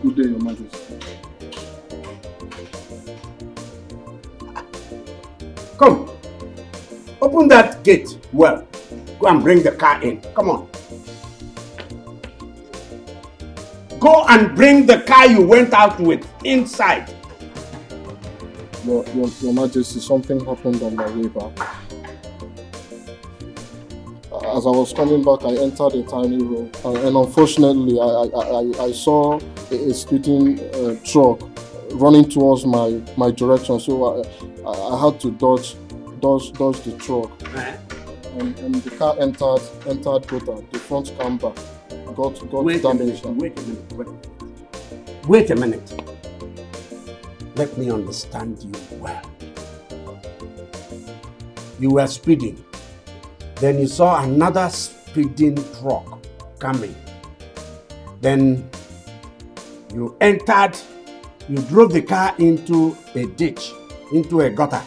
Good day, Your Majesty. Come. Open that gate well. Go and bring the car in. Come on. Go and bring the car you went out with inside. Your Majesty, something happened on my way back. As I was coming back, I entered a tiny room, and unfortunately, I saw a speeding truck running towards my direction. So I had to dodge the truck, and the car entered gutter. The front camber got damaged. Wait a minute. Let me understand you well. You were speeding. Then you saw another speeding truck coming. Then you drove the car into a ditch, into a gutter.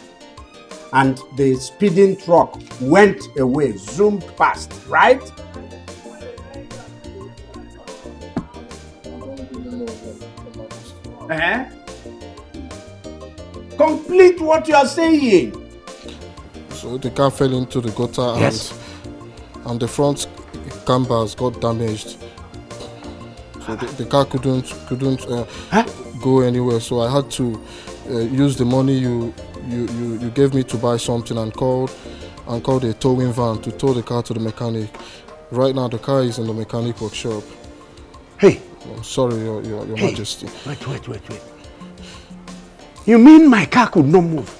And the speeding truck went away, zoomed past, right? Complete what you are saying. So the car fell into the gutter, yes, and the front campers got damaged. So the car couldn't go anywhere. So I had to use the money you gave me to buy something and called a towing van to tow the car to the mechanic. Right now the car is in the mechanic workshop. Hey. I'm sorry, Your Majesty. Wait. You mean my car could not move?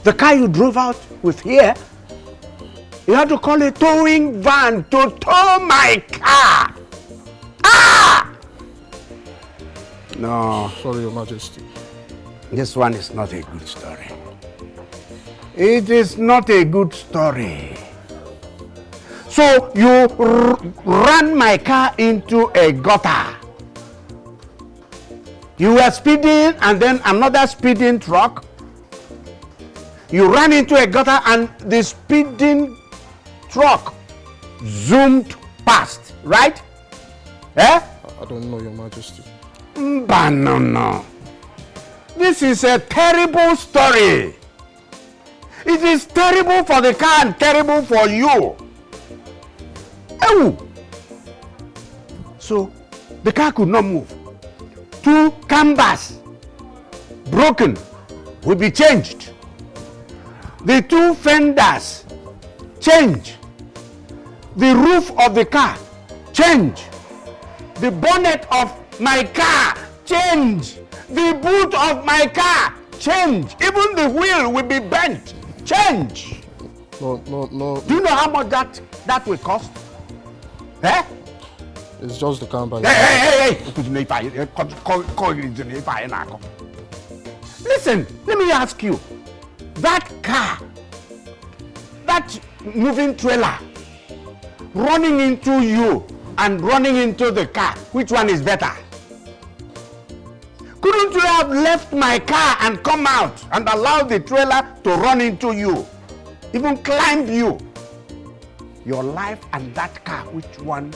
The car you drove out with here, you had to call a towing van to tow my car. No. Sorry, Your Majesty. This one is not a good story. It is not a good story. So you ran my car into a gutter. You were speeding and then another speeding truck. You ran into a gutter and the speeding truck zoomed past, right? I don't know, Your Majesty. No. This is a terrible story. It is terrible for the car and terrible for you. Oh. So the car could not move. 2 cambers broken will be changed. The 2 fenders change. The roof of the car change. The bonnet of my car change. The boot of my car change. Even the wheel will be bent. Change. No. Do you know how much that will cost? It's just the camber. Hey. Listen, let me ask you. That car, that moving trailer, running into you and running into the car, which one is better? Couldn't you have left my car and come out and allow the trailer to run into you, even climb you? Your life and that car, which one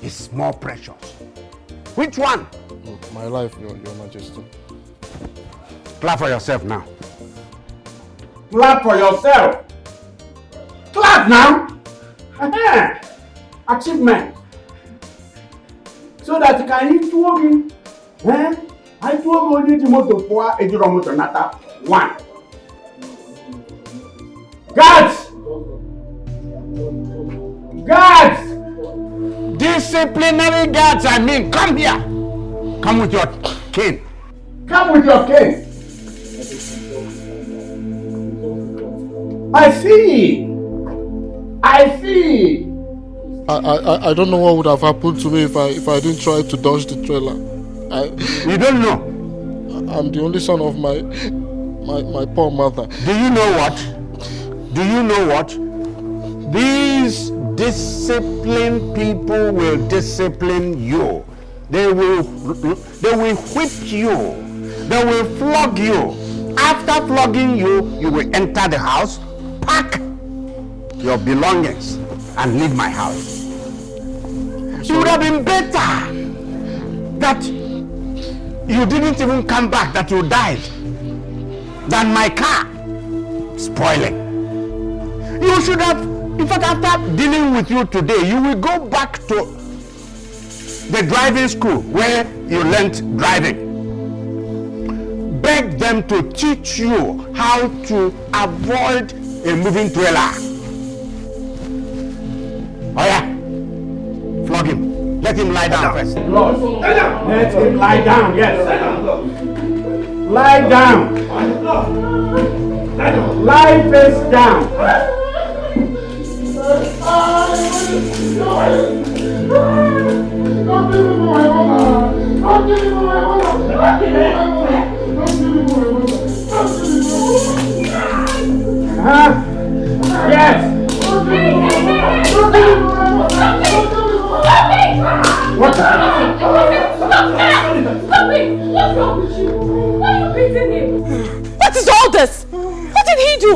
is more precious? Which one? My life, Your Majesty. Clap for yourself now. Clap for yourself. Clap now. Achievement. So that you can eat walking. I told you to motor for a motor nata. 1. Guards! Disciplinary guards, I mean, come here. Come with your cane. Come with your cane. I see. I don't know what would have happened to me if I didn't try to dodge the trailer. You don't know? I'm the only son of my poor mother. Do you know what? These disciplined people will discipline you. They will whip you. They will flog you. After flogging you, you will enter the house, pack your belongings, and leave my house. It would have been better that you didn't even come back, that you died, than my car spoiling. You should have, in fact, after dealing with you today, you will go back to the driving school where you learnt driving. Beg them to teach you how to avoid a moving trailer. Oh yeah, flog him. Let him lie down first. Lord, let him lie down, yes. Lie down. Lie face down. Yes. What? Stop it! What's wrong with you? Why are you beating him? What is all this? What did he do?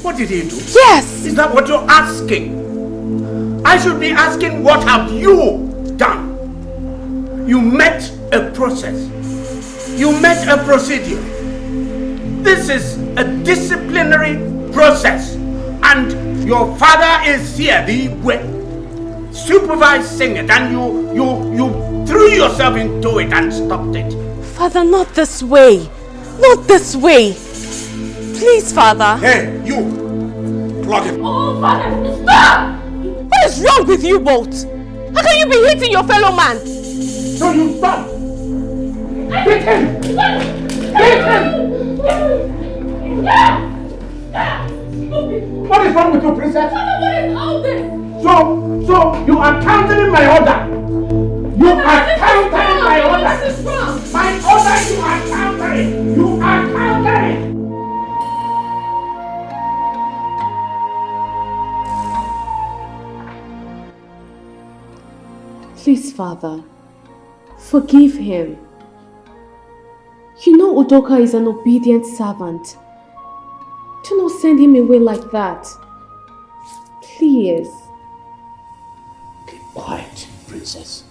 What did he do? Yes! Is that what you're asking? I should be asking, what have you done? You met a process. You met a procedure. This is a disciplinary process. And your father is here, the supervising it, and you threw yourself into it and stopped it. Father, not this way. Not this way. Please, Father. Hey, you! Flog him. Oh, Father, stop! What is wrong with you both? How can you be hitting your fellow man? So you stop! Hit him! Hit him! What is wrong with you, princess? Father, what is all this? So you are countering my order. You are countering my order. This is wrong. My order, you are countering. You are countering. Please, Father, forgive him. You know Udoka is an obedient servant. Do not send him away like that. Please. Keep quiet, princess.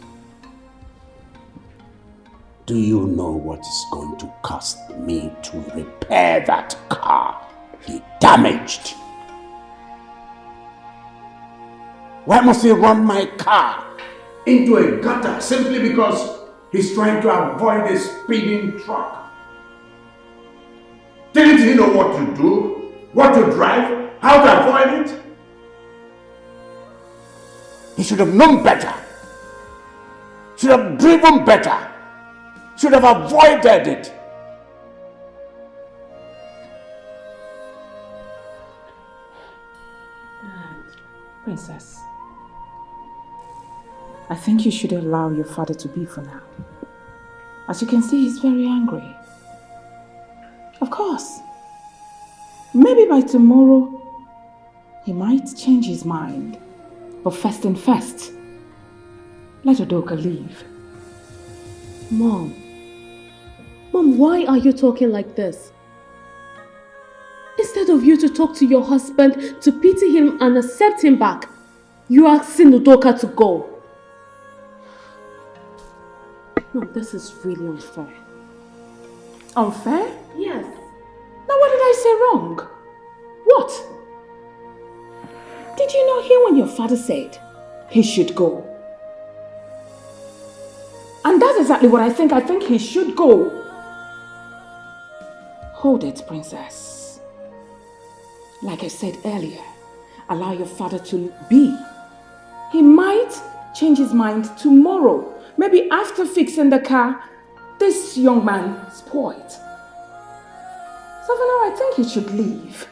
Do you know what it's going to cost me to repair that car he damaged? Why must he run my car into a gutter simply because he's trying to avoid a speeding truck? Didn't he know what to do, what to drive, how to avoid it? He should have known better, should have driven better, should have avoided it. Princess, I think you should allow your father to be for now. As you can see, he's very angry. Of course, maybe by tomorrow, he might change his mind. But first and first, let Udoka leave. Mom, why are you talking like this? Instead of you to talk to your husband, to pity him and accept him back, you are asking Udoka to go. No, this is really unfair. Unfair? Yes. Now what did I say wrong? What? Did you not hear when your father said he should go? And that's exactly what I think. I think he should go. Hold it, princess. Like I said earlier, allow your father to be. He might change his mind tomorrow. Maybe after fixing the car, this young man spoiled. So for now, I think he should leave.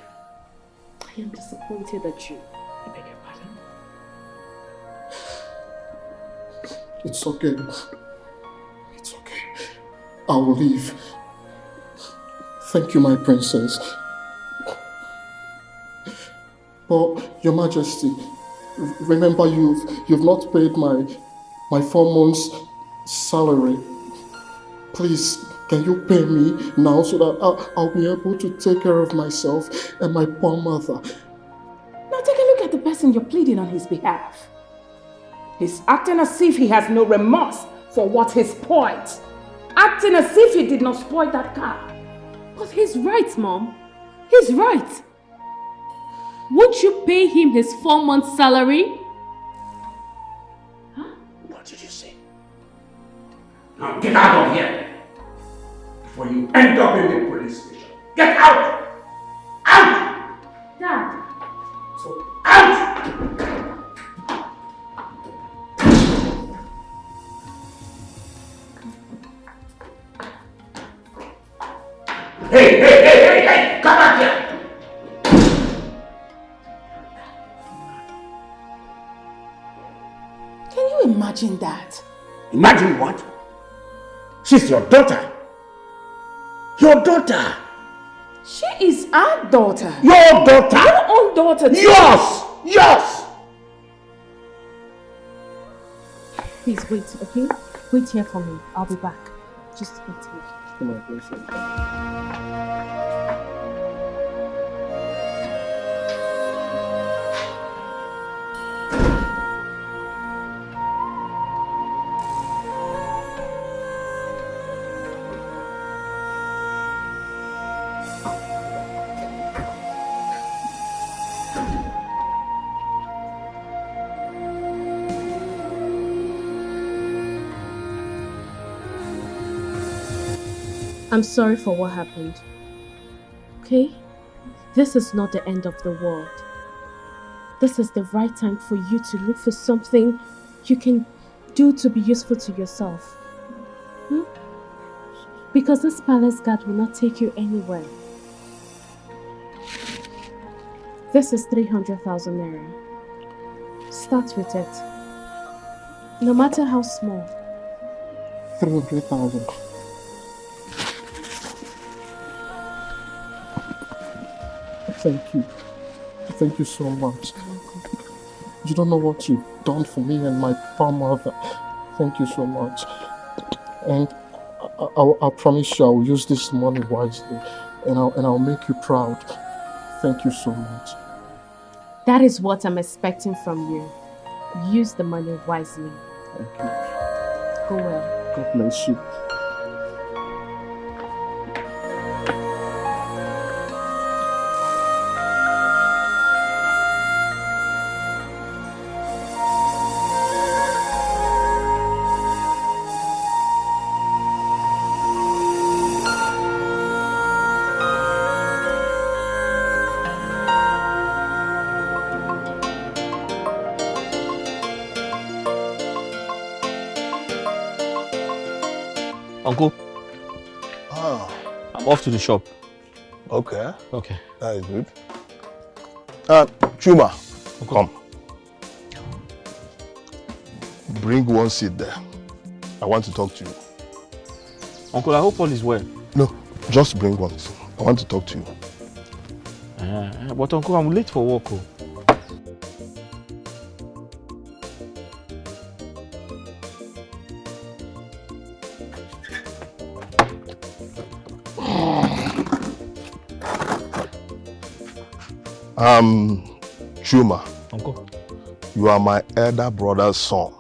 I am disappointed at you. I beg your pardon. It's okay. It's okay. I will leave. Thank you, my princess. But, Your Majesty, remember you've not paid my 4 months' salary. Please, can you pay me now so that I'll be able to take care of myself and my poor mother? Now take a look at the person you're pleading on his behalf. He's acting as if he has no remorse for what he spoiled. acting as if he did not spoil that car. But he's right, Mom. He's right. Won't you pay him his 4 months' salary? What did you say? Now get out of here before you end up in the police station. Get out! Out! Dad. So out! Hey! Come back here! Can you imagine that? Imagine what? She's your daughter. Your daughter. She is our daughter. Your daughter. Your own daughter. too. Yours. Yours. Please wait, okay? Wait here for me. I'll be back. Just wait here. Come on, please. I'm sorry for what happened. Okay? This is not the end of the world. This is the right time for you to look for something you can do to be useful to yourself. Because this palace guard will not take you anywhere. This is 300,000 naira. Start with it. No matter how small. 300,000. Thank you. Thank you so much. You don't know what you've done for me and my poor mother. Thank you so much. And I promise you I'll use this money wisely and I'll make you proud. Thank you so much. That is what I'm expecting from you. Use the money wisely. Thank you. Go well. God bless you. Uncle, I'm off to the shop. Okay. Okay. That is good. Chuma, come. Bring one seat there. I want to talk to you. Uncle, I hope all is well. No, just bring one. I want to talk to you. But Uncle, I'm late for work. Oh. Chuma. Uncle. You are my elder brother's son,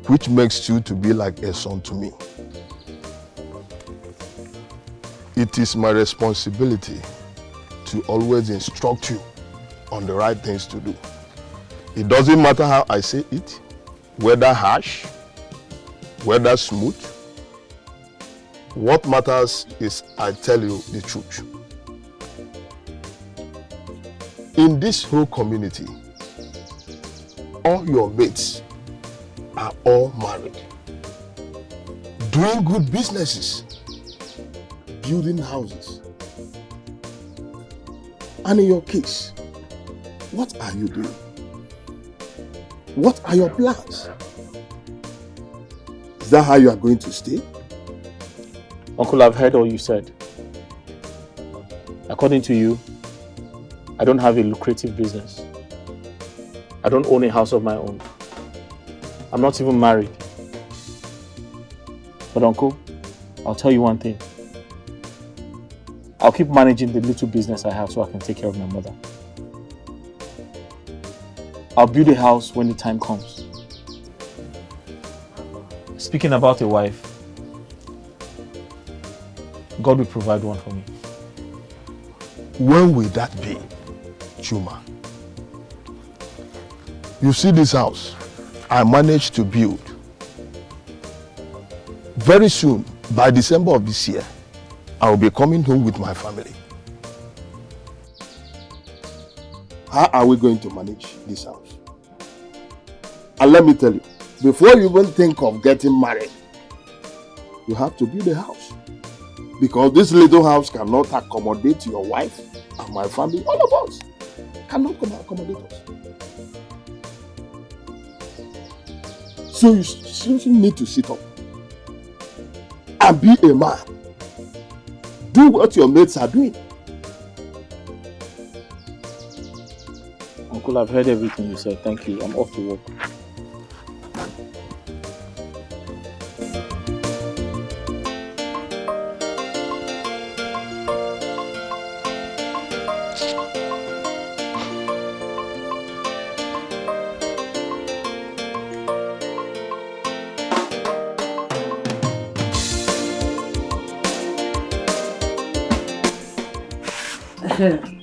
which makes you to be like a son to me. It is my responsibility to always instruct you on the right things to do. It doesn't matter how I say it, whether harsh, whether smooth. What matters is I tell you the truth. In this whole community, all your mates are all married, doing good businesses, building houses. And in your case, what are you doing? What are your plans? Is that how you are going to stay? Uncle, I've heard all you said. According to you, I don't have a lucrative business. I don't own a house of my own. I'm not even married. But Uncle, I'll tell you one thing. I'll keep managing the little business I have so I can take care of my mother. I'll build a house when the time comes. Speaking about a wife, God will provide one for me. When will that be, Chuma? You see this house I managed to build. Very soon, by December of this year, I will be coming home with my family. How are we going to manage this house? And let me tell you, before you even think of getting married, you have to build a house. Because this little house cannot accommodate your wife and my family, all of us. Cannot accommodate us. So you seriously need to sit up and be a man. Do what your mates are doing. Uncle, I've heard everything you said. Thank you. I'm off to work.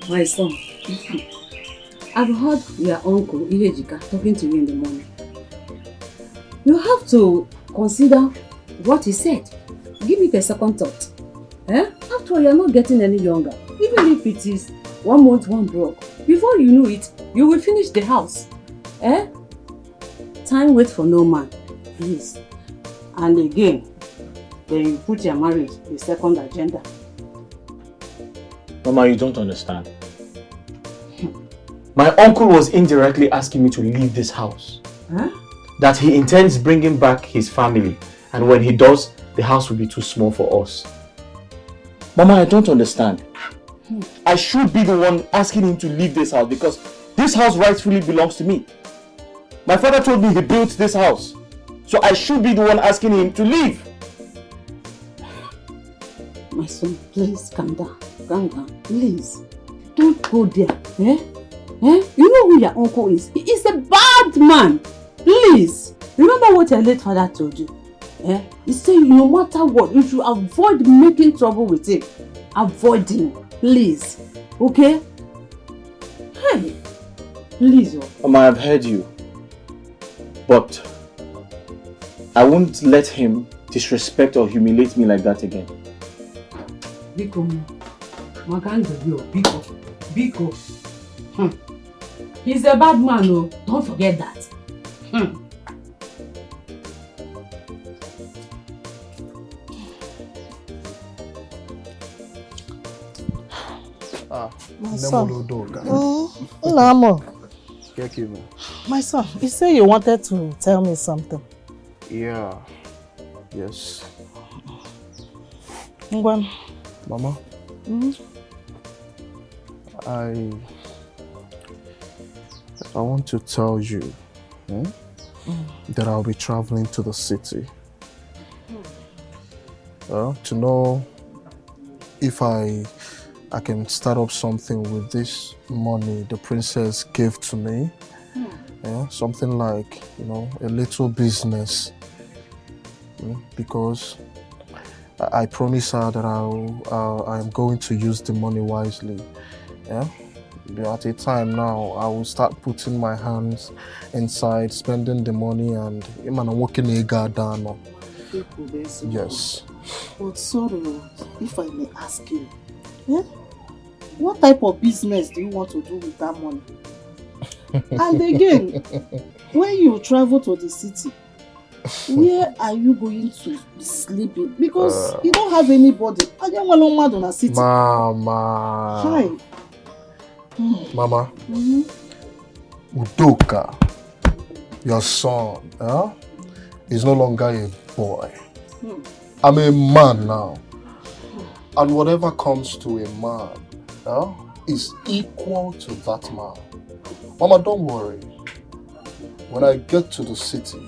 My son, I've heard your uncle, Ihejika, talking to you in the morning. You have to consider what he said. Give it a second thought. After all, you're not getting any younger. Even if it is 1 month, one broke. Before you know it, you will finish the house. Time waits for no man. Please. And again, then you put your marriage the second agenda. Mama, you don't understand. My uncle was indirectly asking me to leave this house. That he intends bringing back his family. And when he does, the house will be too small for us. Mama, I don't understand. I should be the one asking him to leave this house because this house rightfully belongs to me. My father told me he built this house. So I should be the one asking him to leave. My son, please calm down. Calm down, please. Don't go there. You know who your uncle is? He is a bad man. Please. Remember what your late father told you. He said no matter what, you should avoid making trouble with him. Avoid him. Please. Okay? Hey. Please. Mama, I've heard you. But I won't let him disrespect or humiliate me like that again. Biko. Biko. He's a bad man, oh. Don't forget that. My son. My son, you say you wanted to tell me something. Yeah. Yes. Ngwan. Mama. I want to tell you that I'll be traveling to the city. To know if I can start up something with this money the princess gave to me. Something like, a little business. Because I promise her that I am going to use the money wisely. At a time now, I will start putting my hands inside, spending the money, and I'm working a garden. Yes. But sorry, if I may ask you, what type of business do you want to do with that money? And again, when you travel to the city, where are you going to be sleeping? Because you don't have anybody. I don't want to city. Mama. Hi. Mama. Udoka, your son, is no longer a boy. I'm a man now. And whatever comes to a man is equal to that man. Mama, don't worry. When I get to the city,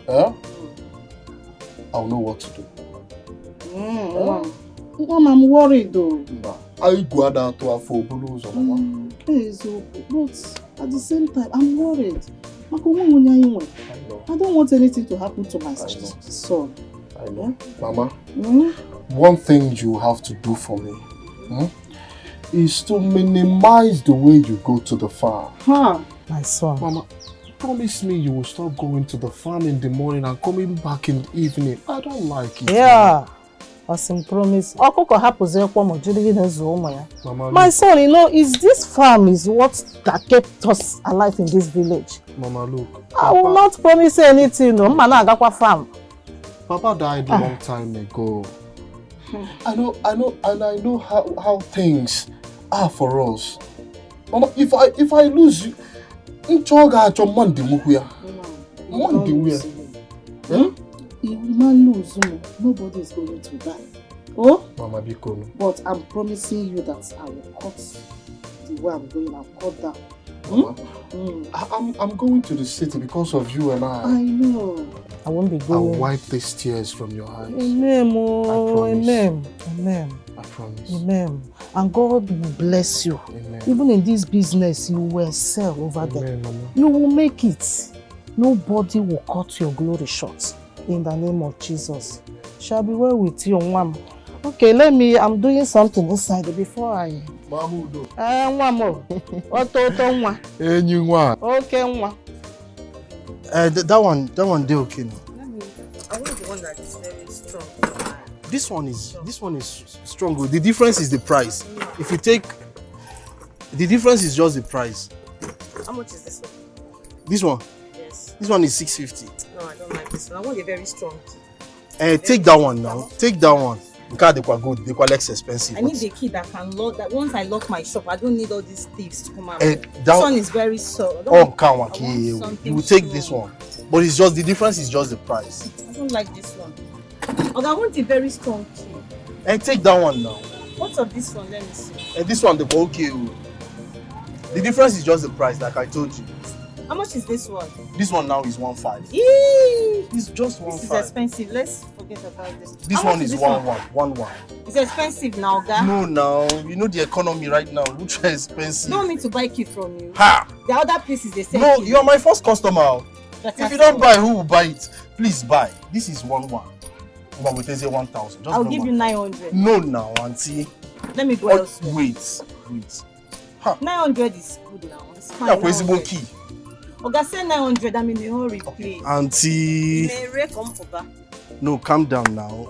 I'll know what to do. Mom, I'm worried though. I go out to a full blues, Mama. But at the same time, I'm worried. I don't want anything to happen to my son. I I know. Mama, one thing you have to do for me is to minimize the way you go to the farm. My son. Mama, promise me you will stop going to the farm in the morning and coming back in the evening. I don't like it. Yeah. Awesome promise. My son, you know, is this farm is what that kept us alive in this village. Mama, look. I will not promise anything. No, farm. Papa died a long time ago. I know, and I know how things are for us. Mama, if I lose you, if you man lose, nobody is going to die. Oh? Mama, Bikono. But I'm promising you that I will cut the way I'm going. I'll cut down. Mama, I'm going to the city because of you and I. I know. I won't be going. I'll wipe these tears from your eyes. Amen. Oh, amen. I promise. Amen. And God will bless you. Amen. Even in this business, you will excel over there. Mama. You will make it. Nobody will cut your glory short. In the name of Jesus. Shall be well with you, Mom. Okay, I'm doing something inside before I... Mamudo. One more. Okay, one. That one, they okay now. I want the one that is very strong. This one is strong. The difference is the price. If you take, the difference is just the price. How much is this one? This one? Yes. This one is 650. No, I don't like this one. I want a very strong key. Take that one now. Take that one. Because they quite good. They quite less expensive. I need the key that can lock. That once I lock my shop, I don't need all these thieves to come out. This one is very soft. You will take this one, but it's just the difference is just the price. I don't like this one. Okay, I want a very strong key. Take that one now. What's of this one? Let me see. This one, the okay. The difference is just the price, like I told you. How much is this one? This one now is 1.5. It's just 1.5. This is expensive. Let's forget about this. This one is 1.1. It's expensive now, guy. No, now you know the economy right now. Which is expensive. No need to buy key from you. Ha! The other places they say. No, key. you are my first customer. If you don't buy, who will buy it? Please buy. This is 1.1. But we say 1,000. I'll give you 900. No, now, auntie. Let me go elsewhere. Wait. Ha. 900 is good now. It's fine. Yeah, key. Oga say 900. I'm in a hurry, please. Auntie. No, calm down now.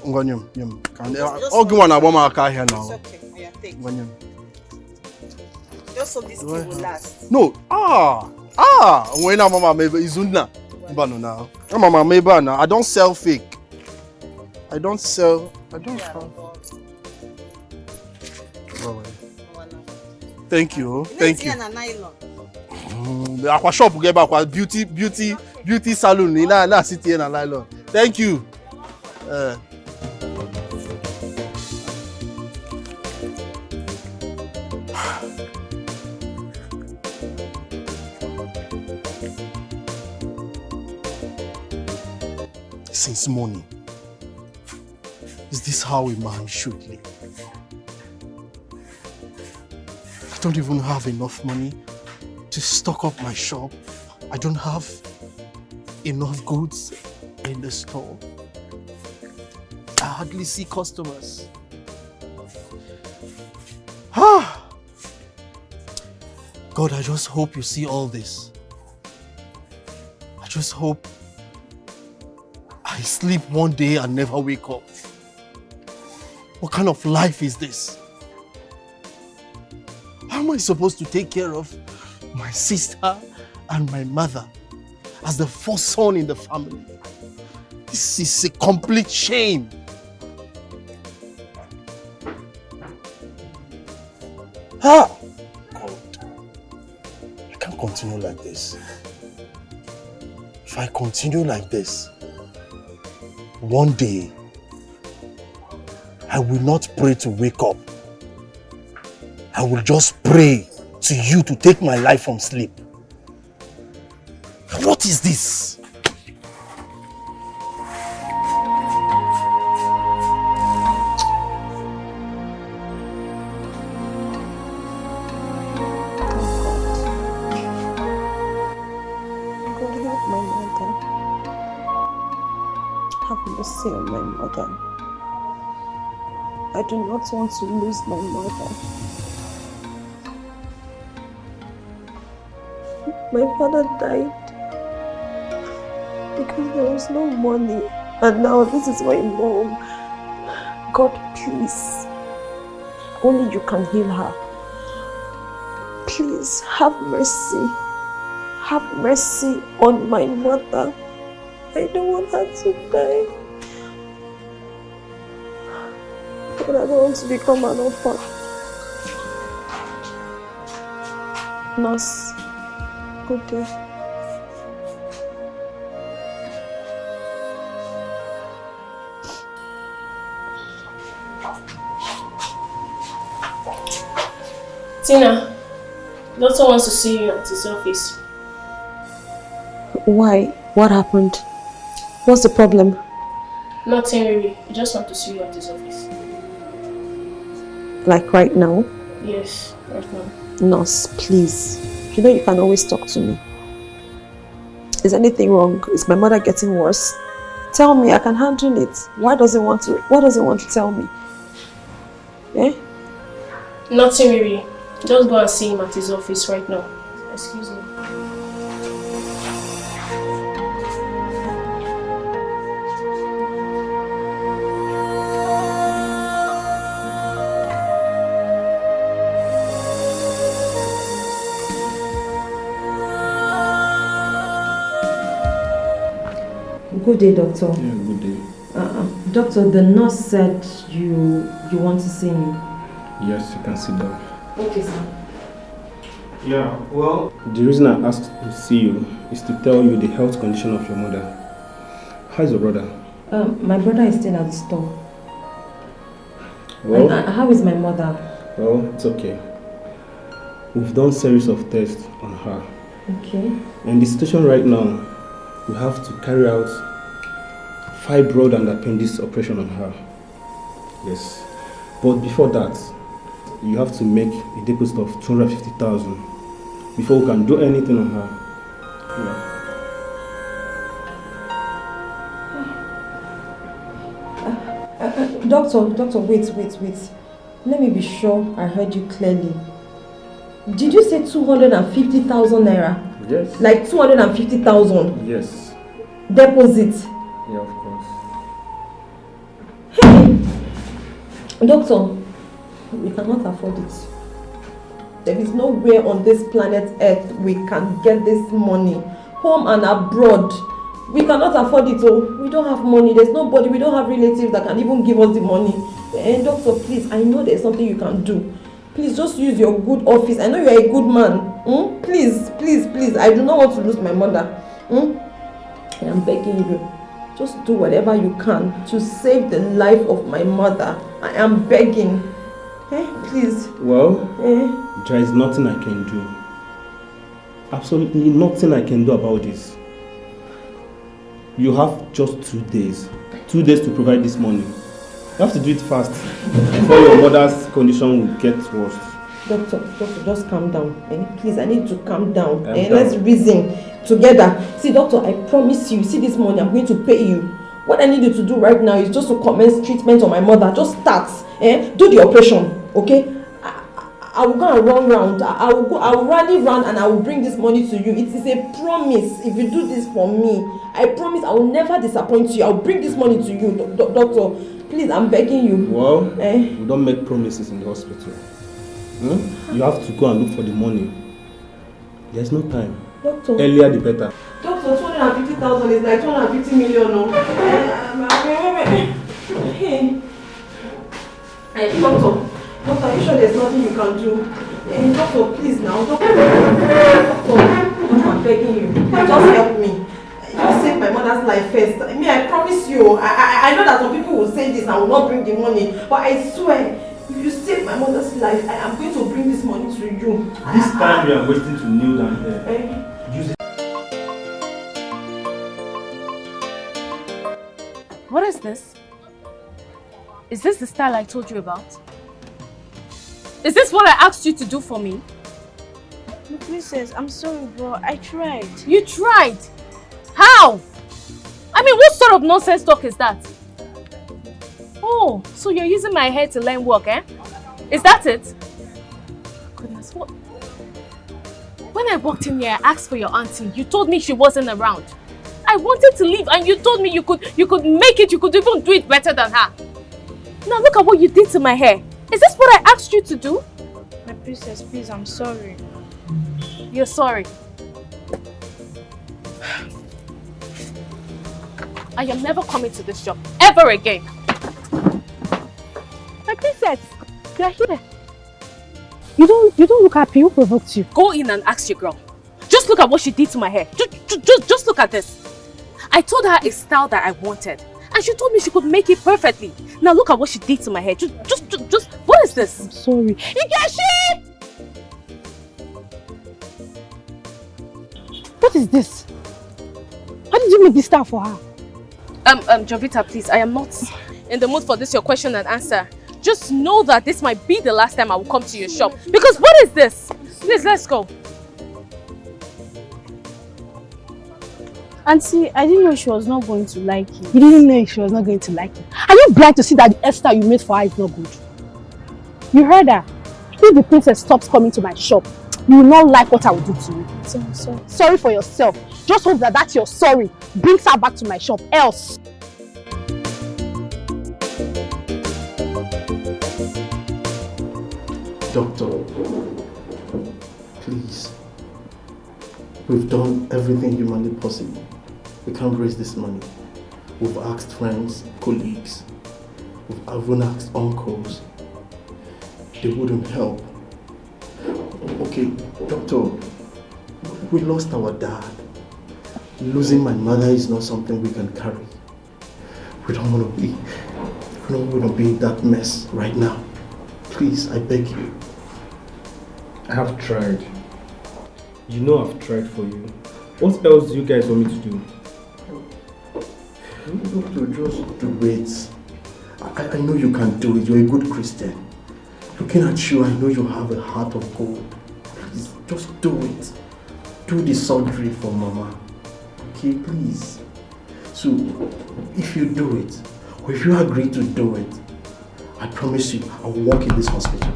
I'll give one a woman car here now. It's okay. Yeah, take. Just so this key will last. No. When I'm mama maybe izuna. Now. Mama maybe now. I don't sell fake. I don't sell. Thank you. Thank you. The aqua shop get back beauty salon in na city and nylon. Thank you. Since morning, is this how a man should live? I don't even have enough money to stock up my shop. I don't have enough goods in the store. I hardly see customers. God, I just hope you see all this. I just hope I sleep one day and never wake up. What kind of life is this? How am I supposed to take care of my sister and my mother as the first son in the family? This is a complete shame. God, I can't continue like this. If I continue like this, one day I will not pray to wake up. I will just pray to you to take my life from sleep. What is this? Have mercy on my mother. I do not want to lose my mother. My father died because there was no money, and now this is my mom. God, please. Only you can heal her. Please, have mercy. Have mercy on my mother. I don't want her to die. But I don't want to become an orphan. Nurse, good day. Tina, doctor wants to see you at his office. Why? What happened? What's the problem? Nothing really. He just wants to see you at his office. Like right now? Yes, right now. Nurse, please. You know you can always talk to me. Is anything wrong? Is my mother getting worse? Tell me, I can handle it. What does he want to tell me? Eh? Nothing really. Just go and see him at his office right now. Excuse me. Good day, doctor. Yeah, good day. Doctor, the nurse said you want to see me. Yes, you can sit down. Okay, sir. Yeah, well, the reason I asked to see you is to tell you the health condition of your mother. How's your brother? My brother is still at the store. Well, and how is my mother? Well, it's okay. We've done series of tests on her. Okay. And the situation right now, we have to carry out fibroid and appendix operation on her. Yes. But before that, you have to make a deposit of 250,000 before we can do anything on her. Yeah. Doctor, wait. Let me be sure I heard you clearly. Did you say 250,000 naira? Yes. Like 250,000? Yes. Deposit? Yeah, of course. Hey! Doctor, we cannot afford it. There is nowhere on this planet Earth we can get this money. Home and abroad. We cannot afford it. Oh, we don't have money. There's nobody. We don't have relatives that can even give us the money. And doctor, please, I know there's something you can do. Please just use your good office. I know you're a good man. Please. I do not want to lose my mother. I am begging you. Just do whatever you can to save the life of my mother. I am begging. Please. Well, there is nothing I can do. Absolutely nothing I can do about this. You have just 2 days. 2 days to provide this money. You have to do it fast before your mother's condition will get worse. Doctor, just calm down. Please, I need to calm down. Let's reason together. See, doctor, I promise you, see this money, I'm going to pay you. What I need you to do right now is just to commence treatment on my mother. Just start. Do the operation, okay? I will go and run round. I will rally round and I will bring this money to you. It is a promise. If you do this for me, I promise I will never disappoint you. I will bring this money to you, doctor. Please, I'm begging you. Well, we don't make promises in the hospital. You have to go and look for the money. There's no time. Doctor. Earlier the better. Doctor, 250,000 is like 250 million. No? Hey. Doctor, are you sure there's nothing you can do? Doctor, please now. Doctor, I'm begging you. Just help me. Just save my mother's life first. I promise you. I know that some people will say this and will not bring the money. But I swear, if you save my mother's life, I am going to bring this money to you. This time you are waiting to kneel down here. Use it. What is this? Is this the style I told you about? Is this what I asked you to do for me? Princess, I'm sorry, bro. I tried. You tried? How? I mean, what sort of nonsense talk is that? Oh, so you're using my head to learn work, eh? Is that it? Goodness, what? When I walked in here, I asked for your auntie. You told me she wasn't around. I wanted to leave and you told me you could make it, you could even do it better than her. Now look at what you did to my hair. Is this what I asked you to do? My princess, please, I'm sorry. You're sorry. I am never coming to this shop ever again. My princess, you're here. You don't look happy. Who provoked you? Go in and ask your girl. Just look at what she did to my hair. Just look at this. I told her a style that I wanted, and she told me she could make it perfectly. Now look at what she did to my hair. Just what is this? I'm sorry. Ikechi! What is this? How did you make this style for her? Jovita, please, I am not in the mood for this your question and answer. Just know that this might be the last time I will come to your shop. Because what is this? Please, let's go. Auntie, I didn't know she was not going to like you. You didn't know she was not going to like you. Are you blind to see that the hairstyle you made for her is not good? You heard her. If the princess stops coming to my shop, you will not like what I will do to you. So I'm sorry. Sorry for yourself. Just hope that your sorry brings her back to my shop. Else. Doctor, please. We've done everything humanly possible. We can't raise this money. We've asked friends, colleagues. We've even asked uncles. They wouldn't help. Okay, doctor, we lost our dad. Losing my mother is not something we can carry. We don't want to be in that mess right now. Please, I beg you. I have tried. You know I've tried for you. What else do you guys want me to do? Doctor, just do it. I know you can do it. You're a good Christian. Looking at you, I know you have a heart of gold. Please, just do it. Do the surgery for Mama. Okay, please. So, if you do it, or if you agree to do it, I promise you, I will work in this hospital.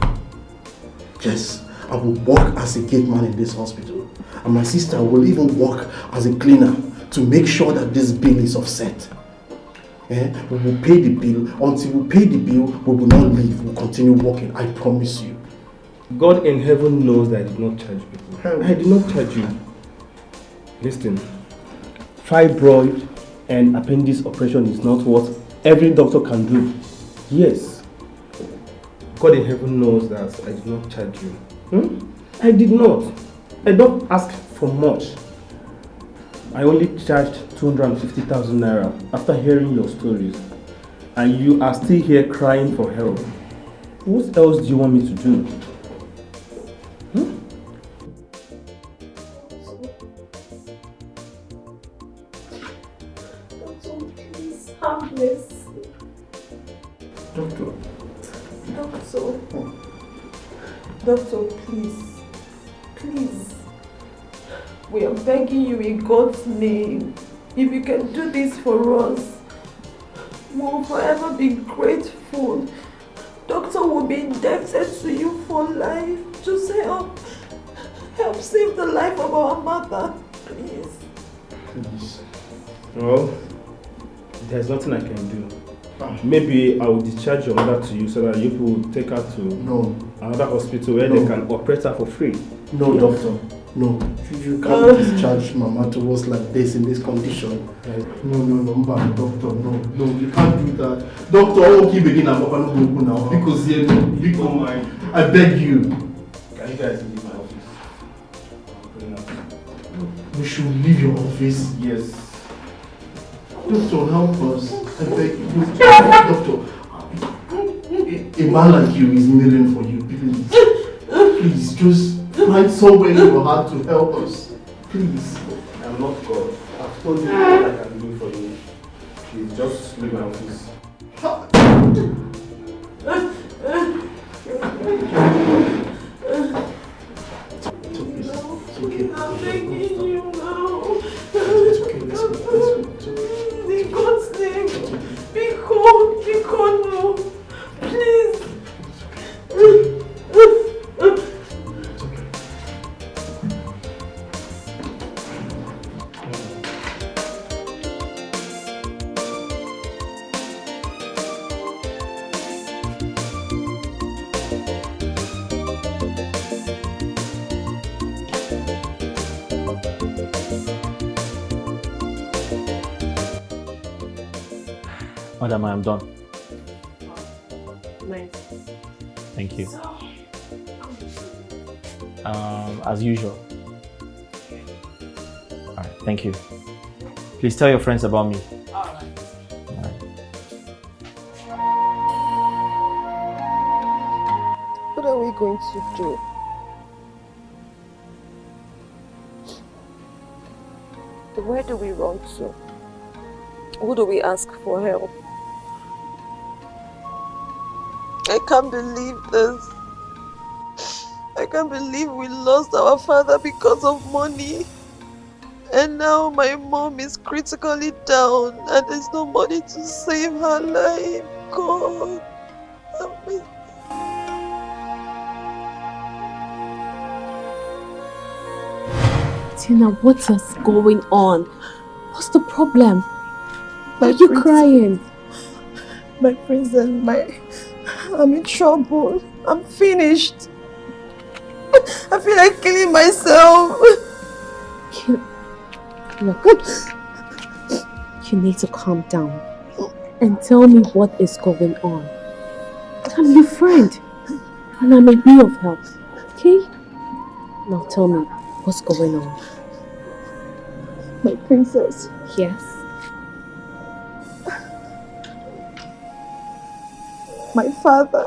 Yes, I will work as a gate man in this hospital. And my sister will even work as a cleaner to make sure that this bill is offset. We will pay the bill. Until we pay the bill, we will not leave. We'll continue working. I promise you. God in heaven knows that I did not charge people. I did not charge you. Listen, fibroid and appendix operation is not what every doctor can do. Yes. God in heaven knows that I did not charge you. I did not. I don't ask for much. I only charged 250,000 naira after hearing your stories. And you are still here crying for help. What else do you want me to do? Doctor, please have mercy. Doctor. Doctor, please. Please. We are begging you in God's name. If you can do this for us, we will forever be grateful. Doctor will be indebted to you for life. Just help save the life of our mother, please. Please. Well, there's nothing I can do. Maybe I will discharge your mother to you so that you will take her to another hospital where they can operate her for free. No, yes. Doctor. No. You can't discharge Mama to us like this in this condition. No, Doctor, no, you can't do that. Doctor, I won't keep again and Papa no go now. Because here, no, I beg you. Can you guys leave my office? We should leave your office. Yes. Doctor, help us. I beg you. Doctor, a man like you is kneeling for you. Please, just find somewhere in your heart to help us. Please. I'm not God. I've told you what I can do for you. Please, just leave my office. I'm begging you now. It's okay, let's go. Madam, I am done. Nice. Thank you. As usual. Alright, thank you. Please tell your friends about me. Alright. What are we going to do? Where do we run to? Who do we ask for help? I can't believe this. I can't believe we lost our father because of money. And now my mom is critically down and there's no money to save her life. God. Tina, what is going on? What's the problem? Why are you crying? My princess, I'm in trouble. I'm finished. I feel like killing myself. Look, you need to calm down and tell me what is going on. I'm your friend and I may be of help, okay? Now tell me what's going on. My princess. Yes? My father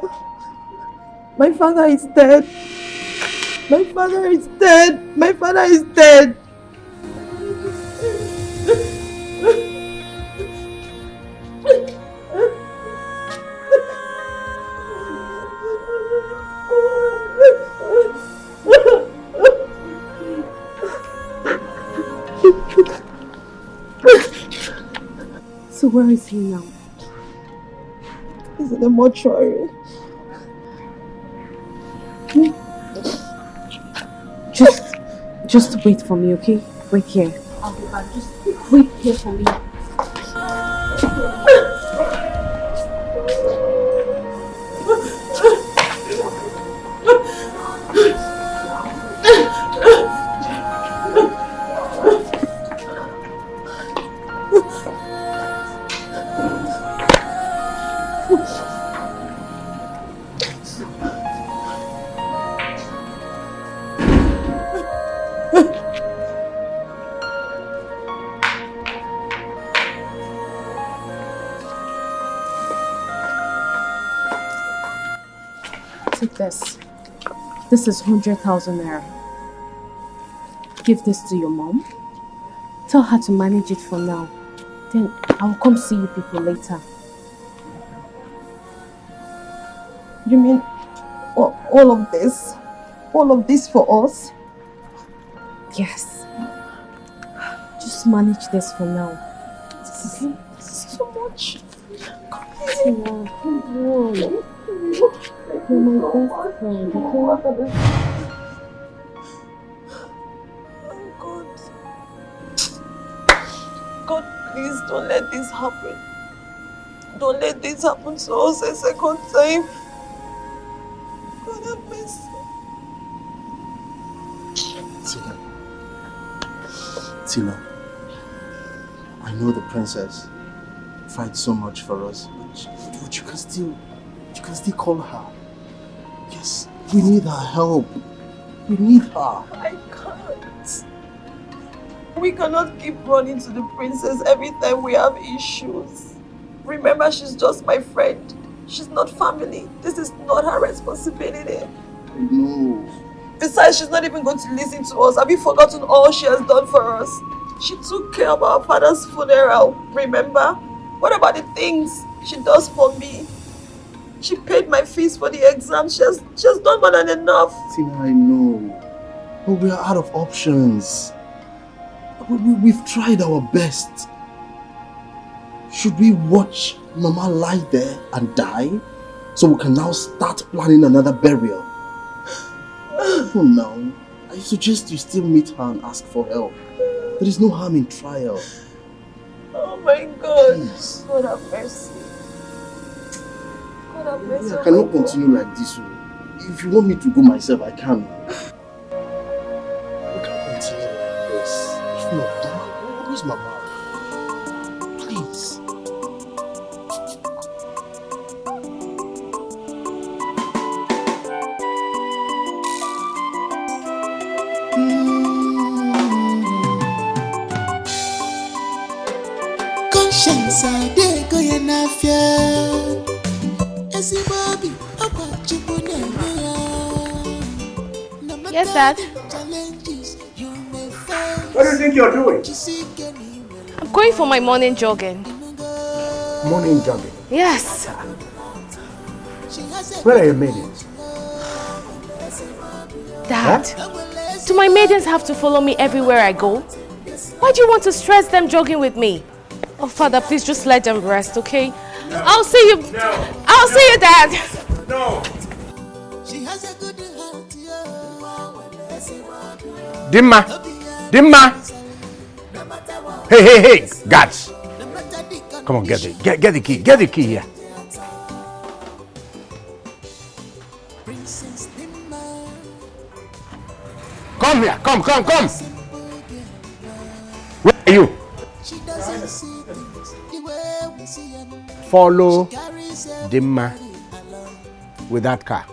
is dead. My father is dead. My father is dead. So where is he now? He's in the mortuary. Just wait for me, okay? Wait here. I'll be back. Just wait here for me. Take this. This is 100,000 naira. Give this to your mom. Tell her to manage it for now. Then I'll come see you people later. You mean all of this? All of this for us? Yes. Just manage this for now. This is too much. Tina, come on. You're my best friend, okay? God, please don't let this happen. Don't let this happen to us a second time. God have mercy. Tina, I know the princess fights so much for us, but you can still call her. Yes, we need her help. We need her. I can't. We cannot keep running to the princess every time we have issues. Remember, she's just my friend. She's not family. This is not her responsibility. No. Besides, she's not even going to listen to us. Have you forgotten all she has done for us? She took care of our father's funeral, remember? What about the things she does for me? She paid my fees for the exam. She has done more than enough. Tina, I know. But we are out of options. We've tried our best. Should we watch Mama lie there and die so we can now start planning another burial? Oh, no. I suggest you still meet her and ask for help. There is no harm in trial. Oh my God. Please. God have mercy. God have mercy. I cannot continue like this. If you want me to go myself, I can. We can't continue like this. If not, Mama, where's Mama? Please. Yes, Dad. What do you think you're doing? I'm going for my morning jogging. Morning jogging. Yes. Where are your maidens? Dad, do my maidens have to follow me everywhere I go? Why do you want to stress them jogging with me? Oh, Father, please just let them rest, okay? No. I'll see you. No. I'll see you, Dad. No. Dimma! Hey, guards! Come on, get the key here. Come here, come! Where are you? Follow Dimma with that car,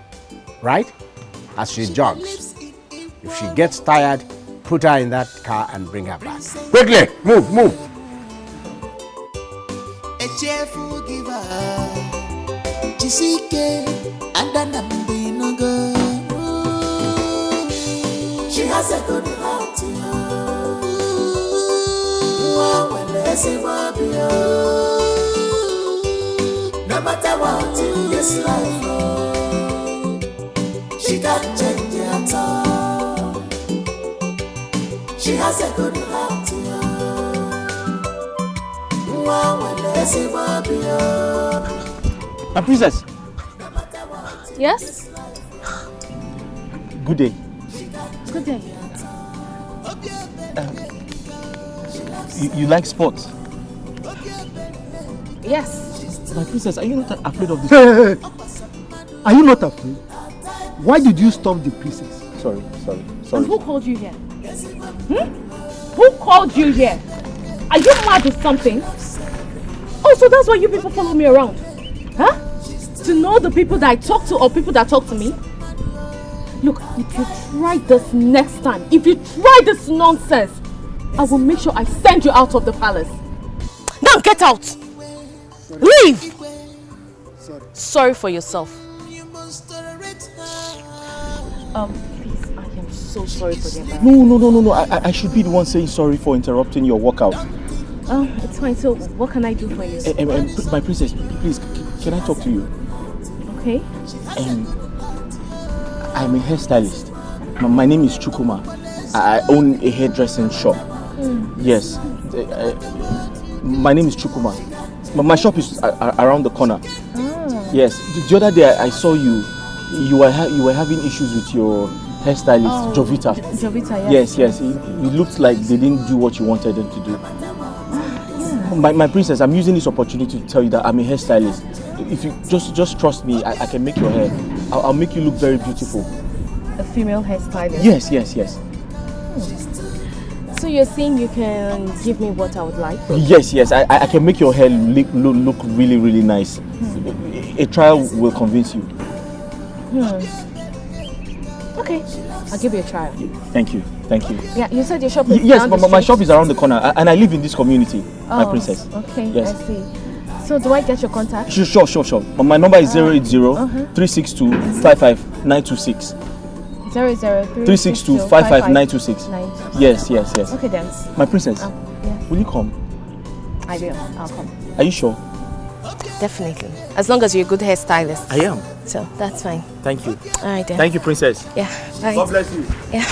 right? As she jogs. If she gets tired, put her in that car and bring her back. Quickly, move. A cheerful giver, she has a good heart, no matter what in this life, she can't change at all. She has a good heart, My princess. Yes? Good day. Good day. You like sports? Yes. My princess, are you not afraid of this? Are you not afraid? Why did you stop the princess? Sorry. And who called you here? Who called you here? Are you mad or something? Oh, so that's why you people follow me around? Huh? To know the people that I talk to or people that talk to me? Look, if you try this next time, if you try this nonsense, I will make sure I send you out of the palace. Now get out! Leave! Sorry for yourself. Please, I am so sorry for the embarrassment. No. I should be the one saying sorry for interrupting your workout. It's fine. So, what can I do for you? My princess, please, can I talk to you? Okay. I'm a hairstylist. My name is Chukuma. I own a hairdressing shop. Yes. My name is Chukuma. My shop is around the corner. Yes. The other day I saw you. You were having issues with your hairstylist, Jovita. Jovita, yes. Yes. It looked like they didn't do what you wanted them to do. My princess, I'm using this opportunity to tell you that I'm a hairstylist. If you just trust me, I can make your hair. I'll make you look very beautiful. A female hairstylist? Yes. So you're saying you can give me what I would like? Yes. I can make your hair look really, really nice. A trial will convince you. Okay, I'll give you a trial. Thank you. Yeah, you said your shop is yes, down the my street? shop is around the corner and I live in this community, my princess. Okay, yes. I see. So do I get your contact? Sure. My number is 080-362-55926. 00362-55926. Yes. Okay then. My princess, yeah. will you come? I will. I'll come. Are you sure? Definitely. As long as you're a good hairstylist. I am. So that's fine. Thank you. All right then. Thank you, princess. Yeah. Bye. God bless you. Yeah.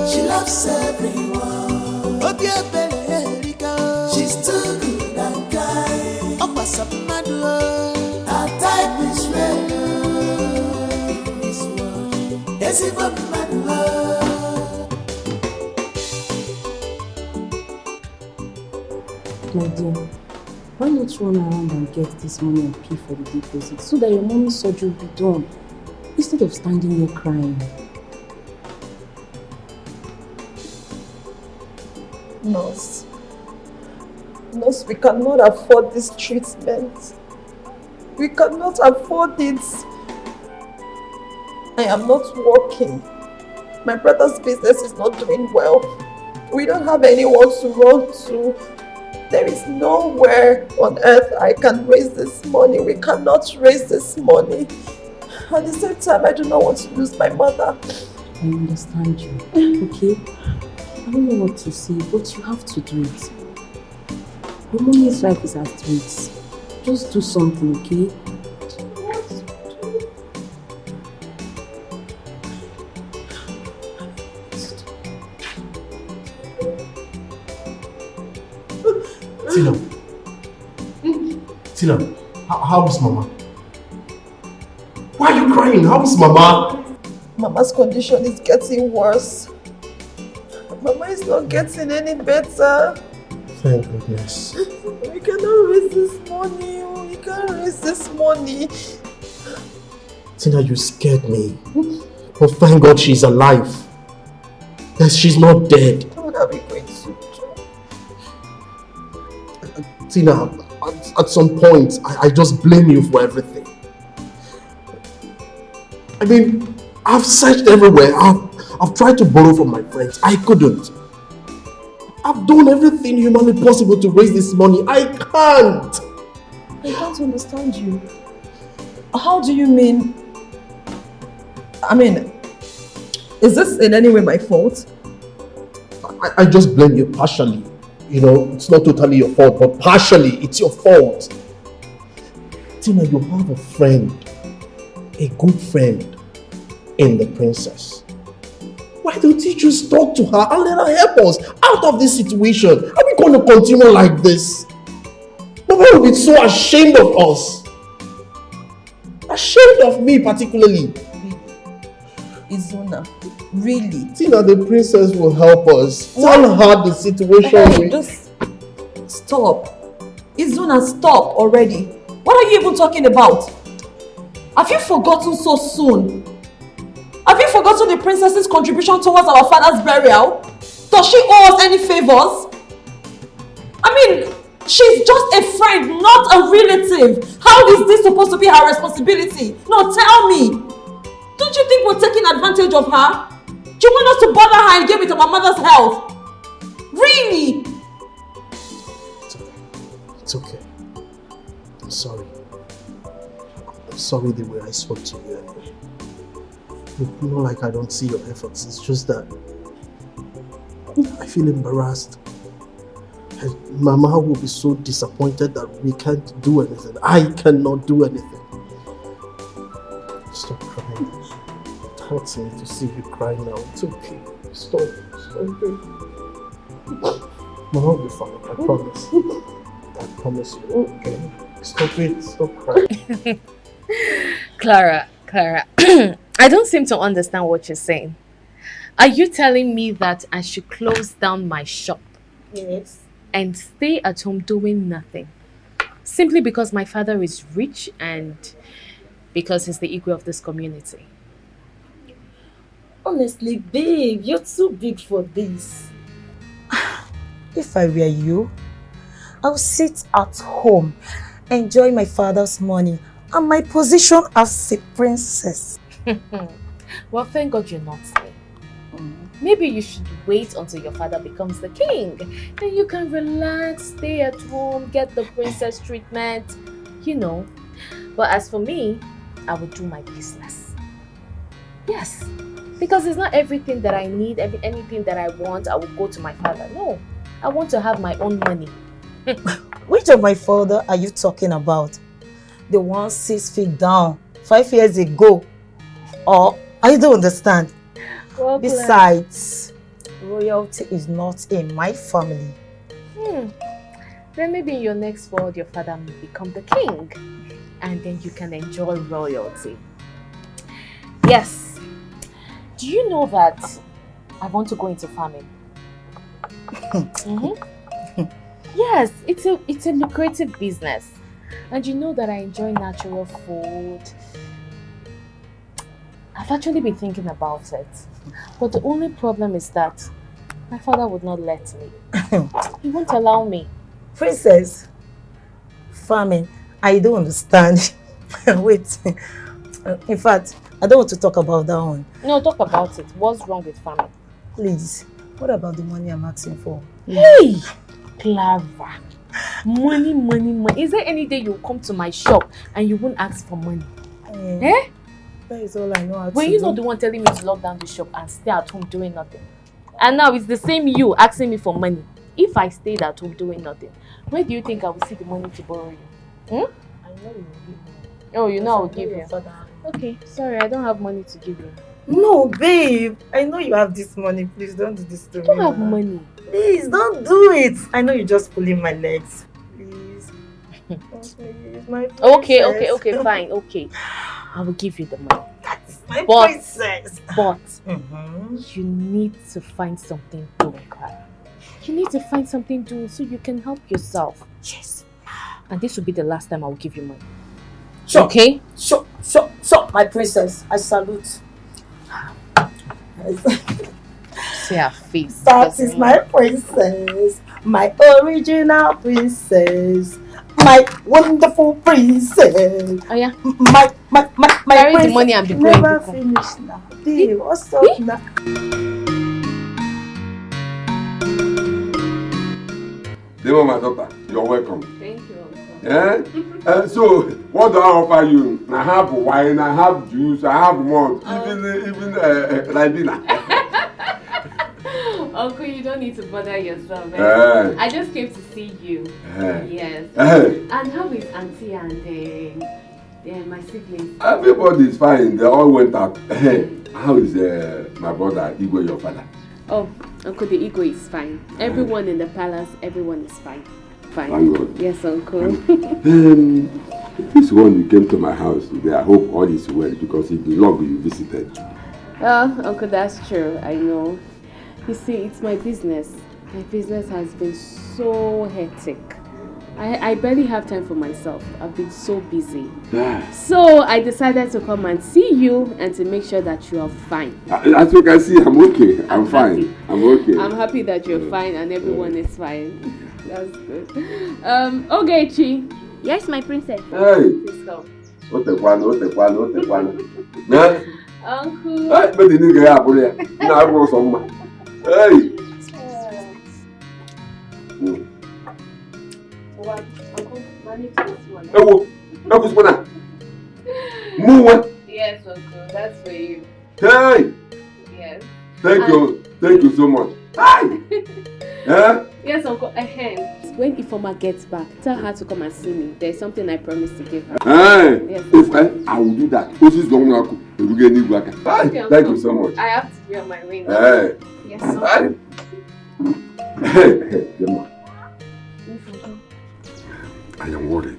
She loves everyone. She's too good and kind. Her type is rare. My dear, why not run around and get this money and pay for the deposit so that your mommy's surgery will be done instead of standing here crying? Nurse, we cannot afford this treatment. We cannot afford it. I am not working. My brother's business is not doing well. We don't have anyone to run to. There is nowhere on earth I can raise this money. We cannot raise this money. At the same time, I do not want to lose my mother. I understand you, okay? I don't know what to say, but you have to do it. Your mommy's life is at risk. Just do something, okay? Tina, how is Mama? Why are you crying? How is Mama? Mama's condition is getting worse. Mama is not getting any better. Thank goodness. We cannot raise this money. We can't raise this money. Tina, you scared me. But thank God she's alive. Yes, she's not dead. What are we going to do? Tina, at some point, I just blame you for everything. I mean, I've searched everywhere. I've tried to borrow from my friends. I couldn't. I've done everything humanly possible to raise this money. I can't. I don't understand you. How do you mean? I mean, is this in any way my fault? I just blame you partially. You know, it's not totally your fault, but partially it's your fault. Tina, you have a friend, a good friend in the princess. Why don't you just talk to her and let her help us out of this situation? Are we going to continue like this? Mama will be so ashamed of us. Ashamed of me particularly. Izuna, really? Tina, the princess will help us. Tell her the situation. Hey, just stop. Izuna, stop already. What are you even talking about? Have you forgotten so soon? Have you forgotten the princess's contribution towards our father's burial? Does she owe us any favors? I mean, she's just a friend, not a relative. How is this supposed to be her responsibility? No, tell me. Don't you think we're taking advantage of her? Do you want us to bother her and give it to my mother's health? Really? It's okay. I'm sorry. I'm sorry the way I spoke to you earlier. It's not like I don't see your efforts. It's just that I feel embarrassed. And Mama will be so disappointed that we can't do anything. I cannot do anything. Stop crying. It hurts me to see you cry now. It's okay. Stop. Stop it. Mama will be fine. I promise. I promise you. Okay? Stop it. Stop crying. Clara, I don't seem to understand what you're saying. Are you telling me that I should close down my shop? Yes. And stay at home doing nothing? Simply because my father is rich and because he's the ego of this community? Honestly, babe, you're too big for this. If I were you, I would sit at home, enjoy my father's money and my position as a princess. Well, thank God you're not staying. Maybe you should wait until your father becomes the king. Then you can relax, stay at home, get the princess treatment, you know. But as for me, I would do my business. Yes, because it's not everything that I need, anything that I want, I will go to my father. No, I want to have my own money. Which of my father are you talking about? The one 6 feet down 5 years ago? Or I don't understand. Well, besides, royalty is not in my family. Then maybe in your next world, your father may become the king. And then you can enjoy royalty. Yes. Do you know that I want to go into farming? Yes, it's a lucrative business. And you know that I enjoy natural food. I've actually been thinking about it. But the only problem is that my father would not let me. He won't allow me. Princess, farming, I don't understand. Wait. In fact, I don't want to talk about that one. No, talk about it. What's wrong with family? Please, what about the money I'm asking for? Hey, Clara. Money, money, money. Is there any day you'll come to my shop and you won't ask for money? Eh? That is all I know how to When you're not the one telling me to lock down the shop and stay at home doing nothing. And now it's the same you asking me for money. If I stayed at home doing nothing, where do you think I will see the money to borrow you? I know you will give me. Oh, you know I will give you. Okay, sorry, I don't have money to give you. No, babe. I know you have this money. Please don't do this to me. I don't have money. Please don't do it. I know you're just pulling my legs. Please. Please, my Okay, princess. fine, okay. I will give you the money. That's my princess. But you need to find something doing, Clara. You need to find something doing so you can help yourself. Yes. And this will be the last time I will give you money. Sure. Okay? Sure, my princess. I salute. See her face. That is my princess. My original princess. My wonderful princess. Oh yeah. My Carry princess. the money and be going. Never finished now. Babe, what's up now? Demo, my daughter, you're welcome. Thank you. Yeah? So, what do I offer you? I have wine, I have juice, I have malt, even like dinner. Uncle, you don't need to bother yourself. I just came to see you. Yes. And how is Auntie and my siblings? Everybody is fine. They all went out. How is my brother, Igwe, your father? Oh, Uncle, the ego is fine. Everyone in the palace, everyone is fine. Fine. Thank God. Yes, Uncle. This one you came to my house today. I hope all is well because it's the long you visited. Uncle, that's true. I know. You see, it's my business. My business has been so hectic. I barely have time for myself. I've been so busy. So I decided to come and see you and to make sure that you are fine. As you can see, I'm okay. I'm fine. Happy. I'm okay. I'm happy that you're fine and everyone is fine. That's good. Ogechi. Yes, my princess. Hey. Please come. What the one? Uncle. Hey, but the nigga here, boy. Now I go somewhere. Hey. Yes, Uncle, that's for you. Hey! Yes. Thank you so much. Hi! Yes, Uncle. When Ifoma gets back, tell her to come and see me. There's something I promised to give her. Hey! Yes. If I will do that. Thank you so much. I have to be on my way now. Hey! Yes, Uncle. Hey, Gemma. I am worried.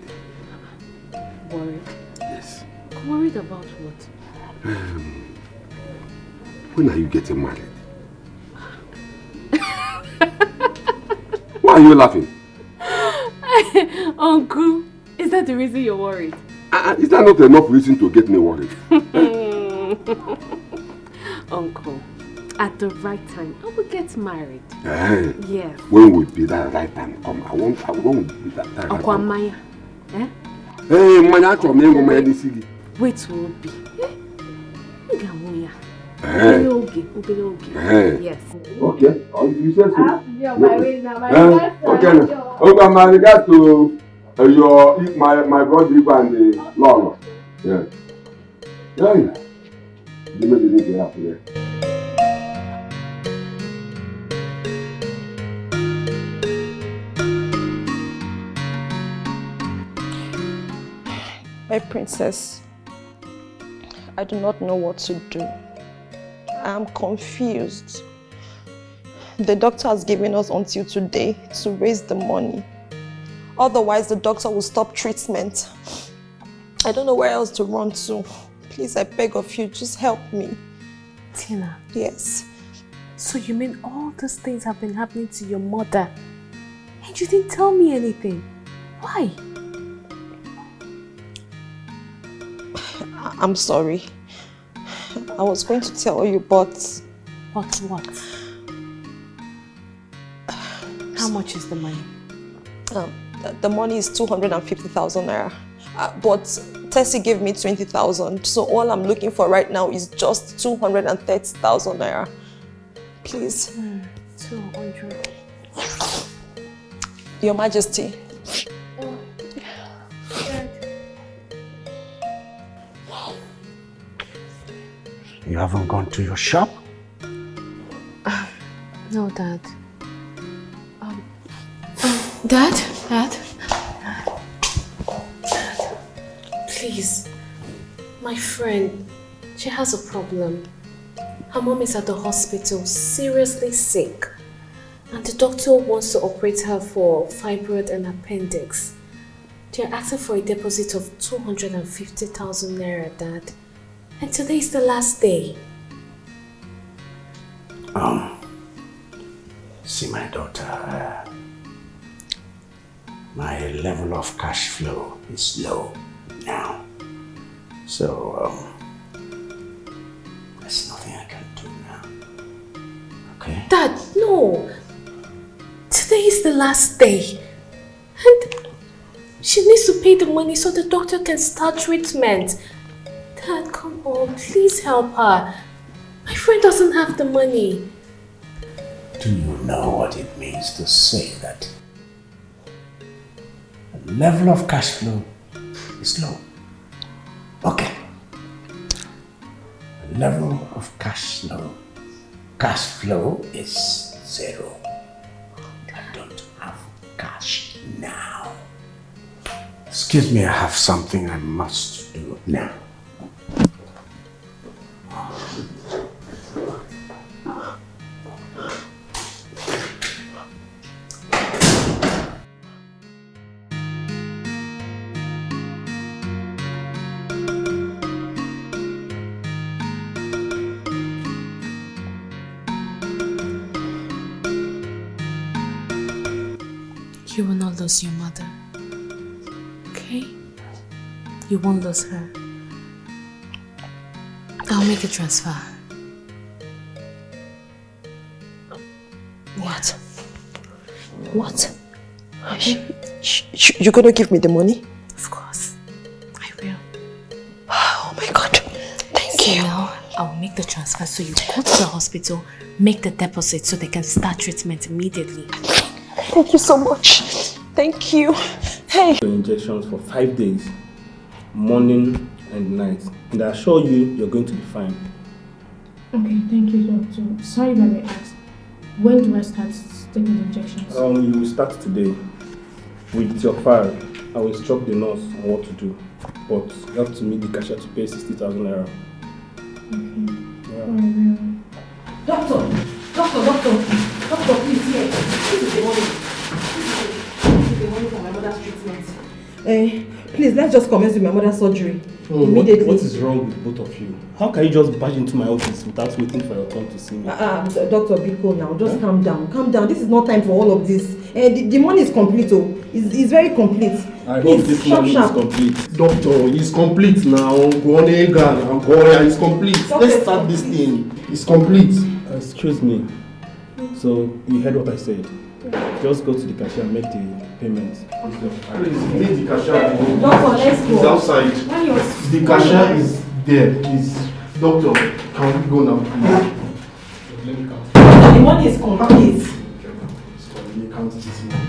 Worried? Yes. Worried about what? When are you getting married? Why are you laughing? Uncle, is that the reason you're worried? Is that not enough reason to get me worried? Uncle, at the right time, I will get married. Hey, yes. When will be that right time? Come, I won't be that time. Uncle Amaya. Eh? Hey, man, wait will be. Yes. Okay. You said so. I have to be on my way now. Okay. Okay, my regards to my brother and the Lord. Yeah. Yeah. You made the nigga happy there. My princess, I do not know what to do. I am confused. The doctor has given us until today to raise the money. Otherwise, the doctor will stop treatment. I don't know where else to run to. Please, I beg of you, just help me. Tina. Yes. So you mean all these things have been happening to your mother? And you didn't tell me anything. Why? I'm sorry. I was going to tell you, but... But what? How much is the money? The money is 250,000 naira. But Tessie gave me 20,000, so all I'm looking for right now is just 230,000 naira. Please. 200. Your Majesty. You haven't gone to your shop? No, Dad. Dad? Please. My friend, she has a problem. Her mom is at the hospital, seriously sick. And the doctor wants to operate her for fibroid and appendix. They're asking for a deposit of 250,000 naira, Dad. And today is the last day. See, my daughter, my level of cash flow is low now. So, there's nothing I can do now. Okay? Dad, no. Today is the last day. And she needs to pay the money so the doctor can start treatment. Dad, come on, please help her. My friend doesn't have the money. Do you know what it means to say that the level of cash flow is low? Okay. The level of cash flow is 0. I don't have cash now. Excuse me, I have something I must do now. You will not lose your mother. Okay? You won't lose her. I'll make a transfer. What? What? You're gonna give me the money? Of course. I will. Oh my God. Thank you. Now, I'll make the transfer so you go to the hospital, make the deposit so they can start treatment immediately. Thank you so much. Thank you. Hey. Injections for 5 days, morning and night. And I assure you, you're going to be fine. Okay, thank you, doctor. Sorry if I may ask. When do I start taking the injections? You will start today. With your file, I will instruct the nurse on what to do. But you have to meet the cashier to pay 60,000 naira. Okay. Yeah. Doctor, please, here. This is the money. This is the money for my mother's treatment. Please, let's just commence with my mother's surgery. Immediately. What is wrong with both of you? How can you just barge into my office without waiting for your turn to see me? Doctor, be cool now. Just calm down. Calm down. This is not time for all of this. The money is complete, oh. It's very complete. I hope this money is complete. Doctor, it's complete now. It's complete. Let's start this thing. It's complete. Excuse me. So, you heard what I said. Just go to the cashier and make the payment. Please, meet the cashier. Doctor, let's go. He's outside. The cashier is there. Please. Doctor, can we go now, please? Let me count. The money is complete. Let me count this money.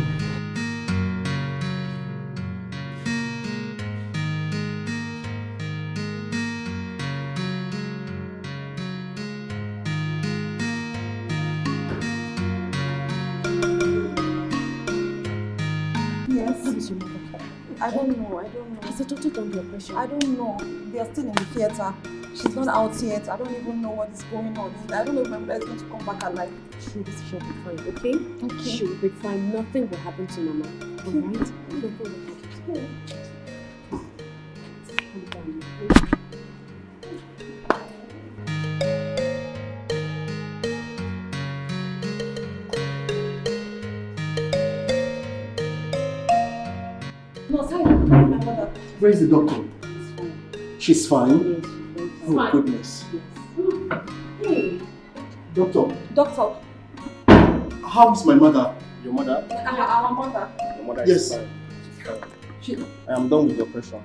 I don't know. Has the doctor done the operation? I don't know. They are still in the theatre. She's not out yet. I don't even know what is going on. I don't know if my mother is going to come back alive. She'll be fine, okay? Okay. She'll be fine. Nothing will happen to Mama. Alright? Okay. Where is the doctor? She's fine. Oh, goodness. Hey. Doctor. Doctor. How is my mother? Your mother? Our mother. Your mother is fine. She's fine. I am done with the operation.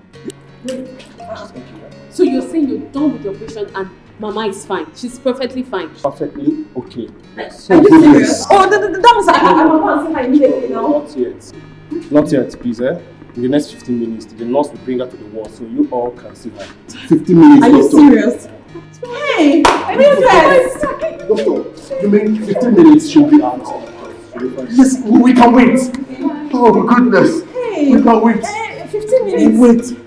So you're saying you're done with the operation and Mama is fine? She's perfectly fine? Perfectly okay. Are you serious? Oh, that was I'm about to say hi immediately now. Not yet. Not yet, please, eh? In the next 15 minutes, the nurse will bring her to the ward so you all can see her. 15 minutes. Are you serious? Hey, I mean this. Doctor, you mean 15 minutes she'll be out? Yes, we can wait. Oh, goodness. Hey, we can wait. 15 minutes. Wait.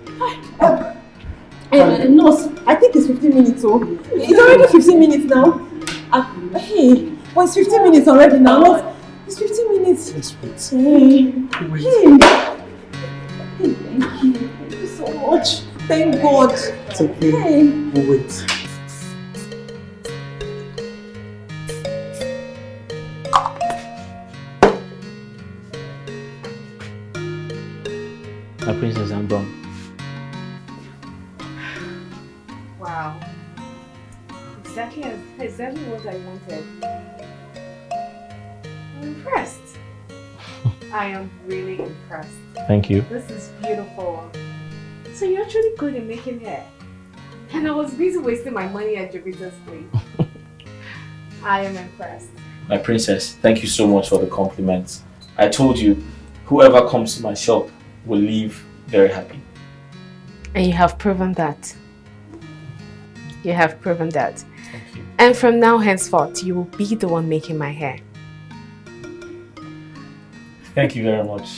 Nurse, I think it's 15 minutes, so it's already 15 minutes now. Hey, well, it's 15 minutes already now. It's 15 minutes. Let's wait. Hey, Wait. Hey, thank you. Thank you so much. Thank God. It's okay. Hey. We'll wait. My princess, I'm done. Wow. Exactly what I wanted. I'm impressed. I am really impressed. Thank you. This is beautiful. So you're actually good at making hair. And I was busy wasting my money at Jupiter's place. I am impressed. My princess, thank you so much for the compliments. I told you, whoever comes to my shop will leave very happy. And you have proven that. You have proven that. And from now henceforth, you will be the one making my hair. Thank you very much.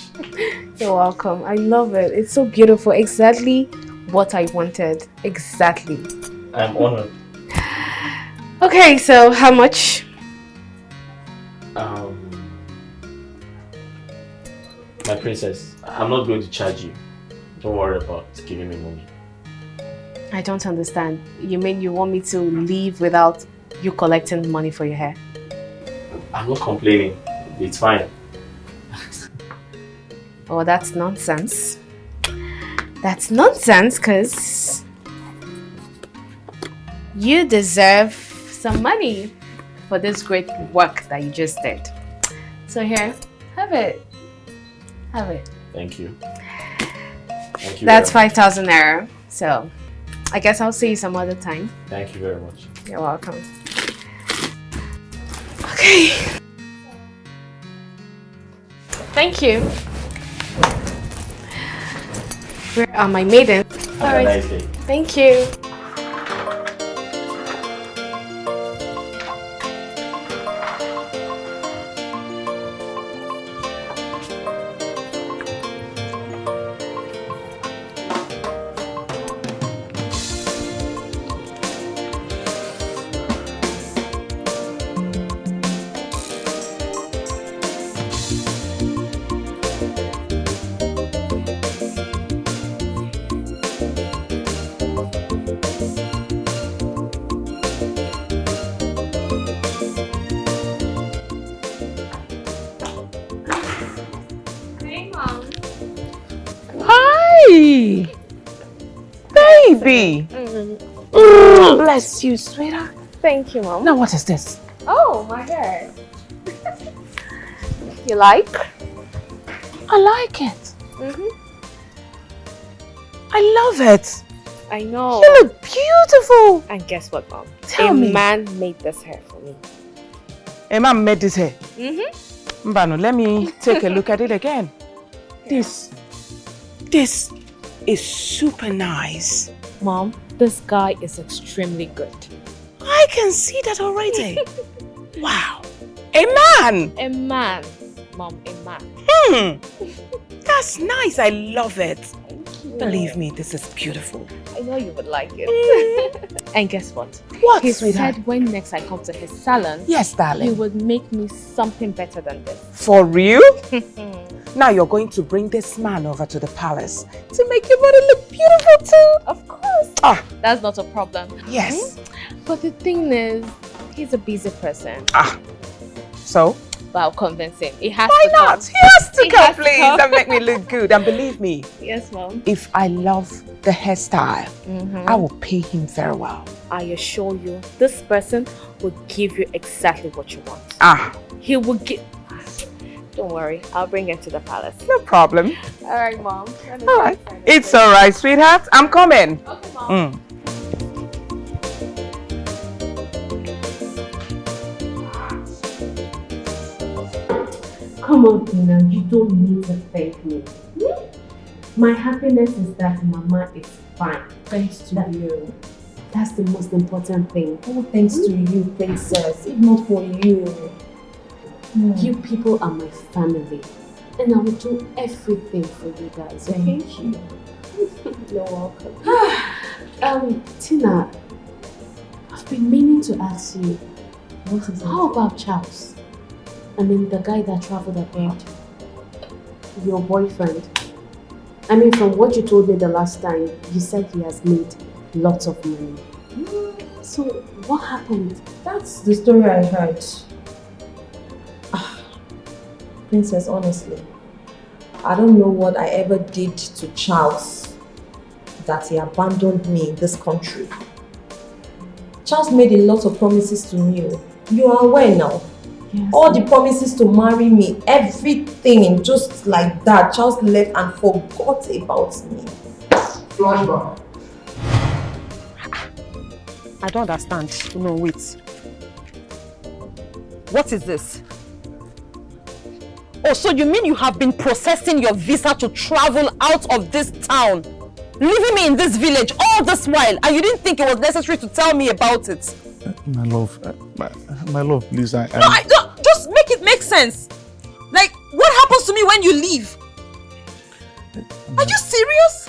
You're welcome. I love it. It's so beautiful. Exactly what I wanted. Exactly. I'm honored. Okay, so how much? My princess, I'm not going to charge you. Don't worry about giving me money. I don't understand. You mean you want me to leave without you collecting money for your hair? I'm not complaining. It's fine. Oh, that's nonsense. That's nonsense because you deserve some money for this great work that you just did. So here, have it. Have it. Thank you. Thank you. That's 5,000 naira. So I guess I'll see you some other time. Thank you very much. You're welcome. Okay. Thank you. Where are my maidens? Have a nice day. Thank you. Baby! Bless you, sweetheart. Thank you, Mom. Now what is this? Oh, my hair. You like? I like it. I love it. I know. You look beautiful. And guess what, Mom? Tell a me. man made this hair for me. A man made this hair? Mm-hmm. Mbano, let me take a look at it again. This is super nice. Mom, this guy is extremely good. I can see that already. Wow. A man! A man. Mom, a man. That's nice. I love it. Thank you. Believe me, this is beautiful. I know you would like it. And guess what? What, He sweetheart? said when next I come to his salon, Yes, darling. he would make me something better than this. For real? Now you're going to bring this man over to the palace to make your body look beautiful too. Of course. Ah. That's not a problem. Yes. But the thing is, he's a busy person. So? But I'll convince him. He has Why to not? come. He has to He come, has to please, come. and make me look good. And believe me, Yes, Mom. if I love the hairstyle, I will pay him very well. I assure you, this person will give you exactly what you want. Ah. He will give... Don't worry, I'll bring him to the palace. No problem. All right, Mom. All right. It's all right, sweetheart. I'm coming. Okay, Mom. Come on, Tina, you don't need to thank me. My happiness is that Mama is fine. Thanks to you. That's the most important thing. Oh, thanks to you, princess. If not for you. You people are my family. And I will do everything for you guys, okay? Thank you. You're welcome. Tina, I've been meaning to ask you, what is how about Charles? I mean, the guy that traveled abroad. Your boyfriend. I mean, from what you told me the last time, you said he has made lots of money. So, what happened? That's the story I heard. Princess, honestly, I don't know what I ever did to Charles that he abandoned me in this country. Charles made a lot of promises to me. You are aware now. Yes. All the promises to marry me, everything, just like that. Charles left and forgot about me. Flashback. I don't understand. No, wait. What is this? Oh, so you mean you have been processing your visa to travel out of this town, leaving me in this village all this while, and you didn't think it was necessary to tell me about it? My love, my love, please. No, I don't. Just make it make sense. Like, what happens to me when you leave? Are you serious?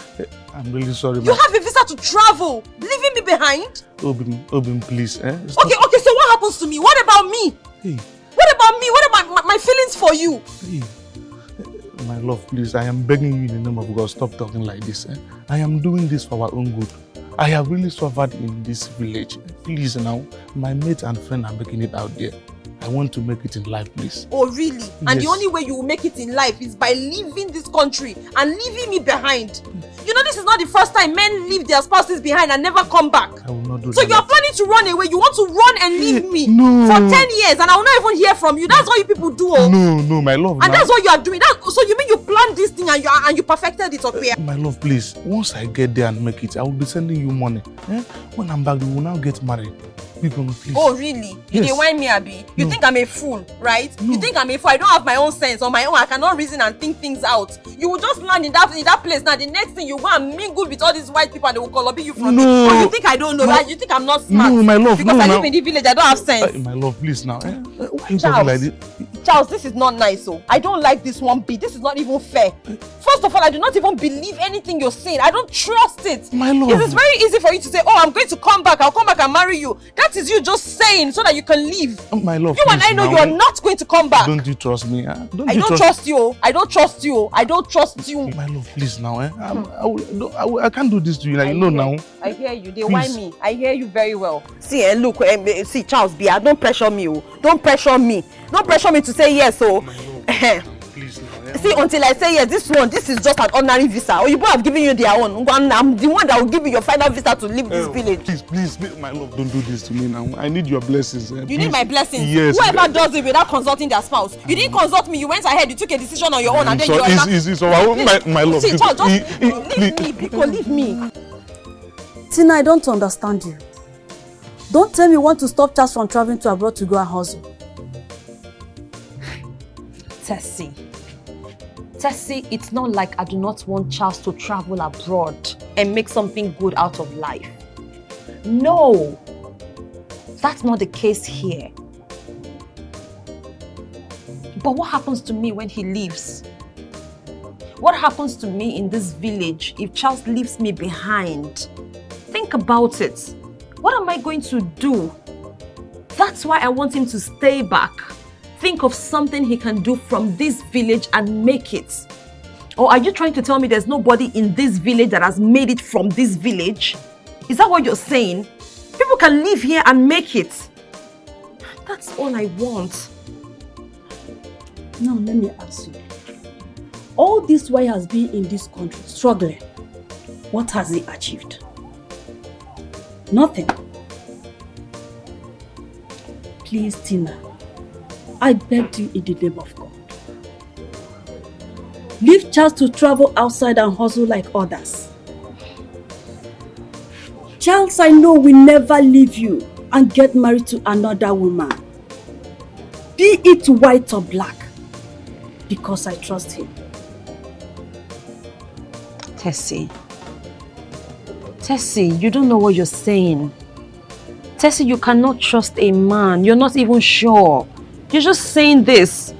I'm really sorry. You have a visa to travel, leaving me behind? Obin, please. Okay, so what happens to me? What about me? Hey. What about me? What about my feelings for you? Hey. My love, please. I am begging you in the name of God, stop talking like this. I am doing this for our own good. I have really suffered in this village. Please now, my mate and friend are making it out there. I want to make it in life, please. Oh, really? And Yes. the only way you will make it in life is by leaving this country and leaving me behind. You know, this is not the first time men leave their spouses behind and never come back. I will not do So that. you are planning to run away. You want to run and leave me No. for 10 years and I will not even hear from you. That's what you people do. Oh. No, my love. And now. that's what you are doing. So you mean you planned this thing and you perfected it up here? My love, please. Once I get there and make it, I will be sending you money. When I'm back, we will now get married. Please. Oh, really? You Yes. dey whine me, Abi? You No. think I'm a fool, right? You think I'm a fool? I don't have my own sense. On my own, I cannot reason and think things out. You will just land in that place. Now, the next thing you go and mingle with all these white people and they will call you from me. No. Oh, you think I don't know, No. right? You think I'm not smart? No, my love, Because no, I now. live in the village, I don't have sense. My love, please now. Why are you Charles. talking like this? Charles, this is not nice, oh. I don't like this one bit. This is not even fair. First of all, I do not even believe anything you're saying. I don't trust it. My love. It is very easy for you to say, oh, I'm going to come back. I'll come back and marry you. That is you just saying so that you can leave. My love, You and please I know now. you are not going to come back. Don't you trust me? I don't trust you. I don't trust you. I don't trust you. My love, please now. I can't do this to you. Like, you know now. I hear you. They Please. whine me. I hear you very well. See, look, see, Charles, Bia, don't pressure me. Oh. Don't pressure me. Don't pressure me to say yes. So, Please now. see, until I say yes, this is just an ordinary visa. Or you both have given you their own. I'm the one that will give you your final visa to leave this village. Please, my love, don't do this to me now. I need your blessings. You need my blessings. Yes. Whoever does it without consulting their spouse. You didn't consult me. You went ahead. You took a decision on your own, and then So you are it's my love. See, Charles, just Please. leave me. Because leave me. Tina, I don't understand you. Don't tell me you want to stop Charles from traveling to abroad to go and hustle. Tessie, it's not like I do not want Charles to travel abroad and make something good out of life. No, that's not the case here. But what happens to me when he leaves? What happens to me in this village if Charles leaves me behind? Think about it. What am I going to do? That's why I want him to stay back. Think of something he can do from this village and make it. Or are you trying to tell me there's nobody in this village that has made it from this village? Is that what you're saying? People can live here and make it. That's all I want. Now let me ask you. All this while he has been in this country struggling. What has he achieved? Nothing. Please, Tina. I beg you in the name of God. Leave Charles to travel outside and hustle like others. Charles, I know, will never leave you and get married to another woman. Be it white or black, because I trust him. Tessie, you don't know what you're saying. Tessie, you cannot trust a man. You're not even sure. You're just saying this.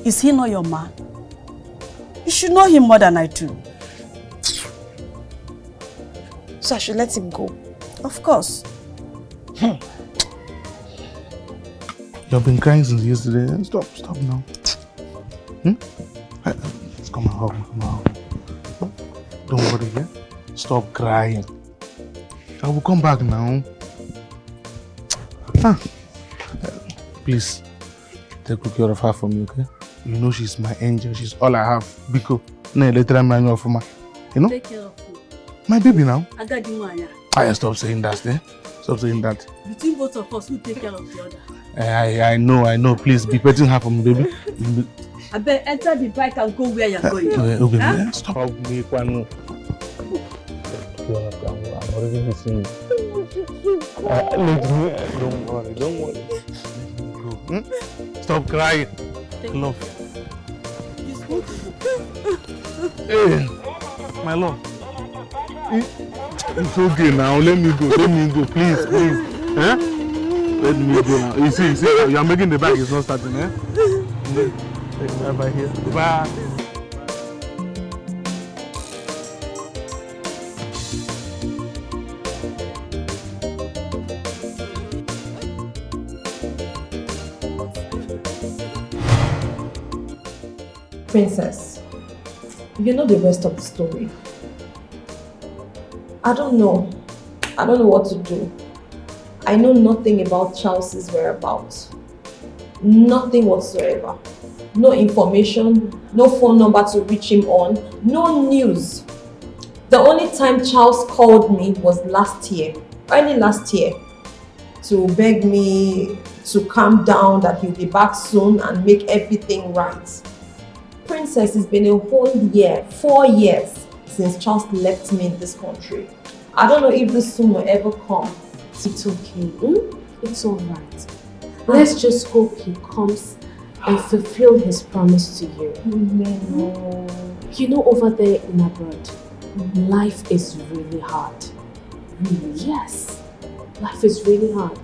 Is he not your man? You should know him more than I do. So I should let him go? Of course. You've been crying since yesterday. Stop now. Come on. Don't worry, yeah? Stop crying. I will come back now. Please, take good care of her for me, okay? You know she's my angel. She's all I have. Biko, you know? Take care of who? My baby now. I got you, Maya. Stop saying that, eh? Stop saying that. Between both of us, who take care of the other? I know. Please, be petting her for me, baby. I bet enter the bike and go where you're going. Okay, huh? Stop. I'm already missing you. Don't worry. Go. Stop crying. Love. Hey, my love. It's okay now. Let me go. Please. Huh? Let me go now. You see, you're making the bag. It's not starting, eh? Bye here. Bye. Princess, you know the rest of the story. I don't know what to do. I know nothing about Charles's whereabouts. Nothing whatsoever. No information, no phone number to reach him on, no news. The only time Charles called me was early last year, to beg me to calm down, that he'll be back soon and make everything right. Princess, it's been a whole year, 4 years, since Charles left me in this country. I don't know if this soon will ever come. It's okay. It's alright. Let's just hope he comes and fulfill his promise to you. Amen. You know, over there in abroad, life is really hard. Yes, life is really hard.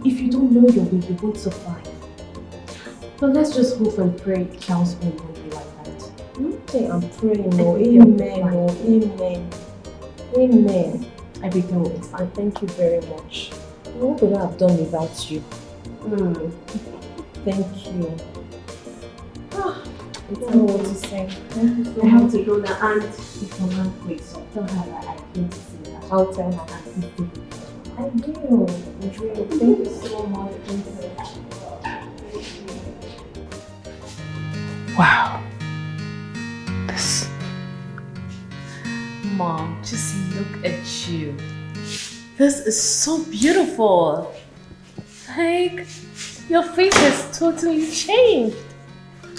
If you don't know your way, you won't survive. But let's just hope and pray Charles won't be like that. Okay, I'm praying. Amen. Everything will be fine. Thank you very much. What would I have done without you? Thank you. I don't know what to say. I have to go now, and if your man quits, so tell her that I came to see her. I'll tell her. I do. Thank you so much. Wow. This. Mom, just look at you. This is so beautiful. Like, your face has totally changed.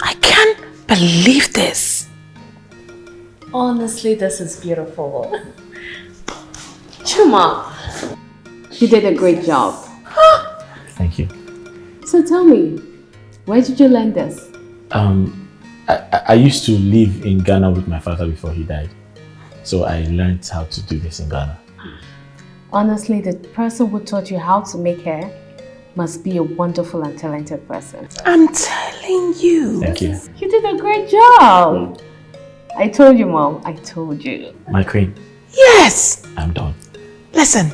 I can't believe this. Honestly, this is beautiful. Chuma. You did a great job. Thank you. So tell me, where did you learn this? I used to live in Ghana with my father before he died. So I learned how to do this in Ghana. Honestly, the person who taught you how to make hair must be a wonderful and talented person. I'm telling you. Thank you. You did a great job. I told you, Mom. I told you. My queen. Yes. I'm done. Listen,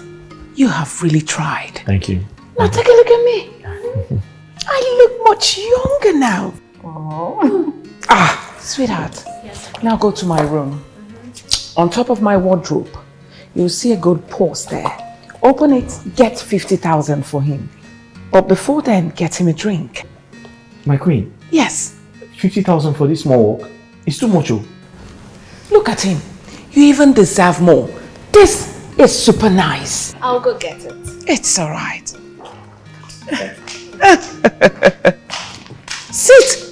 you have really tried. Thank you. Now take a look at me. I look much younger now. Oh. Sweetheart. Yes. Now go to my room. On top of my wardrobe, you'll see a gold purse there. Open it, get 50,000 for him. But before then, get him a drink. My queen? Yes. 50,000 for this small walk? It's too much. Look at him. You even deserve more. This is super nice. I'll go get it. It's alright. Sit.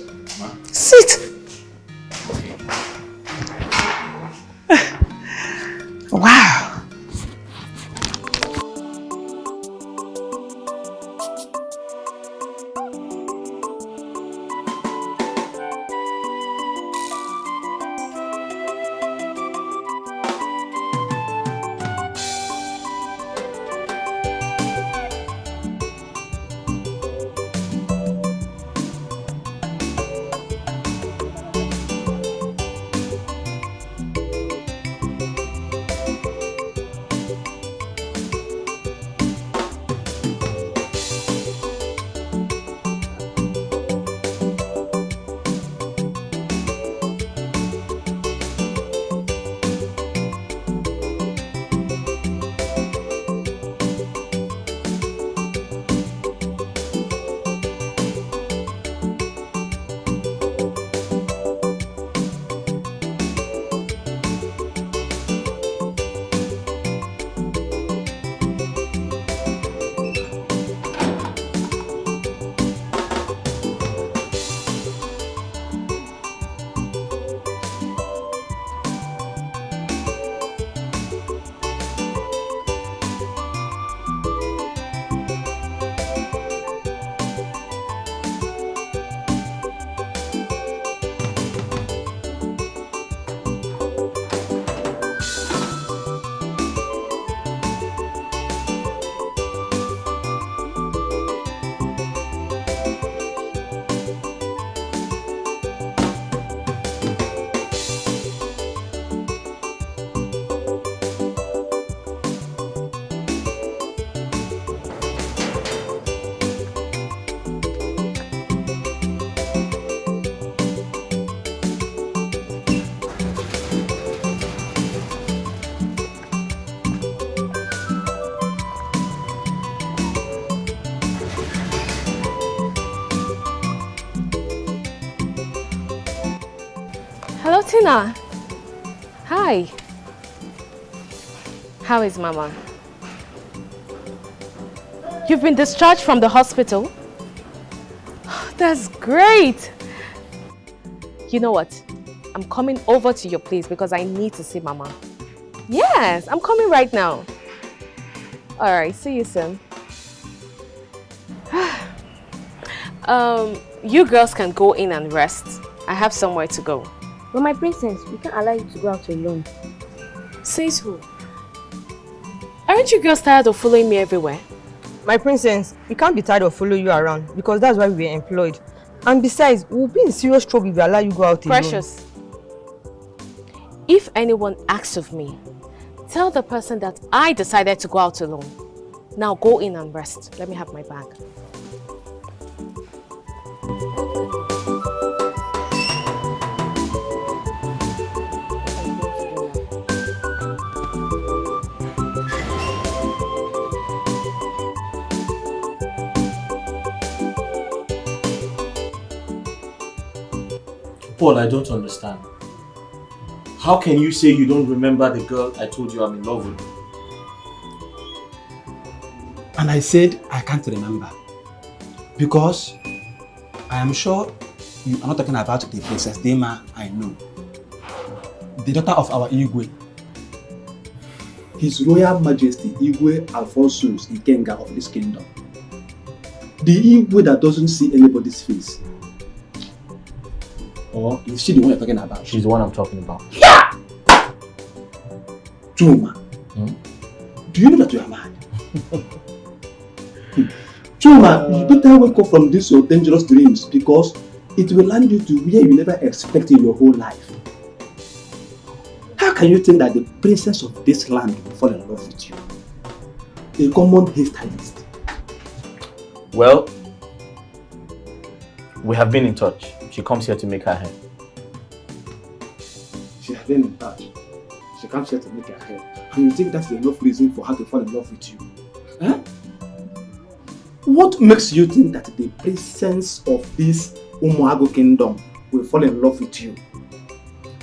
Tina. Hi. How is Mama? You've been discharged from the hospital? That's great. You know what? I'm coming over to your place because I need to see Mama. Yes, I'm coming right now. Alright, see you soon. You girls can go in and rest. I have somewhere to go. But my princess, we can't allow you to go out alone. Says who? Aren't you girls tired of following me everywhere? My princess, we can't be tired of following you around because that's why we were employed. And besides, we'll be in serious trouble if we allow you go out alone. Precious, if anyone asks of me, tell the person that I decided to go out alone. Now go in and rest. Let me have my bag. Paul, I don't understand. How can you say you don't remember the girl I told you I'm in love with? And I said I can't remember. Because I am sure you are not talking about the Princess Dema I know. The daughter of our Igwe. His Royal Majesty Igwe Alphonsus Ikenga of this kingdom. The Igwe that doesn't see anybody's face. Or is she the one you're talking about? She's the one I'm talking about. Yeah! Chuma, do you know that you are mad? Chuma, you better wake up from these your dangerous dreams because it will land you to where you never expected in your whole life. How can you think that the princess of this land will fall in love with you? A common hairstylist. Well, we have been in touch. She comes here to make her hair. She has been in touch. She comes here to make her hair. And you think that's enough reason for her to fall in love with you? Huh? What makes you think that the presence of this Umuago kingdom will fall in love with you?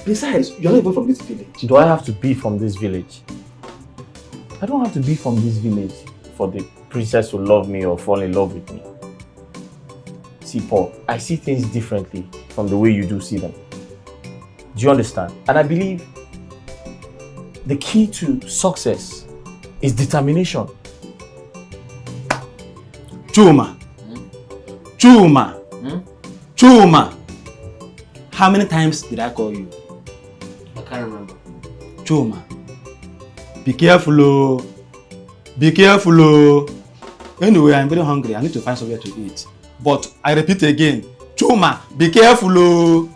Besides, you're not even from this village. Do I have to be from this village? I don't have to be from this village for the princess to love me or fall in love with me. See, Paul, I see things differently from the way you do see them. Do you understand? And I believe the key to success is determination. Chuma. Chuma. Chuma. How many times did I call you? I can't remember. Chuma. Be careful, oh. Be careful, oh. Anyway, I'm very hungry. I need to find somewhere to eat. But I repeat again, Chuma, be careful, oh.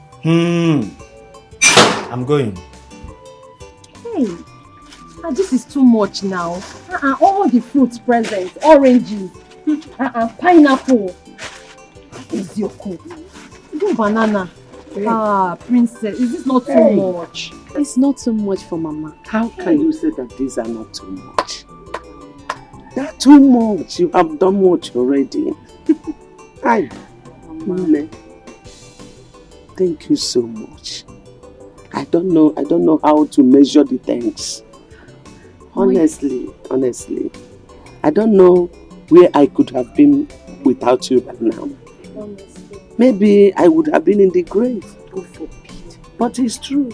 I'm going. Hey, this is too much now. All the fruits present, oranges, pineapple. What is your coat? No banana. Princess, is this not too much? It's not too much for Mama. How can you say that these are not too much? They're too much. You have done much already. Hi, Mama. Thank you so much. I don't know how to measure the thanks. Honestly. I don't know where I could have been without you right now. Maybe I would have been in the grave. God forbid. But it's true.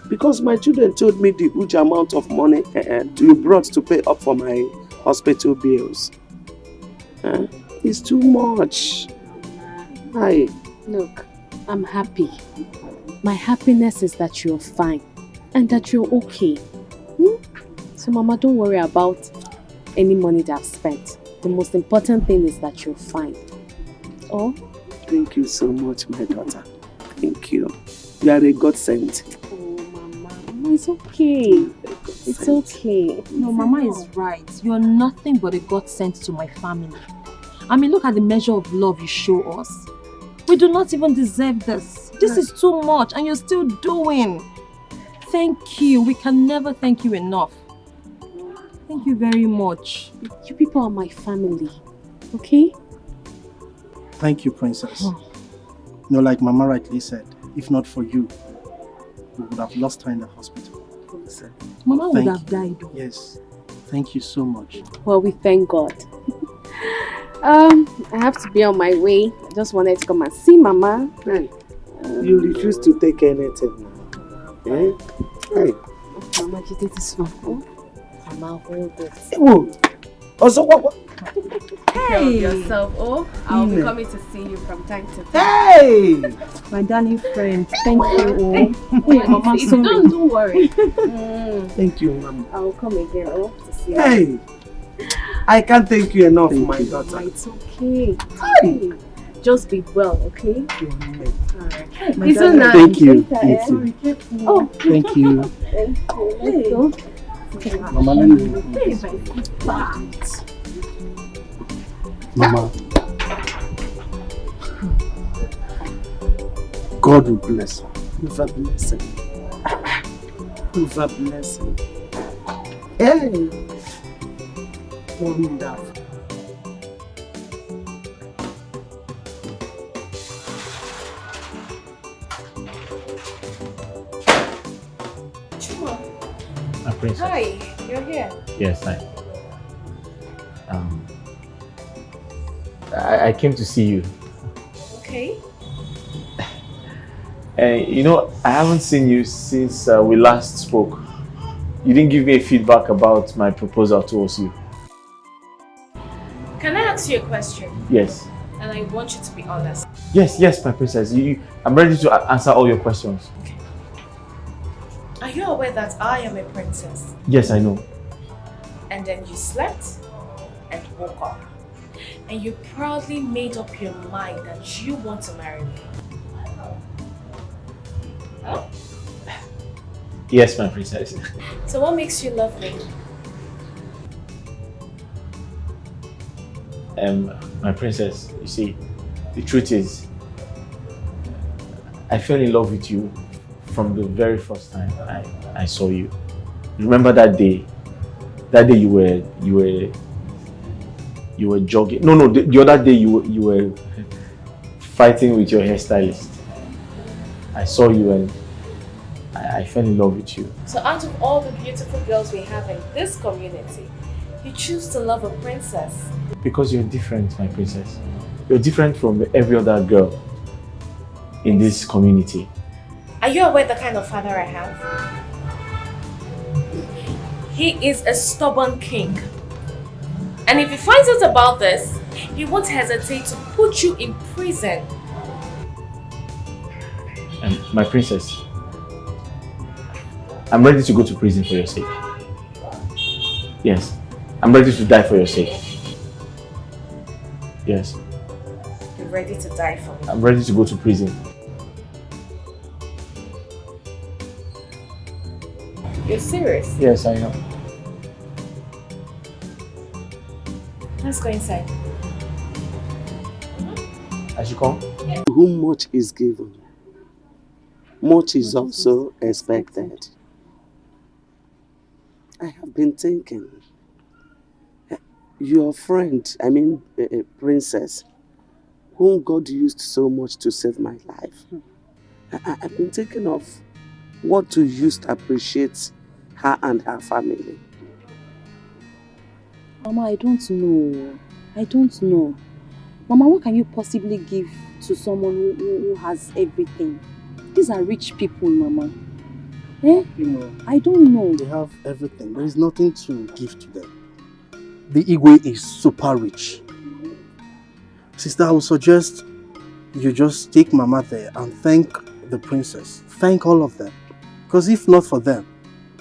Because my children told me the huge amount of money you brought to pay up for my hospital bills. It's too much. Hi. Look, I'm happy. My happiness is that you're fine and that you're okay. So Mama, don't worry about any money that I've spent. The most important thing is that you're fine. Oh? Thank you so much, my daughter. Thank you. You are a godsend. Mama, it's okay. It's okay. No, Mama is right. You're nothing but a godsend to my family. I mean, look at the measure of love you show us. We do not even deserve this. This is too much and you're still doing. Thank you. We can never thank you enough. Thank you very much. You people are my family, okay? Thank you, Princess. Like Mama rightly said, If not for you, we would have lost her in the hospital. Mama would Thank have died. Yes. Thank you so much. Well, we thank God. I have to be on my way. I just wanted to come and see Mama. Hey, you refuse to take anything now. Eh? Hey. Mama, you did this one. Mama, hold it. Whoa. Also, what? Take care of yourself, I'll be Mm. coming to see you from time to time. Hey! My darling friend, thank you. Hey, Mama, sorry. don't worry. Thank you, Mama. I will come again to see you. Hey! I can't thank you enough, my daughter. It's okay. Hey. Just be well, okay? Alright. My It's so darling. nice. Thank you. Later, Thank eh? you. Oh, Thank you. Thank you. Let's go. Mama, let me. Hey, my sister. Mama. God will bless her. You've a blessing. You've a blessing. Hey! Wonderful. My princess. Hi, you're here. Yes, I came to see you. Okay. And you know, I haven't seen you since we last spoke. You didn't give me a feedback about my proposal towards you. Can I ask you a question? Yes. And I want you to be honest. Yes, my princess. I'm ready to answer all your questions. Are you aware that I am a princess? Yes, I know. And then you slept and woke up. And you proudly made up your mind that you want to marry me. Huh? Yes, my princess. So what makes you love me? My princess, you see, the truth is, I fell in love with you from the very first time I saw you. Remember that day? That day you were jogging. No, the other day you were fighting with your hairstylist. I saw you and I fell in love with you. So out of all the beautiful girls we have in this community, you choose to love a princess. Because you're different, my princess. You're different from every other girl in this community. Are you aware the kind of father I have? He is a stubborn king. And if he finds out about this, he won't hesitate to put you in prison. My princess, I'm ready to go to prison for your sake. Yes, I'm ready to die for your sake. Yes. You're ready to die for me. I'm ready to go to prison. You're serious? Yes, I know. Let's go inside. I should come? To whom much is given, much is also expected. I have been thinking, your friend, princess, whom God used so much to save my life. I've been thinking of what to use to appreciate her and her family. Mama, I don't know. I don't know. Mama, what can you possibly give to someone who has everything? These are rich people, Mama. Eh? You know, I don't know. They have everything. There is nothing to give to them. The Igwe is super rich. Sister, I would suggest you just take Mama there and thank the princess. Thank all of them. Because if not for them,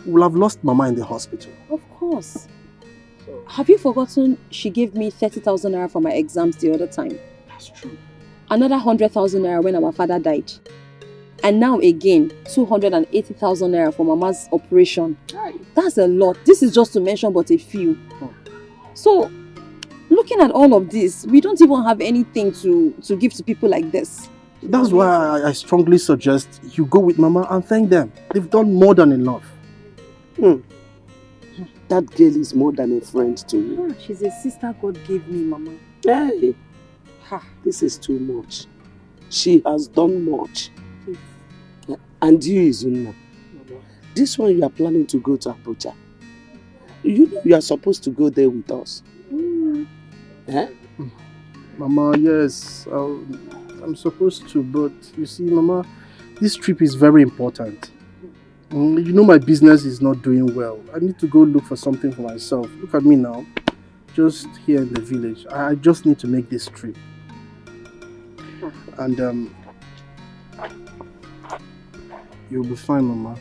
we'll have lost Mama in the hospital. Of course. Have you forgotten she gave me 30,000 naira for my exams the other time? That's true. Another 100,000 naira when our father died. And now again, 280,000 naira for Mama's operation. That's a lot. This is just to mention but a few. So, looking at all of this, we don't even have anything to give to people like this. That's why I strongly suggest you go with Mama and thank them. They've done more than enough. That girl is more than a friend to me. Ah, she's a sister God gave me, Mama. Hey, this is too much. She has done much. And you, Izunna, this one you are planning to go to Abuja. You know you are supposed to go there with us. Eh? Mama, yes, I'm supposed to, but you see, Mama, this trip is very important. You know my business is not doing well. I need to go look for something for myself. Look at me now, just here in the village. I just need to make this trip. And you'll be fine, Mama.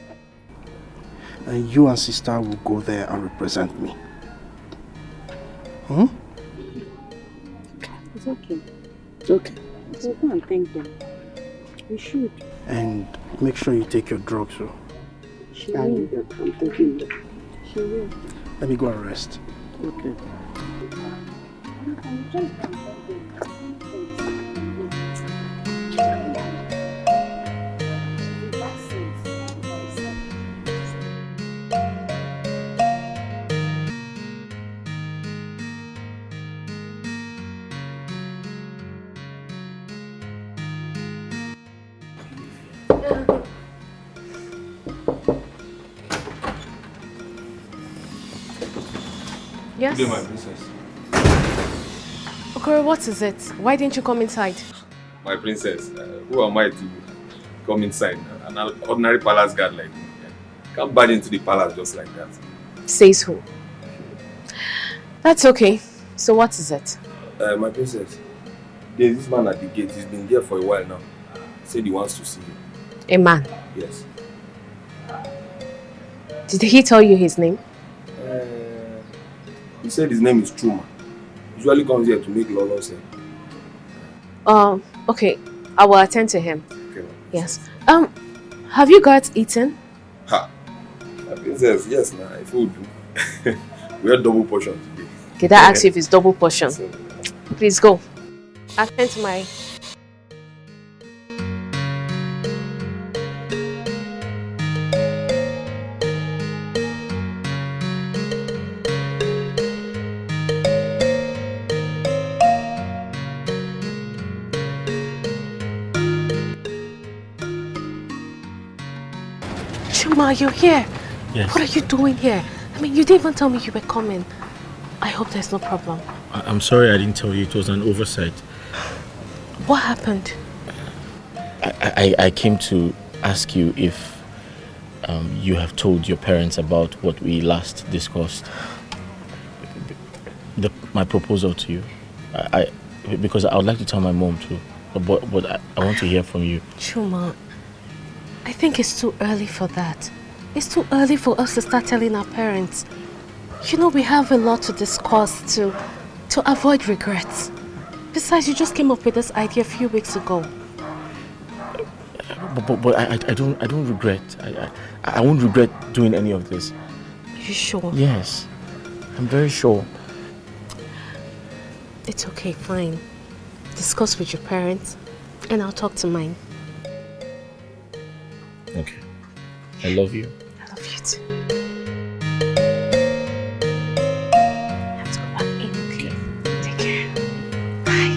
And you and sister will go there and represent me. It's okay. It's okay. We'll go and thank them. We should. And make sure you take your drugs, so. She will. I'm taking them. She will. Let me go and rest. Okay. Yes? Good day, my princess. Okoro, what is it? Why didn't you come inside? My princess, who am I to come inside? An ordinary palace guard like me. Can't barge into the palace just like that. Says who? That's okay. So what is it? My princess, there's this man at the gate. He's been there for a while now. Said he wants to see you. A man? Yes. Did he tell you his name? He said his name is Truma. Usually comes here to make Lolo say. Okay. I will attend to him. Okay. Yes. Have you guys eaten? Ha! My princess, yes, nah, if we do. We had double portion today. Did I ask you if it's double portion? Please go. Attend to my... Chuma, you're here. Yes. What are you doing here? I mean, you didn't even tell me you were coming. I hope there's no problem. I'm sorry I didn't tell you. It was an oversight. What happened? I came to ask you if you have told your parents about what we last discussed. My proposal to you. Because I would like to tell my mom too. But I want to hear from you. Chuma, I think it's too early for that. It's too early for us to start telling our parents. You know, we have a lot to discuss to avoid regrets. Besides, you just came up with this idea a few weeks ago. But I don't regret. I won't regret doing any of this. Are you sure? Yes, I'm very sure. It's okay, fine. Discuss with your parents, and I'll talk to mine. Okay. I love you. I love you too. Let's go back in, okay? Take care. Bye.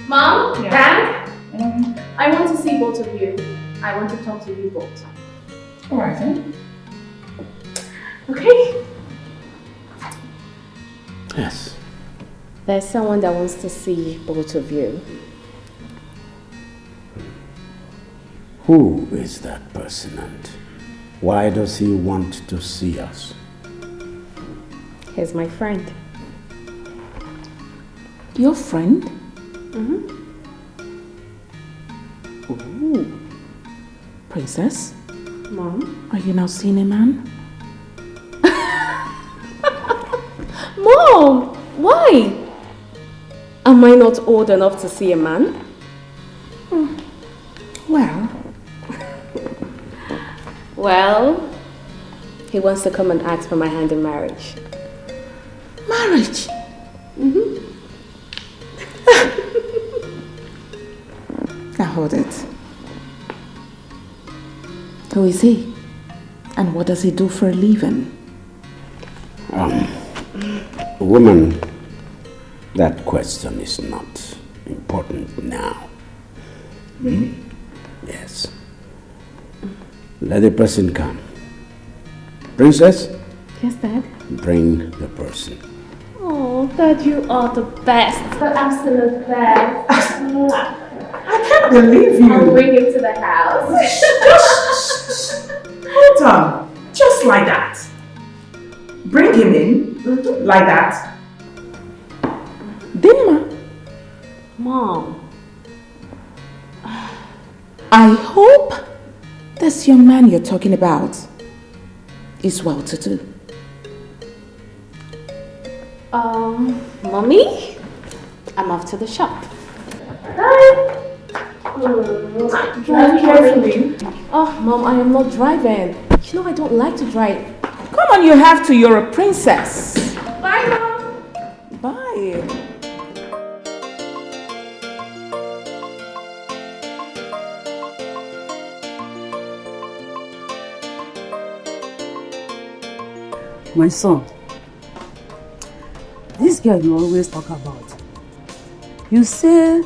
Mom, Dad, I want to see both of you. I want to talk to you both. All right, then. Okay? Yes. There's someone that wants to see both of you. Who is that person and why does he want to see us? He's my friend. Your friend? Mm-hmm. Ooh. Princess? Mom? Are you now seeing a man? Mom! Why? Am I not old enough to see a man? Well. Well, he wants to come and ask for my hand in marriage. Marriage? Mm-hmm. Now hold it. Who is he? And what does he do for a living? Woman, that question is not important now. Yes. Let the person come. Princess? Yes, Dad? Bring the person. Oh, Dad, you are the best. The absolute best. I can't believe you. I'll bring him to the house. Hold on. Just like that. Bring him in. Like that. Dima. Mom. I hope this young man you're talking about is well to do. Mommy? I'm off to the shop. Bye. Drive carefully. Oh, Mom, I am not driving. You know I don't like to drive. Come on, you have to. You're a princess. Bye, Mom. Bye. My son, this girl you always talk about, you say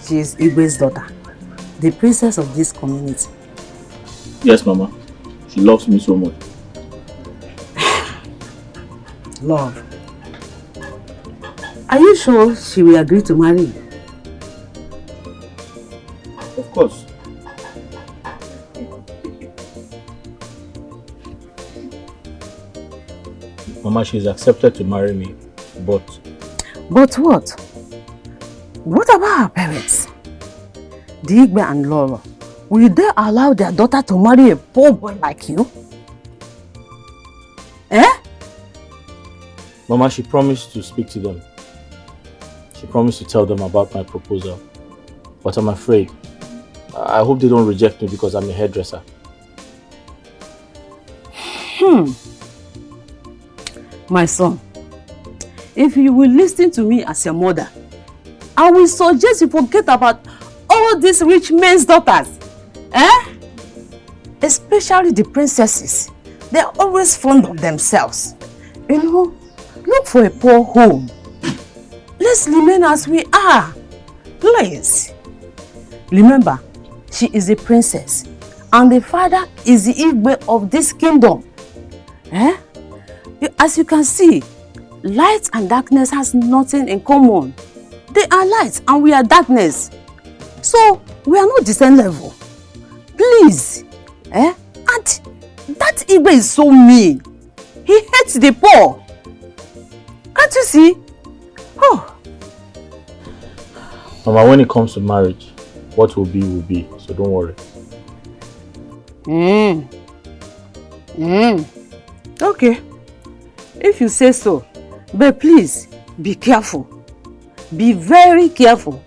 she is Igwe's daughter, the princess of this community. Yes, Mama. She loves me so much. Love. Are you sure she will agree to marry you? Of course. Mama, she's accepted to marry me, but... But what? What about her parents? Digbe and Laura, will they allow their daughter to marry a poor boy like you? Eh? Mama, she promised to speak to them. She promised to tell them about my proposal. But I'm afraid. I hope they don't reject me because I'm a hairdresser. My son, if you will listen to me as your mother, I will suggest you forget about all these rich men's daughters. Especially the princesses. They're always fond of themselves. You know, look for a poor home. Let's remain as we are. Please. Remember, she is a princess. And the father is the Igwe of this kingdom. As you can see, light and darkness has nothing in common. They are light and we are darkness. So, we are not the same level. Please. And that Igwe is so mean. He hates the poor. Can't you see? Oh. Mama, when it comes to marriage, what will be, so don't worry. Okay. If you say so, but please, be careful. Be very careful.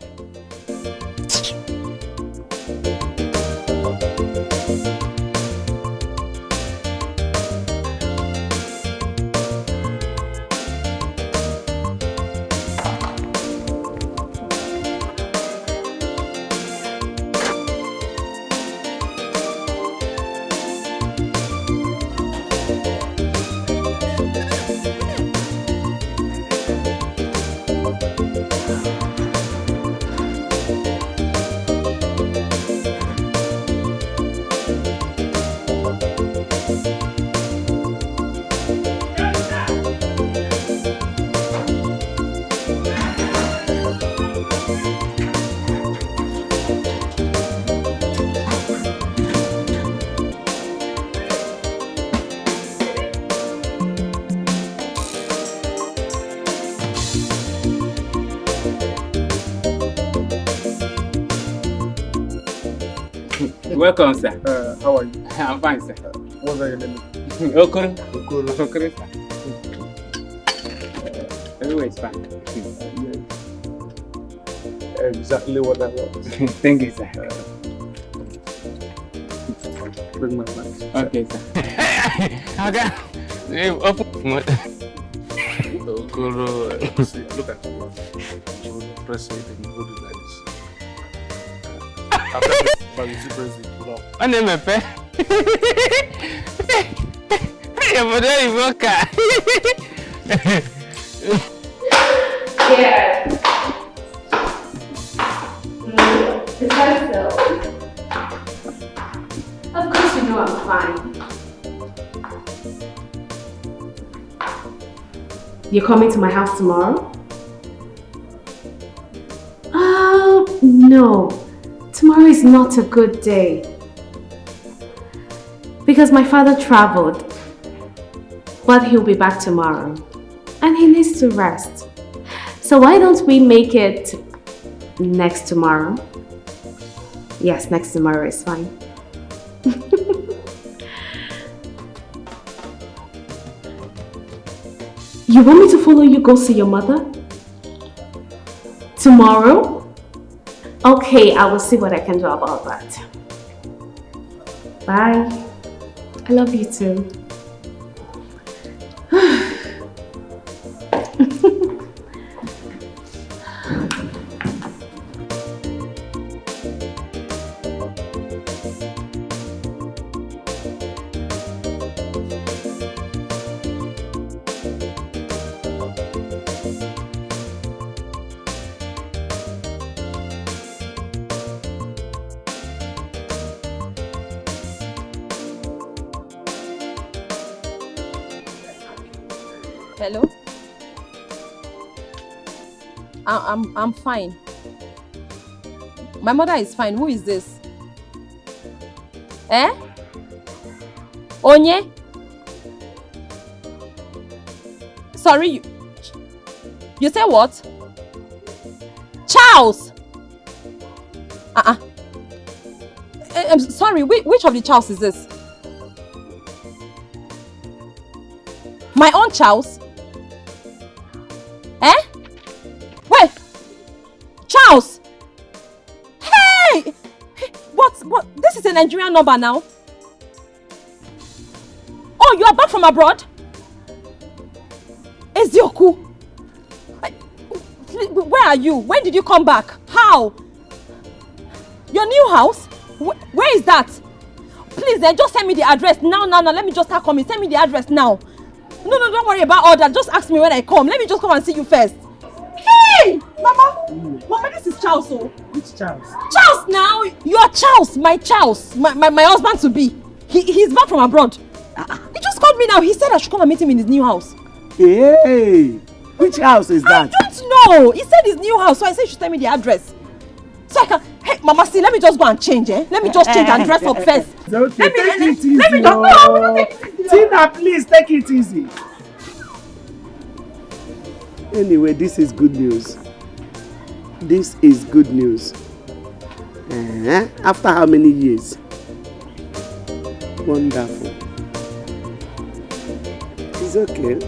Welcome, sir. How are you? I'm fine, sir. What's your name? Okoro. Okoro, sir. Everywhere is fine. Exactly what I want. Thank you, sir. Bring my bags. Okay, sir. Okay. Open. Okoro. See, look at you. Press it and hold it like this. After this, but you press it, pull up. My name is Pe. Hey, but there you go, car. Yeah. Is that so? Of course you know I'm fine. You're coming to my house tomorrow? Oh, no. Tomorrow is not a good day. Because my father traveled. But he'll be back tomorrow. And he needs to rest. So why don't we make it next tomorrow? Yes, next tomorrow is fine. You want me to follow you go see your mother? Tomorrow? Okay, I will see what I can do about that. Bye. I love you too. Hello? I'm fine. My mother is fine. Who is this? Eh? Onye? Sorry, you say what? Charles! I'm sorry, which of the Charles is this? My own Charles? Eh? Wait! Charles! Hey! What? This is a Nigerian number now. Oh, you are back from abroad? Ezioku! Where are you? When did you come back? How? Your new house? Where is that? Please, then just send me the address now. Let me just start coming. Send me the address now. No, don't worry about all that. Just ask me when I come. Let me just come and see you first. Hey! Mama! Mama, this is Charles. Oh. Which Charles? Charles now! Your Charles! My Charles! My husband to be. He's back from abroad. He just called me now. He said I should come and meet him in his new house. Hey! Which house is that? I don't know. He said his new house, so I said you should send me the address. So I can... Hey, Mama, see, let me just go and change, eh? Let me just change and dress up first. It's okay, take it easy. Let me just... No, take it easy. Tina, please, take it easy. Anyway, this is good news. This is good news. After how many years? Wonderful. It's okay.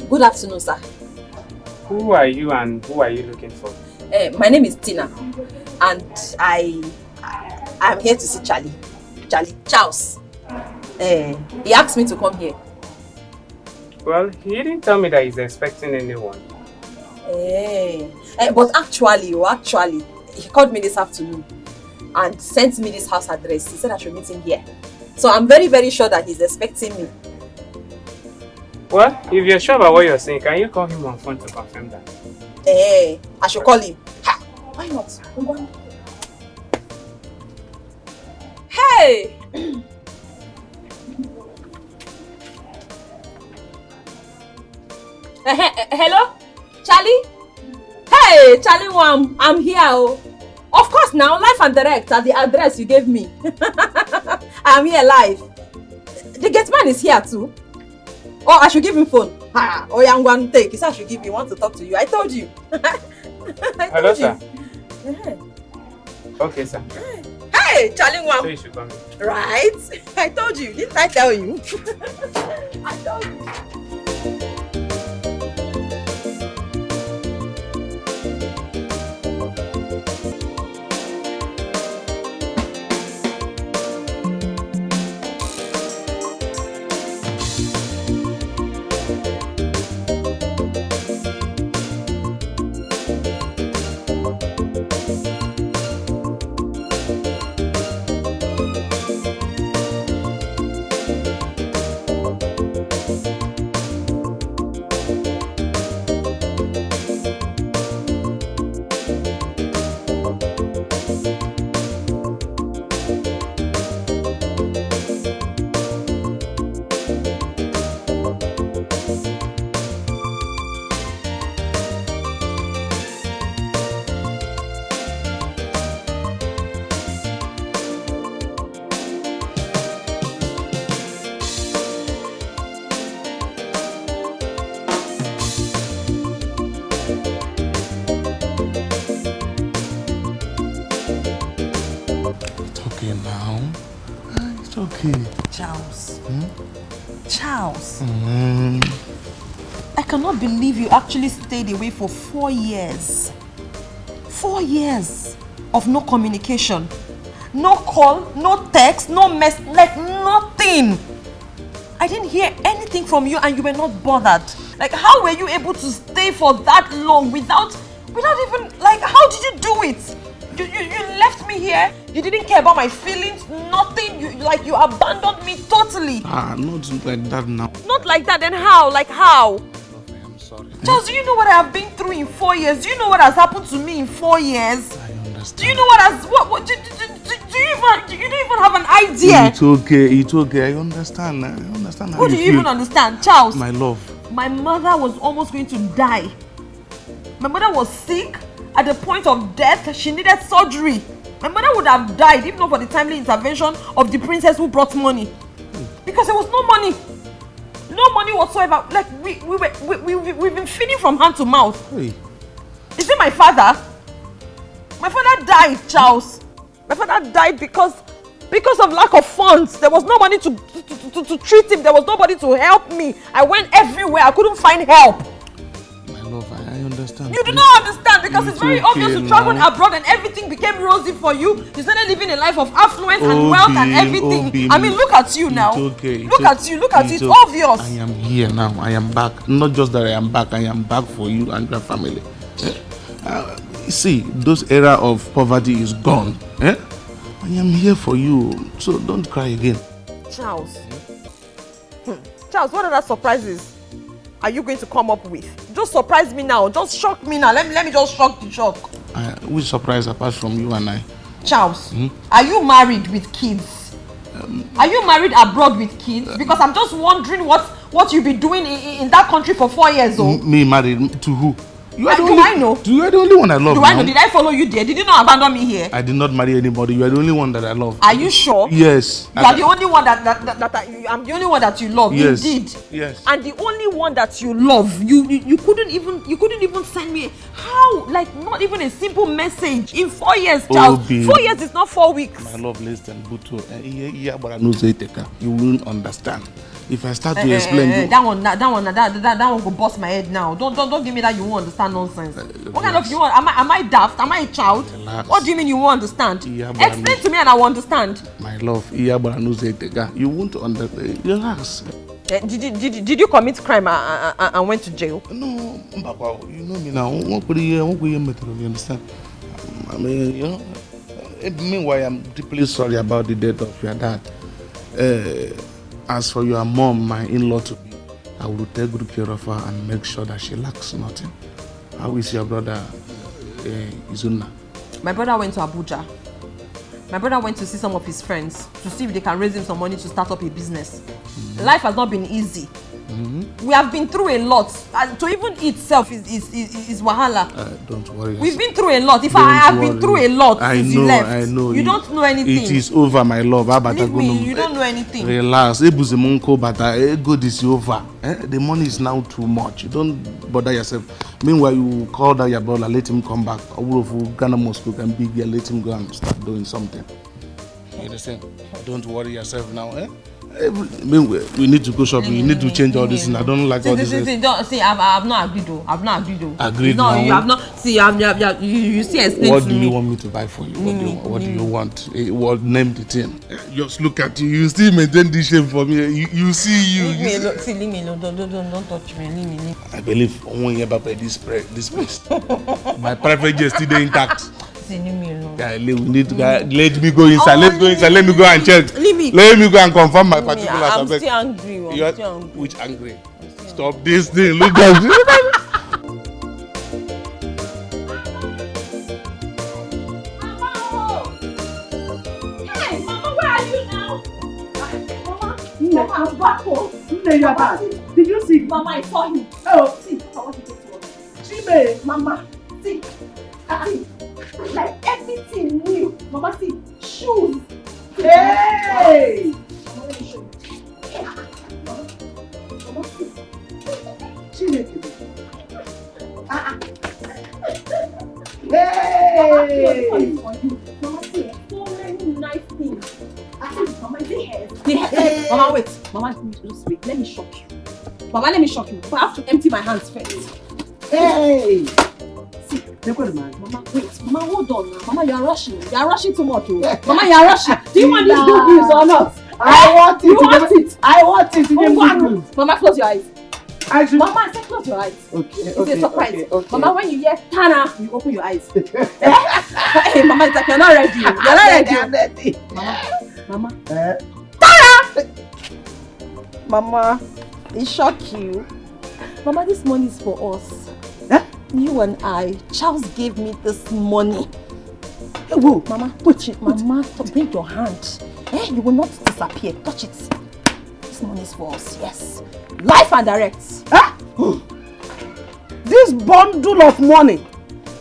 Good afternoon, sir. Who are you and who are you looking for? My name is Tina, and I'm here to see Charles. He asked me to come here. Well, he didn't tell me that he's expecting anyone. But actually, he called me this afternoon and sent me this house address. He said I should meet him here. So I'm very, very sure that he's expecting me. Well, if you're sure about what you're saying, can you call him on phone to confirm that? I should call him. Why not? Hey! Hello? Charlie? Hey, Charlie Wam, I'm here. Oh. Of course now, live and direct at the address you gave me. I'm here live. The gate man is here too. Oh, I should give him phone. Oh, young one, take. He said I should give you. Want to talk to you. I told you. Hello, sir. Yeah. Okay, sir. Hey, Charlie Wam. So you should come in. Right? I told you. Didn't I tell you? I told you. Charles. Charles. I cannot believe you actually stayed away for 4 years. 4 years of no communication. No call, no text, no mess, like nothing. I didn't hear anything from you and you were not bothered. Like, how were you able to stay for that long without even, like, how did you do it? You left me here. You didn't care about my feelings, nothing. You abandoned me totally. Not like that now. Not like that, then how? Like how? I'm sorry. Charles, do you know what I have been through in 4 years? Do you know what has happened to me in 4 years? I understand. Do you know what do you don't even have an idea? It's okay. I understand. How What do you even understand, Charles? My love. My mother was almost going to die. My mother was sick at the point of death. She needed surgery. My mother would have died if not for the timely intervention of the princess who brought money. Because there was no money. No money whatsoever. Like, we've been feeding from hand to mouth. Hey. Is it my father? My father died, Charles. My father died because of lack of funds. There was no money to treat him. There was nobody to help me. I went everywhere. I couldn't find help. My love, I understand. You do not understand because it's very obvious you traveled abroad and everything became rosy for you. You started living a life of affluence and wealth and everything. I mean, look at you now. Look at you. It's obvious. I am here now. I am back. Not just that I am back for you and your family. See, those era of poverty is gone. I am here for you, so don't cry again. Charles. Charles, what other surprises are you going to come up with? Just surprise me now. Just shock me now. Let me just shock the shock. Which surprise apart from you and I? Charles, are you married with kids? Are you married abroad with kids? Because I'm just wondering what you've been doing in that country for 4 years old. Me married to who? You are do I know? You are the only one I love. Do I know? Did I follow you there? Did you not abandon me here? I did not marry anybody. You are the only one that I love. Are you sure? Yes. You are the only one I'm the only one that you love. Yes. Indeed. Yes. And the only one that you love, you couldn't even send me like not even a simple message in 4 years, Charles. 4 years is not 4 weeks. My love, listen, Buto. You won't understand. If I start to explain, that one will bust my head now. Don't give me that you won't understand nonsense. What kind of you want? Am I daft? Am I a child? Relax. What do you mean you won't understand? Explain to me and I will understand. My love, you won't understand. Relax. Did you commit crime and went to jail? No, Mbakwa, you know me now. You understand? I mean, you know. Meanwhile, I'm deeply sorry about the death of your dad. As for your mom, my in-law to be, I will take good care of her and make sure that she lacks nothing. How is your brother, Izuna? My brother went to Abuja. My brother went to see some of his friends to see if they can raise him some money to start up a business. Life has not been easy. We have been through a lot. To even eat self is wahala. Don't worry. We've been through a lot. If I have been through a lot since you left. I know. You don't know anything. It is over, my love. Leave me. You don't know anything. Relax. Good is over. The money is now too much. You don't bother yourself. Meanwhile, you call that your brother, let him come back. Ghana Moscow can be here. Let him go and start doing something. You understand? Don't worry yourself now. We need to go shopping. We need to change all this. And I don't like all this. I've not agreed though. Agreed. No, you have not. See, you see, explain what to do me. you want me to buy for you? What do you want? What name the thing? Just look at you. You still maintain this shape for me. You see you. Leave me alone. See, leave me alone. Don't touch me. Leave me. I believe one year back by this place. My private jet still intact. Leave me alone. Yeah, we need to let me go inside. Let's go inside. Let me go and check. Leave me. Let me go and confirm my particulars. I'm still angry. Which angry? Stop this thing. Look at it. Hey, Mama, where are you now? Mama, I'm back home. You're back. Did you see? Mama, I saw him. Oh, see, I want to go to work. Chime, Mama, see. Like everything new. Mama, see, shoes. Hey! Mama, let me show you. Mama, see. Chime. Hey! Mama, see, so many nice things. Mama, is it hairs? Hey. Mama, wait. Mama, just wait. Let me shock you. Mama, let me shock you. But I have to empty my hands first. Hey! See, Mama, wait. Mama, hold on now. Mama, you are rushing. You are rushing too much. Oh. Mama, you are rushing. Do you want this good news or not? I want it. You want it? I want it. Mama, close your eyes. Mama, I said close your eyes. Okay, it's a surprise. Okay. Mama, when you hear Tana, you open your eyes. Hey, Mama, it's like you're not ready. You're not ready. I'm ready. Mama. Tana! Mama, it shocked you. Mama, this money is for us. You and I. Charles gave me this money. Whoa, Mama, touch it. Mama, bring your hand. You will not disappear. Touch it. This money is for us, yes. Life and direct. This bundle of money,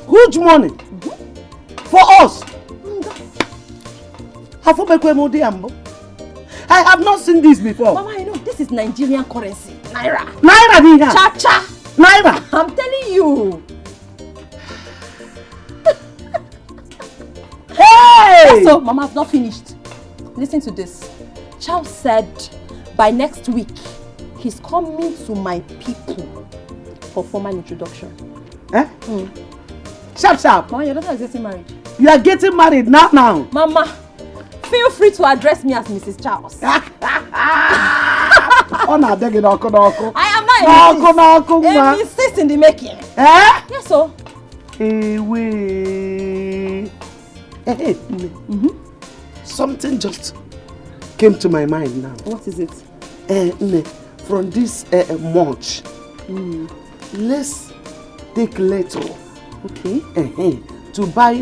huge money, for us. I have not seen this before. Mama, I know this is Nigerian currency. Naira. Naira, Cha-cha. Naira. I'm telling you. Hey! So, Mama, I've not finished. Listen to this. Charles said by next week, he's coming to my people for formal introduction. Sharp. Mama, your daughter is getting married. You are getting married now. Mama, feel free to address me as Mrs. Charles. I am not a Mrs. in the making. Yes, sir. Hey. Something just came to my mind now. What is it? From this March, let's take little, okay, to buy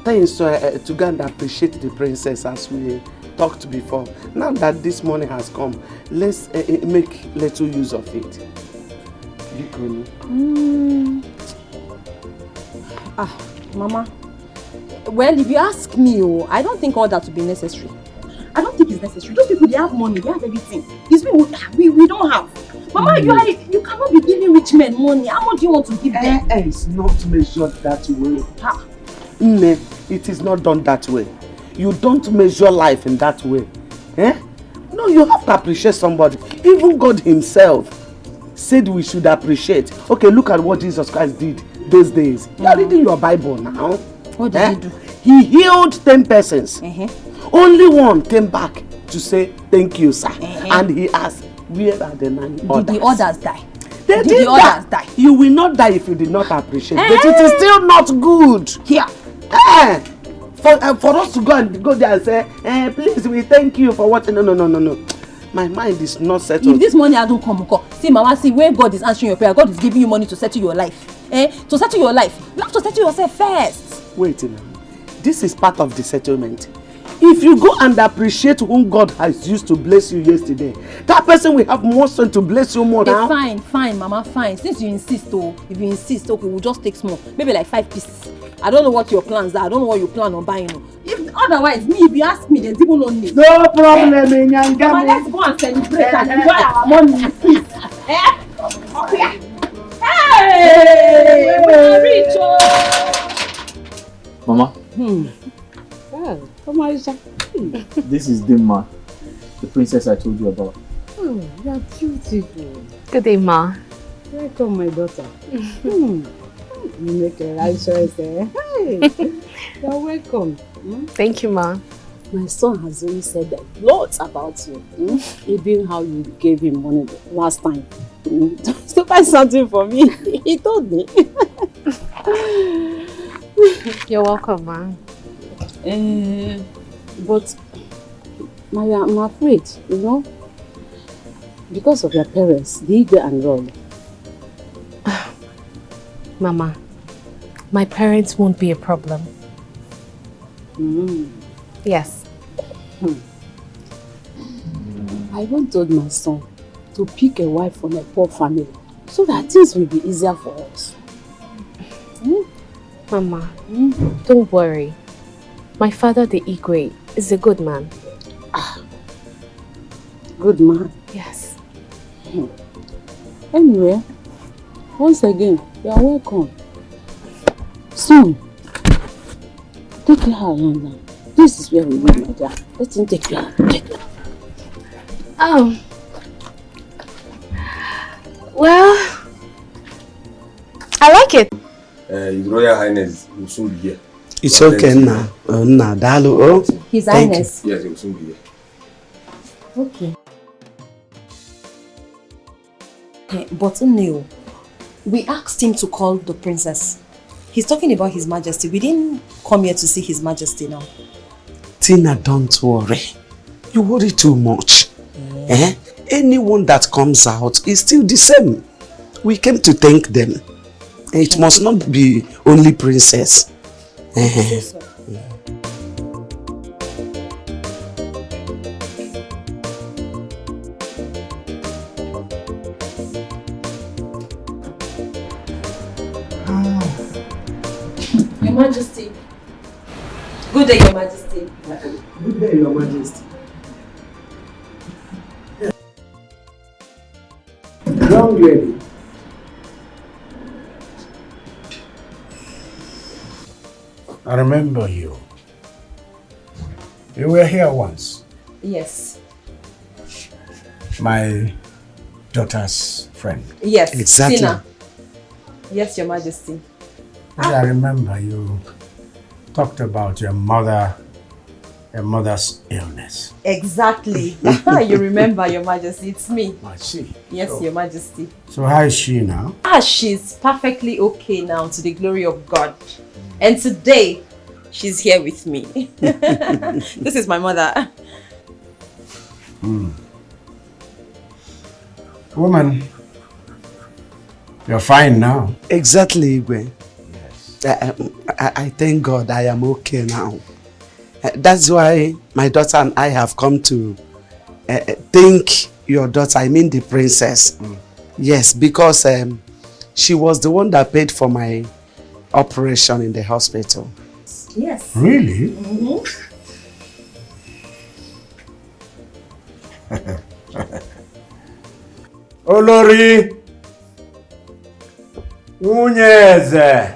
things to go and appreciate the princess as we talked before. Now that this money has come, let's make little use of it. Mama. Well, if you ask me, I don't think all that would be necessary. I don't think it's necessary. Those people, they have money, they have everything. These people, we don't have. Mama, you cannot be giving rich men money. How much do you want to give them? It's not measured that way. It is not done that way. You don't measure life in that way. No, you have to appreciate somebody. Even God himself said we should appreciate. Okay, look at what Jesus Christ did those days. You are reading your Bible now. What did he do? He healed 10 persons. Only one came back to say, thank you, sir. And he asked, where are the 9 others? Did the others die? Did the others die? You will not die if you did not appreciate. But it is still not good. Here. For us to go there and say, please, we thank you for what? No. My mind is not settled. If this money I don't come, see, Mama, see, when God is answering your prayer, God is giving you money to settle your life. To settle your life, you have to settle yourself first. Wait a minute. This is part of the settlement. If you go and appreciate whom God has used to bless you yesterday, that person will have more strength to bless you more now. Fine, Mama, fine. Since you insist, if you insist, okay, we'll just take small. Maybe like 5 pieces. I don't know what your plans are. I don't know what you plan on buying. If otherwise, if you ask me, there's people no need. No problem, Nyanga. Mama, let's go and celebrate and enjoy our money. Okay. Hey! We're rich, Mama, Oh, come on, Isha. this is Dimma, the princess I told you about. Oh, you're beautiful. Good day, Ma. Welcome, my daughter. You make a right choice there. Hey, you're welcome. Thank you, Ma. My son has always said that lots about you. Even how you gave him money the last time. To buy something for me. He told me. You're welcome, Ma. But Maya, I'm afraid, because of your parents, Liga and Ron. Mama, my parents won't be a problem. Yes. I once told my son to pick a wife from a poor family so that things will be easier for us. Mama, don't worry. My father, the Igwe, is a good man. Good man? Yes. Anyway, once again, you are welcome. Soon, take your hand now. This is where we live, my dear. Let him take your hand. Well, I like it. His Royal Highness will soon be here. It's okay now. His Highness. Yes, he will soon be here. Okay. But Neil, we asked him to call the princess. He's talking about His Majesty. We didn't come here to see His Majesty now. Tina, don't worry. You worry too much. Anyone that comes out is still the same. We came to thank them. It must not be only princess. Your Majesty. Good day, Your Majesty. Good day, Your Majesty. Young lady. I remember you. You were here once. Yes. My daughter's friend. Yes. Exactly. Tina. Yes, Your Majesty. I remember you talked about your mother's illness. Exactly. You remember, Your Majesty. It's me. I see. Yes, So- Your Majesty. So how is she now? She's perfectly okay now, to the glory of God. And today, she's here with me. This is my mother. Woman, you're fine now. Exactly, Igwe. I thank God I am okay now. That's why my daughter and I have come to thank your daughter, I mean the princess. Yes, because she was the one that paid for my operation in the hospital. Yes. Really? Olori Nwunyeze.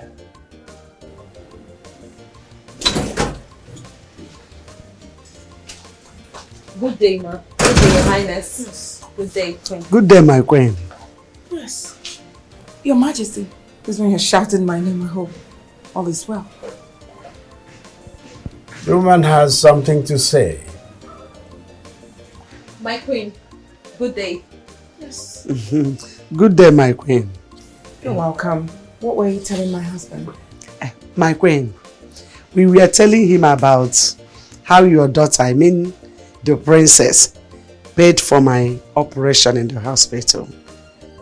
Good day, ma. Good day, Your Highness. Good day, Queen. Good day, my queen. Yes. Your Majesty, this is when you're shouting my name, I hope all is well. The woman has something to say. My Queen. Good day. Yes. Good day, my queen. You're welcome. What were you telling my husband? My queen, we were telling him about how your daughter, I mean the princess, paid for my operation in the hospital.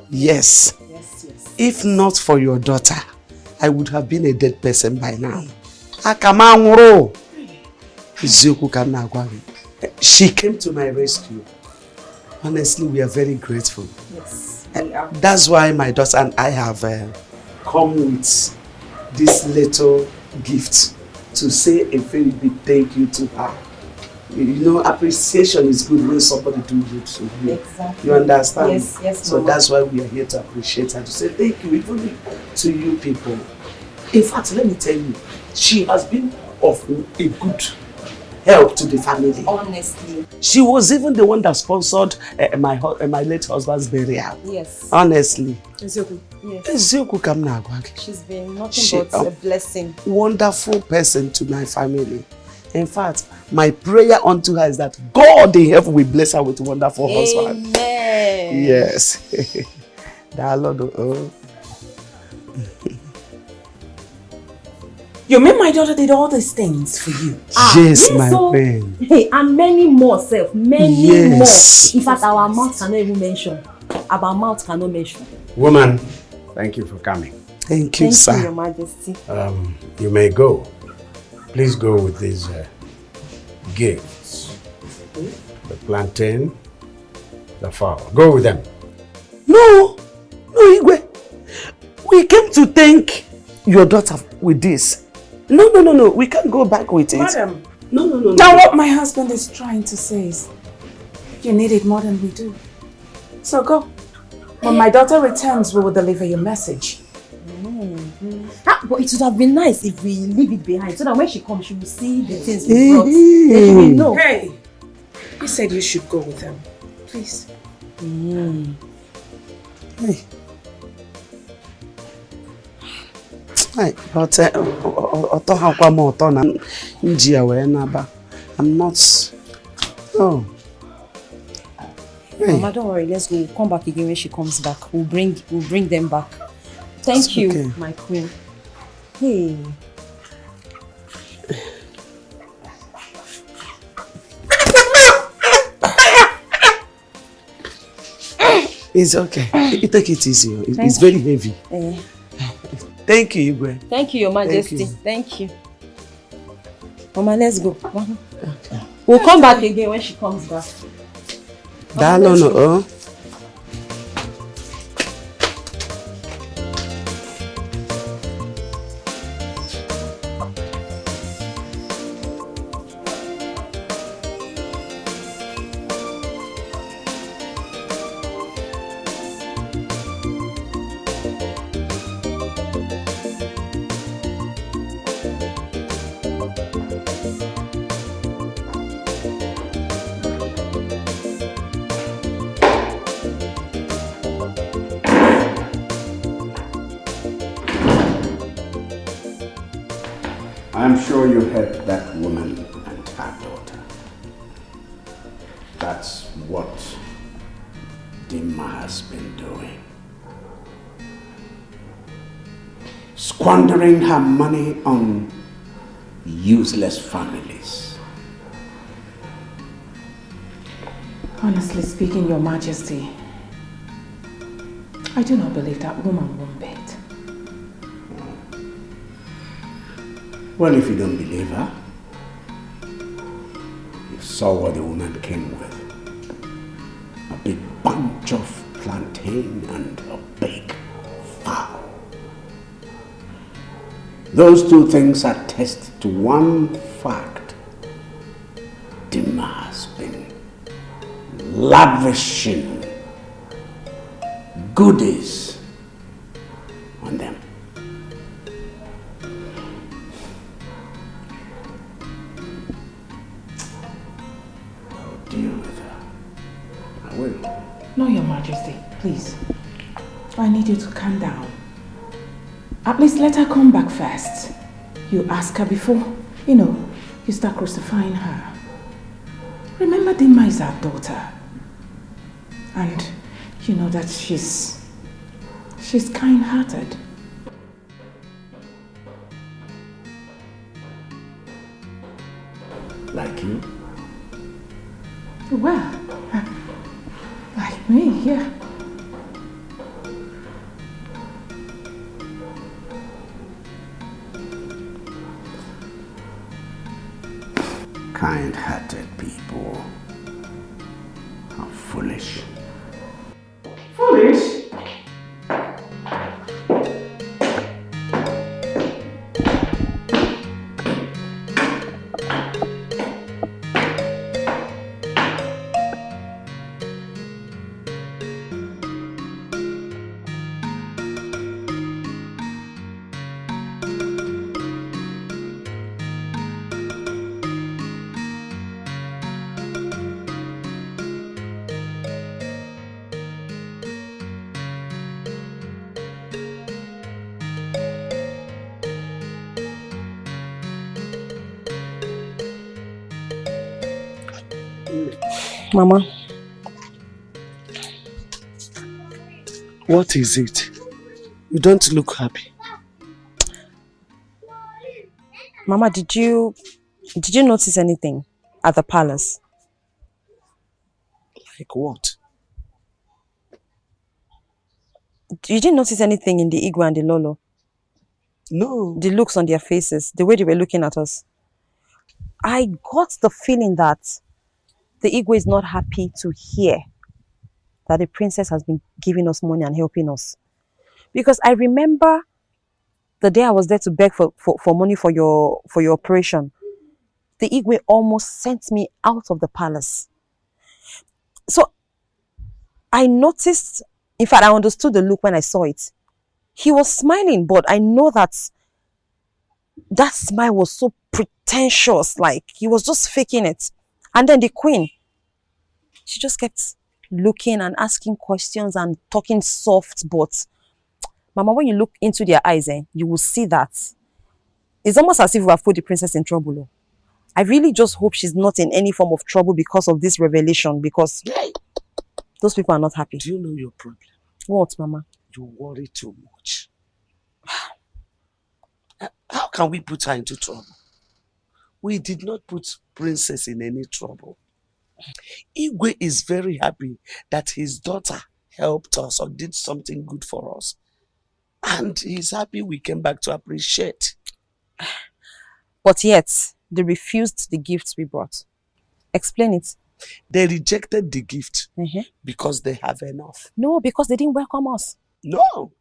Yes. Yes, yes. If not for your daughter, I would have been a dead person by now. Akamangro. She came to my rescue. Honestly, we are very grateful. Yes, we are. That's why my daughter and I have come with this little gift to say a very big thank you to her. You know, appreciation is good when somebody do good to you. Exactly. You understand? Yes, yes, So Mama. that's why we are here to appreciate her, to say thank you, even to you people. In fact, let me tell you, she has been of a good help to the family. Honestly. She was even the one that sponsored my late husband's burial. Yes. Honestly. Eziokwu. Yes. Eziokwu ka m na-agwa gị. She's been nothing but a blessing. Wonderful person to my family. In fact, my prayer unto her is that God in heaven will bless her with a wonderful husband. Amen. Yes. That Lord. Oh. You mean my daughter did all these things for you? Yes, my friend. Hey, and many more, self. Many more. In fact, our mouth cannot even mention. Our mouth cannot mention. Woman, Thank you for coming. Thank you, sir. Thank you, Your Majesty. You may go. Please go with these gifts. The plantain, the fowl. Go with them. No, Igwe. We came to thank your daughter with this. No. We can't go back with it. Madam. No. Now what my husband is trying to say is, you need it more than we do. So go. When my daughter returns, we will deliver your message. But it would have been nice if we leave it behind so that when she comes, she will see the things we brought. Then she will know. Hey, you said you should go with them. Please. Hey. But I'm not. Oh. Hey. Mama, don't worry. Let's go. We'll come back again when she comes back. We'll bring them back. Thank you, okay. my queen. Hey. It's okay. You take it easy. It's very heavy. Thank you, Igwe. Thank you, Your Majesty. Thank you. Mama, let's go. Okay. We'll come back again when she comes back. Dalo. I'm sure you heard that woman and her daughter. That's what Dima has been doing. Squandering her money on useless families. Honestly speaking, Your Majesty, I do not believe that woman won't bet. Well, if you don't believe her, you saw what the woman came with. A big bunch of plantain and a big fowl. Those two things attest to one fact. Dima has been lavishing goodies on them. Deal with her. I will. No, Your Majesty, please. I need you to calm down. At least let her come back first. You ask her before, you start crucifying her. Remember, Dima is our daughter. And you know that she's kind-hearted. Like you? Well, like me, yeah. kind-hearted people are foolish. Foolish? Mama. What is it? You don't look happy. Mama, did you notice anything at the palace? Like what? You didn't notice anything in the Igwe and the Lolo? No. The looks on their faces, the way they were looking at us. I got the feeling that the Igwe is not happy to hear that the princess has been giving us money and helping us. Because I remember the day I was there to beg for money for your operation, the Igwe almost sent me out of the palace. So I noticed, in fact, I understood the look when I saw it. He was smiling, but I know that smile was so pretentious, like he was just faking it. And then the queen, she just kept looking and asking questions and talking soft, but Mama, when you look into their eyes, you will see that it's almost as if we have put the princess in trouble. I really just hope she's not in any form of trouble because of this revelation, because those people are not happy. Do you know your problem? What, Mama? You worry too much. How can we put her into trouble? We did not put princess in any trouble. Igwe is very happy that his daughter helped us or did something good for us. And he's happy we came back to appreciate. But yet, they refused the gifts we brought. Explain it. They rejected the gift because they have enough. No, because they didn't welcome us. No.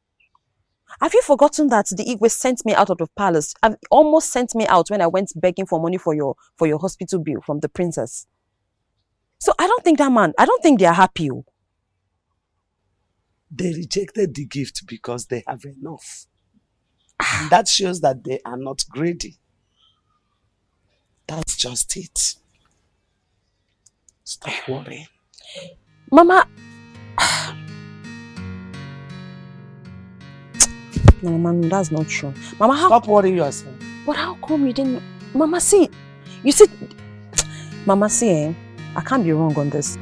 Have you forgotten that the Igwe sent me out of the palace? Almost sent me out when I went begging for money for your hospital bill from the princess. So I don't think they are happy. They rejected the gift because they have enough. And that shows that they are not greedy. That's just it. Stop worrying. Mama. No, Mama, that's not true. Mama, stop worrying yourself. But how come you didn't... Mama, see. You see... Mama, see, I can't be wrong on this.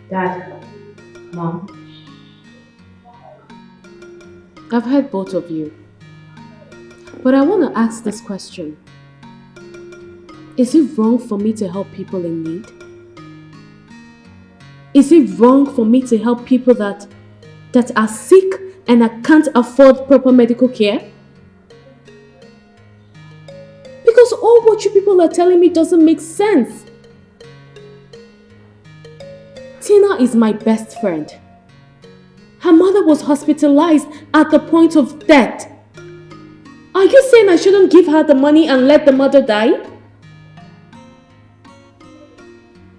Dad, Mom, I've heard both of you. But I want to ask this question. Is it wrong for me to help people in need? Is it wrong for me to help people that are sick and I can't afford proper medical care? Because all what you people are telling me doesn't make sense. Tina is my best friend. Her mother was hospitalized at the point of death. Are you saying I shouldn't give her the money and let the mother die?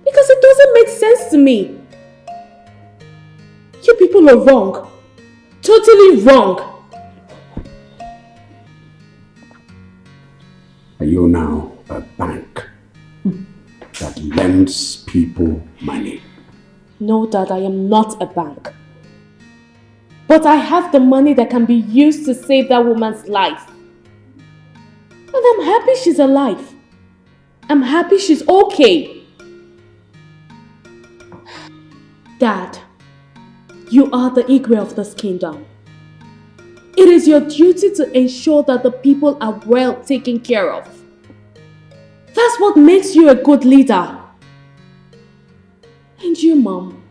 Because it doesn't make sense to me. You people are wrong. Totally wrong. Are you now a bank that lends people money? No, Dad, I am not a bank. But I have the money that can be used to save that woman's life. And I'm happy she's alive. I'm happy she's okay. Dad, you are the Igwe of this kingdom. It is your duty to ensure that the people are well taken care of. That's what makes you a good leader. And you, Mom,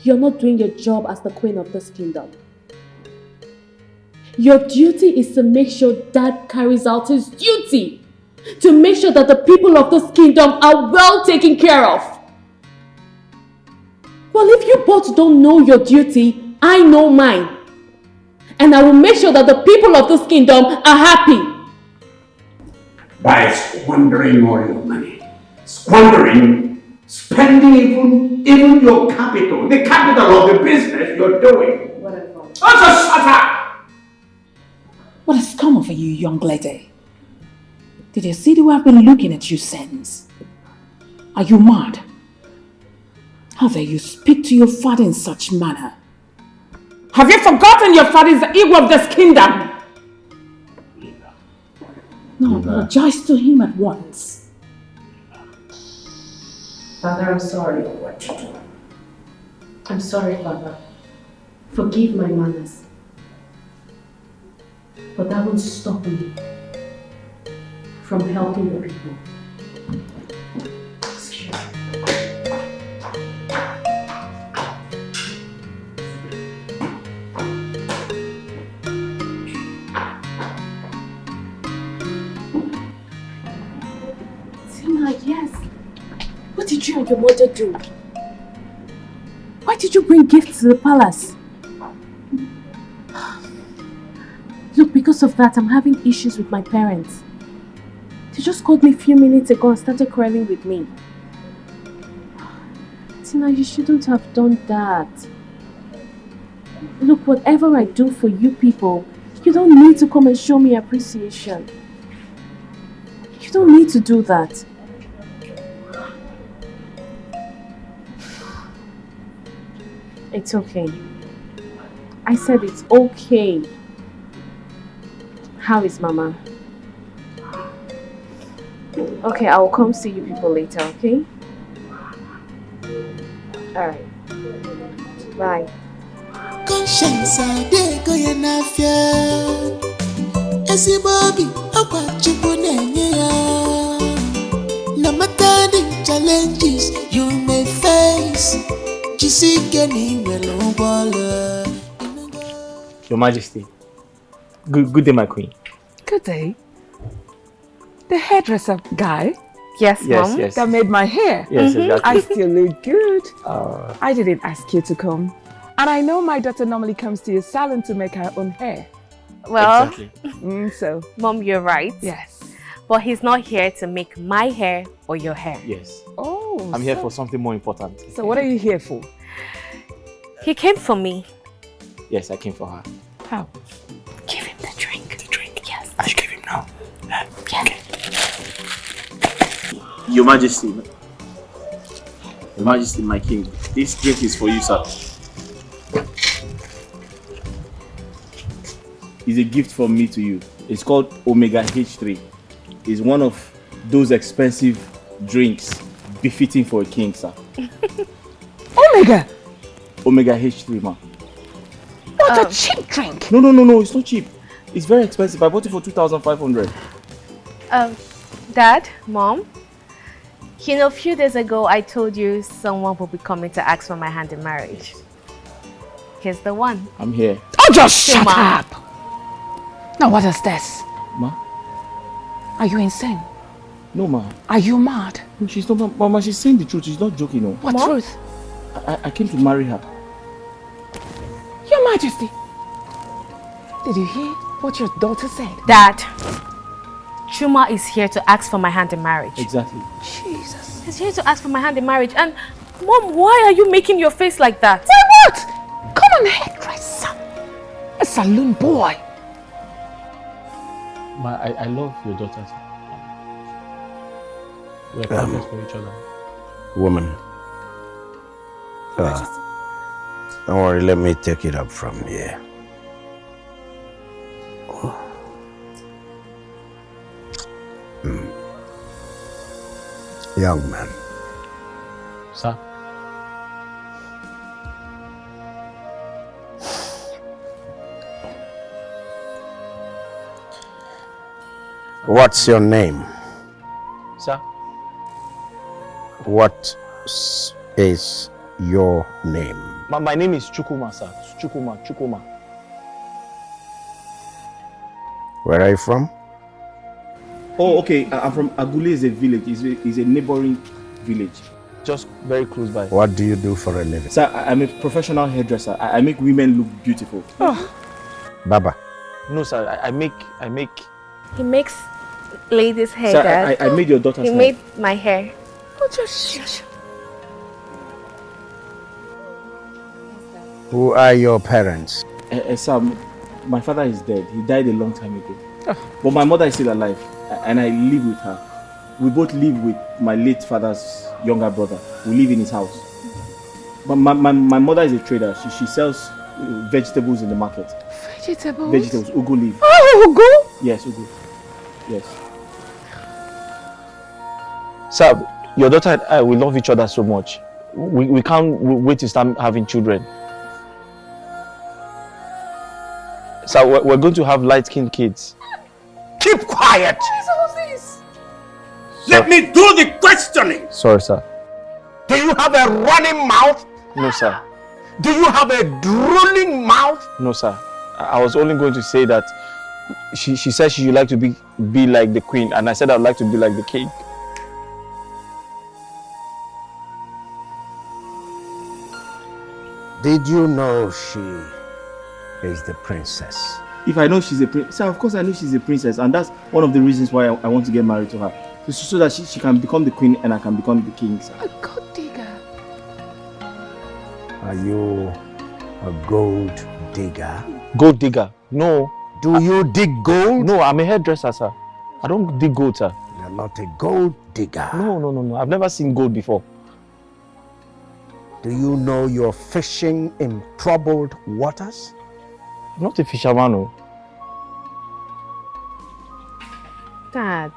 you're not doing your job as the queen of this kingdom. Your duty is to make sure Dad carries out his duty. To make sure that the people of this kingdom are well taken care of. Well, if you both don't know your duty, I know mine. And I will make sure that the people of this kingdom are happy. By squandering all your money. Squandering, spending even your capital. The capital of the business you're doing. Whatever. Oh, just shut up! What has come over you, young lady? Did you see the way I've been looking at you since? Are you mad? How dare you speak to your father in such manner? Have you forgotten your father is the ego of this kingdom? No, apologize to him at once. Father, I'm sorry. I'm sorry, Father. Forgive my manners. But that won't stop me from helping the people. Excuse me. Yes. What did you and your mother do? Why did you bring gifts to the palace? Look, because of that, I'm having issues with my parents. They just called me a few minutes ago and started quarreling with me. Tina, you shouldn't have done that. Look, whatever I do for you people, you don't need to come and show me appreciation. You don't need to do that. It's okay. I said it's okay. How is Mama? Okay, I will come see you people later, okay? Alright. Bye. Conscience adego ya nafia Esi Bobby Okwa chipo nenye ya No matter the challenges you may face Your Majesty. Good day, my queen. Good day. The hairdresser guy? Yes, Mom. Yes. That made my hair? Yes, exactly. I still look good. I didn't ask you to come. And I know my daughter normally comes to your salon to make her own hair. Well, so Mom, you're right. Yes. But he's not here to make my hair or your hair. Yes. Oh. I'm here for something more important. So what are you here for? He came for me. Yes, I came for her. How? Give him the drink. The drink? Yes. I should give him now. Yes. Okay. Your Majesty. Your Majesty, my king. This drink is for you, sir. It's a gift from me to you. It's called Omega H3. It's one of those expensive drinks befitting for a king, sir. Omega? Omega H3, ma. What a cheap drink. No, it's not cheap. It's very expensive. I bought it for 2,500. Dad, Mom, you know, a few days ago I told you someone will be coming to ask for my hand in marriage. Here's the one. I'm here. Oh, just shut up! Now what is this? Ma? Are you insane? No, ma. Are you mad? No, she's not, Mama, she's saying the truth. She's not joking, no. What truth? I came to marry her. Your Majesty, did you hear what your daughter said? Dad, Chuma is here to ask for my hand in marriage. Exactly. Jesus. He's here to ask for my hand in marriage. And Mom, why are you making your face like that? Why what? Come on, hairdresser. A saloon boy. Ma, I love your daughters. We're perfect for each other. Woman. Don't worry, let me take it up from here. Young man. Sir? What's your name? Sir? What is your name? My name is Chukuma, sir. Chukuma. Where are you from? Oh, okay. I'm from Agule. Is a village. Is a neighboring village, just very close by. What do you do for a living? Sir, I'm a professional hairdresser. I make women look beautiful. Baba. No, sir. I make. He makes ladies' hair, Sir, Dad. I made your daughter's He hair. made my hair. Oh, just shush. Who are your parents? Sir, my father is dead. He died a long time ago. But my mother is still alive, and I live with her. We both live with my late father's younger brother. We live in his house. But my mother is a trader. She sells vegetables in the market. Vegetables? Vegetables, ugu leaf. Oh, ugu? Yes, ugu. Yes. Sir, your daughter and I, we love each other so much. We can't wait to start having children. Sir, we're going to have light-skinned kids. Keep quiet! Jesus. Let me do the questioning! Sorry, sir. Do you have a running mouth? No, sir. Do you have a drooling mouth? No, sir. I was only going to say that she said she would like to be like the queen, and I said I'd like to be like the king. Did you know she is the princess? If I know she's a princess, of course I know she's a princess, and that's one of the reasons why I want to get married to her. So that she can become the queen and I can become the king. Sir. A gold digger. Are you a gold digger? Gold digger? No. Do you dig gold? No, I'm a hairdresser, sir. I don't dig gold, sir. You're not a gold digger. No. I've never seen gold before. Do you know you're fishing in troubled waters? I'm not a fisherman, no. Dad.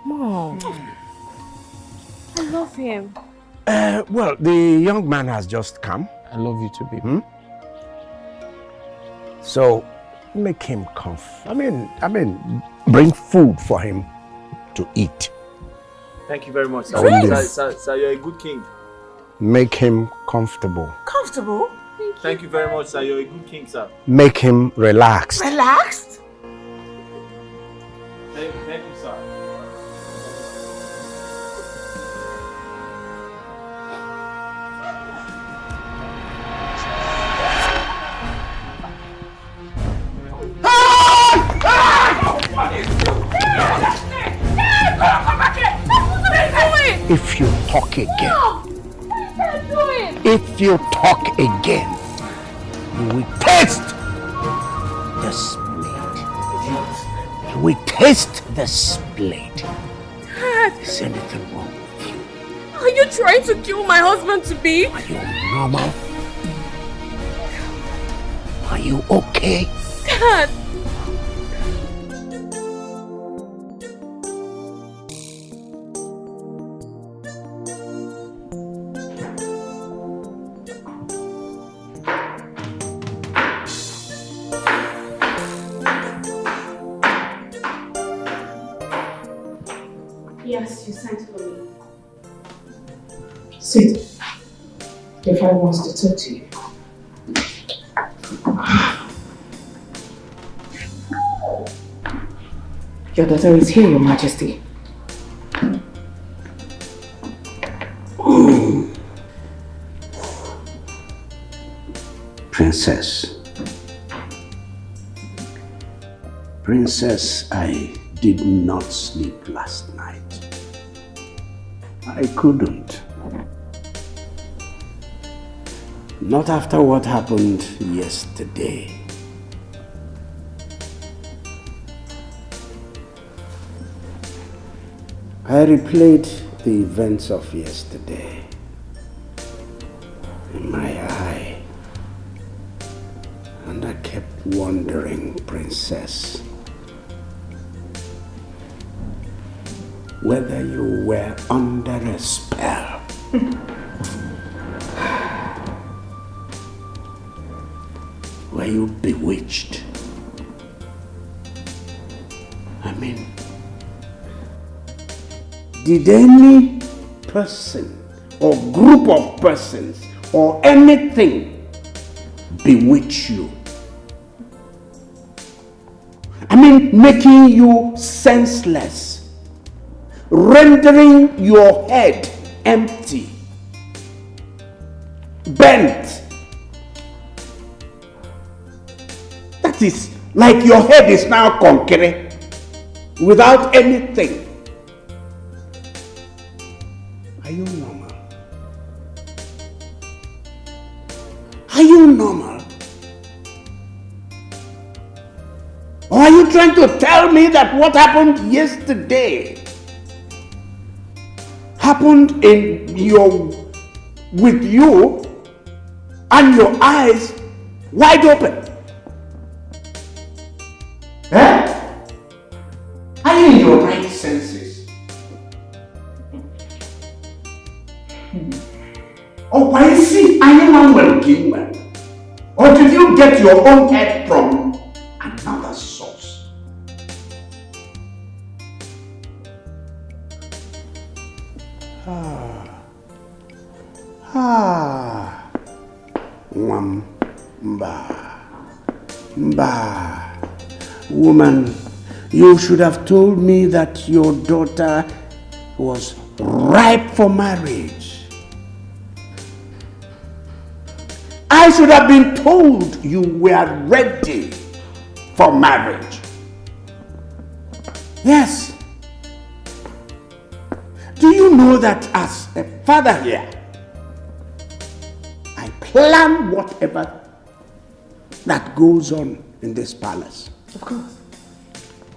Mom. I love him. Well, the young man has just come. I love you too, baby. So, make him comfortable. I mean, bring food for him to eat. Thank you very much, sir. Really? Sir, you're a good king. Make him comfortable. Comfortable? Thank you very much, sir. You're a good king, sir. Make him relaxed. Relaxed? Thank you, sir. If you talk again, you will taste this blade. You will taste this blade. Dad. Is anything wrong with you? Are you trying to kill my husband to be? Are you normal? Are you okay? Dad. Yes, you sent for me. Sit. Your father wants to talk to you. Your daughter is here, Your Majesty. Princess, I did not sleep last night. I couldn't. Not after what happened yesterday. I replayed the events of yesterday in my eye, and I kept wondering, Princess, whether you were under a spell. Were you bewitched? I mean, did any person or group of persons or anything bewitch you? I mean, making you senseless, rendering your head empty, bent. That is like your head is now concrete without anything. Are you normal? Are you normal? Or are you trying to tell me that what happened yesterday happened with you and your eyes wide open? Eh? Are you in your right senses? Or why is it anyone will give well? Or did you get your own head from another source? Mba. Woman, you should have told me that your daughter was ripe for marriage. I should have been told you were ready for marriage. Yes. Do you know that as a father here, I plan whatever that goes on in this palace? Of course.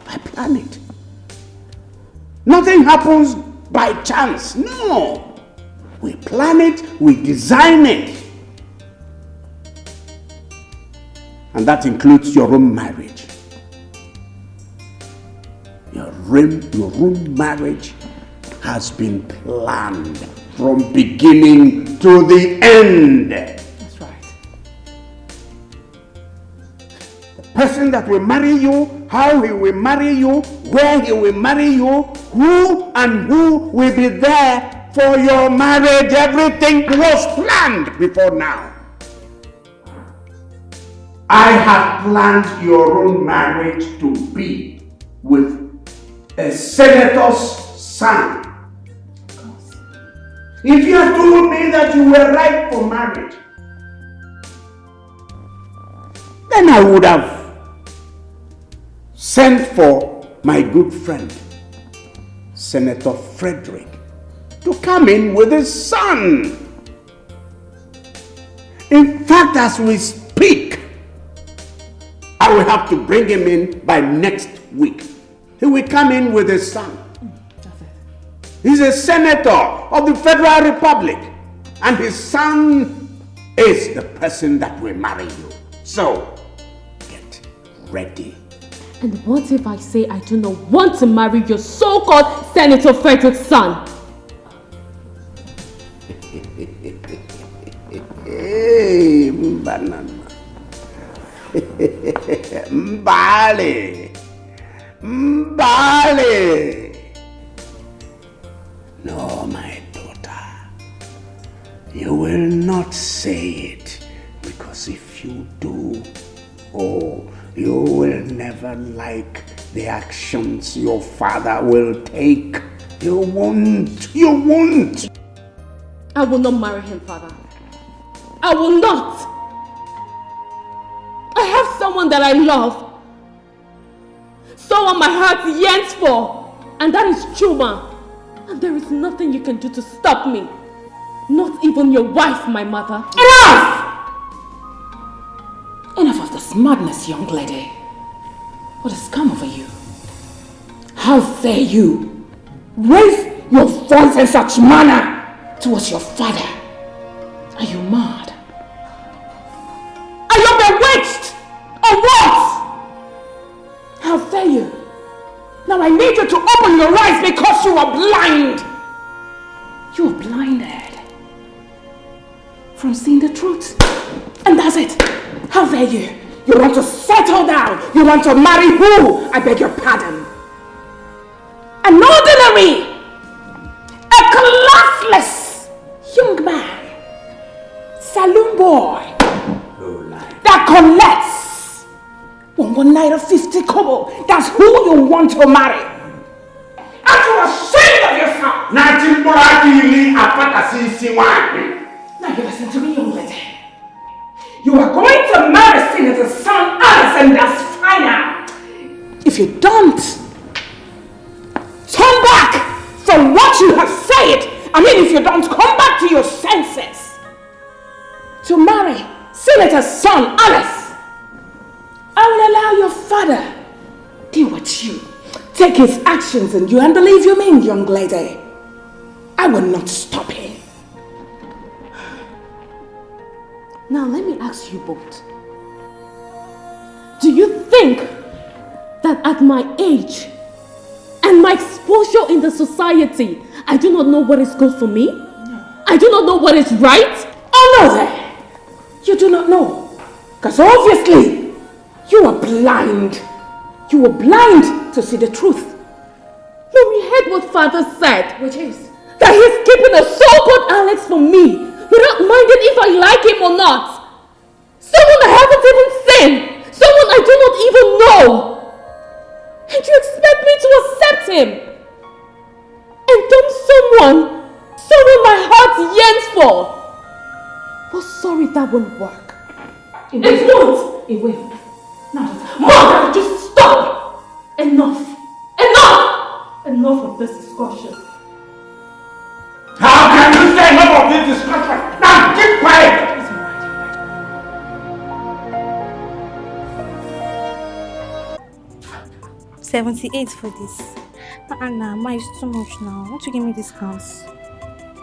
I plan it. Nothing happens by chance. No. We plan it, we design it. And that includes your own marriage. Your own marriage has been planned from beginning to the end. That's right. The person that will marry you, how he will marry you, where he will marry you, who will be there for your marriage, everything was planned before now. I have planned your own marriage to be with a senator's son. If you had told me that you were ripe for marriage, then I would have sent for my good friend, Senator Frederick, to come in with his son. In fact, as we speak, I will have to bring him in by next week. He will come in with his son. He's a senator of the Federal Republic, and his son is the person that will marry you. So, get ready. And what if I say I do not want to marry your so-called Senator Frederick's son? Hey, banana. Mbale. No, my daughter. You will not say it, because if you do, you will never like the actions your father will take. You won't. I will not marry him, father. I will not. I have someone that I love. Someone my heart yearns for. And that is Chuma. And there is nothing you can do to stop me. Not even your wife, my mother. Enough! Enough of this madness, young lady. What has come over you? How dare you raise your voice in such manner towards your father? Are you mad? Are you bewitched? Or what? How dare you? Now I need you to open your eyes because you are blind. You are blinded from seeing the truth. And that's it. How dare you? You want to settle down. You want to marry who? I beg your pardon. An ordinary, a classless young man, saloon boy that collects One night of 50 kobo. That's who you want to marry. Are you ashamed of yourself? Now you listen to me, young lady. You are going to marry Senator's son, Alice, and that's final. If you don't, turn back from what you have said. If you don't come back to your senses to marry Senator's son, Alice, I will allow your father deal with you. Take his actions and you, and believe you me, young lady, I will not stop him. Now let me ask you both. Do you think that at my age and my exposure in the society, I do not know what is good for me? No. I do not know what is right? Oh no then! You do not know. Because obviously, you are blind. You were blind to see the truth. No, we heard what father said. Which is? That he's keeping a so-called Alex for me, without minding if I like him or not. Someone I haven't even seen. Someone I do not even know. And you expect me to accept him? And dump someone my heart yearns for. But sorry, that won't work. It won't. It will. Now, Mother, just stop. Enough. Enough of this discussion. How can you say enough of this discussion? Now keep quiet! 78 for this. Anna, ma, it's too much now. Won't you give me discounts?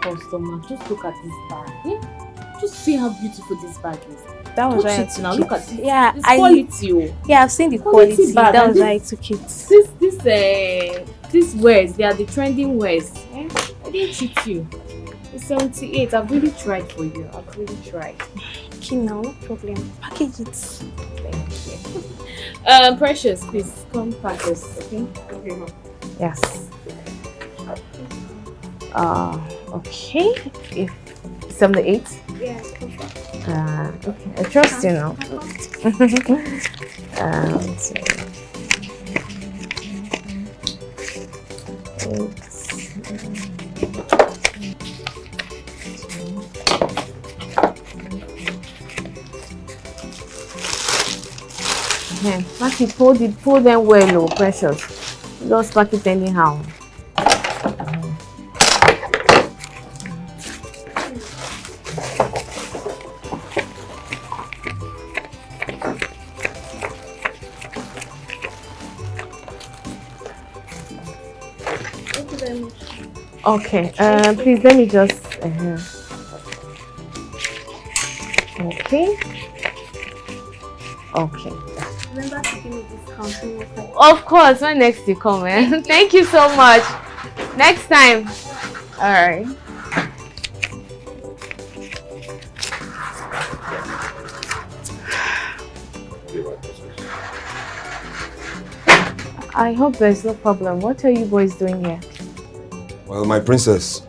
Customer, just look at this bag. Yeah? Just see how beautiful this bag is. That was Touch why I it now. took Look it. at it. Yeah, It's quality. Yeah, I've seen the quality. Bag. That was And why I took it. These wares, they are the trending wares. Eh? I didn't cheat you. It's 78. I've really tried for you. I've really tried. Okay, now, no problem. Package it. Thank you. Precious, please come pack this, okay? Yes. Okay. If 78. Yeah, perfect. Okay. I trust you now. So, 8. Yeah, pack it, fold them well, oh, Precious. Just pack it anyhow. Thank you very much. Okay, please let me just. Okay. Okay. Remember to give me discount. Of course, when next you come, eh? Thank you so much. Next time. Alright. I hope there's no problem. What are you boys doing here? Well, my princess,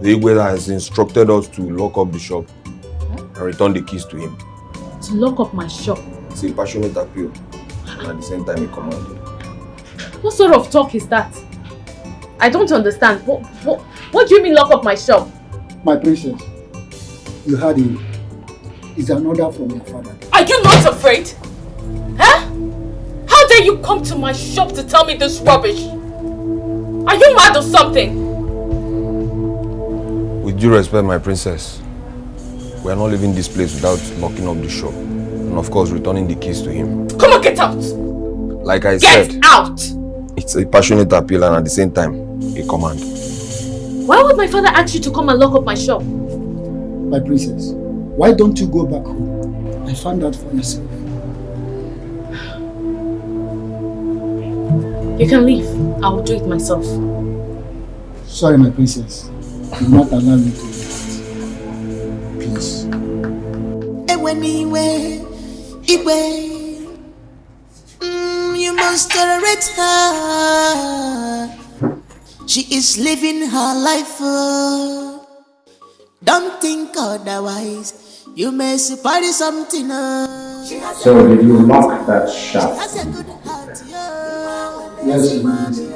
the Igwe has instructed us to lock up the shop and return the keys to him. To lock up my shop? It's a passionate appeal, and at the same time a command. What sort of talk is that? I don't understand. What do you mean lock up my shop? My princess, you heard him. It's an order from your father. Are you not afraid? Huh? How dare you come to my shop to tell me this rubbish? Are you mad or something? With due respect, my princess, we are not leaving this place without locking up the shop. And of course, returning the keys to him. Come on, get out! Like I said, get out! It's a passionate appeal and at the same time, a command. Why would my father ask you to come and lock up my shop? My princess, why don't you go back home and find out for yourself? You can leave. I will do it myself. Sorry, my princess. Do not allow me to do that. Please. You must tolerate her. She is living her life. Don't think otherwise. You may party something. So did you lock that shop? Yes, Your Majesty.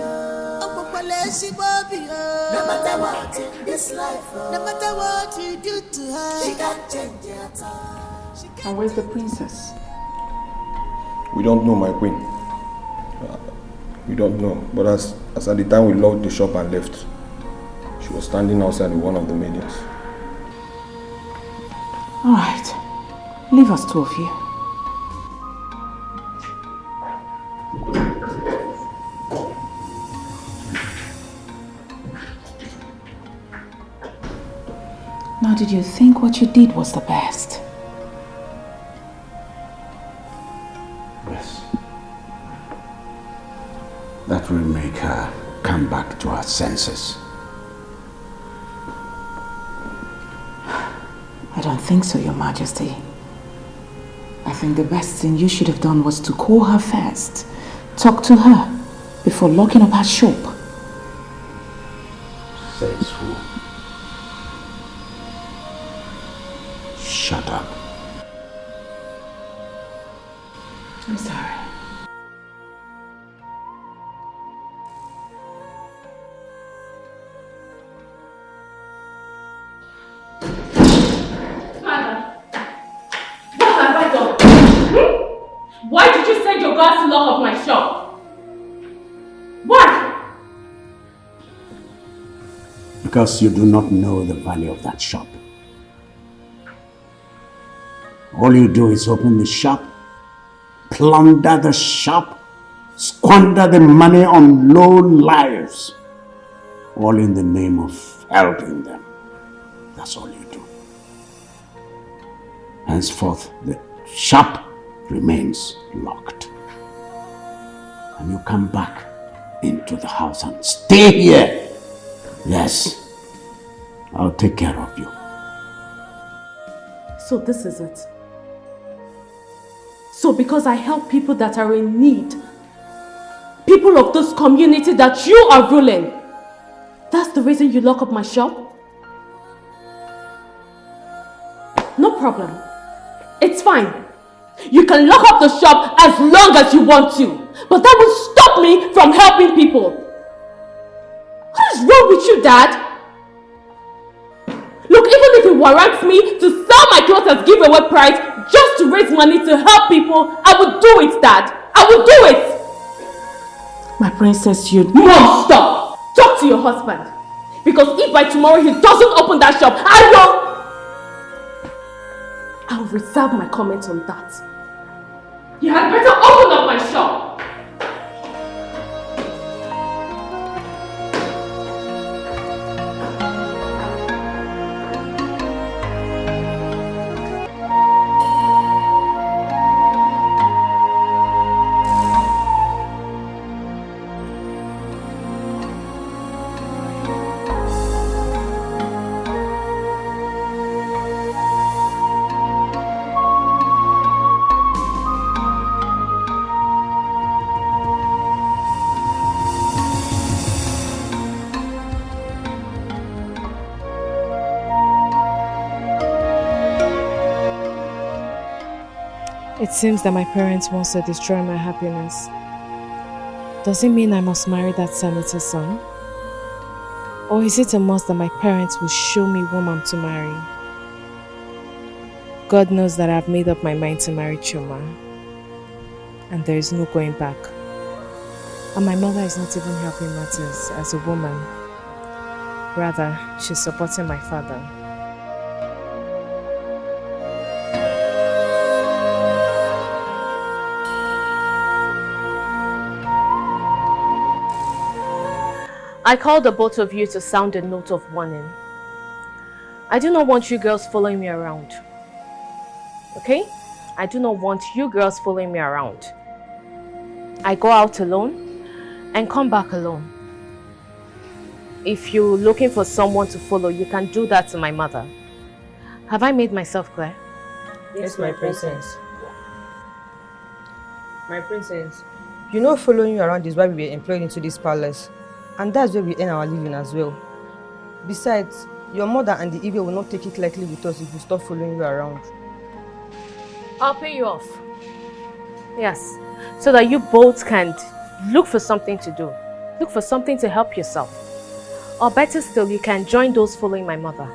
No matter what in this life, no matter what you do to her, she can't change at all. And where's the princess? We don't know, my queen. We don't know. But as at the time we locked the shop and left, she was standing outside with one of the maidens. All right. Leave us, two of you. Now, did you think what you did was the best? Yes. That will make her come back to her senses. I don't think so, Your Majesty. I think the best thing you should have done was to call her first, talk to her, before locking up her shop. Says who? Shut up. I'm sorry. Why did you send your guards to lock up my shop? Why? Because you do not know the value of that shop. All you do is open the shop, plunder the shop, squander the money on low lives, all in the name of helping them. That's all you do. Henceforth, the shop remains locked. And you come back into the house and stay here. Yes, I'll take care of you. So this is it. So because I help people that are in need, people of this community that you are ruling, that's the reason you lock up my shop? No problem. It's fine. You can lock up the shop as long as you want to, but that will stop me from helping people. What is wrong with you, Dad? Look, even if it warrants me to sell my clothes at giveaway price just to raise money to help people, I will do it, Dad. I will do it. My princess, you... Mom, stop. Talk to your husband. Because if by tomorrow he doesn't open that shop, I'll reserve my comment on that. You had better open up my shop. It seems that my parents want to destroy my happiness. Does it mean I must marry that senator's son? Or is it a must that my parents will show me whom I'm to marry? God knows that I've made up my mind to marry Chuma. And there is no going back. And my mother is not even helping matters as a woman. Rather, she's supporting my father. I called the both of you to sound a note of warning. I do not want you girls following me around. Okay? I do not want you girls following me around. I go out alone and come back alone. If you're looking for someone to follow, you can do that to my mother. Have I made myself clear? Yes, my princess. My princess, you know following you around is why we were employed into this palace. And that's where we earn our living as well. Besides, your mother and the evil will not take it lightly with us if we stop following you around. I'll pay you off. Yes, so that you both can look for something to do. Look for something to help yourself. Or better still, you can join those following my mother.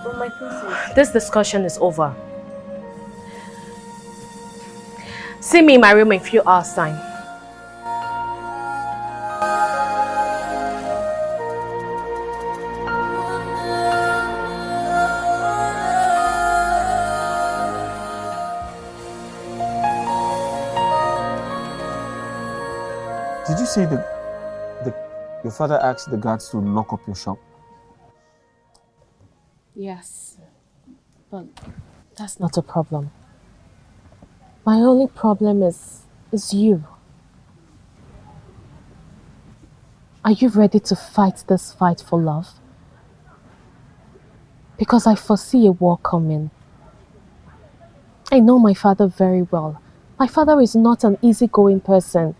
But my princess... This discussion is over. See me in my room in a few hours' time. Did you say your father asked the guards to lock up your shop? Yes, but that's not a problem. My only problem is you. Are you ready to fight this fight for love? Because I foresee a war coming. I know my father very well. My father is not an easygoing person.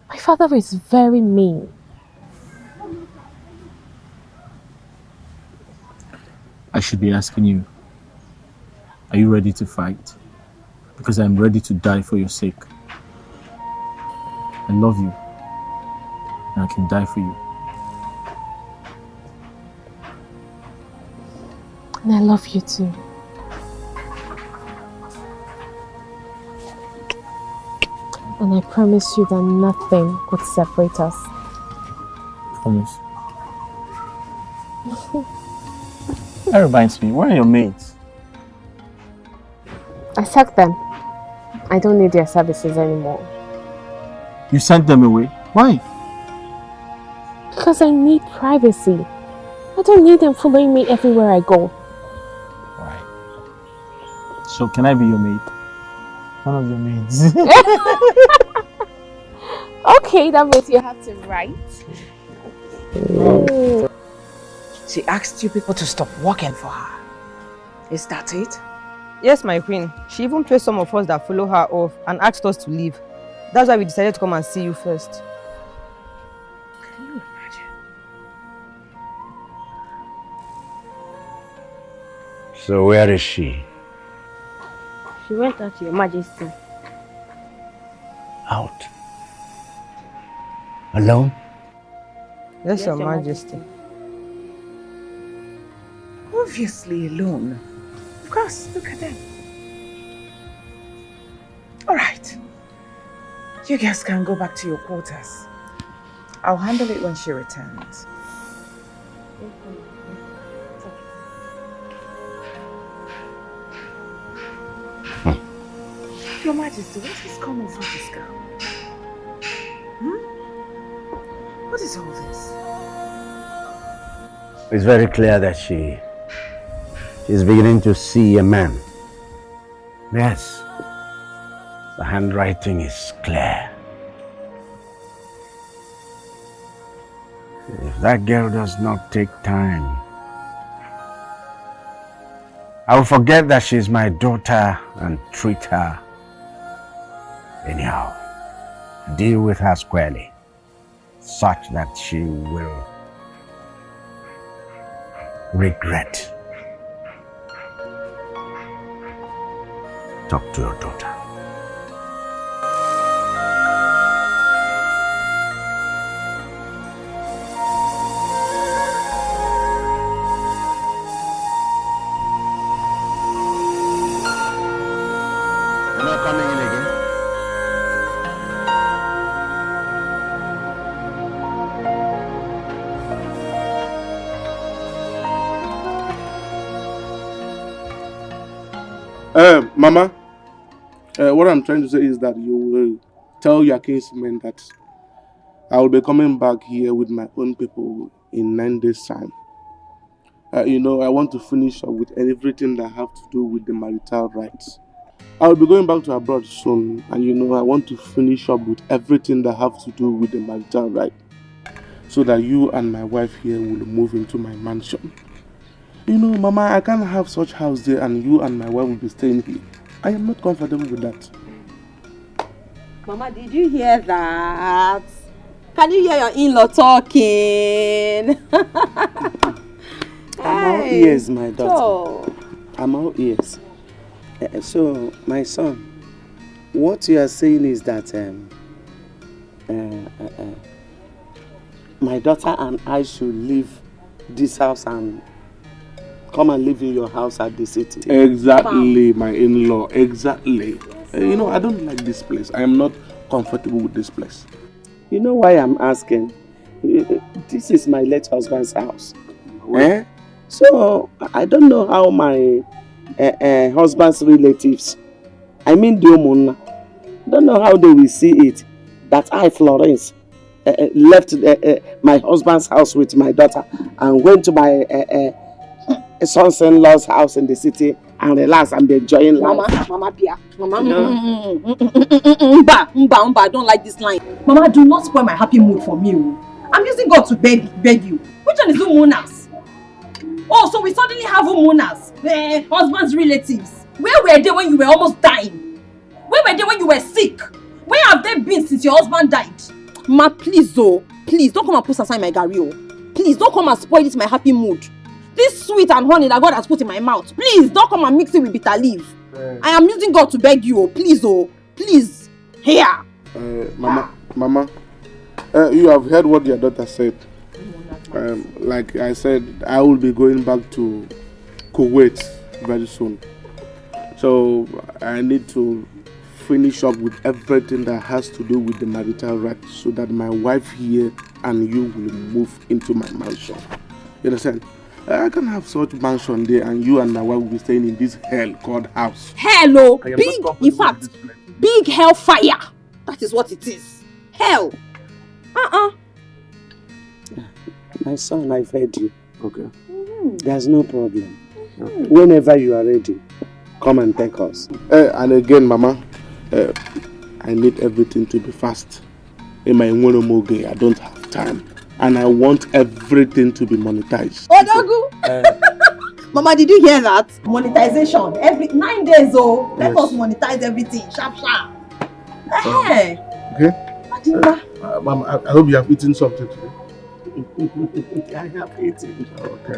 My father is very mean. I should be asking you, are you ready to fight? Because I'm ready to die for your sake. I love you, and I can die for you. And I love you too. And I promise you that nothing could separate us. Promise. That reminds me, where are your maids? I sacked them. I don't need their services anymore. You sent them away? Why? Because I need privacy. I don't need them following me everywhere I go. So can I be your maid? One of your maids. Okay, that means you have to write. She asked you people to stop working for her. Is that it? Yes, my queen. She even placed some of us that follow her off and asked us to leave. That's why we decided to come and see you first. Can you imagine? So where is she? She went out to your Majesty. Out? Alone? Yes, your Majesty. Obviously alone. Of course, look at them. Alright. You guys can go back to your quarters. I'll handle it when she returns. Your Majesty, what is coming from this girl? What is all this? It's very clear that she's beginning to see a man. Yes. The handwriting is clear. If that girl does not take time, I will forget that she's my daughter and treat her anyhow. Deal with her squarely, such that she will regret. Talk to your daughter. You're not coming in again? Mama, what I'm trying to say is that you will tell your kinsmen that I will be coming back here with my own people in 9 days' time. I want to finish up with everything that have to do with the marital rights. I will be going back to abroad soon, and I want to finish up with everything that have to do with the marital right, so that you and my wife here will move into my mansion. Mama, I can't have such house there and you and my wife will be staying here. I am not comfortable with that. Mama, did you hear that? Can you hear your in-law talking? I'm all ears, my daughter. I'm all ears. So, my son, What you are saying is that my daughter and I should leave this house and come and live in your house at the city. Exactly, my in-law. Exactly. You know, I don't like this place. I am not comfortable with this place. You know why I'm asking? This is my late husband's house. So I don't know how my husband's relatives, I mean the Omuna, don't know how they will see it that I, Florence, left my husband's house with my daughter and went to my son's-in-law's house in the city and relax and be enjoying life. Mama, Pia. Mama, Mba, I don't like this line. Mama, do not spoil my happy mood for me. I'm using God to beg you. Which one is Umunas? Oh, so we suddenly have Umunas, husband's relatives. Where were they when you were almost dying? Where were they when you were sick? Where have they been since your husband died? Ma, please, please don't come and put aside my garri. Please don't come and spoil this my happy mood. This sweet and honey that God has put in my mouth. Please don't come and mix it with bitter leaf. I am using God to beg you. Please, please. Here. Mama, you have heard what your daughter said. Like I said, I will be going back to Kuwait very soon. So I need to finish up with everything that has to do with the marital rights so that my wife here and you will move into my mansion. You understand? I can have such mansion there and you and my wife will be staying in this hell called house. Hello, big, in fact, big hellfire. That is what it is. Hell. My son, I've heard you. Okay. There's no problem. Whenever you are ready, come and take us. And again, Mama, I need everything to be fast. In my monomoge, I don't have time. And I want everything to be monetized. Odagu! Mama, did you hear that? Monetization. Every 9 days, let us monetize everything. Sharp. Hey. Okay. Mama, I hope you have eaten something today. I have eaten. Okay.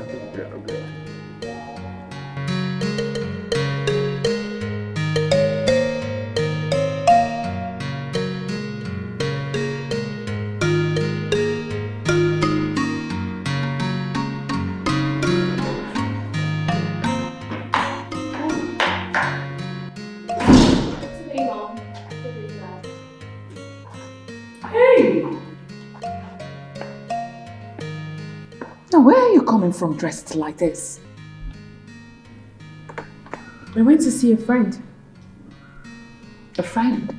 Now, where are you coming from dressed like this? I went to see a friend. A friend?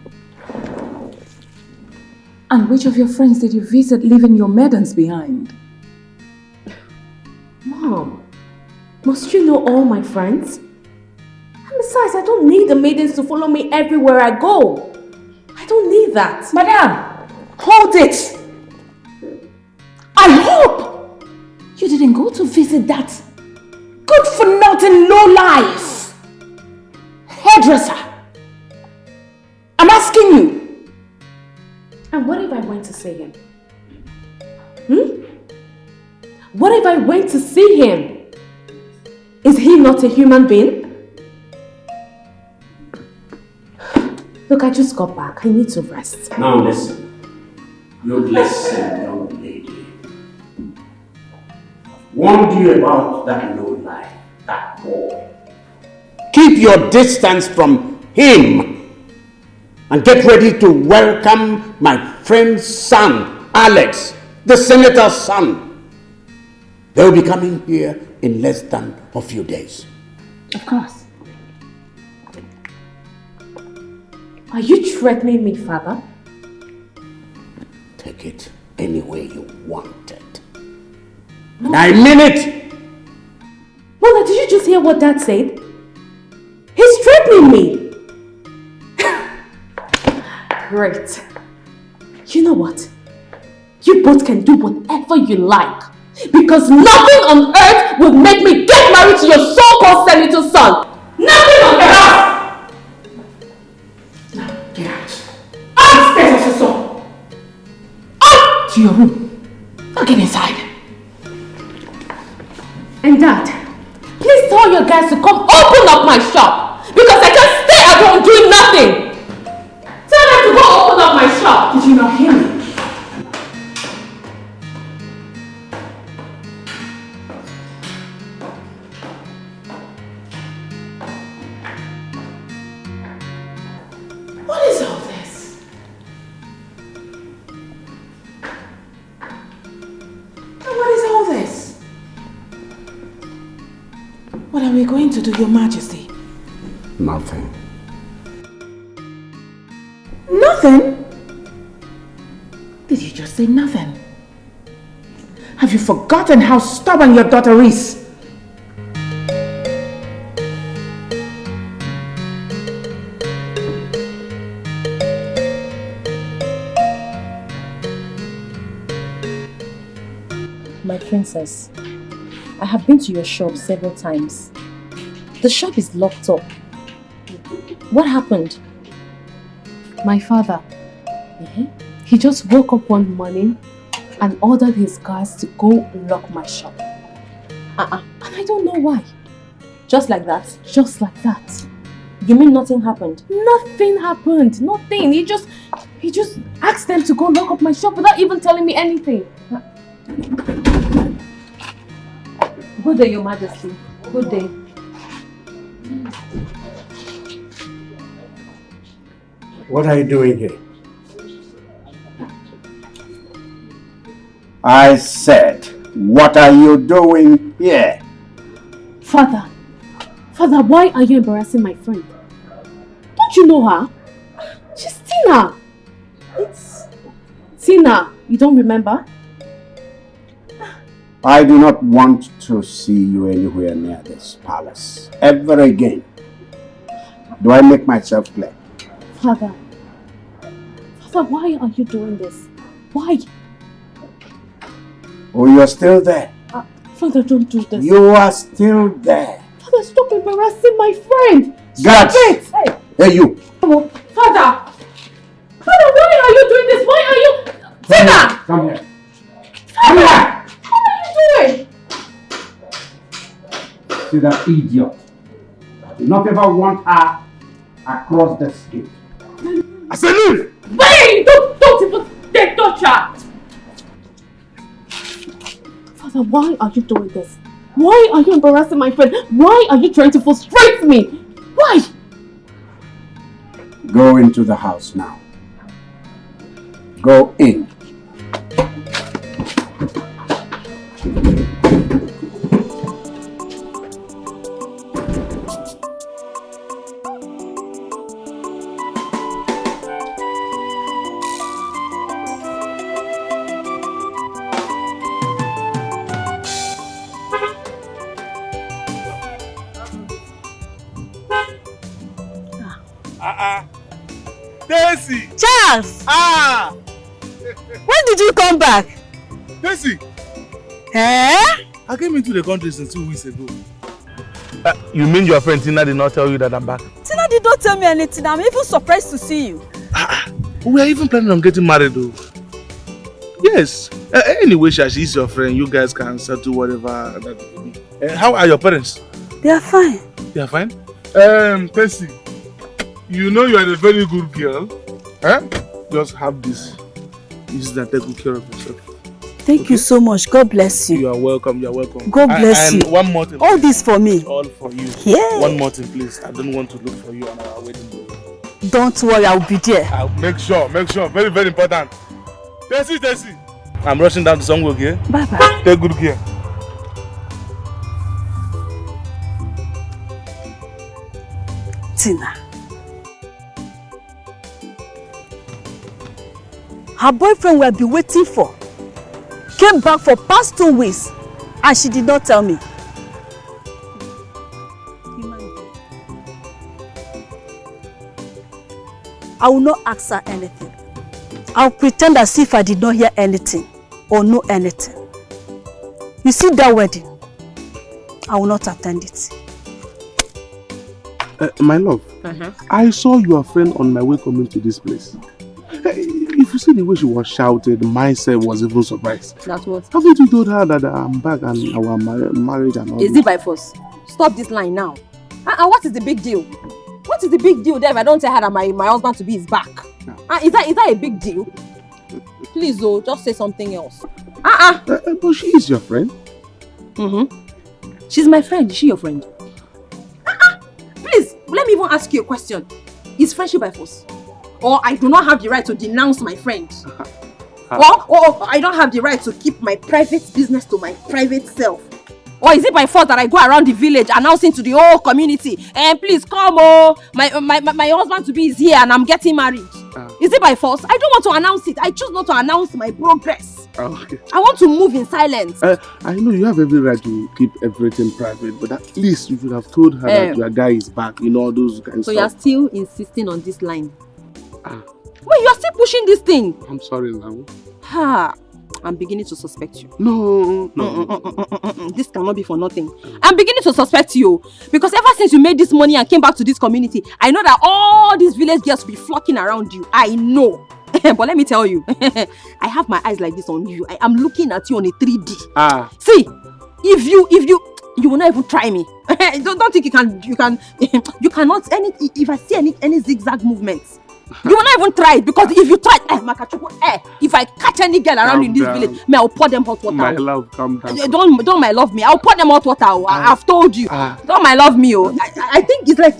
And which of your friends did you visit leaving your maidens behind? Mom, must you know all my friends? And besides, I don't need the maidens to follow me everywhere I go. I don't need that. Madam, hold it! I hope you didn't go to visit that good-for-nothing lowlife hairdresser. I'm asking you. And what if I went to see him? What if I went to see him? Is he not a human being? Look, I just got back. I need to rest. Now listen. You listen, young lady. Warned you about that low life, that boy. Keep your distance from him and get ready to welcome my friend's son, Alex, the senator's son. They'll be coming here in less than a few days. Of course. Are you threatening me, Father? Take it any way you want it. And I mean it! Mother, did you just hear what Dad said? He's threatening me! Great. You know what? You both can do whatever you like. Because nothing on earth will make me get married to your so-called senator son! Nothing on earth! Now, get out. Upstairs, Officer! Up to your room. Now get inside. And Dad, please tell your guys to come open up my shop because I can't stay at home doing nothing. Did you not hear me? What is all this? What is all this? What are we going to do, Your Majesty? Nothing. Nothing? Did you just say nothing? Have you forgotten how stubborn your daughter is? My princess, I have been to your shop several times. The shop is locked up. What happened? My father, he just woke up one morning and ordered his guards to go lock my shop. And I don't know why. Just like that? Just like that. You mean nothing happened? Nothing happened. Nothing. He just asked them to go lock up my shop without even telling me anything. Good day, Your Majesty. Good day. What are you doing here? I said, what are you doing here? Father, why are you embarrassing my friend? Don't you know her? She's Tina. It's Tina. You don't remember? I do not want to see you anywhere near this palace ever again. Do I make myself clear? Father, why are you doing this? Why? Oh, you're still there. Father, don't do this. You are still there. Father, stop embarrassing my friend. Stop it. Hey, you. Father, why are you doing this? Why are you... Tina! Come here. Father! What are you doing? See that idiot. I do not ever want her across the gate. I said leave! Wait! Don't even take touch her! Father, why are you doing this? Why are you embarrassing my friend? Why are you trying to frustrate me? Why? Go into the house now. Go in. Daisy! Charles! When did you come back? Daisy! Eh? I came into the country since 2 weeks ago. You mean your friend Tina did not tell you that I'm back? Tina did not tell me anything. I'm even surprised to see you. We are even planning on getting married though. Yes. Anyway, she's your friend. You guys can settle whatever. How are your parents? They are fine. They are fine? Daisy, you know you are a very good girl. Just have this. Use that to take good care of yourself. Thank you so much. God bless you. You are welcome. You are welcome. God bless you. And one more thing. All this for me. All for you. Yeah. One more thing, please. I don't want to look for you on our wedding day. Don't worry, I'll be there. I'll make sure. Very, very important. Daisy. I'm rushing down to somewhere, okay? Bye-bye. Take good care. Tina. Her boyfriend we have been waiting for came back for past 2 weeks and she did not tell me. I will not ask her anything. I'll pretend as if I did not hear anything or know anything. You see that wedding? I will not attend it. My love, I saw your friend on my way coming to this place. If you see the way she was shouted, myself was even surprised. That's what? Haven't you told her that I'm back and our marriage and all Is it by force? Stop this line now. What is the big deal? What is the big deal there if I don't tell her that my husband to be is back? Is that a big deal? Please, oh, just say something else. But she is your friend. She's my friend. Is she your friend? Please, let me even ask you a question. Is friendship by force? Or I do not have the right to denounce my friend? Or I don't have the right to keep my private business to my private self? Or is it by force that I go around the village announcing to the whole community, and please come, my husband to be is here and I'm getting married? Is it by force? I don't want to announce it. I choose not to announce my progress. Okay. I want to move in silence. I know you have every right to keep everything private, but at least you should have told her that your guy is back, all those kind of stuff. So you're still insisting on this line? Wait, you're still pushing this thing? I'm sorry now. I'm beginning to suspect you. No. This cannot be for nothing. I'm beginning to suspect you. Because ever since you made this money and came back to this community, I know that all these village girls will be flocking around you. I know. But let me tell you, I have my eyes like this on you. I am looking at you on a 3D. See, if you will not even try me. Don't think you cannot, if I see any zigzag movements, you will not even try it, because if you try, if I catch any girl around in this village, I'll pour them hot water. My love, calm down. Don't my love me. I'll pour them hot water. I've told you. Don't my love me. I think it's like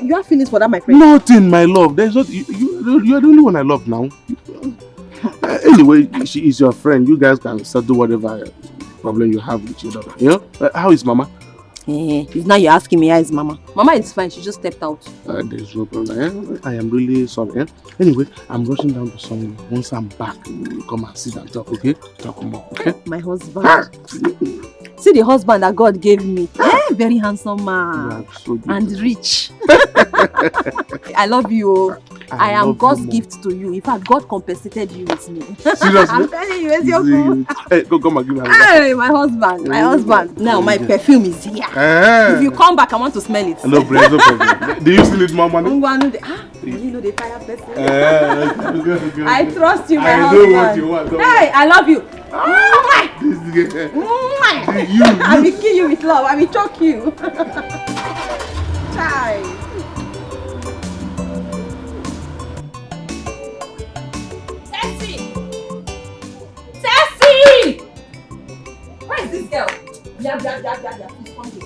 you have feelings for that, my friend. Nothing, my love. There's not you're the only one I love now. Anyway, she is your friend. You guys can settle whatever problem you have with each other. How is Mama? Now you're asking me how is Mama. Mama is fine. She just stepped out. There's no problem. I am really sorry. Anyway, I'm rushing down to somewhere. Once I'm back, you come and sit and talk, okay? Talk more, okay? My husband. See the husband that God gave me. Very handsome man. So and rich. I love you. I am God's gift to you. In fact, God compensated you with me. Seriously? I'm telling you, where's your food? Hey, come and give me a Hey, my husband. Now my perfume is here. If you come back, I want to smell it. No problem. Do you still need more money? You know the fire person. I trust you, my husband. I know what you want. Hey, I love you. I will kill you with love. I will choke you. Chai. Tessie! Where is this girl? Please come here.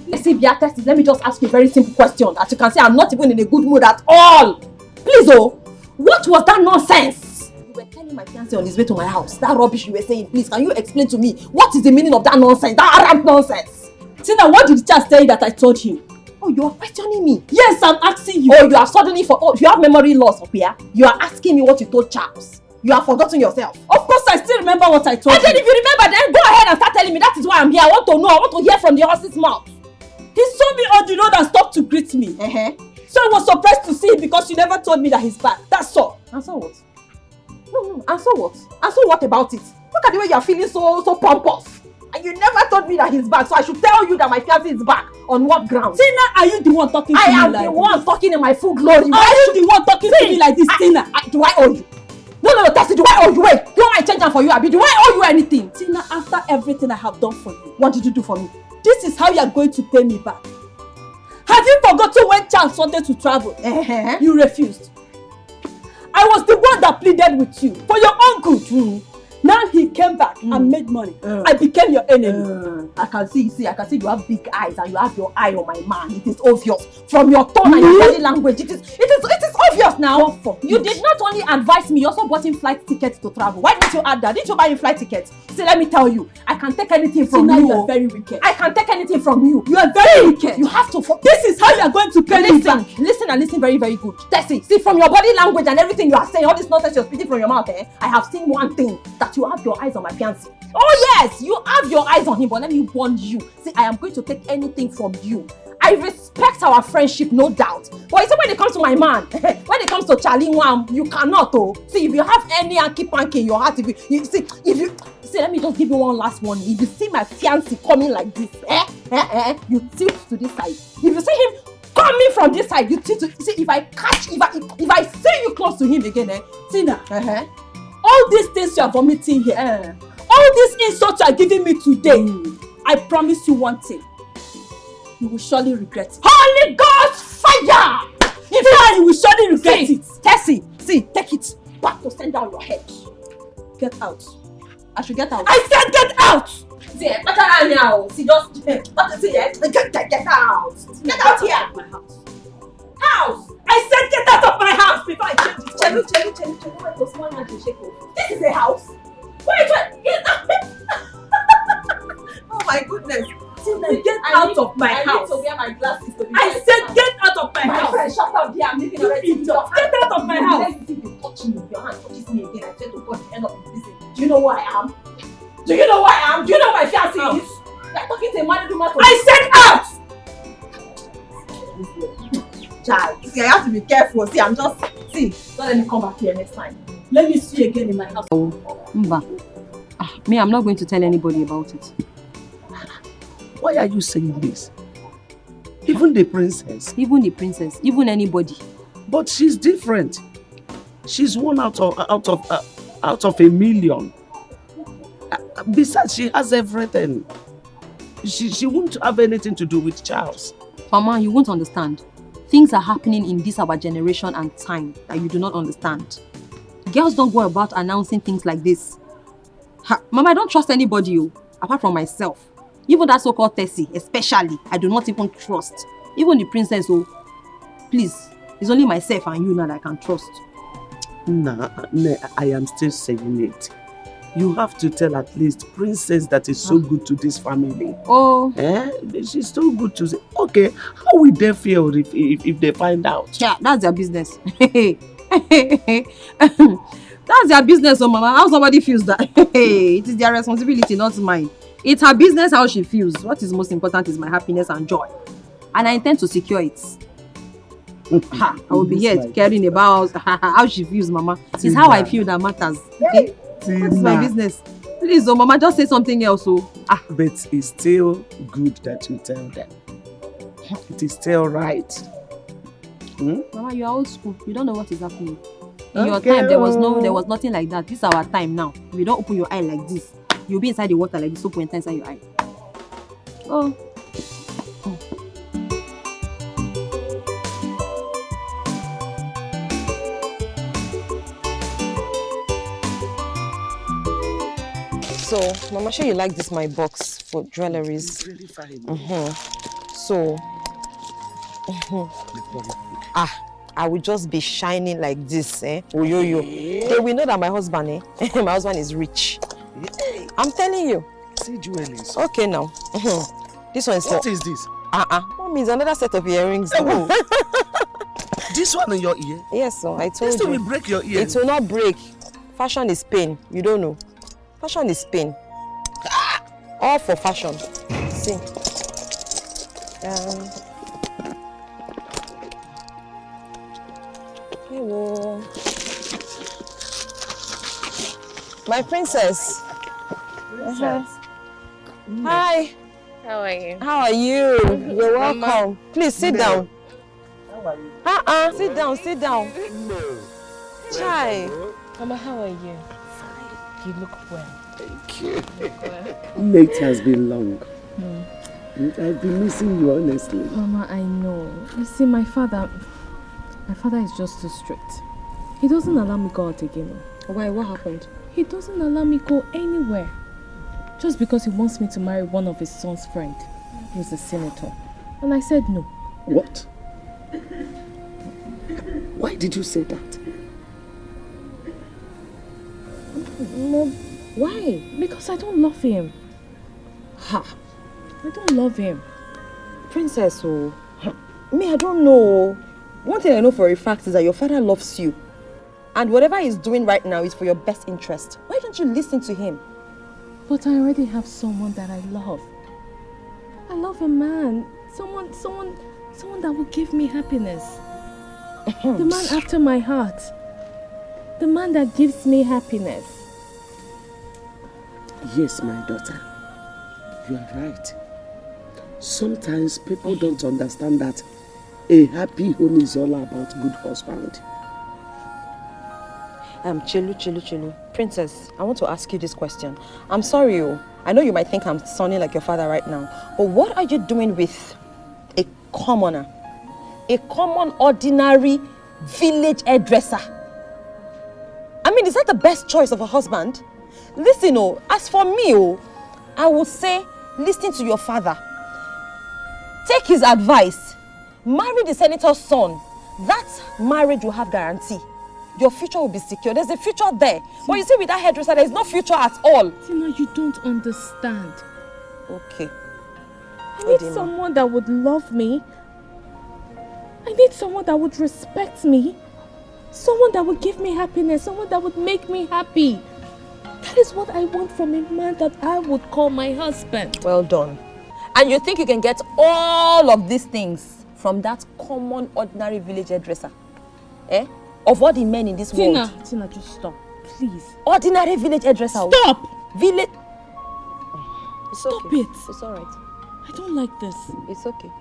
Listen, Tessie, let me just ask you a very simple question. As you can see, I'm not even in a good mood at all. Please, what was that nonsense? You were telling my fiancé on his way to my house. That rubbish you were saying. Please, can you explain to me what is the meaning of that nonsense? That Arab nonsense? Tina, what did Charles tell you that I told him? Oh, you are questioning me? Yes, I'm asking you. Oh, you are suddenly you have memory loss up here. You are asking me what you told Charles. You have forgotten yourself. Of course, I still remember what I told you. And then if you remember, then go ahead and start telling me. That is why I'm here. I want to know. I want to hear from the horse's mouth. He saw me on the road and stopped to greet me. So I was surprised to see him because you never told me that he's back. That's all. And so what? No. And so what? And so what about it? Look at the way you are feeling so pompous. And you never told me that he's back. So I should tell you that my fiancé is back. On what grounds? Tina, are you the one talking to me like this? I am the one talking in my full glory. Are you the one talking to me like this, Tina? Do I owe you? No, Tessie, do I owe you? Wait, do I change that for you, Abby? Do I owe you anything? Tina, after everything I have done for you, what did you do for me? This is how you are going to pay me back. Have you forgotten when Charles wanted to travel? You refused. I was the one that pleaded with you for your own good. Now he came back and made money. I became your enemy. I can see you have big eyes and you have your eye on my man. It is obvious. From your tone and your body language, it is obvious now. You did not only advise me, you also bought him flight tickets to travel. Why didn't you add that? Didn't you buy him flight tickets? See, let me tell you, I can take anything from you. You are very wicked. I can take anything from you. You are very wicked. You have to. This is how you are going to pay me back. Listen and listen very, very good. Tessie, see, from your body language and everything you are saying, all this nonsense you're speaking from your mouth, I have seen one thing, that you have your eyes on my fiancé. Oh yes, you have your eyes on him, but let me warn you. See, I am going to take anything from you. I respect our friendship, no doubt. But you see, when it comes to my man, when it comes to Charlie Wam, you cannot. See, if you have any hanky-panky in your heart, let me just give you one last one. If you see my fiancé coming like this, you tilt to this side. If you see him coming from this side, you tilt to. See, if I see you close to him again, Tina. All these things you are vomiting here, all these insults you are giving me today, I promise you one thing. You will surely regret it. Holy Ghost fire! You will surely regret it. Tessie, see, take it back to send down your head. Get out. I should get out. I said get out! See, now. See, just what is it? Get out. Get out here. My house. House. I said get out of my house before I change it. Chelu. Why was one hand to shake off? This is a house. Wait. Oh my goodness. Get out of my house. I need to wear my glasses to be I said get out of my house. My friend, shut up there. I'm leaving already. Get out of my house. If you touch me, your hand touches me again, I swear to God, the end of the visit. Do you know who I am? Do you know who I am? Do you know my fiancé is? You're talking to a married woman. I said out! Child, see, I have to be careful. See, I'm just... See, don't let me come back here next time. Let me see you again in my house. Me, I'm not going to tell anybody about it. Why are you saying this? Even the princess? Even the princess, even anybody. But she's different. She's one out of a million. Besides, she has everything. She won't have anything to do with Charles. Mama, you won't understand. Things are happening in this our generation and time that you do not understand. Girls don't go about announcing things like this. Mama, I don't trust anybody, apart from myself. Even that so-called Tessie, especially, I do not even trust. Even the princess, please, it's only myself and you now that I can trust. Nah, I am still saying it. You have to tell at least Princess that is so good to this family. Oh. She's so good to say. Okay, how will they feel if they find out? Yeah, that's their business. That's their business, Mama. How somebody feels that? It is their responsibility, not mine. It's her business how she feels. What is most important is my happiness and joy. And I intend to secure it. I will be here caring about how she feels, Mama. It's how I feel that matters. Okay? That's my business. Please, Mama, just say something else. But it's still good that you tell them. It is still right. Mama, you are old school. You don't know what is happening. In your time, there was nothing like that. This is our time now. You don't open your eye like this. You'll be inside the water like this, soap went inside your eye. Oh. So, Mama, sure you like this my box for jewelries. It's really fine. So, I will just be shining like this, Oyoyo. They will know that my husband, my husband is rich. I'm telling you. See jewelries. Okay now. This one is What is this? Mommy, it's another set of earrings. This one in your ear? Yes, so I told you. This will break your ear. It will not break. Fashion is pain. You don't know. Fashion is pain. All for fashion. See. Hello. My princess. Hi. How are you? How are you? You're welcome. Mama. Please sit down. How are you? Sit down, sit down. No. Chai. Mama, how are you? You look well. Thank you. Mate has been long. I've been missing you, honestly. Mama, I know. You see, my father is just too strict. He doesn't allow me go out again. Why? What happened? He doesn't allow me go anywhere. Just because he wants me to marry one of his son's friend, who's a senator. And I said no. What? Why did you say that? No, why? Because I don't love him. I don't love him. Princess, me, I don't know. One thing I know for a fact is that your father loves you. And whatever he's doing right now is for your best interest. Why don't you listen to him? But I already have someone that I love. I love a man. Someone that will give me happiness. The man after my heart. The man that gives me happiness. Yes, my daughter. You are right. Sometimes people don't understand that a happy home is all about good husband. Chelu. Princess, I want to ask you this question. I'm sorry, I know you might think I'm sounding like your father right now, but what are you doing with a commoner? A common, ordinary village hairdresser? I mean, is that the best choice of a husband? Listen, oh, as for me, oh, I would say listen to your father. Take his advice. Marry the senator's son. That marriage will have guarantee. Your future will be secure. There's a future there. But you see, with that hairdresser, there's no future at all. Tina, you don't understand. Okay. I need someone that would love me. I need someone that would respect me. Someone that would give me happiness. Someone that would make me happy. That is what I want from a man that I would call my husband. Well done. And you think you can get all of these things from that common, ordinary village hairdresser? Eh? Of all the men in this world. Tina, just stop. Please. Ordinary village hairdresser. Stop! Village... It's Stop okay. it. It's alright. I don't like this. It's okay.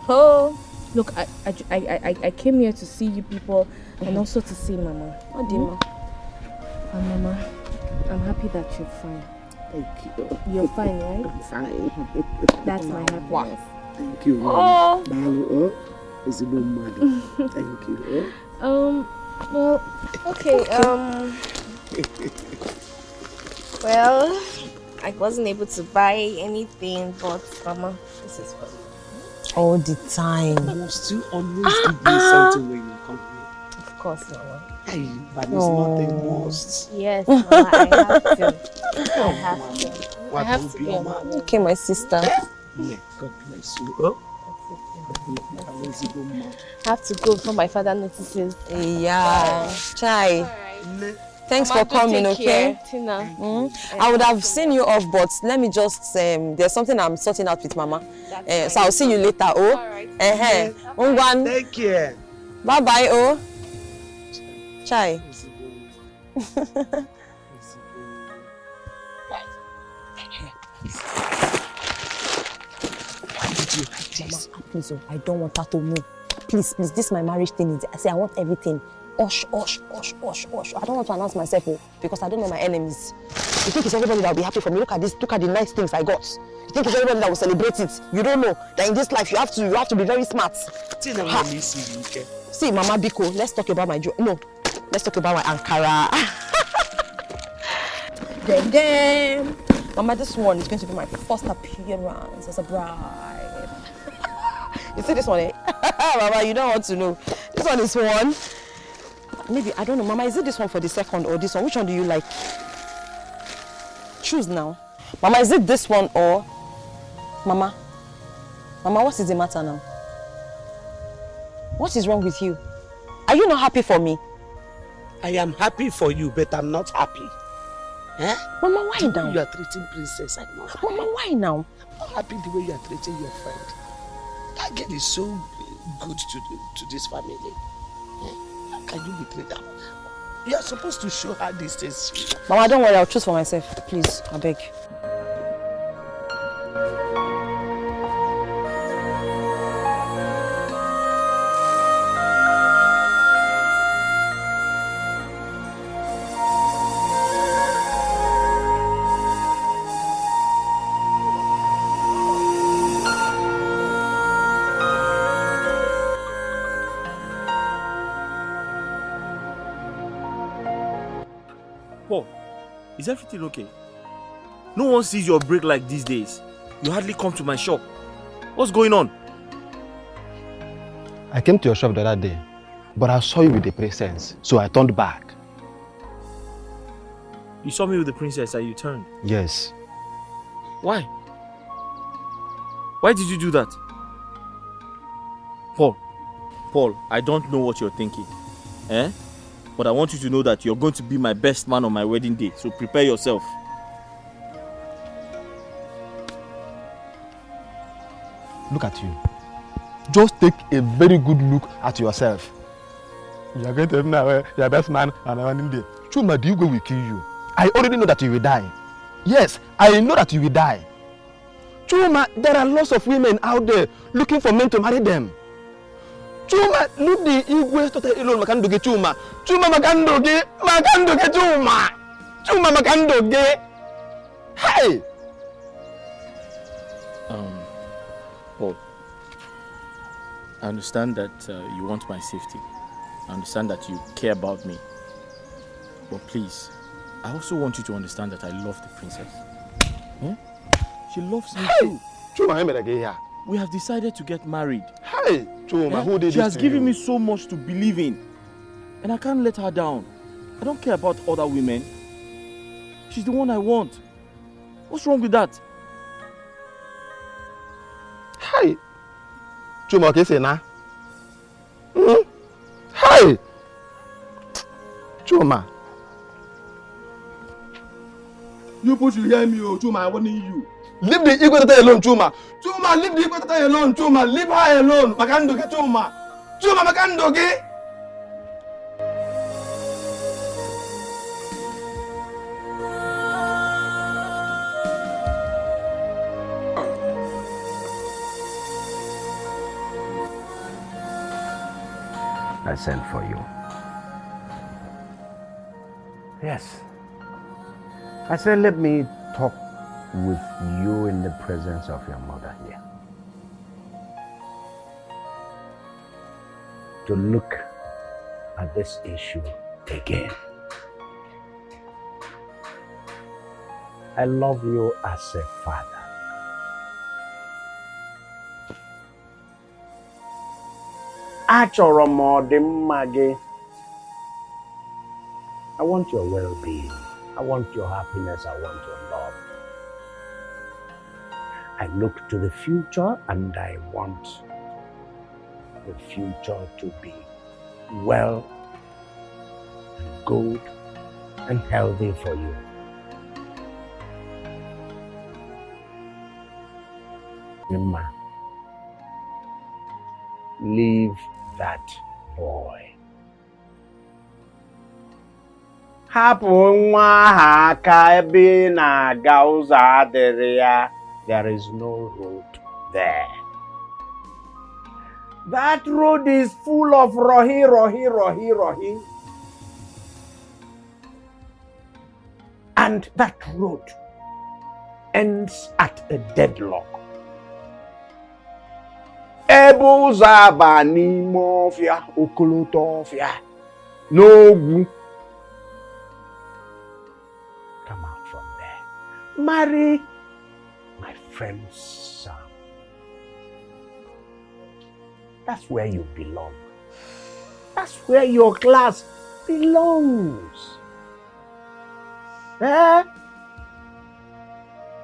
Oh. Look, I came here to see you people and also to see Mama. Oh, dear. And Mama, I'm happy that you're fine. Thank you. You're fine, right? I'm fine. That's my happiness. Thank you. Oh. It's a good mother. Thank you. Well, okay, well, I wasn't able to buy anything, but Mama, this is for you. All the time. Must you always give me something when you come here? Of course, Mama. Hey, but it's not a must. Yes, Mama, I have to. I have to be a mom. Okay, my sister. Yeah, God bless you. Oh. I have to go before my father notices. Yeah, Chai. Thanks Mama, for coming, take okay? care, Tina. I would have seen you off, but let me just, there's something I'm sorting out with Mama. So I'll see you later, oh? Alright. Take care. Bye-bye, oh? Chai. Mama, please, I don't want her to know. Please, this is my marriage thing. I say I want everything. Osh. I don't want to announce myself because I don't know my enemies. You think it's everybody that will be happy for me? Look at this. Look at the nice things I got. You think it's everybody that will celebrate it? You don't know that in this life you have to be very smart. See, Mama Biko, let's talk about my let's talk about my Ankara. Then, Mama, this one is going to be my first appearance as a bride. You see this one, eh? Mama, you don't want to know. This one is one. Maybe, I don't know, Mama, is it this one for the second or this one? Which one do you like? Choose now. Mama, is it this one or... Mama, what is the matter now? What is wrong with you? Are you not happy for me? I am happy for you, but I'm not happy. Eh? Mama, why now? You are treating Princess, I'm not happy. Mama, why now? I'm not happy the way you are treating your friend. That girl is so good to this family. How can you betray that? You are supposed to show her these things. Mama, don't worry, I'll choose for myself. Please, I beg. Paul, is everything okay? No one sees your break like these days. You hardly come to my shop. What's going on? I came to your shop the other day, but I saw you with the princess, so I turned back. You saw me with the princess and you turned? Yes. Why? Why did you do that? Paul, I don't know what you're thinking. Eh? But I want you to know that you're going to be my best man on my wedding day, so prepare yourself. Look at you. Just take a very good look at yourself. You are going to be your best man on a wedding day. Chuma, the Igwe will kill you. I already know that you will die. Yes, I know that you will die. Chuma, there are lots of women out there looking for men to marry them. Chuma, look the Igwe total alone makandoge Chuma. Chuma makandoge Chuma. Chuma makandoge. Hey! Paul, I understand that you want my safety. I understand that you care about me. But please, I also want you to understand that I love the princess. She loves me too. Chuma, we have decided to get married. Hey, Chuma, who did She this has to given you? me so much to believe in. And I can't let her down. I don't care about other women. She's the one I want. What's wrong with that? Hey, Chuma, okay, say na. Hey, Chuma. You put you hear me, oh Chuma, I warning you. Leave the equator alone, Chuma. Chuma, leave the equator alone, Chuma. Leave her alone. Makandoke, Chuma. Chuma, Makandoke. I sent for you. Yes. I said, let me talk with you in the presence of your mother here. To look at this issue again. I love you as a father. Achọrọ m ọdịmma gị. I want your well-being. I want your happiness. I want your love. I look to the future and I want the future to be well and good and healthy for you. Mama, leave that boy. Hapụ nwa ahụ aka ebe ị na-aga ụzọ adịrị ya. There is no road there. That road is full of rohi, rohi, rohi, rohi. And that road ends at a deadlock. Ebe ụzọ aba n'ime ọfịa, okoloto ọfịa, n'ogwu. Come out from there. Marry my friend's son. That's where you belong. That's where your class belongs. Eh?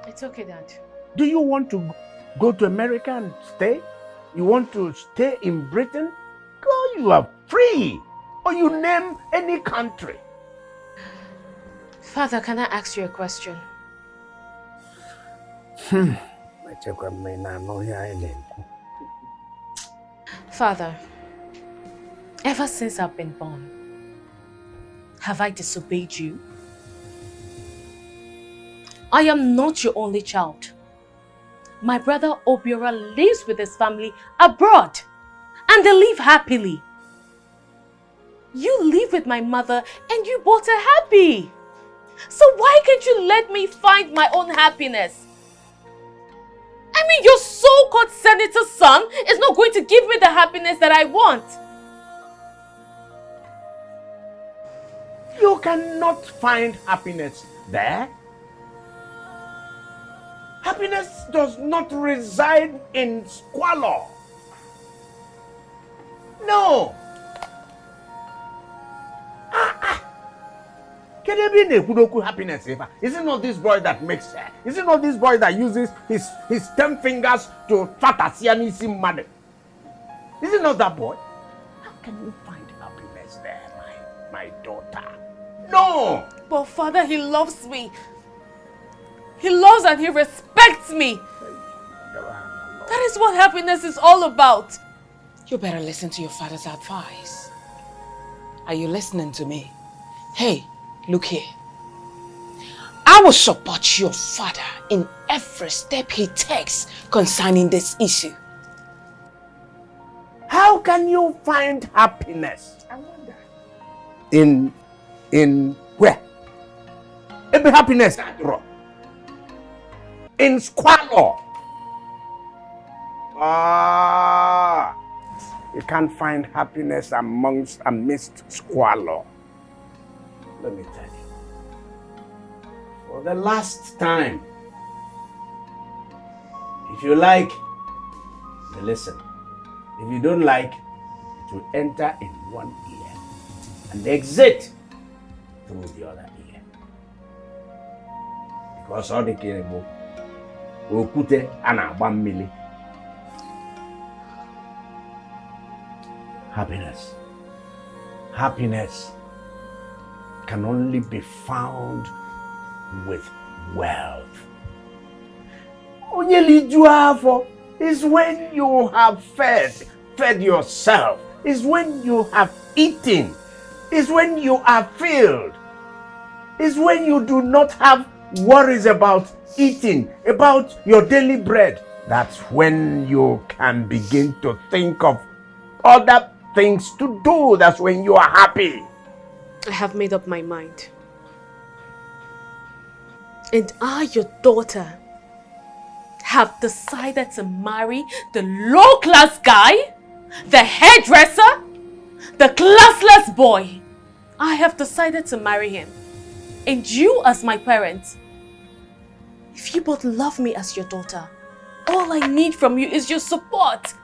It's okay, Dad. Do you want to go to America and stay? You want to stay in Britain? Go, you are free. Or you name any country. Father, can I ask you a question? Father, ever since I've been born, have I disobeyed you? I am not your only child. My brother Obiora lives with his family abroad and they live happily. You live with my mother and you both are happy. So why can't you let me find my own happiness? I mean, your so-called senator's son is not going to give me the happiness that I want. You cannot find happiness there. Happiness does not reside in squalor. No. Can there be a happiness? Is it not this boy that makes her? Is it not this boy that uses his 10 fingers to fatasianisi mother? Is it not that boy? How can you find happiness there, my daughter? No! But Father, he loves me. He loves and he respects me. That is what happiness is all about. You better listen to your father's advice. Are you listening to me? Hey, look here. I will support your father in every step he takes concerning this issue. How can you find happiness? I wonder. In where? Every happiness in squalor. You can't find happiness amidst squalor. Let me tell you. For the last time. If you like, you listen. If you don't like, it will enter in one ear and exit through the other ear. Because all the kirebo, okute anagba mmili. Happiness can only be found with wealth. Is when you have fed yourself. Is when you have eaten. Is when you are filled. Is when you do not have worries about eating, about your daily bread. That's when you can begin to think of other things to do. That's when you are happy. I have made up my mind. And I, your daughter, have decided to marry the low-class guy, the hairdresser, the classless boy. I have decided to marry him. And you as my parent, if you both love me as your daughter, all I need from you is your support.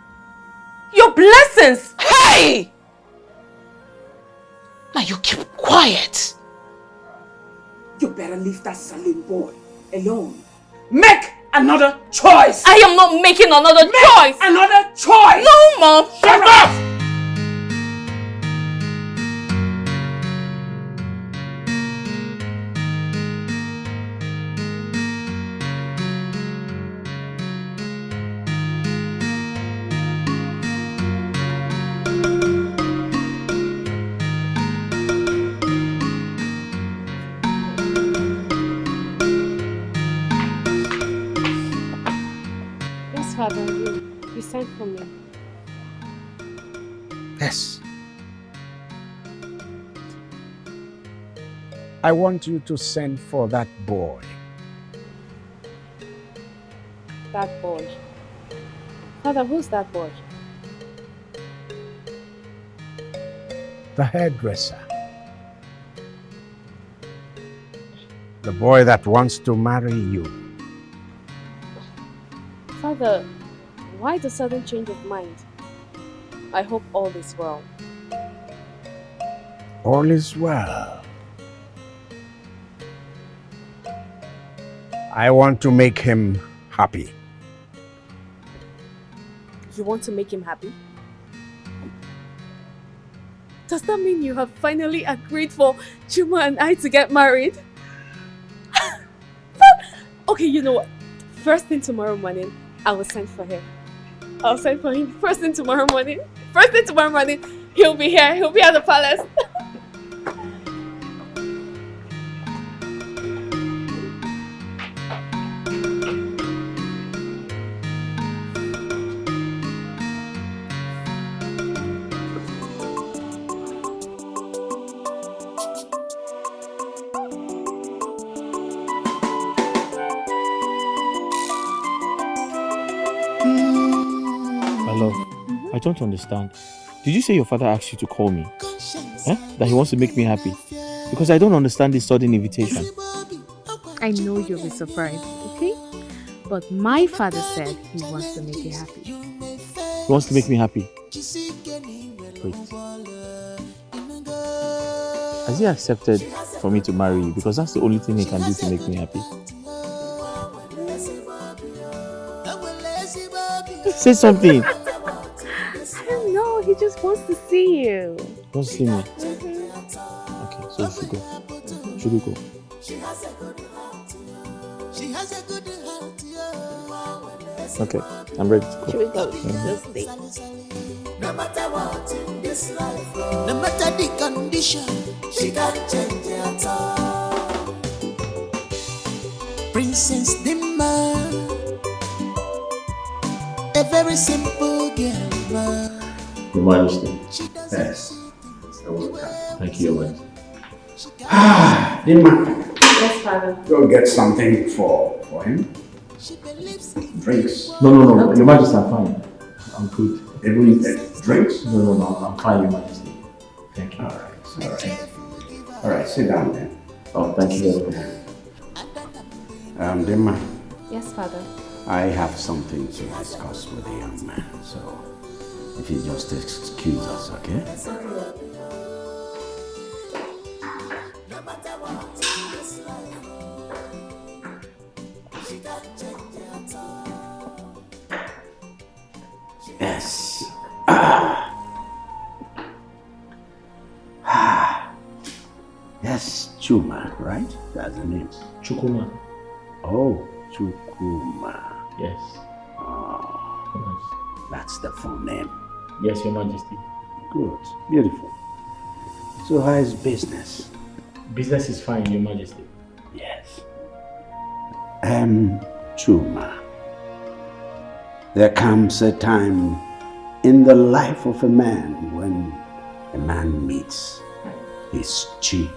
Your blessings. Hey! Now you keep quiet. You better leave that Salim boy alone. Make another choice. I am not making another choice. Another choice. No, Mom. Shut up! Father, you sent for me. Yes. I want you to send for that boy. That boy? Father, who's that boy? The hairdresser. The boy that wants to marry you. Father, why the sudden change of mind? I hope all is well. All is well. I want to make him happy. You want to make him happy? Does that mean you have finally agreed for Chuma and I to get married? Okay, you know what? First thing tomorrow morning, I will send for him. I'll send for him first thing tomorrow morning. First thing tomorrow morning, he'll be here. He'll be at the palace. I don't understand. Did you say your father asked you to call me? That he wants to make me happy? Because I don't understand this sudden invitation. I know you'll be surprised, okay? But my father said he wants to make you happy. He wants to make me happy? Wait. Has he accepted for me to marry you? Because that's the only thing he can do to make me happy. Say something. No, he just wants to see you. Wants to see me? Okay, so we should go. Should we go? Okay, I'm ready to go. Should we go? Let's stay. No matter what in this life, no matter the condition, she can't change at all. Princess Dima, a very simple girl. Your Majesty. Yes. You're welcome. Thank you, Your Majesty. Dima. Yes, Father. Go get something for him. Drinks. No. Your Majesty, I'm fine. I'm good. Even drinks? No, I'm fine, Your Majesty. Thank you. All right, sit down then. Oh, thank you very much. Dima, Yes, Father. I have something to discuss with the young man, so if you just excuse us, okay? Yes. Yes, Chuma, right? That's the name. Chukuma. Oh, Chukuma. Yes. Oh, that's the full name. Yes, Your Majesty. Good. Beautiful. So how is business? Business is fine, Your Majesty. Yes. Chuma. There comes a time in the life of a man when a man meets his chief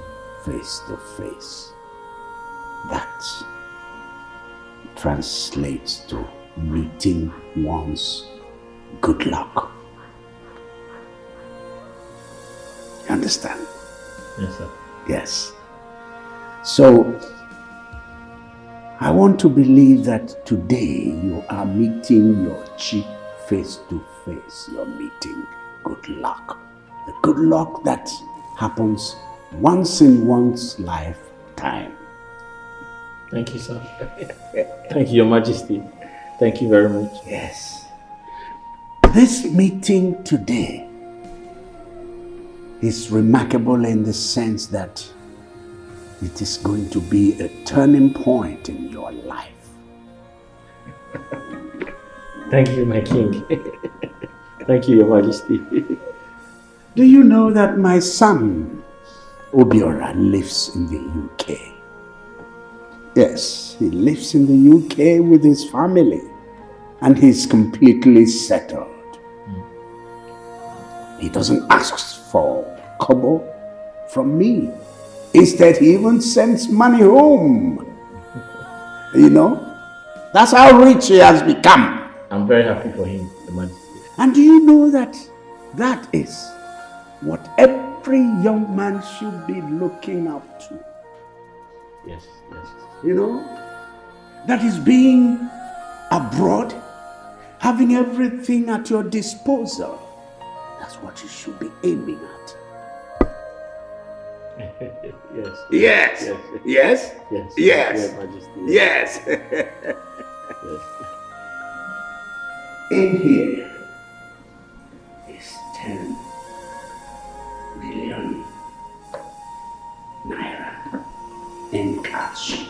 face to face. That translates to meeting one's good luck. You understand? Yes, sir. Yes. So, I want to believe that today you are meeting your chief face to face. You're meeting good luck. The good luck that happens once in one's lifetime. Thank you, sir. Thank you, Your Majesty. Thank you very much. Yes. This meeting today is remarkable in the sense that it is going to be a turning point in your life. Thank you, my king. Thank you, Your Majesty. Do you know that my son, Obiora, lives in the UK? Yes, he lives in the UK with his family and he's completely settled. He doesn't ask for kobo from me. Instead, he even sends money home. You know, that's how rich he has become. I'm very happy for him, Your Majesty. And do you know that that is what every young man should be looking up to? Yes, yes. You know, that is being abroad, having everything at your disposal. That's what you should be aiming at. Yes. Yes. Yes. Yes. Yes. Your Majesty. Yes. Yes. In here is 10 million naira in cash.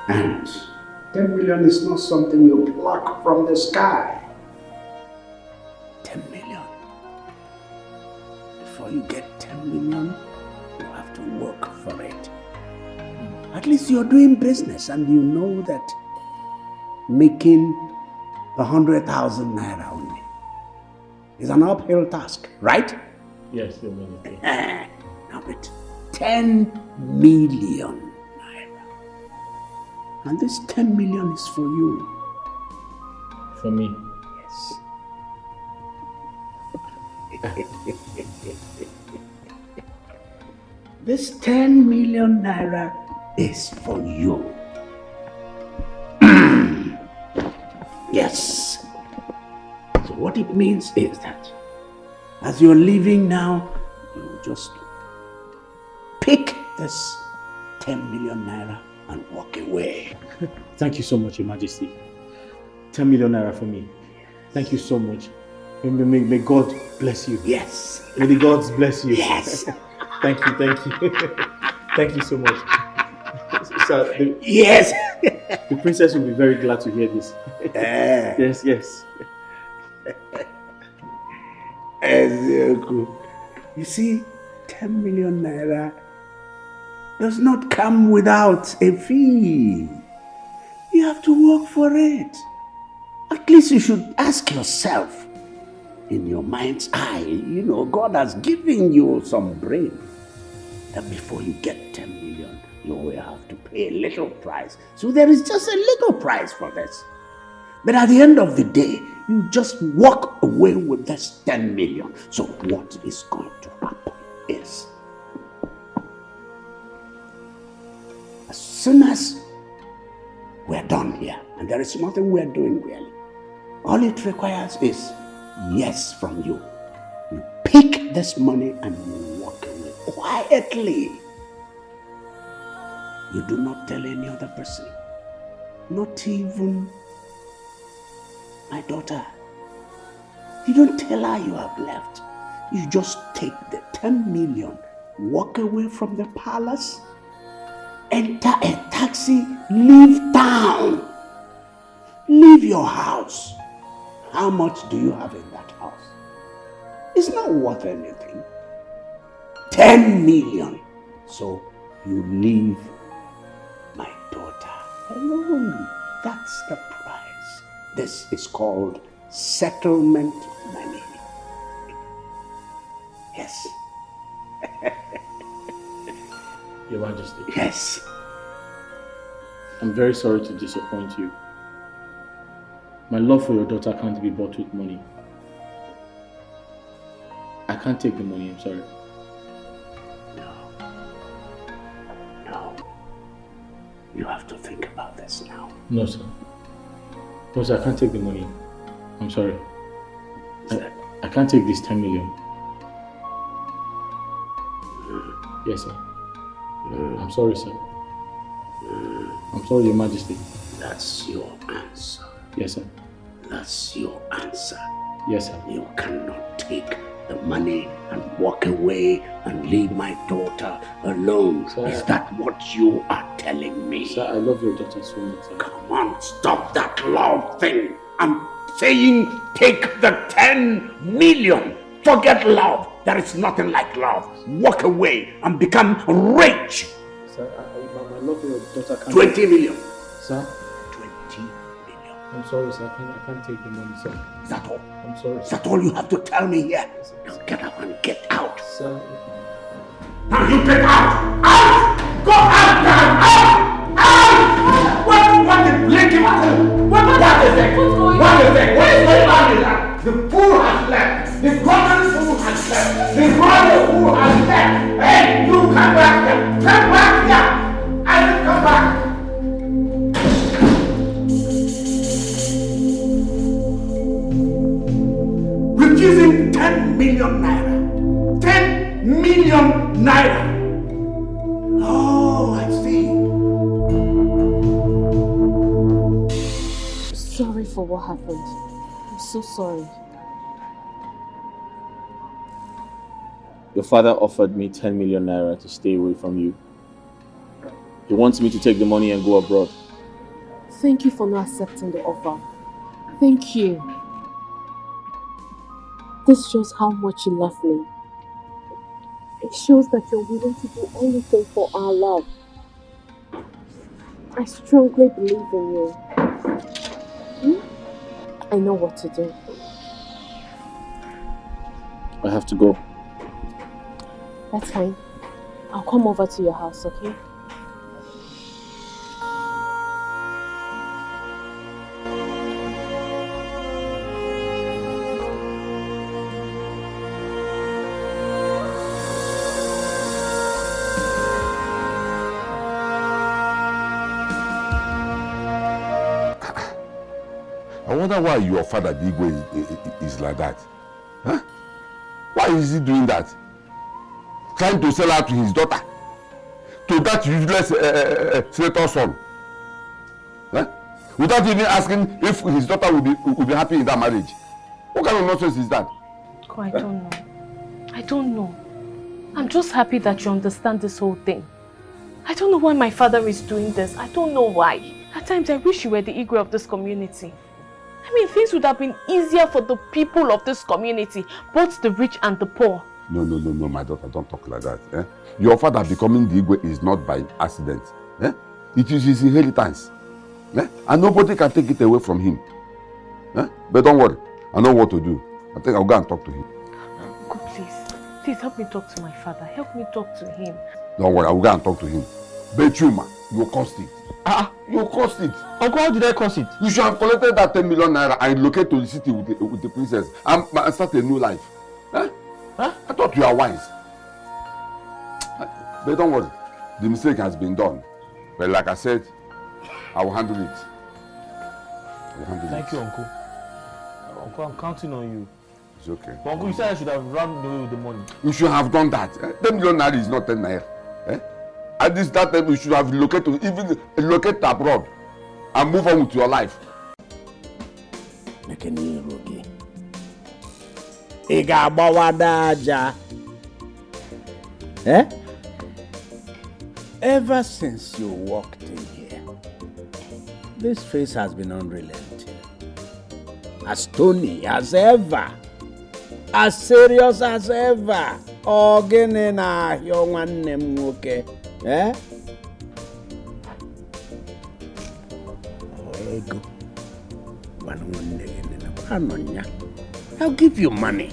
And 10 million is not something you pluck from the sky. 10 million. Before you get 10 million, you have to work for it. At least you're doing business and you know that making 100,000 naira only is an uphill task, right? Yes, Your Majesty. Now but 10 million. And this 10 million is for you. For me? Yes. This 10 million naira is for you. Yes. So what it means is that as you're leaving now, you just pick this 10 million naira and walk away. Thank you so much, Your Majesty. 10 million naira for me. Thank you so much. May God bless you. Yes. May the gods bless you. Yes. Thank you, thank you. Thank you so much. Sir, yes. The princess will be very glad to hear this. Yes, yes. You see, 10 million naira does not come without a fee. You have to work for it. At least you should ask yourself, in your mind's eye, you know, God has given you some brain, that before you get 10 million, you will have to pay a little price. So there is just a little price for this. But at the end of the day, you just walk away with this 10 million. So what is going to happen is, soon as we're done here, and there is nothing we're doing really, all it requires is yes from you. You pick this money and you walk away quietly. You do not tell any other person, not even my daughter. You don't tell her you have left. You just take the 10 million, walk away from the palace, enter a taxi, leave town, leave your house. How much do you have in that house? It's not worth anything. 10 million. So you leave my daughter alone. That's the price. This is called settlement money. Yes. Your Majesty. Yes. I'm very sorry to disappoint you. My love for your daughter can't be bought with money. I can't take the money, I'm sorry. No. You have to think about this now. No, sir. No, sir, I can't take the money. I'm sorry. I can't take this 10 million. Yes, sir. I'm sorry, sir. I'm sorry, Your Majesty. That's your answer. Yes, sir. That's your answer. Yes, sir. You cannot take the money and walk away and leave my daughter alone. Sir, is that what you are telling me? Sir, I love your daughter so much, sir. Come on, stop that love thing. I'm saying take the 10 million. Forget love. There is nothing like love. Walk away and become rich. Sir, my love for your daughter can't... 20 million. Sir? 20 million. I'm sorry, sir. I can't take the money, sir. Is that all? I'm sorry, Is sir. that all you have to tell me here? Now get up and get out. Sir. Now you get out! Out! Go out now! Out! Out! What is blinking at you? What is it? What is it? What is going on here? The fool has left. The common fool has left. The royal fool has left. Hey, you come back here. Come back here. I will come back. Refusing 10 million naira. 10 million naira. Oh, I see. Sorry for what happened. I'm so sorry. Your father offered me 10 million naira to stay away from you. He wants me to take the money and go abroad. Thank you for not accepting the offer. Thank you. This shows how much you love me. It shows that you're willing to do anything for our love. I strongly believe in you. I know what to do. I have to go. That's fine. I'll come over to your house, okay? I wonder why your father, Digwe, is like that. Huh? Why is he doing that? Trying to sell out to his daughter. To that useless senator's son. Huh? Without even asking if his daughter will be happy in that marriage. What kind of nonsense is that? Oh, I don't know. I don't know. I'm just happy that you understand this whole thing. I don't know why my father is doing this. I don't know why. At times I wish you were the Igwe of this community. I mean, things would have been easier for the people of this community, both the rich and the poor. No, my daughter, don't talk like that. Eh? Your father becoming the Igwe is not by accident. Eh? It is his inheritance. Eh? And nobody can take it away from him. Eh? But don't worry, I know what to do. I think I'll go and talk to him. Uncle, please help me talk to my father. Help me talk to him. Don't worry, I will go and talk to him. Bet you, man, you cost it. You cost it. Uncle, how did I cost it? You should have collected that 10 million naira and relocate to the city with the princess and start a new life. Eh? Huh? I thought you are wise. But don't worry, the mistake has been done. But like I said, I will handle it. Thank you, Uncle. Uncle, I'm counting on you. It's okay. But Uncle, you said I should have run away with the money. You should have done that. 10 million naira is not 10 naira. At this that time, you should have relocated, even relocate abroad and move on with your life. Ever since you walked in here, this face has been unrelenting. As stony as ever. As serious as ever. Ogene na ahịa nwanne m nwoke. Ego. I'll give you money.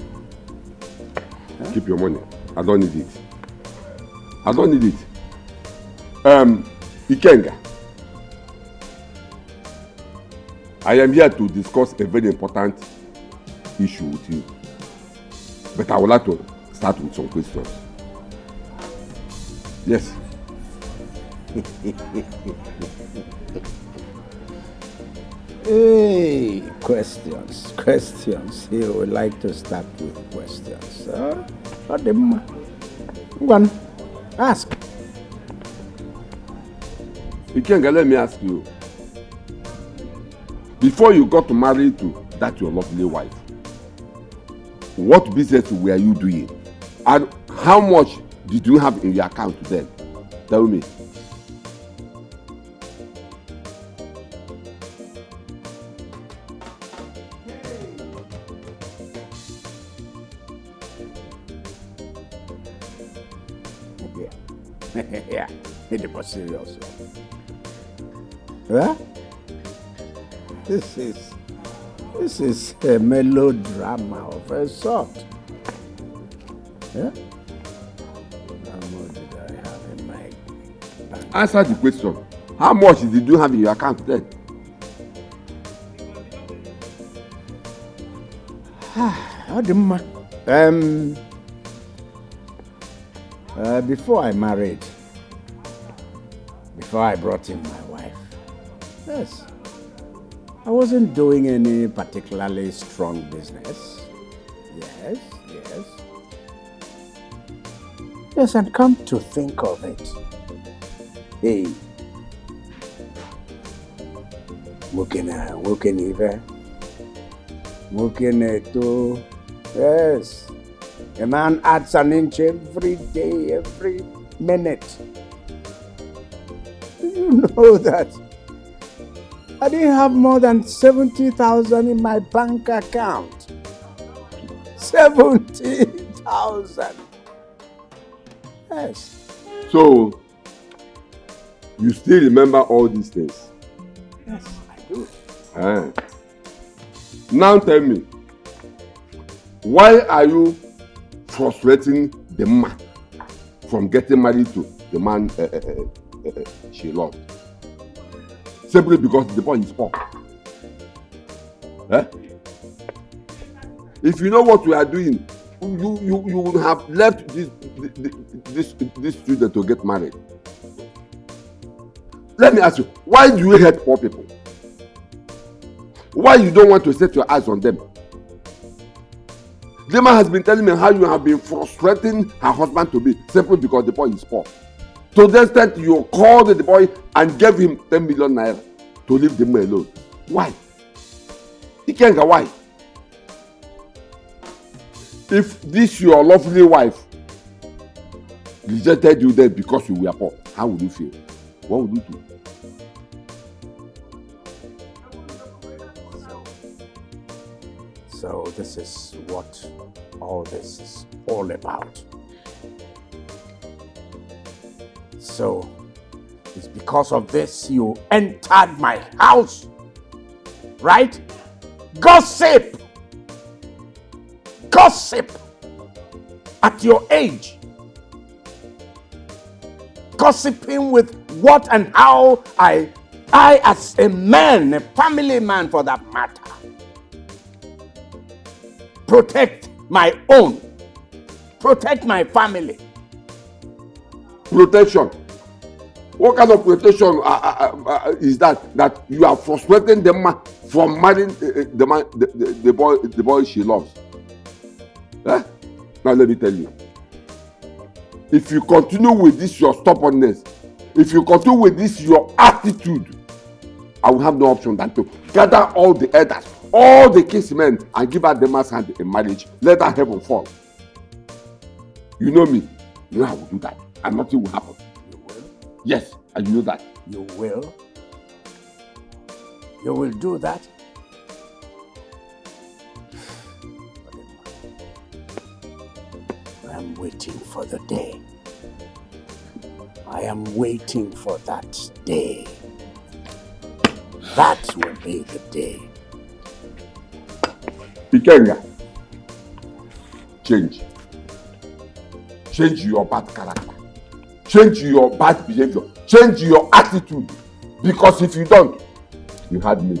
Keep your money. I don't need it. I don't need it. Ikenga. I am here to discuss a very important issue with you. But I would like to start with some questions. Yes. Hey, questions. You would like to start with questions. One, ask. Ikenga, let me ask you. Before you got married to that your lovely wife, what business were you doing? And how much did you have in your account then? Tell me. Yeah, it was serious. Huh? This is a melodrama of a sort. Yeah? How much did I have in my bank? Answer the question. How much did you have in your account then? Before I married, before I brought in my wife, yes, I wasn't doing any particularly strong business. Yes, and come to think of it, hey, yes, a man adds an inch every day, every minute. Do you know that I didn't have more than 70,000 in my bank account? 70,000. Yes. So, you still remember all these things? Yes, I do. Now tell me, why are you frustrating the man from getting married to the man she loved? Simply because the boy is poor. If you know what we are doing, you would have left this student to get married. Let me ask you, why do you hate poor people? Why you don't want to set your eyes on them? The man has been telling me how you have been frustrating her husband to be simply because the boy is poor. To the extent you called the boy and gave him 10 million naira to leave the man alone. Why? Ikenga, why? If this your lovely wife rejected you then because you were poor, how would you feel? What would you do? So this is what all this is all about. So it's because of this you entered my house, right? Gossip! Gossip! At your age. Gossiping with what and how I as a man, a family man for that matter, protect my own, protect my family. Protection. What kind of protection is that? That you are frustrating the man from marrying the boy she loves. Eh? Now let me tell you. If you continue with this your stubbornness, if you continue with this your attitude, I will have no option than to gather all the elders, all the king's men, and give her the man's hand in marriage. Let her heaven fall. You know me. You know I will do that. And nothing will happen. You will? Yes, and you know that. You will? You will do that? I am waiting for the day. I am waiting for that day. That will be the day. Ikenga, change. Change your bad character. Change your bad behavior. Change your attitude. Because if you don't, you had me.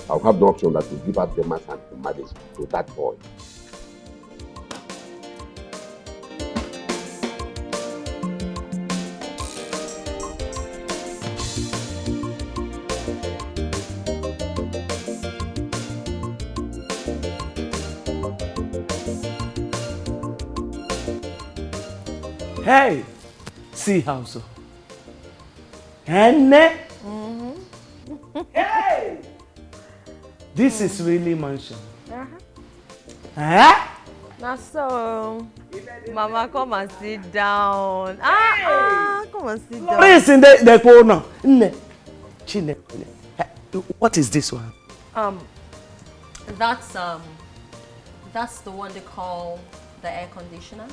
I'll have no option than to give up the man's hand in marriage to that boy. Hey, see how so? Henne? Hey! This is really mansion. Huh? Now so, Mama, come and sit down. Come and sit down. Prince in the corner. Chine. What is this one? That's the one they call the air conditioner.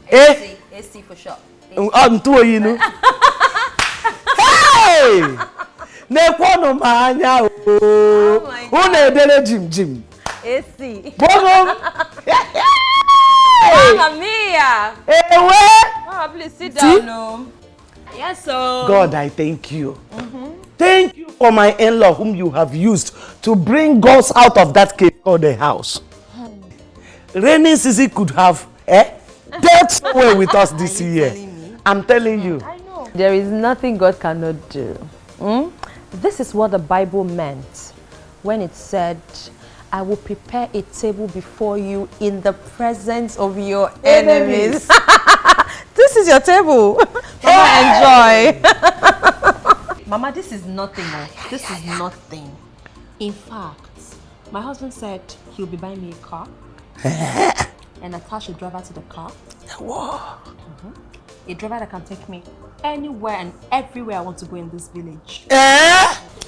AC for short. Two, you know. Hey! Nekono mahanya o. Una dele Jim. AC. Bobo. Mamma mia. Mama, please sit down. No. Yes, sir. God, I thank you. Thank you for my in-law whom you have used to bring us out of that cave called the house. Rainy season could have dealt so well with us this year. I'm telling you. I know. There is nothing God cannot do. This is what the Bible meant when it said, I will prepare a table before you in the presence of your enemies. This is your table. Mama, enjoy. Mama, this is nothing. This is nothing. In fact, my husband said he'll be buying me a car and attach a driver to the car. A driver that can take me anywhere and everywhere I want to go in this village.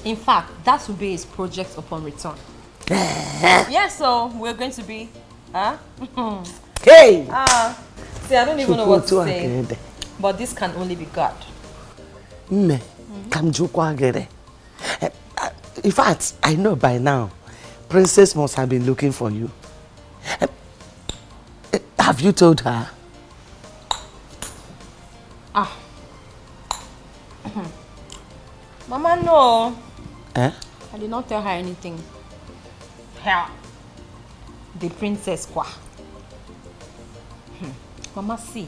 In fact, that will be his project upon return. Yes, so we're going to be. Hey! See, I don't even know what to say. But this can only be God. In fact, I know by now, Princess must have been looking for you. Have you told her? Mama, no. I did not tell her anything. Her. The princess kwa. Mama, see.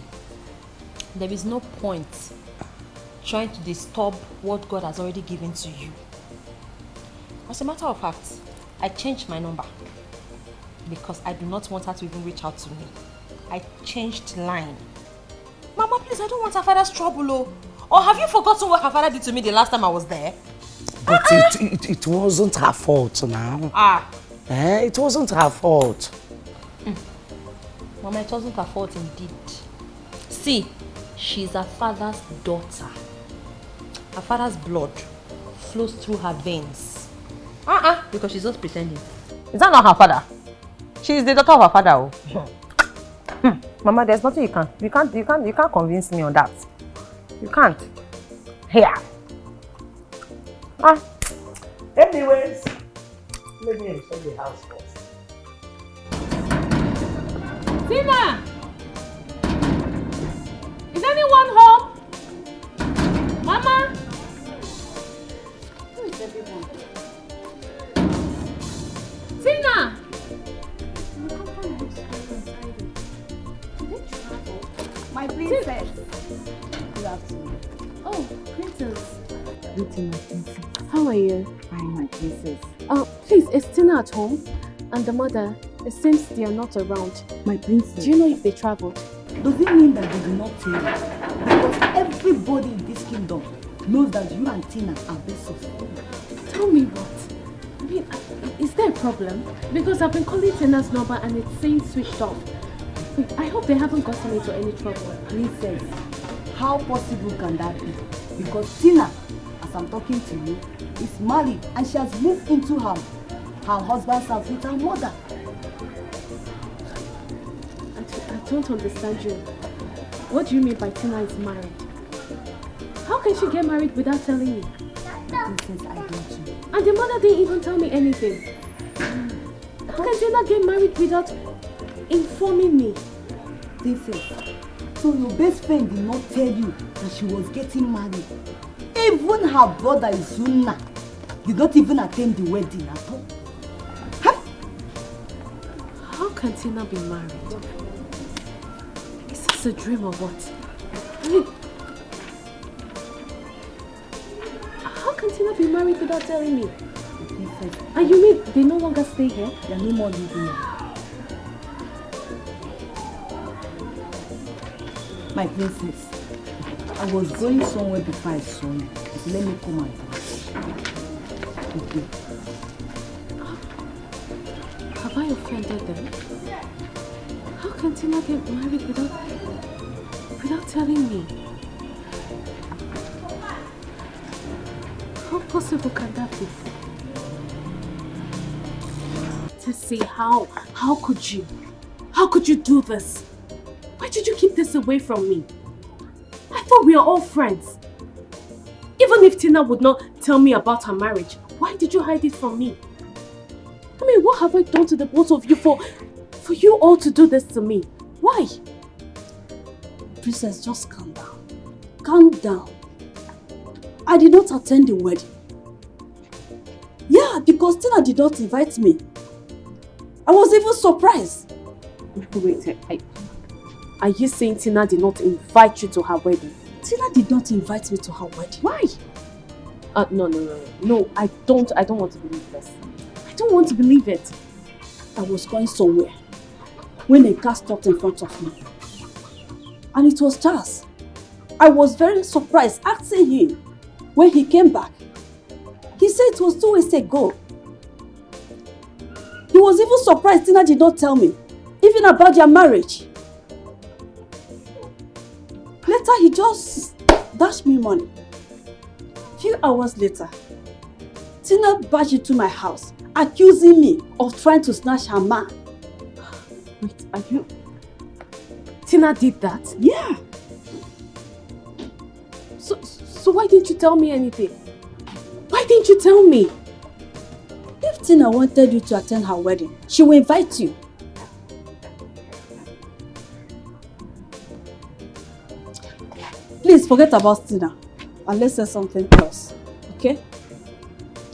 There is no point trying to disturb what God has already given to you. As a matter of fact, I changed my number because I do not want her to even reach out to me. I changed line. Mama, please, I don't want her father's trouble. Or have you forgotten what her father did to me the last time I was there? But it wasn't her fault now. It wasn't her fault. Mama, it wasn't her fault indeed. See, she's her father's daughter. Her father's blood flows through her veins. Because she's just pretending. Is that not her father? She is the daughter of her father. Mama, there's nothing you can't convince me on that. You can't. Here. Anyways, let me enter the house first. Tina! Is anyone home? Mama? Who is everyone? Tina! My princess. Good afternoon. Oh, princess. Princess. Greeting, my princess. How are you? Fine, my princess. Please, is Tina at home? And the mother? It seems they are not around. My princess. Do you know if they traveled? Does it mean that they do not tell you? Because everybody in this kingdom knows that you and Tina are best of friends. Tell me what? I mean, is there a problem? Because I've been calling Tina's number and it's saying switched off. I hope they haven't gotten into any trouble. Princess, how possible can that be? Because Tina, as I'm talking to you, is married and she has moved into her husband's house with her mother. I don't understand you. What do you mean by Tina is married? How can she get married without telling me? Princess, I don't know. And the mother didn't even tell me anything. How can Tina get married without informing me? Princess, so your best friend did not tell you that she was getting married. Even her brother Izuna did not even attend the wedding at all. How can Tina be married? Is this a dream or what? I mean, how can Tina be married without telling me? And you mean they no longer stay here? They are no more living here. My princess, I was going somewhere before I saw you. So let me come and okay. Have I offended them? How can Tina get married without telling me? How possible can that be? To see how could you? How could you do this? Why did you keep this away from me? I thought we are all friends. Even if Tina would not tell me about her marriage, why did you hide it from me? I mean, what have I done to the both of you for you all to do this to me? Why? Princess, just calm down. Calm down. I did not attend the wedding. Yeah, because Tina did not invite me. I was even surprised. Wait, are you saying Tina did not invite you to her wedding? Tina did not invite me to her wedding. Why? No, I don't want to believe this. I don't want to believe it. I was going somewhere when a car stopped in front of me. And it was Charles. I was very surprised asking him when he came back. He said it was 2 weeks ago. He was even surprised Tina did not tell me, even about their marriage. Later, he just dashed me money. Few hours later, Tina barged into my house, accusing me of trying to snatch her man. Wait, are you... Tina did that? Yeah. So why didn't you tell me anything? Why didn't you tell me? If Tina wanted you to attend her wedding, she will invite you. Please forget about Tina and let's say something else, okay?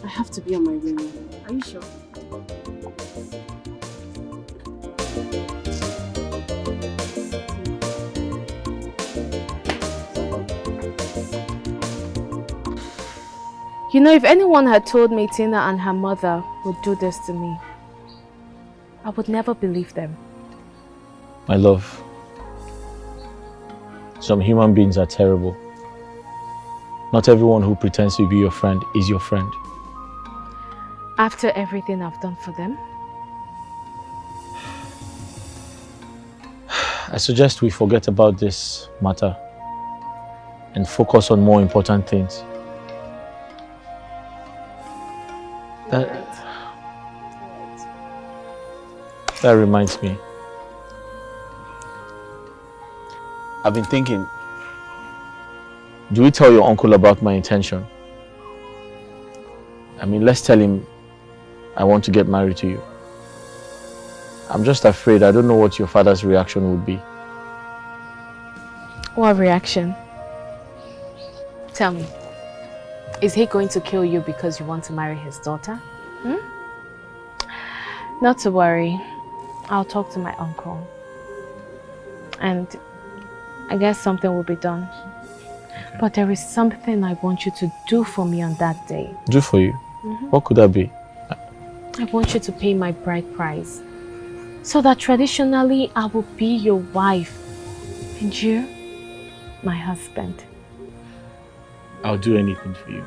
I have to be on my way now. Are you sure? You know, if anyone had told me Tina and her mother would do this to me, I would never believe them. My love, some human beings are terrible. Not everyone who pretends to be your friend is your friend. After everything I've done for them, I suggest we forget about this matter and focus on more important things. That reminds me. I've been thinking, do we tell your uncle about my intention? I mean, let's tell him I want to get married to you. I'm just afraid. I don't know what your father's reaction would be. what reaction? Tell me. Is he going to kill you because you want to marry his daughter? Hmm? Not to worry. I'll talk to my uncle. And I guess something will be done. But there is something I want you to do for me on that day. Do for you? What could that be? I want you to pay my bride price. So that traditionally I will be your wife. And you, my husband. I'll do anything for you.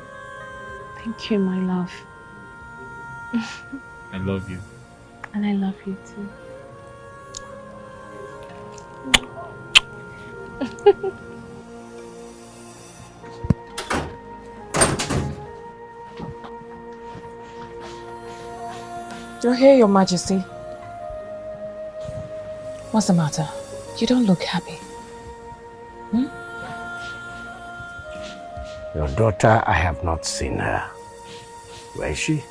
Thank you, my love. I love you. And I love you too. You're here, Your Majesty. What's the matter? You don't look happy. Your daughter, I have not seen her. Where is she?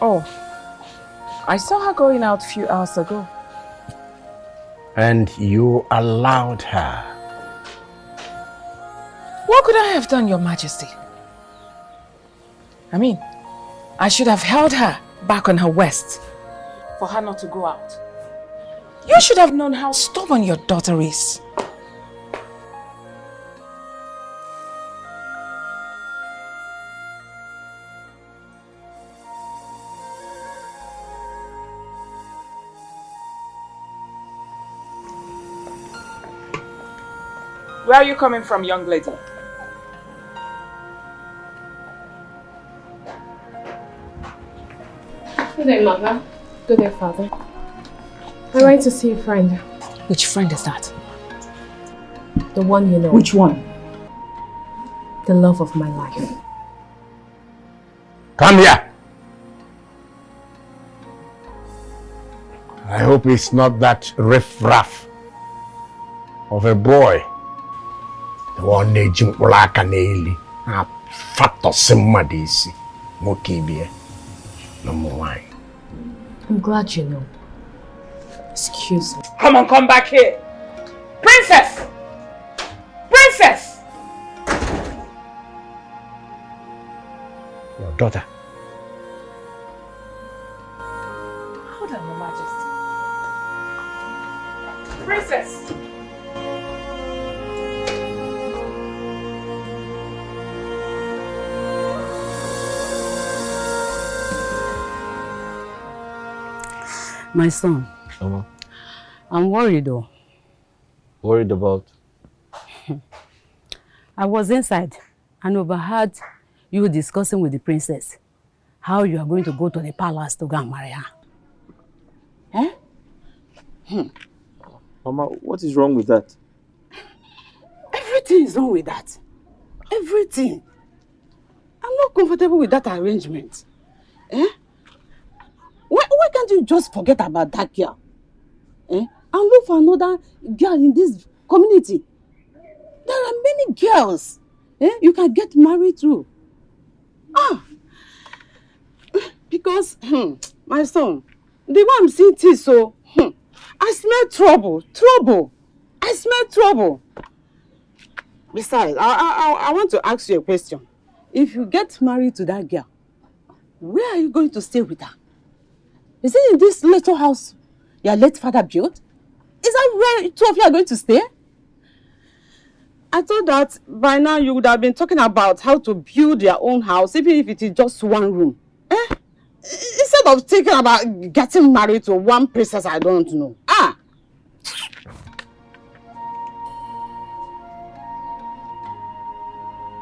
Oh, I saw her going out a few hours ago. And you allowed her? What could I have done, Your Majesty? I mean, I should have held her back on her waist for her not to go out. You should have known how stubborn your daughter is. Where are you coming from, young lady? Good day, Mother. Good day, Father. I went to see a friend. Which friend is that? The one you know. Which one? The love of my life. Come here! I hope it's not that riff-raff of a boy. The one named Ulakaneli. A fat or somebody. Mokibie. Number one. I'm glad you know. Excuse me. Come on, come back here. Princess! Princess! Your daughter. Hold on, Your Majesty. Princess! My son, Mama. I'm worried though. Worried about? I was inside and overheard you discussing with the princess how you are going to go to the palace to go and marry her. Mama, what is wrong with that? Everything is wrong with that. Everything. I'm not comfortable with that arrangement. Why can't you just forget about that girl? And look for another girl in this community? There are many girls you can get married to. Because, my son, the way I'm seeing this, so, I smell trouble. I smell trouble. Besides, I want to ask you a question. If you get married to that girl, where are you going to stay with her? Is it in this little house your late father built? Is that where two of you are going to stay? I thought that by now you would have been talking about how to build your own house, even if it is just one room. Instead of thinking about getting married to one princess I don't know.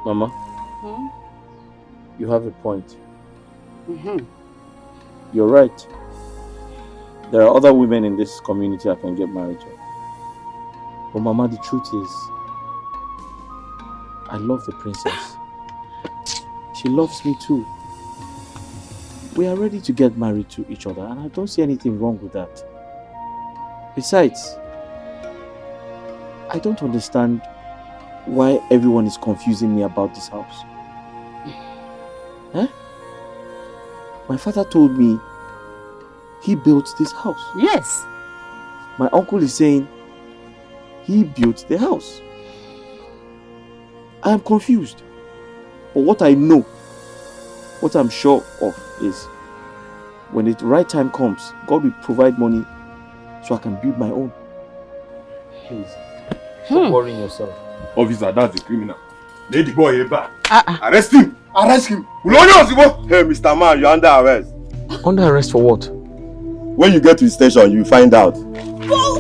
Mama, you have a point. You're right. There are other women in this community I can get married to. But Mama, the truth is, I love the princess. She loves me too. We are ready to get married to each other and I don't see anything wrong with that. Besides, I don't understand why everyone is confusing me about this house. My father told me he built this house. Yes. My uncle is saying he built the house. I am confused. But what I know, what I'm sure of is when the right time comes, God will provide money so I can build my own. Please, stop worrying yourself. Officer, that's a criminal. Lay the boy here back. Arrest him! Arrest him! Hey, Mr. Man, you're under arrest. Under arrest for what? When you get to the station, you find out. No,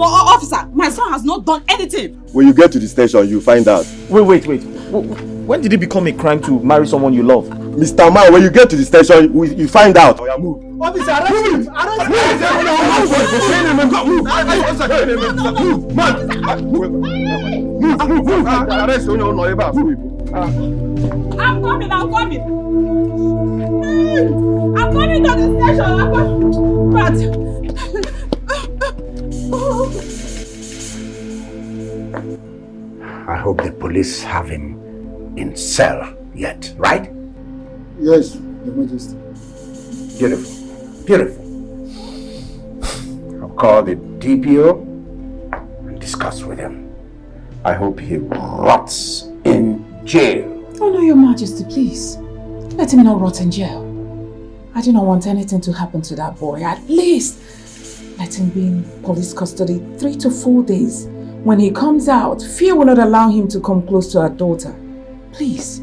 officer. My son has not done anything. When you get to the station, you find out. Wait. When did it become a crime to marry someone you love? Mr. Man, when you get to the station, you find out. Oh, yeah, move. Officer, arrest him! Arrest him! I'm coming! I'm coming to the I hope the police have him in cell yet, right? Yes, Your Majesty. Beautiful. Beautiful. I'll call the DPO and discuss with him. I hope he rots in jail. Oh no, Your Majesty, please. Let him not rot in jail. I do not want anything to happen to that boy. At least let him be in police custody 3 to 4 days. When he comes out, fear will not allow him to come close to our daughter. Please.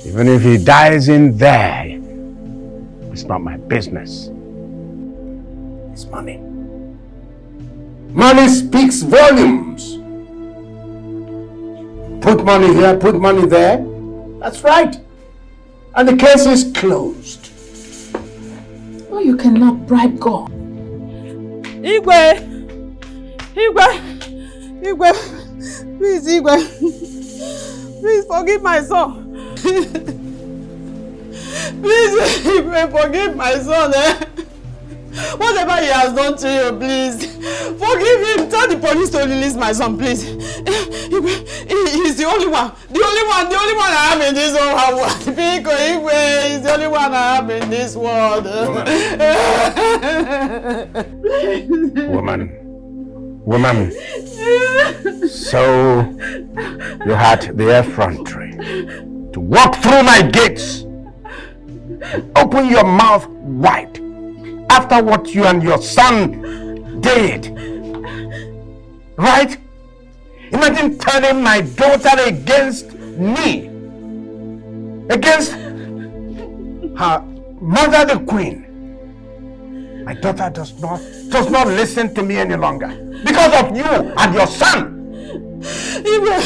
Even if he dies in there, it's not my business. It's money. Money speaks volumes. Put money here, put money there. That's right. And the case is closed. Oh, you cannot bribe God. Igwe! Please, Igwe. Please forgive my son. Please, Igwe, forgive my son. Whatever he has done to you, please. Forgive him. Tell the police to release my son, please. He's the only one. The only one I have in this whole world. Igwe, he's the only one I have in this world. Woman. So you had the effrontery to walk through my gates and open your mouth wide after what you and your son did. Right? Imagine turning my daughter against me, against her mother, the queen. My daughter does not listen to me any longer because of you and your son. Igwe,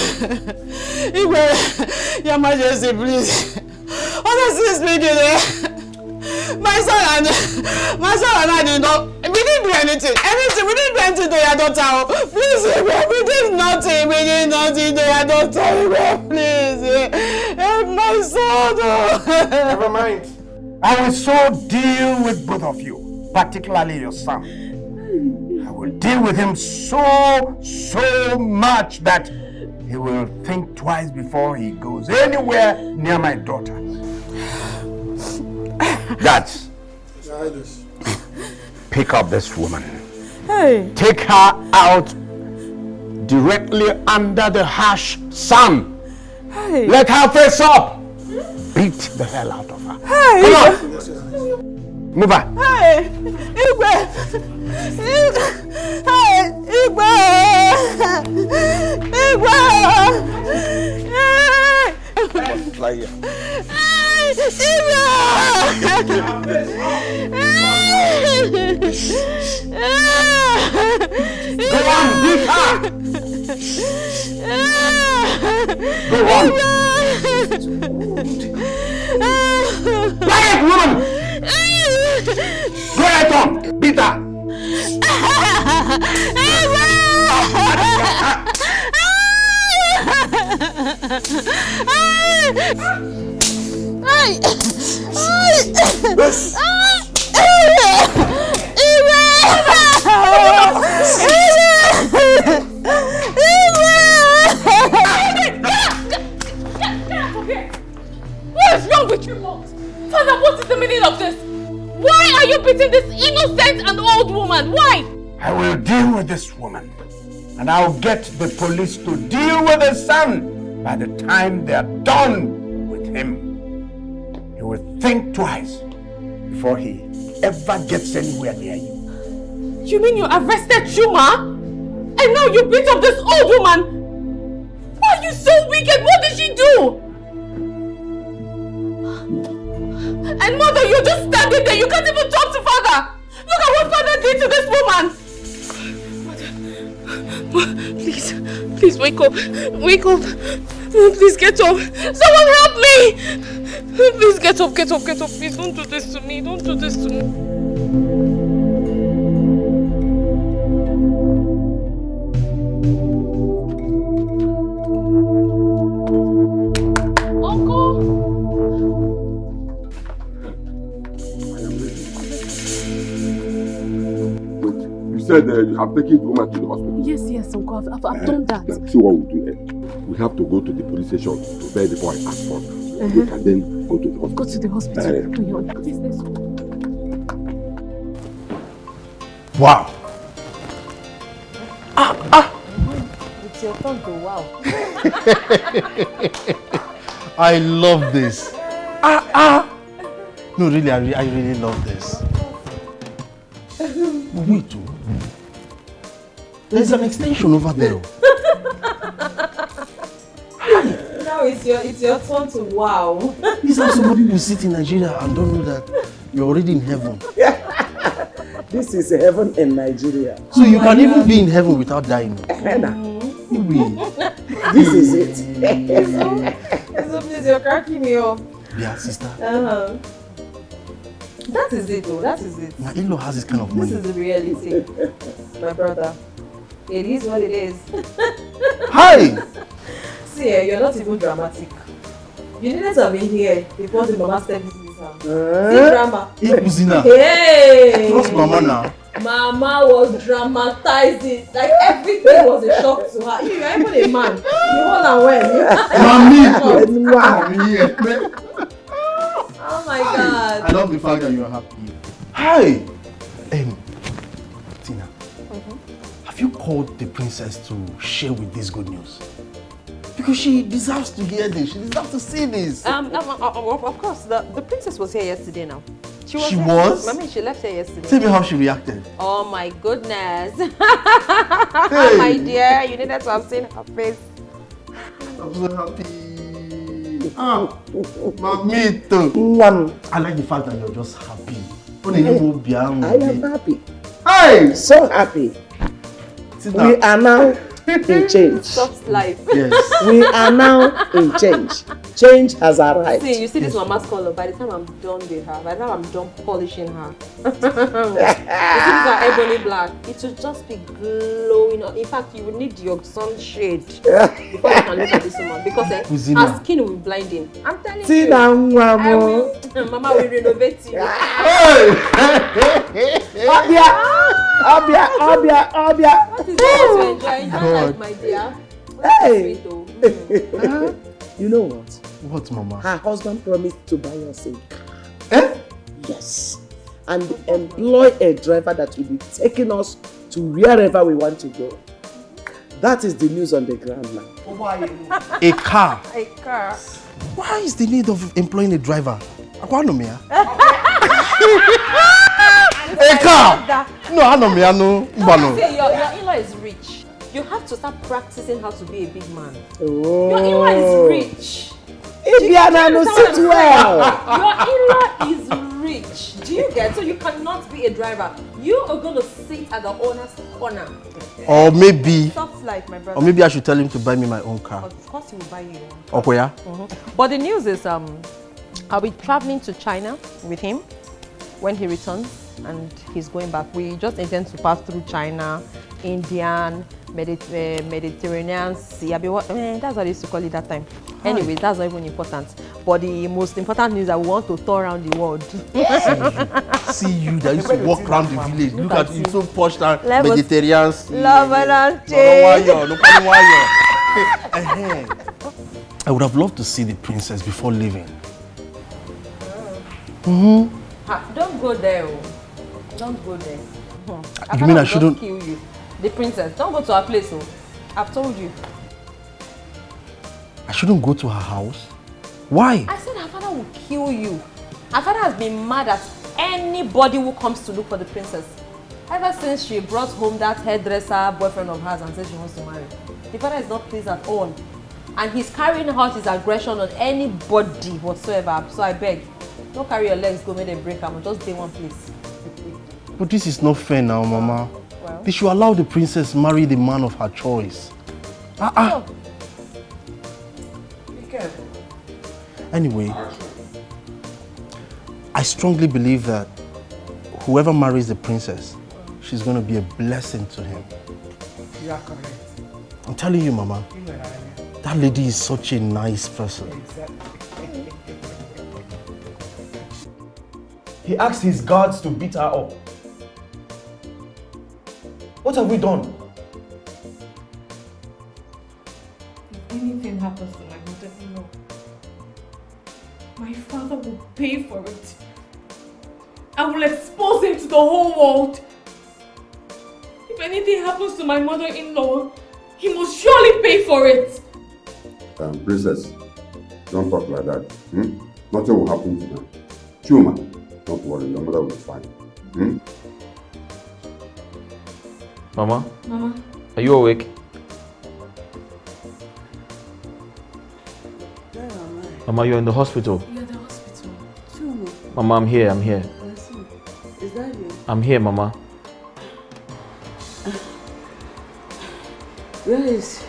Your Majesty, please. Honestly speaking, my son and I did not. We didn't do anything. We didn't do anything to your daughter. Please, we did nothing. We did nothing to your daughter. Please, help my son. Never mind. I will so deal with both of you, particularly your son. I will deal with him so much that he will think twice before he goes anywhere near my daughter. Guards, pick up this woman. Hey. Take her out directly under the harsh sun. Hey. Let her face up. Beat the hell out of her. Hey. Come on. Move her. Hey, Igwe. Hey, Igwe. Igwe. Fly here. Go on, beat her. Go on. Quiet, woman. Go right on, beat her. What is wrong with you, Lord? Father, what is the meaning of this? Why are you beating this innocent and old woman? Why? I will deal with this woman, and I'll get the police to deal with the son. By the time they are done with him, he will think twice before he ever gets anywhere near you. You mean you arrested Chuma? And now you beat up this old woman! Why are you so wicked? What did she do? And mother, you're just standing there. You can't even talk to father. Look at what father did to this woman. Please, please wake up. Wake up. Please get up. Someone help me. Please get up, get up, get up. Please don't do this to me. Don't do this to me. You said you have taken the woman to the hospital. Yes, yes, Uncle. I've done that. See what we do. We have to go to the police station to bear the boy as well. We can then go to the hospital. Go to the hospital. Please, let's go. Wow. It's your turn to wow. I love this. No, really, I really love this. But wait, there's an extension over there. Now it's your turn to wow. It's like somebody will sit in Nigeria and don't know that you're already in heaven. This is heaven in Nigeria. So you can even be in heaven without dying. This is it. So please, you're cracking me up. Yeah, sister. That is it though, that is it. My in-law has this kind of money. This is the reality, my brother. It is what it is. Hi! See, you're not even dramatic. You needed to have been here before the mama stepped into this house. See drama. Hey! Trust mama now. Mama was dramatizing. Like everything was a shock to her. If you're even a man, you hold and well. Oh my God. I love the fact that you're happy. Hi! Tina, have you called the princess to share with this good news? Because she deserves to hear this. She deserves to see this. Of course, the princess was here yesterday now. She was? I mean, she left here yesterday. Tell me how she reacted. Oh my goodness. Oh my dear, you needed to have seen her face. I'm so happy. Mamito. I like the fact that you're just happy. I am happy. Hey! So happy. We are now in change. Soft life. Yes. We are now in change. Change has arrived. See, you see this mama's color. By the time I'm done with her, by the time I'm done polishing her, you see her ebony black. It will just be glowing. In fact, you would need your sunshade before you can look at this woman because her skin will be blinding. I'm telling you. Mama will renovate you. Obia. What is that to enjoy? Enjoy life, my dear. Hey. You know what? What, Mama? Her husband promised to buy us a car. Yes. And employ a driver that will be taking us to wherever we want to go. That is the news on the ground now. A car? A car. Why is the need of employing a driver? A car? No, I know me. Your in-law is rich. You have to start practicing how to be a big man. Oh. Your in-law is rich. Ibiana sit well. Your in-law is rich. Do you get? So you cannot be a driver. You are going to sit at the owner's corner. Or maybe. Soft life, my brother. Or maybe I should tell him to buy me my own car. Of course he will buy you one. Okay, yeah? But the news is I'll be traveling to China with him when he returns. And he's going back. We just intend to pass through China, Indian, Mediterranean Sea. That's what they used to call it that time. Anyway, that's not even important. But the most important news is that we want to tour around the world. See you that used to walk around the village. Look at you, so posh and Mediterranean Sea. Love and I would have loved to see the princess before leaving. Don't go there. Don't go there. You mean I shouldn't? Kill you. The princess. Don't go to her place. I've told you. I shouldn't go to her house? Why? I said her father will kill you. Her father has been mad at anybody who comes to look for the princess. Ever since she brought home that hairdresser boyfriend of hers and said she wants to marry, the father is not pleased at all. And he's carrying out his aggression on anybody whatsoever. So I beg, don't carry your legs, go make them break them, just stay one place. But this is not fair now, Mama. Well, They should allow the princess marry the man of her choice. Be careful. Anyway, I strongly believe that whoever marries the princess, she's going to be a blessing to him. You are correct. I'm telling you, Mama, You are right. that lady is such a nice person. He asked his guards to beat her up. What have we done? If anything happens to my mother-in-law, my father will pay for it. I will expose him to the whole world. If anything happens to my mother-in-law, he must surely pay for it. Princess, don't talk like that. Nothing will happen to her. Chuma, don't worry, your mother will be fine. Mama? Mama? Are you awake? Mama, you're in the hospital. You're at the hospital. Chuma. Mama, I'm here, I'm here. Is that you? I'm here, Mama. Where is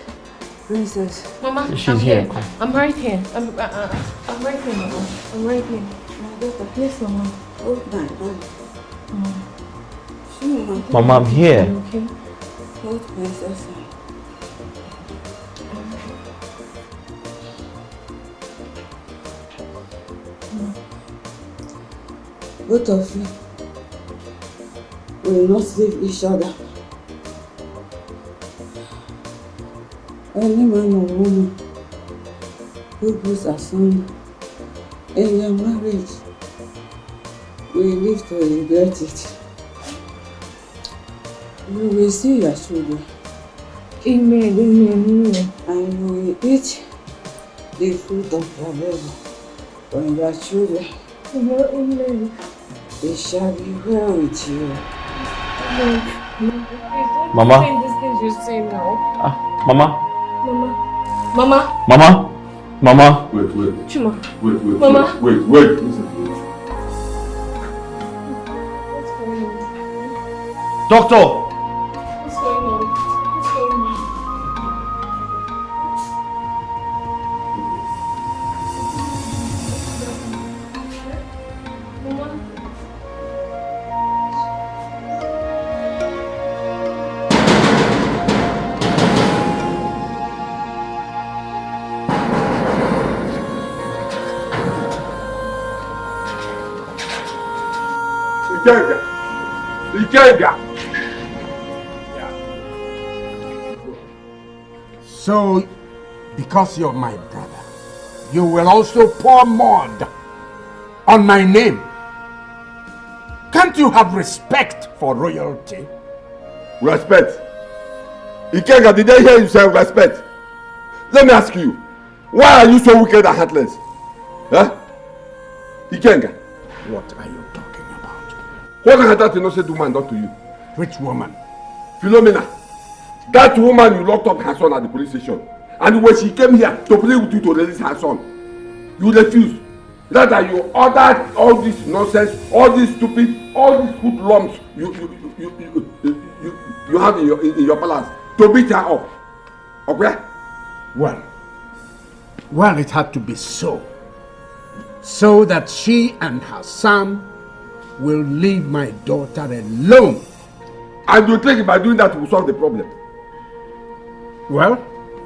Princess? Mama, She's I'm here. here. I'm right here. I'm right here, Mama. I'm right here. My daughter. Yes, Mama. Hold my hand. Chuma. Mama, I'm here. Okay. Hold Princess. Both of you will not leave each other. Any man or woman who puts asunder in their marriage will live to regret it. You will see your children. Amen, amen, amen. And you will eat the fruit of your labor when your children. Amen. It shall be well with you. Mama? These things you say now. Mama? Mama. Mama. Mama? Mama? Wait. Chuma. Wait. Mama. Wait. Listen. What's going on? Doctor! What's going on? What's going on? Mama. Ikenga. So, because you're my brother, you will also pour mud on my name. Can't you have respect for royalty? Respect. Ikenga, did they hear you say respect? Let me ask you, why are you so wicked and heartless? Huh? Ikenga. What are you talking about? What has that innocent woman done to you? Which woman? Philomena. That woman you locked up her son at the police station. And when she came here to play with you to release her son, you refused. Rather, you ordered all this nonsense, all this stupid, all these hoodlums you have in your palace to beat her up. Okay? Well, it had to be so. So that she and her son will leave my daughter alone. And you think by doing that will solve the problem? Well,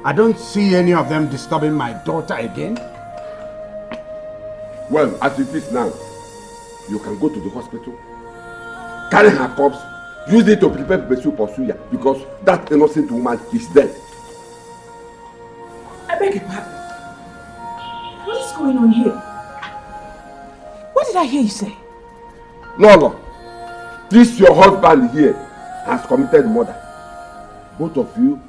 I don't see any of them disturbing my daughter again. Well, as it is now, you can go to the hospital, carry her corpse, use it to prepare pepper soup for Suya, because that innocent woman is dead. I beg your pardon. What is going on here? What did I hear you say? No. This your husband here has committed murder. Both of you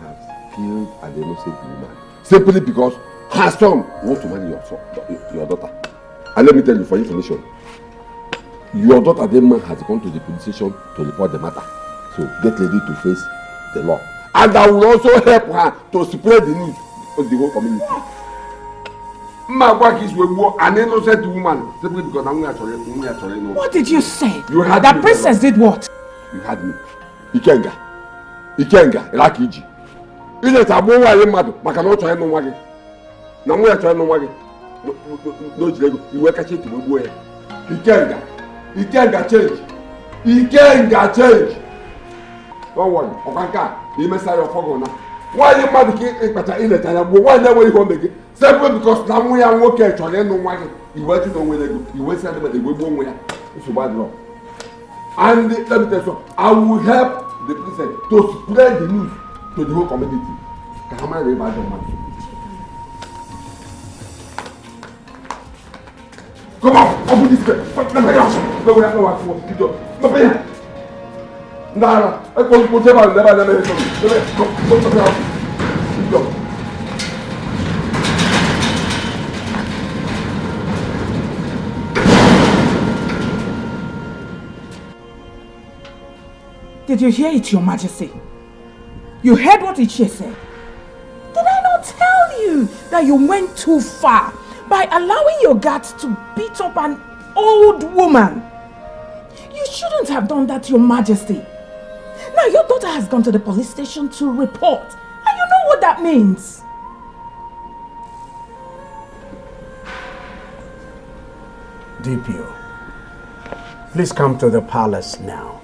have killed an innocent woman simply because her son wants to marry your daughter. And let me tell you for information, Your daughter Demma has gone to the police station to report the matter. So get ready to face the law. And I will also help her to spread the news on the whole community. An innocent woman simply because I'm going. What did you say? You had that me, princess did what? You had me. Ikenga, Rakiji. Ile tabo wa ye madu, maka no try no wage. Na mo ya try no wage. No jilego, iwe ka che to gbo e. Ikenga change. Ikenga change. Don't worry, Okanka, you mess your phone now. Why you mad ki pata ile tanya gbo? Why na we home again? Simply because na mo ya nwoke e try no wage. Iwe ti no we lego. Iwe say dem dey gbo nwo ya. It's bad law. And let me tell you something, I will help the princess to spread the news to the whole community. Come on, open this bed. Let me Did you hear it, Your Majesty? You heard what Ichie said? Did I not tell you that you went too far by allowing your guards to beat up an old woman? You shouldn't have done that, Your Majesty. Now your daughter has gone to the police station to report. And you know what that means. DPO, please come to the palace now.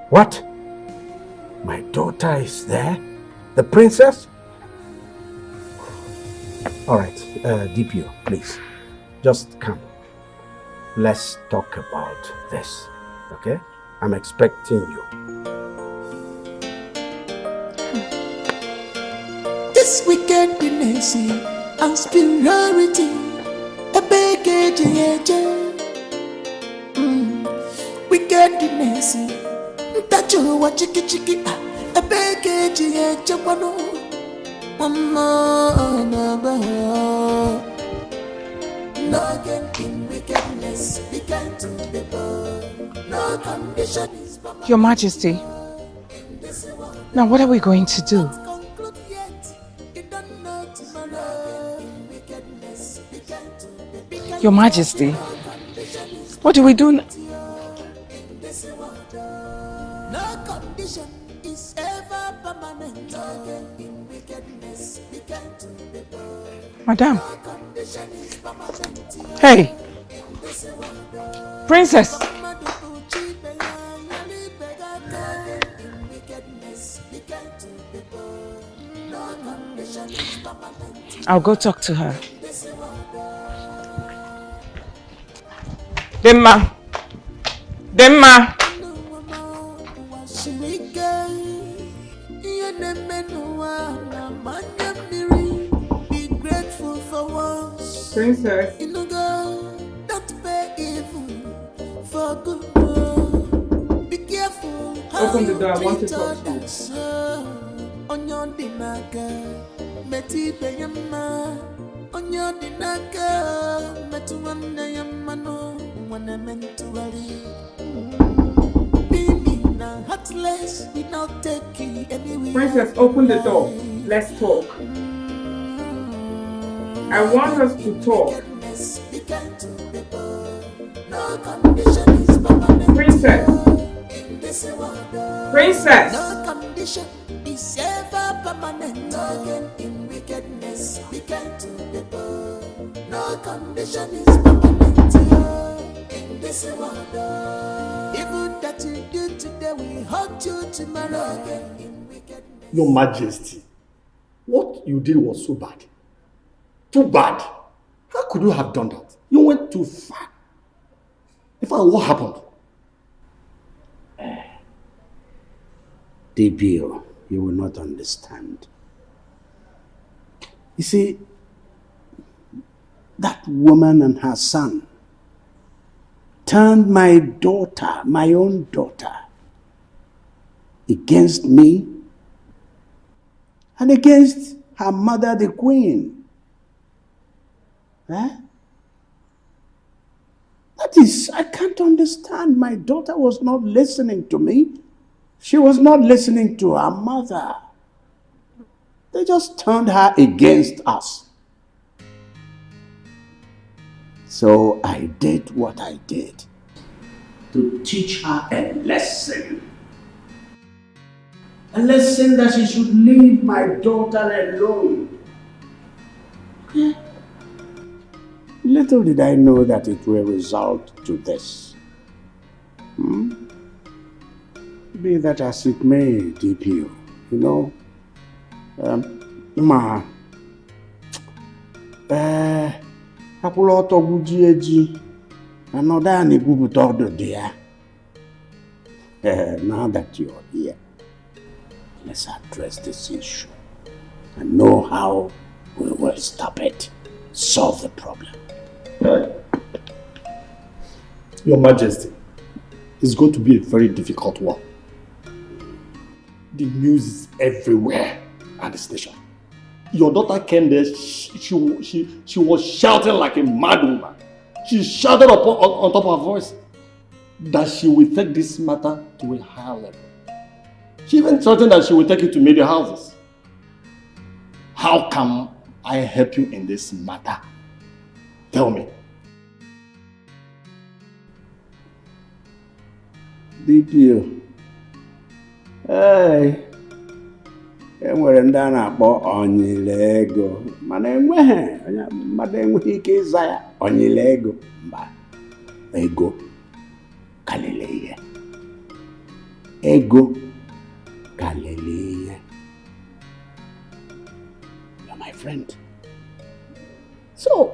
What? My daughter is there? The princess? All right, DPO, please, just come. Let's talk about this, okay? I'm expecting you. This wickedness and superiority, a big wickedness. That you watch chiki a package in Japano. No game in wickedness, be kind to the poor. No condition is Your Majesty, now what are we going to do? Your Majesty, what do we do now? No condition is ever permanent. In wickedness, be kind to the poor. Madam. No condition is permanent. Hey! Princess! In wickedness, be kind to the poor. No condition is permanent. I'll go talk to her. Demma! Demma! Be grateful for once. Princess. Don't pay evil for good. Be careful. Open the door, I want to talk to you. On your dinaka, Betty Bayama. On your dinaka, Metuanda Yamano, when I meant to worry. Heartless, we not take you anywhere. Princess, open the door. Let's talk. I want us to talk. Princess. Princess. No condition is ever permanent. In wickedness, be kind to the poor. No condition is permanent in this world. Even that you do today, we hurt you tomorrow. Your Majesty, what you did was so bad. Too bad. How could you have done that? You went too far. In fact, what happened? DPO, you will not understand. You see, that woman and her son turned my daughter, my own daughter, against me and against her mother, the queen. That is, I can't understand. My daughter was not listening to me. She was not listening to her mother. They just turned her against us. So I did what I did to teach her a lesson. A lesson that she should leave my daughter alone. Okay. Little did I know that it will result to this. Be that as it may, DPO, you know, Apuloto Bujieji, another Nigubuto dear. Now that you're here, let's address this issue and know how we will stop it, solve the problem. Your Majesty, it's going to be a very difficult one. The news is everywhere at the station. Your daughter came there, she was shouting like a mad woman. She shouted on top of her voice that she will take this matter to a higher level. She even threatened that she will take it to media houses. How can I help you in this matter? Tell me. DPO. Hey. Enwere ndị a na-akpọ onyile ego mana enweghị mmadụ enweghị ike ịza ya onyile ego mba ego kalele ihe ego kalele ihe. You're my friend, so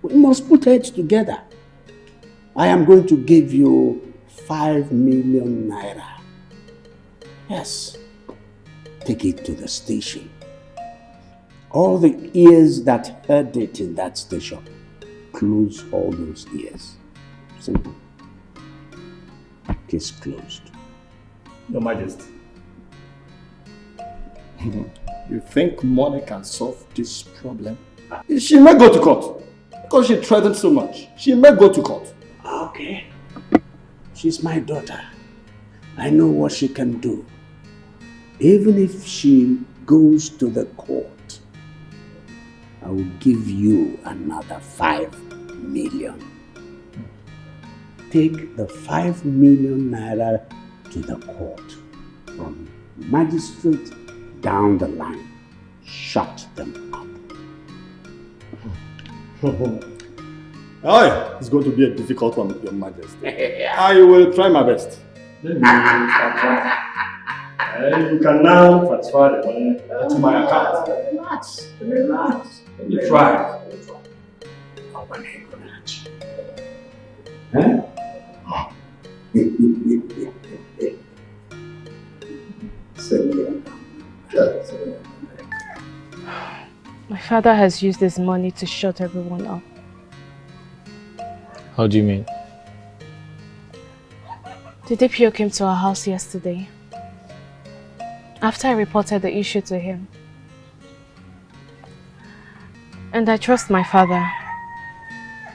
we must put heads together. I am going to give you 5 million naira. Yes. Take it to the station. All the ears that heard it in that station, close all those ears. Simple. Case closed. Your Majesty, you think money can solve this problem? She may go to court because she threatened so much. She may go to court. Okay. She's my daughter. I know what she can do. Even if she goes to the court, I will give you another 5 million. Take the 5 million naira to the court. From magistrate down the line. Shut them up. Oh, it's going to be a difficult one, Your Majesty. I will try my best. Let me try. You can now transfer the money to my account. Relax. Let me try. My father has used this money to shut everyone up. How do you mean? The DPO came to our house yesterday. After I reported the issue to him. And I trust my father.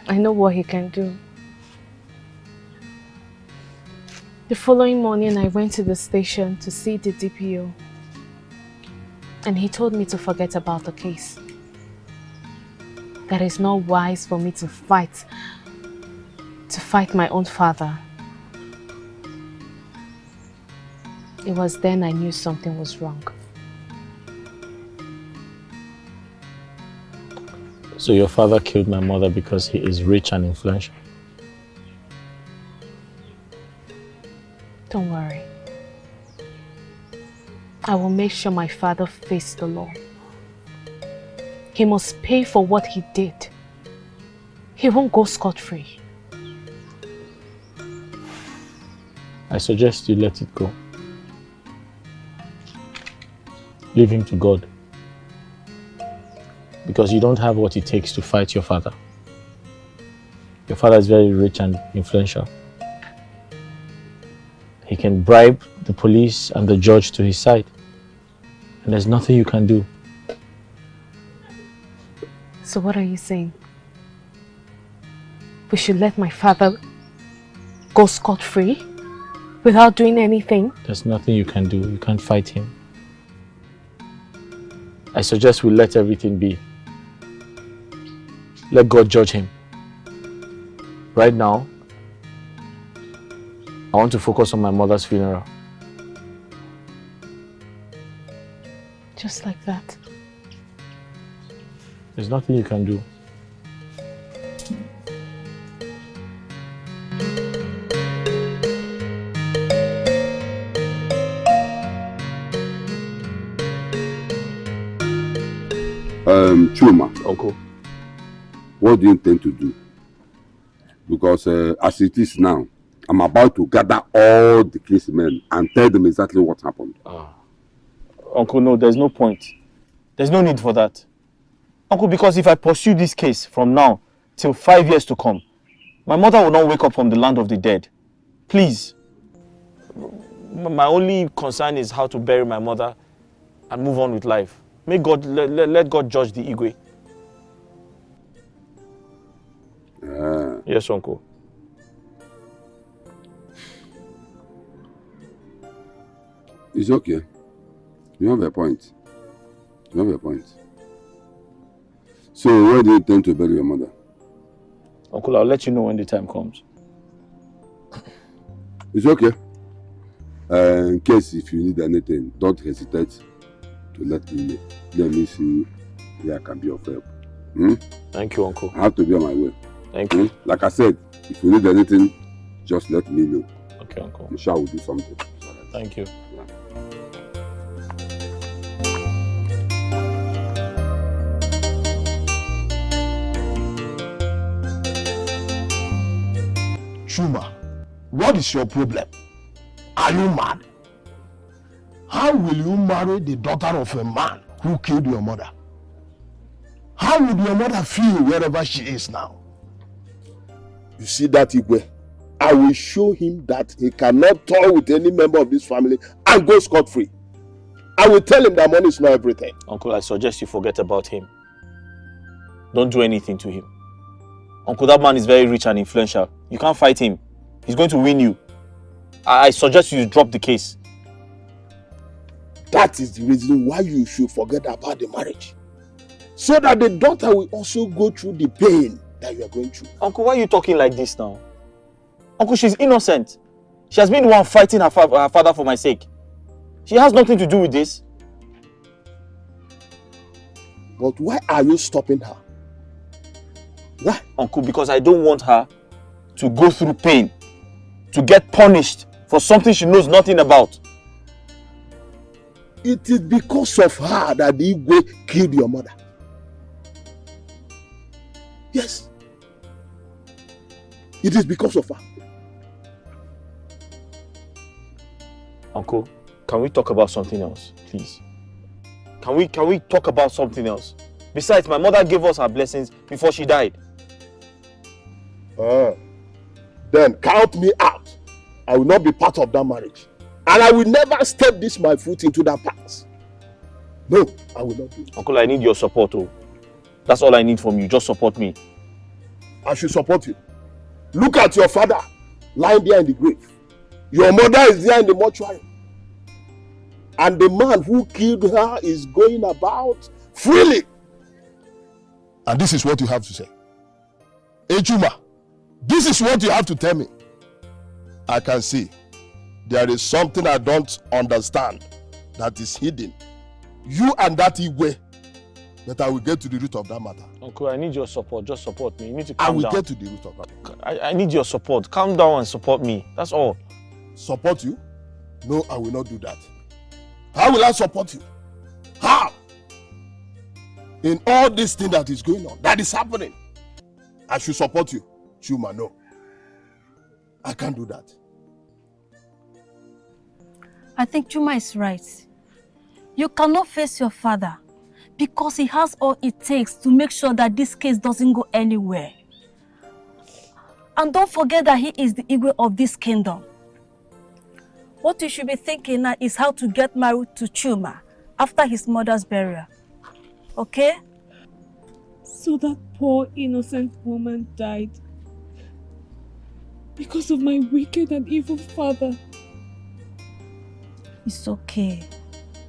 I know what he can do. The following morning, I went to the station to see the DPO. And he told me to forget about the case. That it's not wise for me to fight my own father. It was then I knew something was wrong. So your father killed my mother because he is rich and influential? Don't worry. I will make sure my father faces the law. He must pay for what he did. He won't go scot-free. I suggest you let it go. Leave him to God. Because you don't have what it takes to fight your father. Your father is very rich and influential. He can bribe the police and the judge to his side. And there's nothing you can do. So what are you saying? we should let my father go scot-free without doing anything? There's nothing you can do. You can't fight him. I suggest we let everything be. Let God judge him. Right now, I want to focus on my mother's funeral. Just like that. There's nothing you can do. Chuma. Uncle. What do you intend to do? Because as it is now, I'm about to gather all the case men and tell them exactly what happened. Uncle, no, there's no point. There's no need for that. Uncle, because if I pursue this case from now till 5 years to come, my mother will not wake up from the land of the dead. Please. My only concern is how to bury my mother and move on with life. May God, let God judge the Igwe. Yes, Uncle. It's okay. You have a point. You have a point. So, where do you intend to bury your mother? Uncle, I'll let you know when the time comes. It's okay. In case if you need anything, don't hesitate to let me know. Let me see where I can be of help. Thank you, Uncle. I have to be on my way. Thank you. Like I said, if you need anything, just let me know. Okay, Uncle. I'm sure I will do something. Thank you. Chuma, what is your problem? Are you mad? How will you marry the daughter of a man who killed your mother? How would your mother feel wherever she is now? You see that Igwe? I will show him that he cannot toy with any member of this family and go scot-free. I will tell him that money is not everything. Uncle, I suggest you forget about him. Don't do anything to him. Uncle, that man is very rich and influential. You can't fight him. He's going to win you. I suggest you drop the case. That is the reason why you should forget about the marriage. So that the daughter will also go through the pain that you are going through. Uncle, why are you talking like this now? Uncle, she's innocent. She has been the one fighting her father for my sake. She has nothing to do with this. But why are you stopping her? Why? Uncle, because I don't want her to go through pain, to get punished for something she knows nothing about. It is because of her that the Igwe killed your mother. Yes. It is because of her. Uncle, can we talk about something else, please? Can we talk about something else? Besides, my mother gave us her blessings before she died. Then count me out. I will not be part of that marriage. And I will never step my foot into that path. No, I will not do it. Uncle, I need your support. Oh. That's all I need from you. Just support me. I should support you. Look at your father lying there in the grave. Your mother is there in the mortuary. And the man who killed her is going about freely. And this is what you have to say. Chuma, this is what you have to tell me. I can see there is something I don't understand that is hidden. You and that Igwe, but I will get to the root of that matter. Uncle, I need your support. Just support me. You need to calm down. I will get to the root of that. I need your support. Calm down and support me. That's all. Support you? No, I will not do that. How will I support you? How? In all this thing that is going on, that is happening, I should support you. Chuma, no. I can't do that. I think Chuma is right. You cannot face your father because he has all it takes to make sure that this case doesn't go anywhere. And don't forget that he is the Igwe of this kingdom. What you should be thinking now is how to get married to Chuma after his mother's burial. Okay? So that poor innocent woman died Because of my wicked and evil father. It's okay.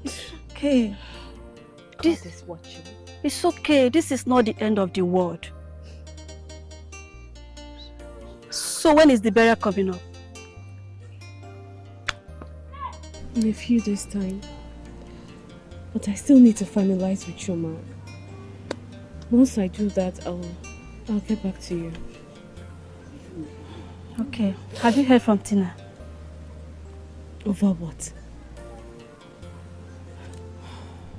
It's okay. God is watching. It's okay. This is not the end of the world. So when is the burial coming up? In a few days' time. But I still need to finalize with Chuma. Once I do that, I'll get back to you. Okay. Have you heard from Tina? Over what?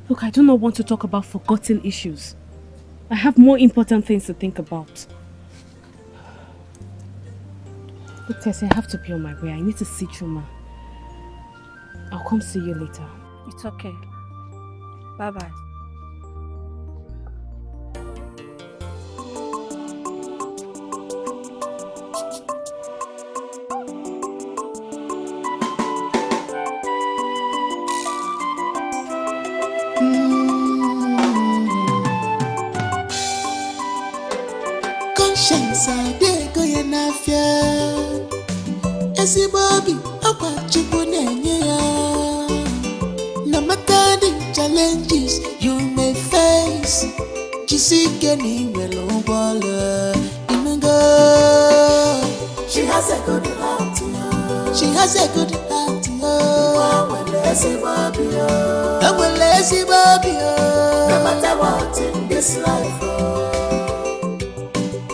Look, I do not want to talk about forgotten issues. I have more important things to think about. Look, Tessie, I have to be on my way. I need to see Chuma. I'll come see you later. It's okay. Bye-bye. Conscience, I did go in a fear. As a Bobby, a watch you put in no matter the challenges you may face, just seek any willow water in go. She has a good heart, she has a good heart. Lazy Bobby, I'm a lazy Bobby. No matter what in this life,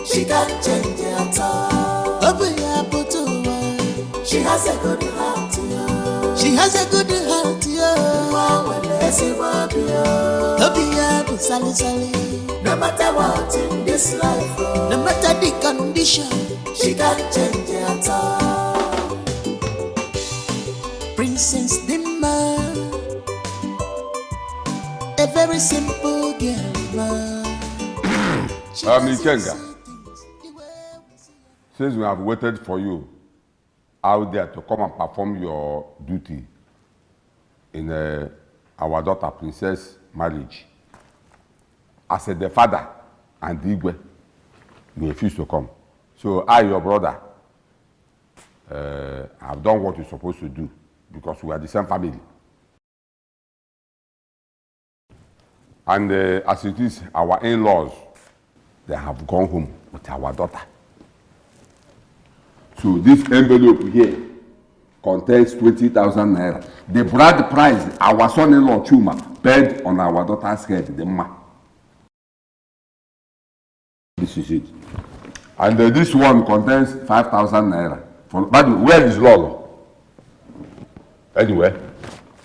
she can't change at all. Open your bottle. She has a good heart. She has a good heart. Lazy Bobby, Sally Sally. No matter what in this life, no matter the condition, she can't change at all. Princess Dimma, a very simple girl. Ikenga, since we have waited for you out there to come and perform your duty in our daughter Princess marriage, as the father and the Igwe, you refuse to come. So I, your brother, have done what you're supposed to do because we are the same family. And as it is, our in-laws, they have gone home with our daughter. So this envelope here contains 20,000 naira. The bride price our son-in-law Chuma paid on our daughter's head, the ma. This is it. And this one contains 5,000 naira. But where is Lolo? Anyway,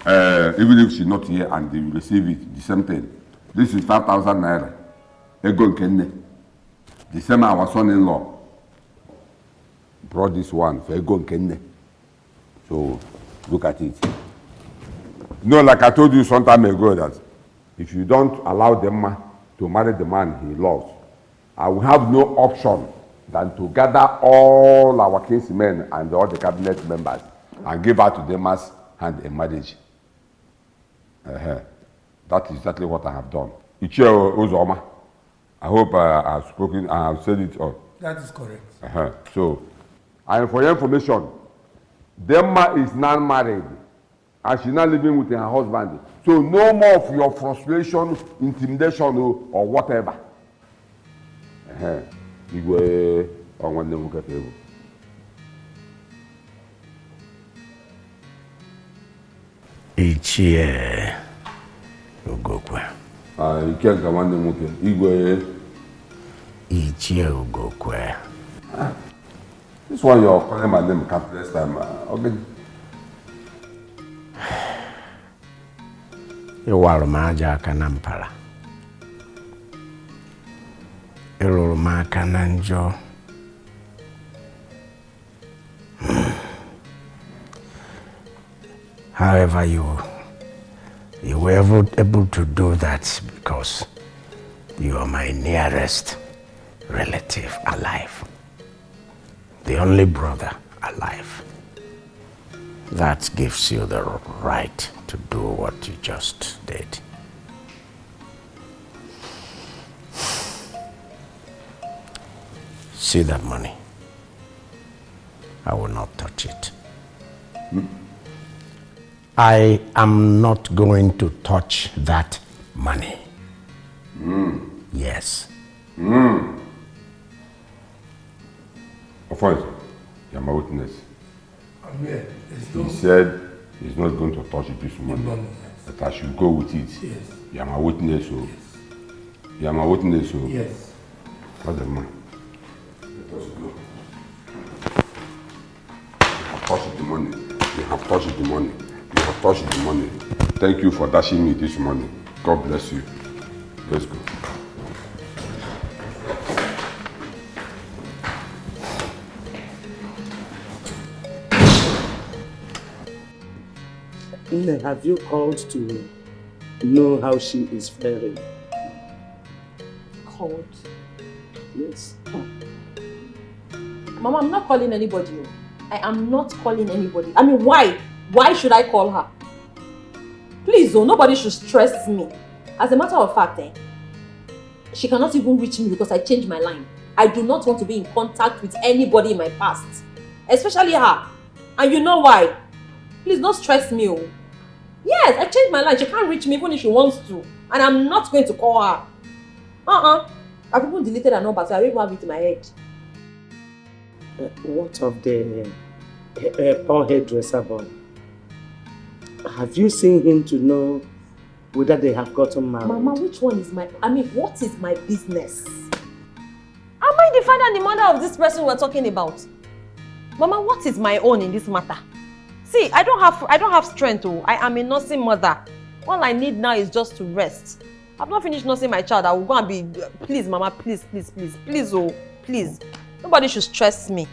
even if she's not here and they will receive it, the same thing. This is 5,000 naira. Ego Kenne. The same our son-in-law brought this one for Ego Kenne. So look at it. No, like I told you some time ago that if you don't allow them to marry the man he loves, I will have no option than to gather all our kinsmen and all the cabinet members and give out to them as hand in marriage. That is exactly what I have done. Ichie Uzoma, I hope I have spoken, I have said it all. That is correct. So, and for your information, Demma is not married and she's not living with her husband. So no more of your frustration, intimidation or whatever. Igwe on one level table. Ichie Ugokwe. Ikenga one level Igwe. Ichie Ugokwe. This one you're calling my name countless time. Okay. Ịwarụ m aja aka na mpala. Ịrụrụ m aka na njọ. However, you were able to do that because you are my nearest relative alive. The only brother alive. That gives you the right to do what you just did. See that money? I will not touch it. I am not going to touch that money. Yes. Of course, you are my witness. I'm here. He said he's not going to touch this money. No. That I should go with it. Yes. You are my witness, so. You are my witness, so. Yes. What's the money? Let us go. You have touched the money. You have touched the money. You have touched the money. Thank you for dashing me this money. God bless you. Let's go. Nne, have you called to know how she is faring? Called? Yes. Oh. Mama, I'm not calling anybody. I am not calling anybody. I mean, why? Why should I call her? Please, nobody should stress me. As a matter of fact, she cannot even reach me because I changed my line. I do not want to be in contact with anybody in my past. Especially her. And you know why? Please don't stress me. Yes, I changed my line. She can't reach me even if she wants to. And I'm not going to call her. I've even deleted her number, so I don't even have it in my head. What of the poor hairdresser boy? Have you seen him to know whether they have gotten married? Mama, which one is what is my business? Am I the father and the mother of this person we're talking about? Mama, what is my own in this matter? See, I don't have strength. I am a nursing mother. All I need now is just to rest. I've not finished nursing my child. I will go and be... Please, Mama, please. Please. Nobody should stress me.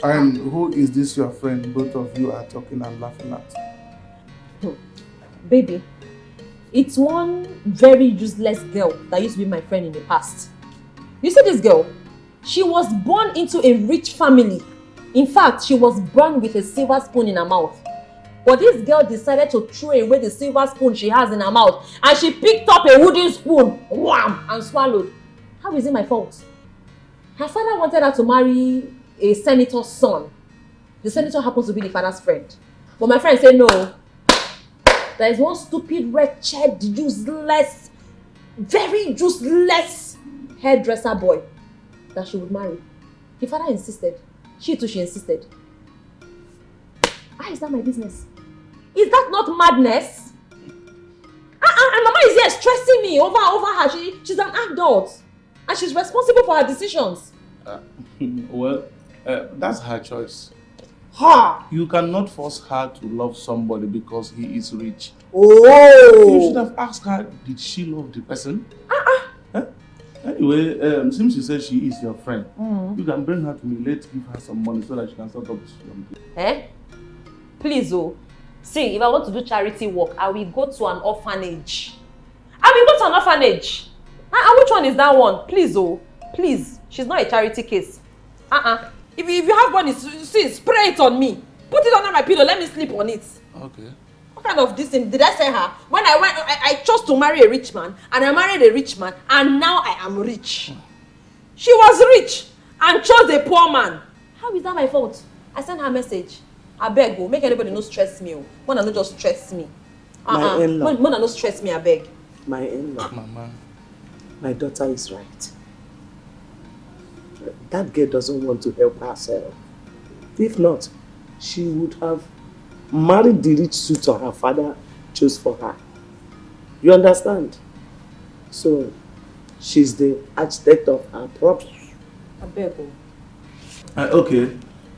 And who is this your friend both of you are talking and laughing at? Baby, it's one very useless girl that used to be my friend in the past. You see this girl? She was born into a rich family. In fact, she was born with a silver spoon in her mouth. But this girl decided to throw away the silver spoon she has in her mouth and she picked up a wooden spoon, wham, and swallowed. How is it my fault? Her father wanted her to marry a senator's son. The senator happens to be the father's friend. But my friend said no. There is one stupid, wretched, useless, very useless hairdresser boy that she would marry. The father insisted. She insisted. How is that my business? Is that not madness? And Mama is here stressing me over her. She's an adult. And she's responsible for her decisions. That's her choice. Ha! You cannot force her to love somebody because he is rich. Oh! You should have asked her, did she love the person? Anyway, since you said she is your friend, you can bring her to me. Let's give her some money so that she can start up this young. Please, see, if I want to do charity work, I will go to an orphanage. Which one is that one? Please, please. She's not a charity case. If you have money, see, spray it on me. Put it under my pillow. Let me sleep on it. Okay. What kind of this thing did I say her? When I chose to marry a rich man, and I married a rich man, and now I am rich. She was rich and chose a poor man. How is that my fault? I sent her a message. I beg, make anybody no stress me. Mona no just stress me. My in-law. Mona no stress me, I beg. My in-law. Mama. My daughter is right. That girl doesn't want to help herself. If not, she would have married the rich suitor her father chose for her. You understand? So, she's the architect of her problem. I beg. Okay,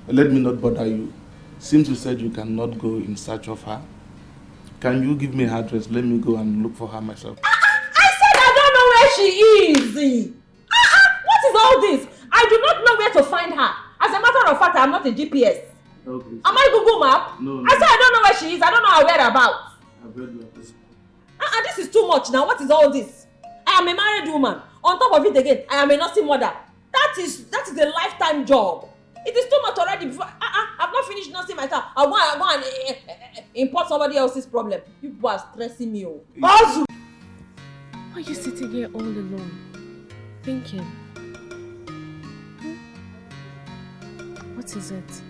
let me not bother you. Since you said you cannot go in search of her, can you give me her address? Let me go and look for her myself. I said I don't know where she is. What is all this? I do not know where to find her. As a matter of fact, I am not a GPS. Okay. Am I Google Map? No. I said I don't know where she is. I don't know her whereabouts. I've read your address. This is too much now. What is all this? I am a married woman. On top of it again, I am a nursing mother. That is a lifetime job. It is too much already. Before I've not finished nursing myself. I'll go and import somebody else's problem. You people are stressing me. Why are you sitting here all alone? Thinking? What What is it?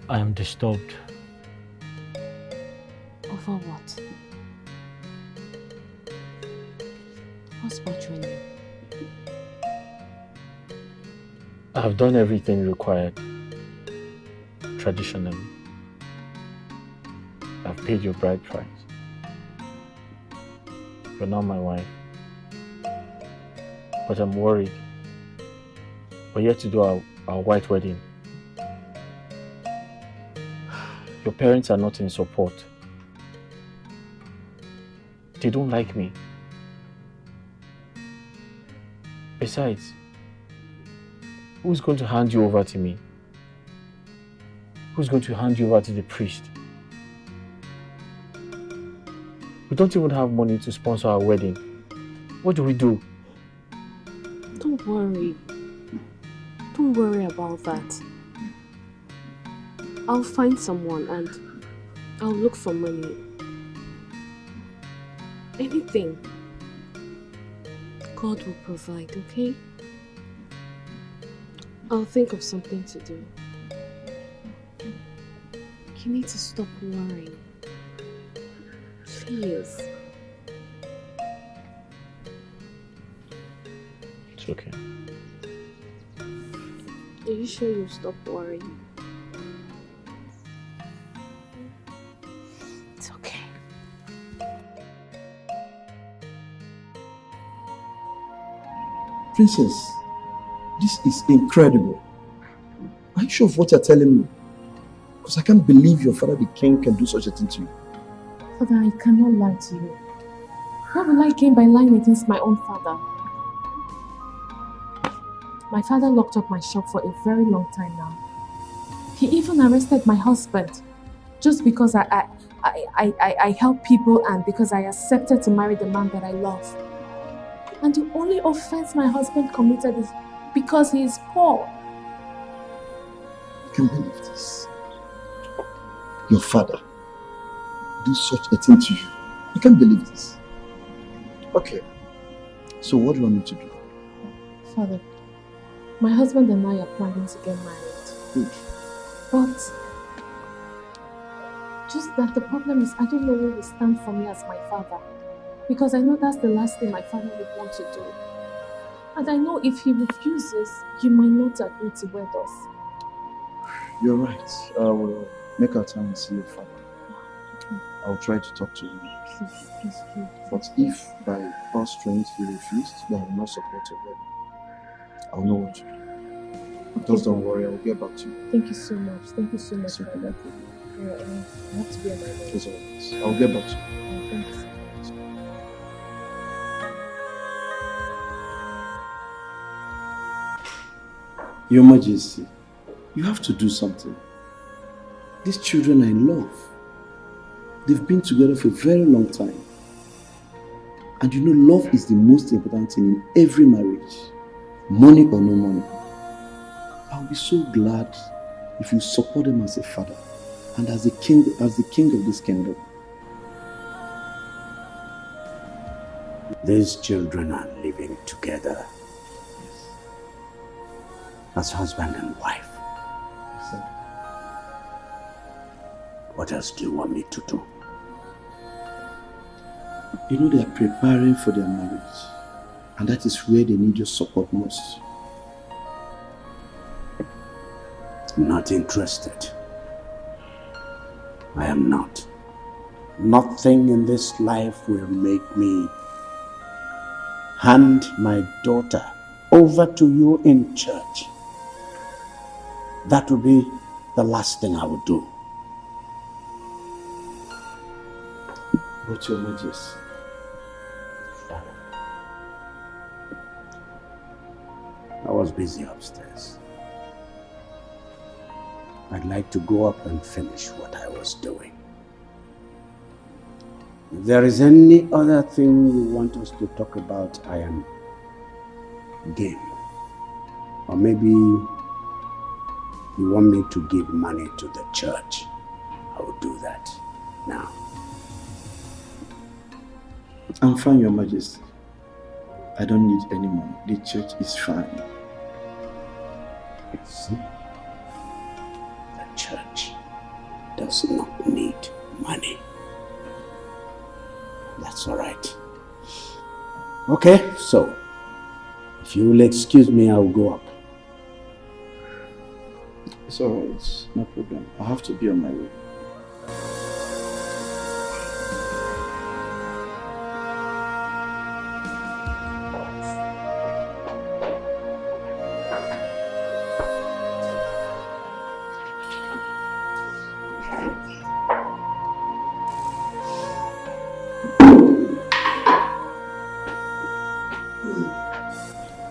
I am disturbed. Over what? What's bothering you? I have done everything required traditionally. I've paid your bride price. You're not my wife. But I'm worried. We're yet to do our white wedding. Your parents are not in support. They don't like me. Besides, who's going to hand you over to me? Who's going to hand you over to the priest? We don't even have money to sponsor our wedding. What do we do? Don't worry. Don't worry about that. I'll find someone and I'll look for money. Anything. God will provide, okay? I'll think of something to do. You need to stop worrying. Please. It's okay. Are you sure you'll stop worrying? It's okay. Princess, this is incredible. Are you sure of what you're telling me? Because I can't believe your father, the king, can do such a thing to you. Father, I cannot lie to you. Why will I gain by lying against my own father? My father locked up my shop for a very long time now. He even arrested my husband just because I help people and because I accepted to marry the man that I love. And the only offense my husband committed is because he is poor. I can't believe this. Your father do such a thing to you. I can't believe this. Okay, so what do you want me to do? Father, my husband and I are planning to get married. Good. But just that the problem is I don't know who will stand for me as my father. Because I know that's the last thing my father would want to do. And I know if he refuses, you might not agree to wed us. You're right. I will make our time and see your father. I'll try to talk to him. Please. But if by all strength he refused, then I will not support your wedding. I'll know what to do. Okay. Just don't worry, I'll get back to you. Thank you so much. Thank you so much, my love. I have to be on my way. It's all right. I'll get back to you. Thank you so much. Your Majesty, you have to do something. These children I love. They've been together for a very long time. And you know, love is the most important thing in every marriage. Money or no money. I'll be so glad if you support them as a father and as the king of this kingdom. These children are living together as husband and wife. What else do you want me to do? You know, they are preparing for their marriage. And that is where they need your support most. Not interested. I am not. Nothing in this life will make me hand my daughter over to you in church. That would be the last thing I would do. But Your Majesty, I was busy upstairs. I'd like to go up and finish what I was doing. If there is any other thing you want us to talk about, I am game. Or maybe you want me to give money to the church. I will do that now. I'm fine, Your Majesty. I don't need any money. The church is fine. See? The church does not need money. That's all right. Okay, so if you will excuse me, I'll go up. It's alright, it's no problem. I have to be on my way.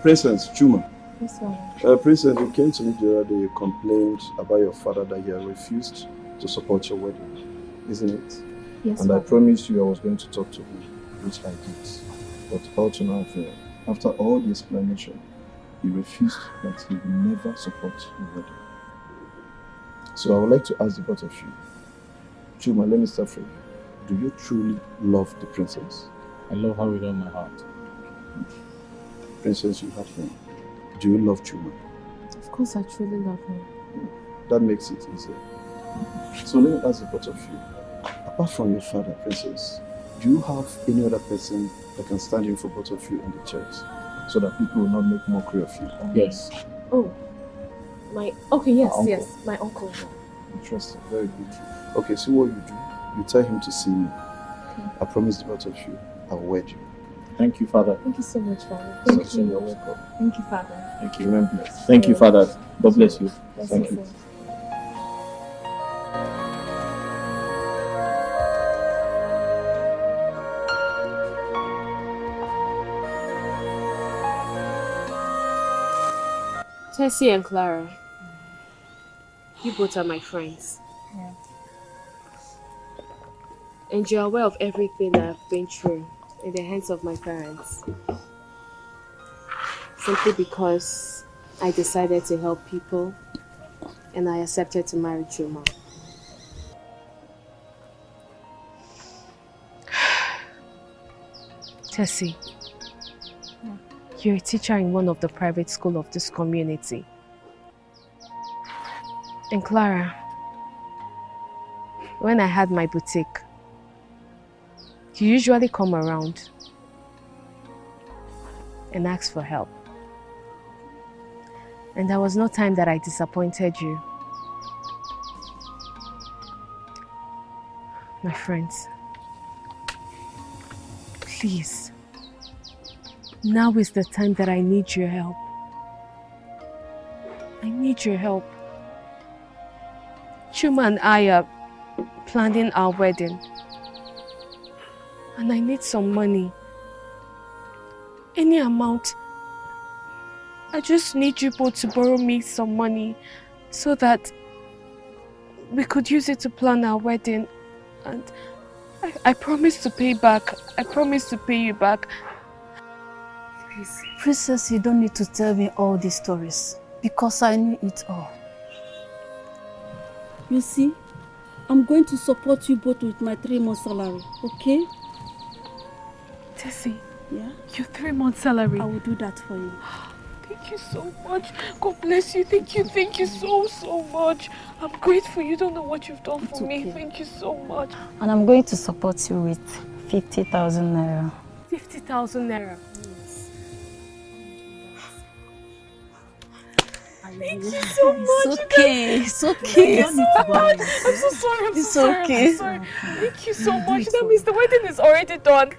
Princess Chuma. Yes, sir. Princess, you came to me the other day, you complained about your father that he had refused to support your wedding, isn't it? Yes, And I ma'am. promised you I was going to talk to him, which I did. But all to no avail. After all the explanation, he refused that he will never support your wedding. So I would like to ask the both of you, Chuma, let me start from you. Do you truly love the princess? I love her with all my heart. Princess, you have him. Do you love Chuma? Of course, I truly love him. That makes it easier. So let me ask the both of you. Apart from your father, Princess, do you have any other person that can stand in for both of you in the church so that people will not make mockery of you? Yes. Oh, okay, yes, Uncle. yes, my uncle. Interesting, very good. Okay, so what you do, you tell him to see me. I promise the both of you, I'll wed you. Thank you, Father. Thank you so much, Father. Thank Thank you. you. You're welcome. Thank you, Father. Thank you. Remember blessed. Thank you, Father. God bless you. Bless Thank you, you. sir. Tessie and Clara, you both are my friends. Yeah. And you're aware of everything that I've been through in the hands of my parents. Simply because I decided to help people and I accepted to marry Chuma. Tessie, you're a teacher in one of the private schools of this community. And Clara, when I had my boutique, you usually come around and ask for help. And there was no time that I disappointed you. My friends, please, now is the time that I need your help. I need your help. Chuma and I are planning our wedding. And I need some money. Any amount. I just need you both to borrow me some money so that we could use it to plan our wedding. And I promise to pay back. I promise to pay you back. Please. Princess, you don't need to tell me all these stories because I knew it all. You see, I'm going to support you both with my 3-month salary, okay? Tessie, yeah? Your 3-month salary. I will do that for you. Thank you so much. God bless you. Thank you so much. I'm grateful. You don't know what you've done for me. Thank you so much. And I'm going to support you with 50,000 naira. 50,000 naira. Thank you so much. It's okay. It's okay. Thank you so much. I'm so sorry. I'm so sorry. okay. I'm sorry. Thank you so much. That means the wedding is already done.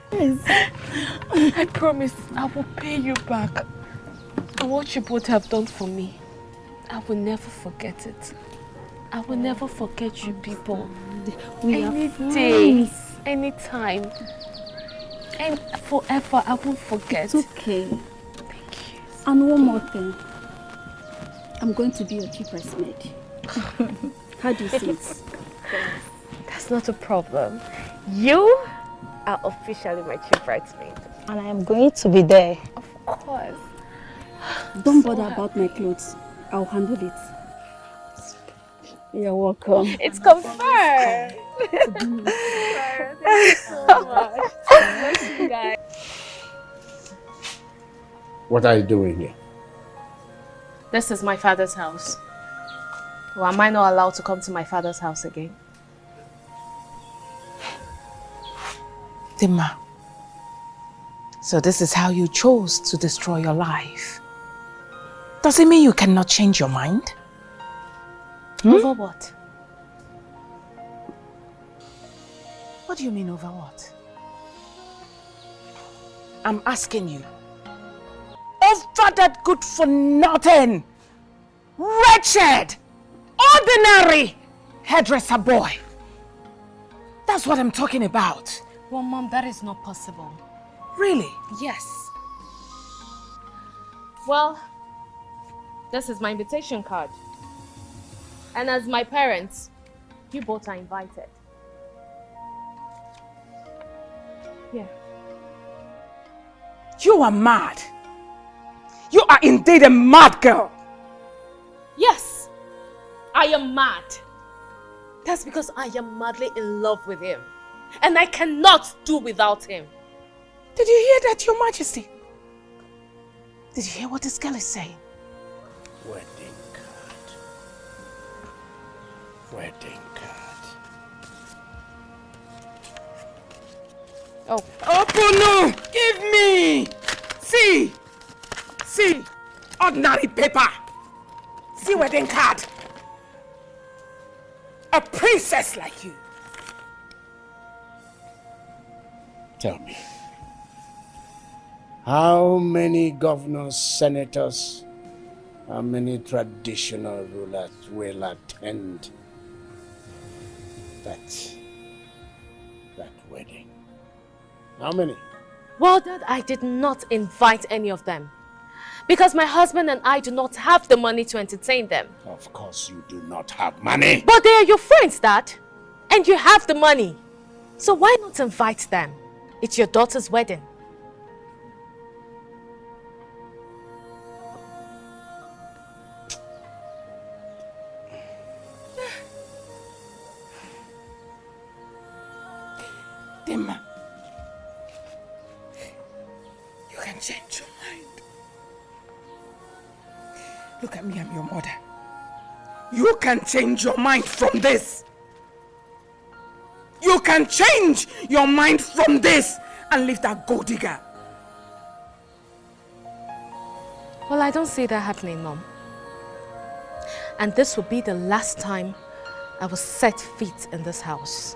I promise I will pay you back. And what you both have done for me, I will never forget it. I will never forget you people. Any day, any time, and forever I won't forget. It's okay. Thank you. And one more thing. I'm going to be your chief bridesmaid. How do you see it? That's not a problem. You are officially my chief bridesmaid. And I am going to be there. Of course. Don't bother about my clothes. I'll handle it. You're welcome. It's confirmed. Thank you so much. Thank you guys. What are you doing here? This is my father's house. Or am I not allowed to come to my father's house again? Dimma, so this is how you chose to destroy your life. Does it mean you cannot change your mind? Over what? What do you mean over what? I'm asking you. Over that good for nothing, wretched, ordinary hairdresser boy. That's what I'm talking about. Well, Mom, that is not possible. Really? Yes. Well, this is my invitation card. And as my parents, you both are invited. Yeah. You are mad. You are indeed a mad girl. Yes, I am mad. That's because I am madly in love with him. And I cannot do without him. Did you hear that, Your Majesty? Did you hear what this girl is saying? Wedding card. Wedding card. Oh. Opunu! Give me! See! See! Ordinary paper! See wedding card! A princess like you! Tell me, how many governors, senators, how many traditional rulers will attend that wedding? How many? Well, Dad, I did not invite any of them. Because my husband and I do not have the money to entertain them. Of course you do not have money. But they are your friends, Dad. And you have the money. So why not invite them? It's your daughter's wedding. Dimma, you can change your mind. Look at me, I'm your mother. You can change your mind from this. You can change your mind from this and leave that gold digger. Well, I don't see that happening, Mom. And this will be the last time I will set feet in this house.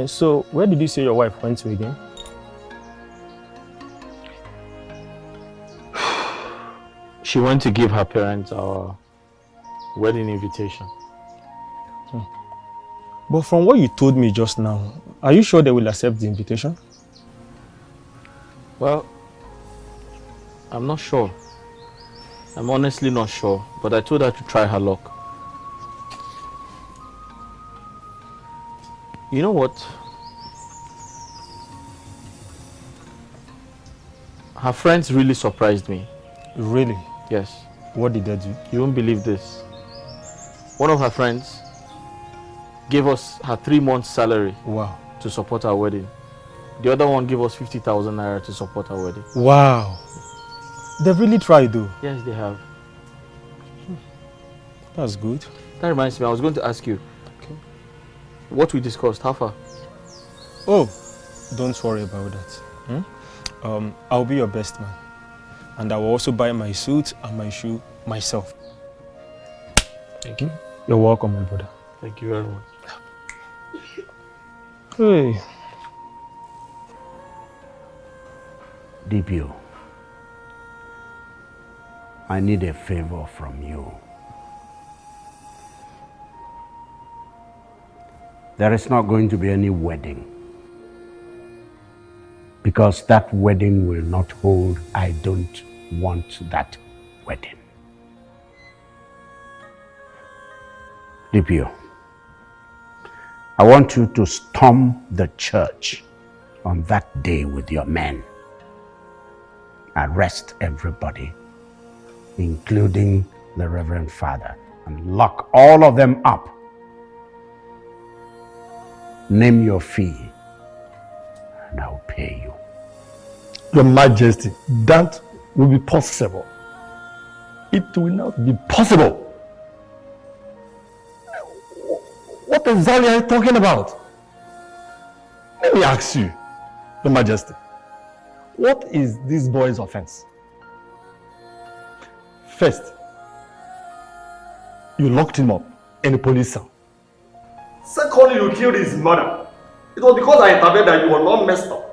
So, where did you say your wife went to again? She went to give her parents our wedding invitation. But from what you told me just now, are you sure they will accept the invitation? Well, I'm not sure. I'm honestly not sure, but I told her to try her luck. You know what? Her friends really surprised me. Really? Yes. What did they do? You won't believe this. One of her friends gave us her 3 months salary. Wow. To support our wedding. The other one gave us 50,000 naira to support our wedding. Wow. They've really tried though. Yes, they have. That's good. That reminds me, I was going to ask you. Okay. What we discussed, how far? Oh, don't worry about that. I'll be your best man. And I will also buy my suit and my shoe myself. Thank you. You're welcome, my brother. Thank you very much. Hey. DPO, I need a favor from you. There is not going to be any wedding. Because that wedding will not hold. I don't want that wedding. DPO, I want you to storm the church on that day with your men. Arrest everybody, including the Reverend Father, and lock all of them up. Name your fee, and I'll pay you. Your Majesty, that will be possible. It will not be possible. What exactly are you talking about? Let me ask you, Your Majesty, what is this boy's offense? First, you locked him up in a police cell. Secondly, you killed his mother. It was because I intervened that you were not messed up.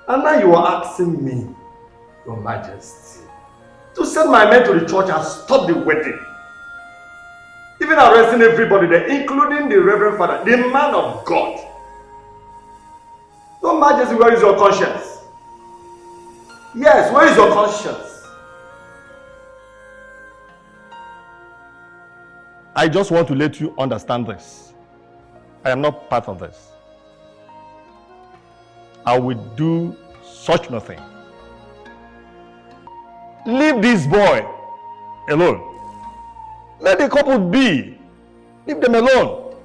And now you are asking me, Your Majesty, to send my men to the church and stop the wedding. Even arresting everybody there, including the Reverend Father, the man of God. Your Majesty, where is your conscience? Yes, where is your conscience? I just want to let you understand this. I am not part of this. I will do such nothing. Leave this boy alone. Let the couple be. Leave them alone.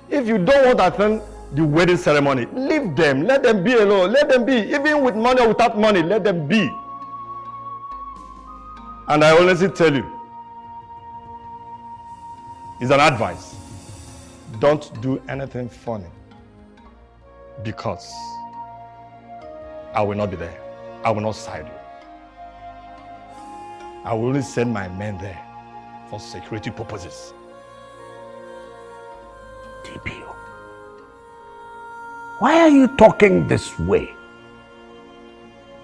If you don't want to attend the wedding ceremony, leave them. Let them be alone. Let them be. Even with money or without money, let them be. And I honestly tell you, it's an advice. Don't do anything funny, because I will not be there. I will not side you. I will only send my men there for security purposes. DPO, why are you talking this way?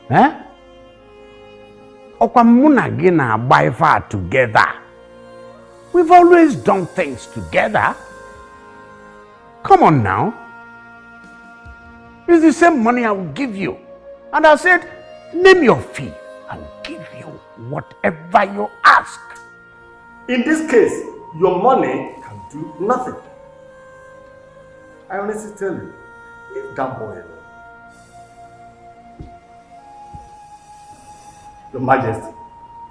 Eh? Okwamuna buy far together. We've always done things together. Come on now. It's the same money I will give you. And I said, name your fee. I will give you whatever you ask. In this case, your money can do nothing. I honestly tell you, leave that boy alone. Your Majesty,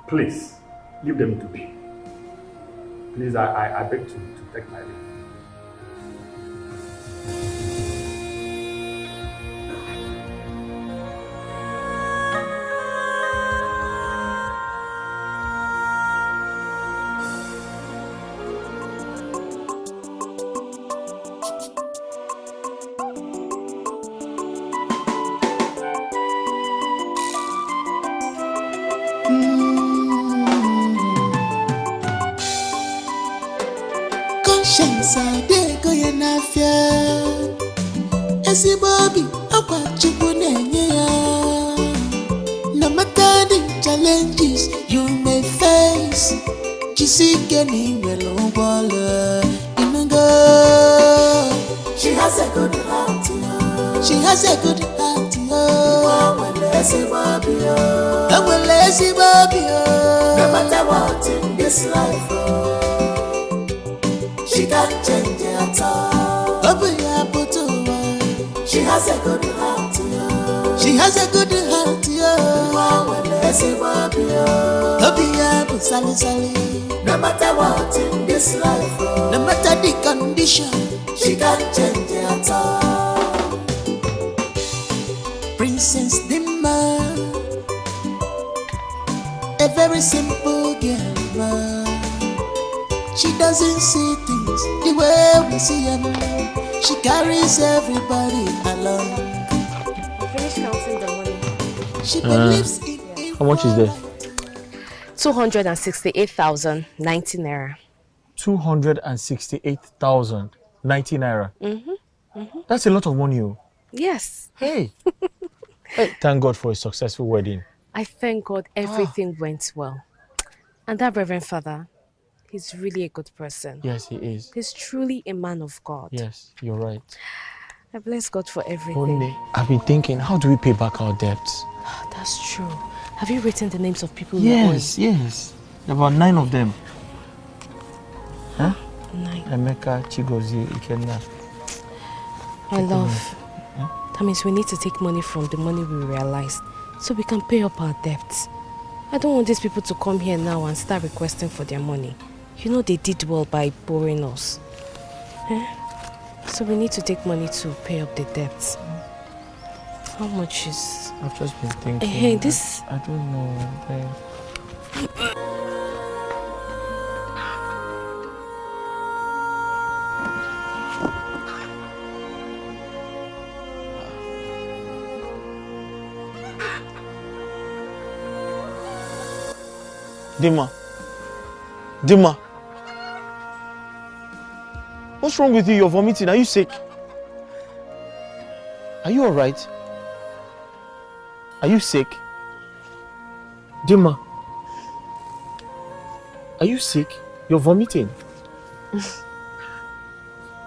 please, leave them to be. Please, I beg to take my leave. Conscience, I did go in a fear. As a Bobby, I watch you no matter the challenges you may face. Jisikeni will waller in go. She has a good heart, she has a good heart. Lazy Bobby, I'm a lazy Bobby. No matter what in this life, she can't change it at all. She has a good heart, she has a good heart. No matter what in this life, no matter the condition, she can't change it at all. Princess Dimma, a very simple girl. She doesn't see things the way we see them. She carries everybody along. Finish counting the money. She believes in how much is there? 268,090 naira. 268,090 naira. That's a lot of money. Oh. Yes. Hey. Hey. Thank God for a successful wedding. I thank God everything went well. And that Reverend Father, he's really a good person. Yes, he is. He's truly a man of God. Yes, you're right. I bless God for everything. Only, I've been thinking, how do we pay back our debts? That's true. Have you written the names of people? Yes, yes. There are 9 of them. 9. Emeka, Chigozie, Ikenna. My love, that means we need to take money from the money we realized so we can pay up our debts. I don't want these people to come here now and start requesting for their money. You know they did well by borrowing us. So we need to take money to pay up the debts. How much is... I've just been thinking. Hey, this... I don't know, babe. Dima. What's wrong with you? You're vomiting. Are you sick? Are you alright? Are you sick? Dima. Are you sick? You're vomiting.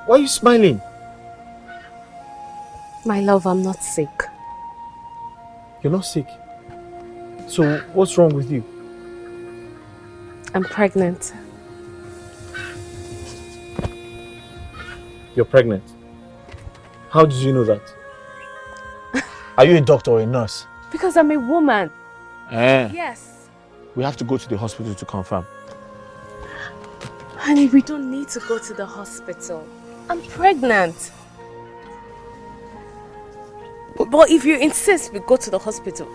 Why are you smiling? My love, I'm not sick. You're not sick. So what's wrong with you? I'm pregnant. You're pregnant? How did you know that? Are you a doctor or a nurse? Because I'm a woman. Yes. We have to go to the hospital to confirm. Honey, we don't need to go to the hospital. I'm pregnant. But if you insist we go to the hospital.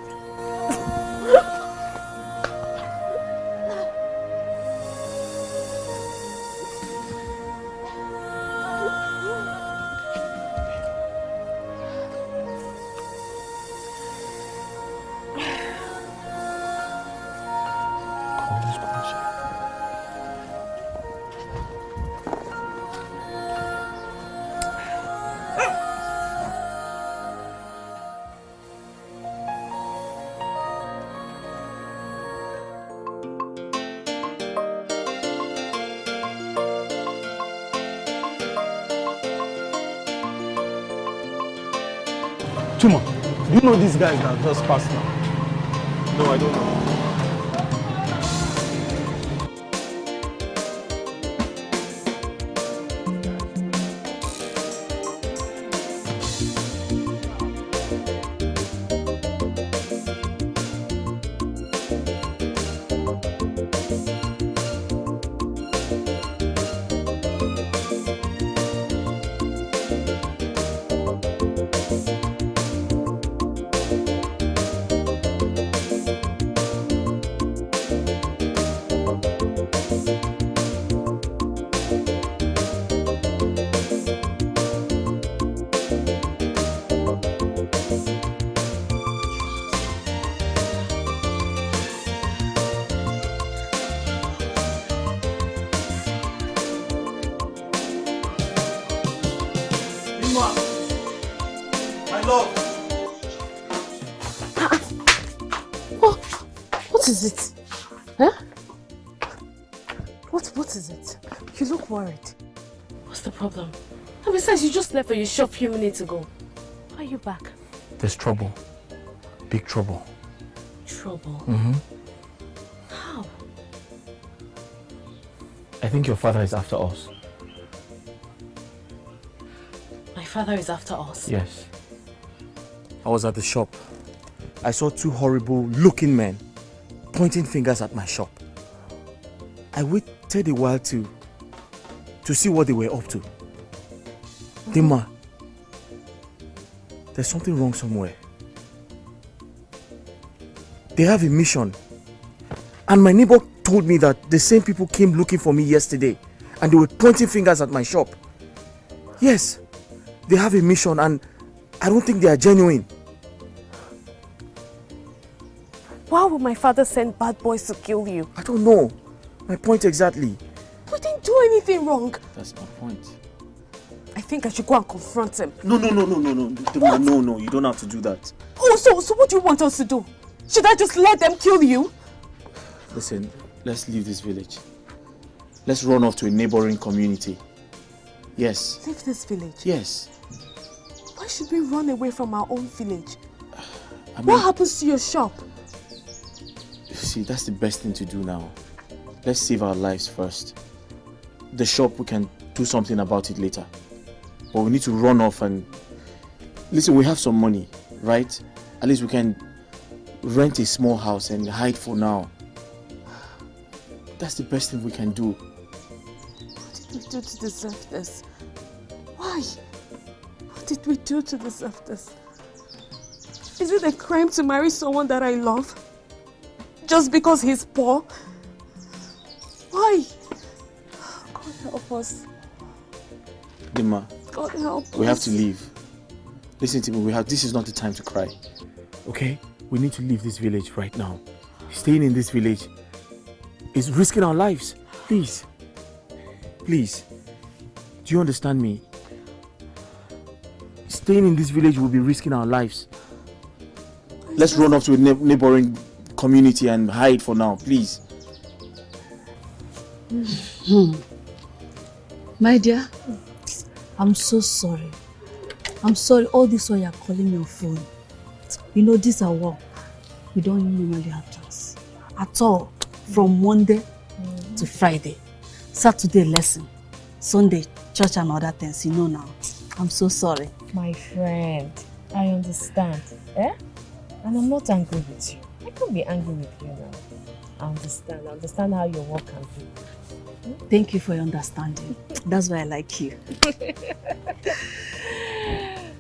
Chuma, do you know these guys that just passed now? No, I don't know. What is it? Huh? What is it? You look worried. What's the problem? And besides, you just left for your shop a few minutes ago. Why are you back? There's trouble. Big trouble. Trouble? Mm-hmm. How? I think your father is after us. My father is after us? Yes. I was at the shop. I saw two horrible looking men pointing fingers at my shop. I waited a while to see what they were up to. Dima, there's something wrong somewhere. They have a mission. And my neighbor told me that the same people came looking for me yesterday and they were pointing fingers at my shop. Yes, they have a mission and I don't think they are genuine. Why would my father send bad boys to kill you? I don't know. My point exactly. We didn't do anything wrong. That's my point. I think I should go and confront him. No, no, you don't have to do that. Oh, so what do you want us to do? Should I just let them kill you? Listen, let's leave this village. Let's run off to a neighboring community. Yes. Leave this village? Yes. Why should we run away from our own village? I mean, what happens to your shop? See, that's the best thing to do now. Let's save our lives first. the shop, we can do something about it later. But we need to run off and... Listen, we have some money, right? At least we can rent a small house and hide for now. That's the best thing we can do. What did we do to deserve this? Why? What did we do to deserve this? Is it a crime to marry someone that I love? Just because he's poor? Why? God help us. Dima, God help us. we have to leave. Listen to me, this is not the time to cry. Okay? We need to leave this village right now. Staying in this village is risking our lives. Please. Please. Do you understand me? Staying in this village will be risking our lives. Let's run off to a neighboring community and hide for now, please. My dear, I'm so sorry. I'm sorry all this while you're calling me on phone. You know, this is our work. We don't normally have chance. At all. From Monday to Friday. Saturday lesson. Sunday, church and other things. You know now. I'm so sorry. My friend, I understand. Eh? And I'm not angry with you. I can't be angry with you now. I understand. I understand how your work can be. Thank you for your understanding. That's why I like you.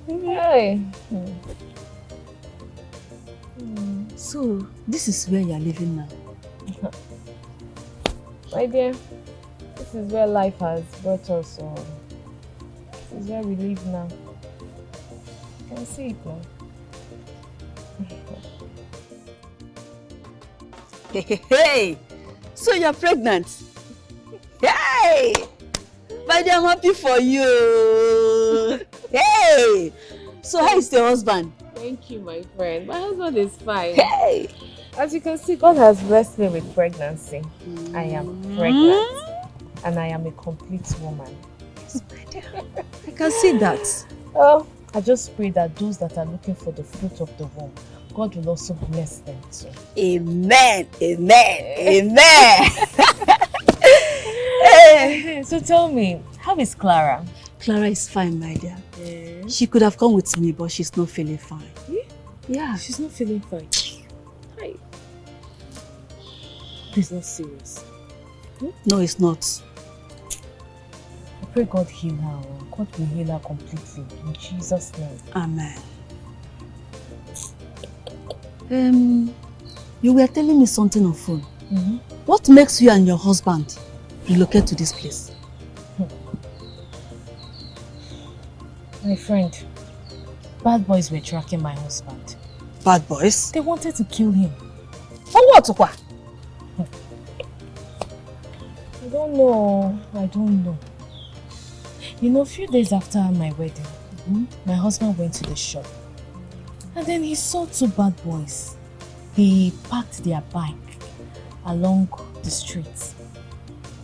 Hey. So, this is where you're living now? My dear, this is where life has brought us. This is where we live now. You can see it now. Hey! So you're pregnant? Hey! But I'm happy for you. Hey! So how is the husband? Thank you, my friend. My husband is fine. Hey! As you can see, God has blessed me with pregnancy. I am pregnant. And I am a complete woman. I can see that. Oh, I just pray that those that are looking for the fruit of the womb, God will also bless them too. Amen. Amen. Amen. So tell me, how is Clara? Clara is fine, my dear. She could have come with me, but she's not feeling fine. Yeah, she's not feeling fine. Hi. It's not serious. No, it's not. I pray God heal her. God will heal her completely. In Jesus' name. Amen. You were telling me something on phone. What makes you and your husband relocate to this place? My friend, bad boys were tracking my husband. Bad boys? They wanted to kill him. For what? I don't know. I don't know. You know, a few days after my wedding, my husband went to the shop. And then he saw two bad boys. They parked their bike along the streets.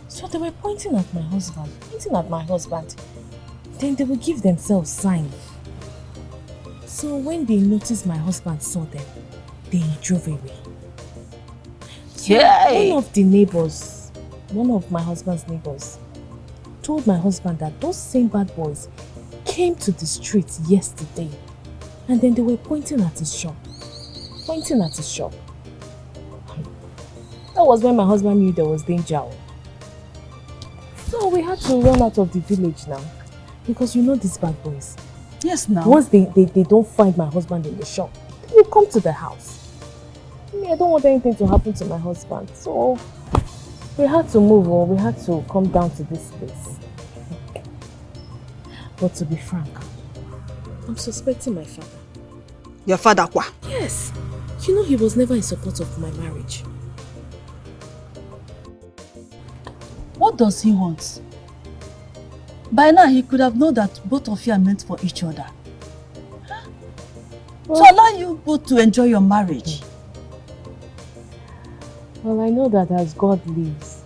So they were pointing at my husband. Then they would give themselves signs. So when they noticed my husband saw them, they drove away. So one of my husband's neighbors, told my husband that those same bad boys came to the streets yesterday. And then they were pointing at his shop. That was when my husband knew there was danger. So we had to run out of the village now. Because you know these bad boys. Yes, now. Once they don't find my husband in the shop, they will come to the house. I don't want anything to happen to my husband. So we had to move or we had to come down to this place. But to be frank, I'm suspecting my father. Your father, kwa? Yes. You know he was never in support of my marriage. What does he want? By now he could have known that both of you are meant for each other. To allow you both to enjoy your marriage. Well, I know that as God lives,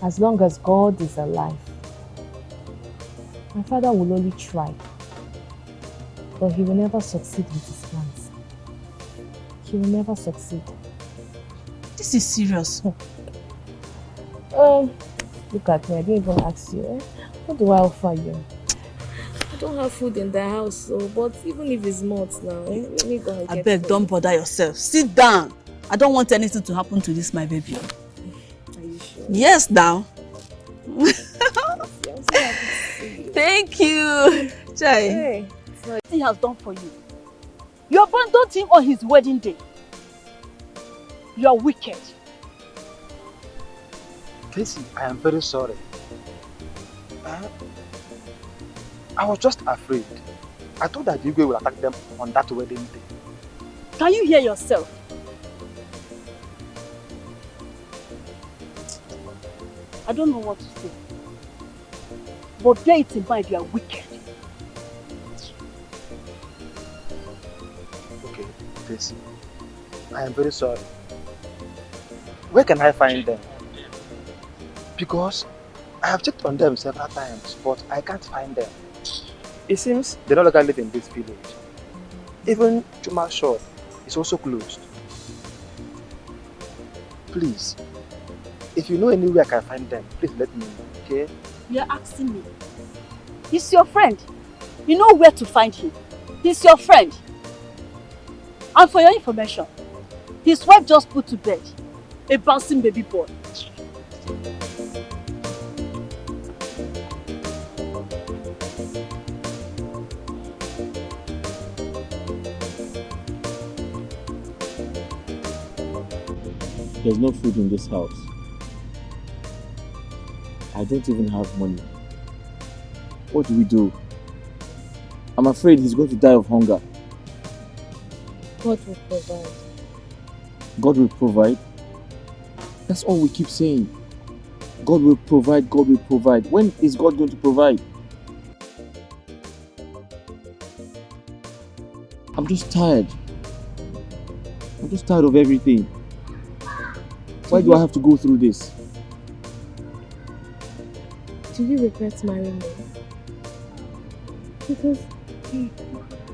as long as God is alive, my father will only try, but he will never succeed with his plans. He will never succeed. This is serious. Look at me, I didn't even ask you. What do I offer you? I don't have food in the house, so, but even if it's not now, let me go and get I beg, don't bother yourself. Sit down. I don't want anything to happen to this, my baby. Are you sure? Yes, now. Yes, Thank you. Chai. Hey. What he has done for you. You abandoned him on his wedding day. You are wicked. Casey, I am very sorry. I was just afraid. I thought that Igwe will attack them on that wedding day. Can you hear yourself? I don't know what to say. But bear it in mind, you are wicked. Okay, Casey. I am very sorry. Where can I find them? Because I have checked on them several times, but I can't find them. It seems they no longer live in this village. Even Chuma's shop is also closed. Please, if you know anywhere I can find them, please let me know, okay? You're asking me. He's your friend. You know where to find him. He's your friend. And for your information, his wife just put to bed a bouncing baby boy. There's no food in this house. I don't even have money. What do we do? I'm afraid he's going to die of hunger. God will provide. God will provide? That's all we keep saying. God will provide, God will provide. When is God going to provide? I'm just tired. I'm just tired of everything. Why do I have to go through this? Do you regret marrying me? Because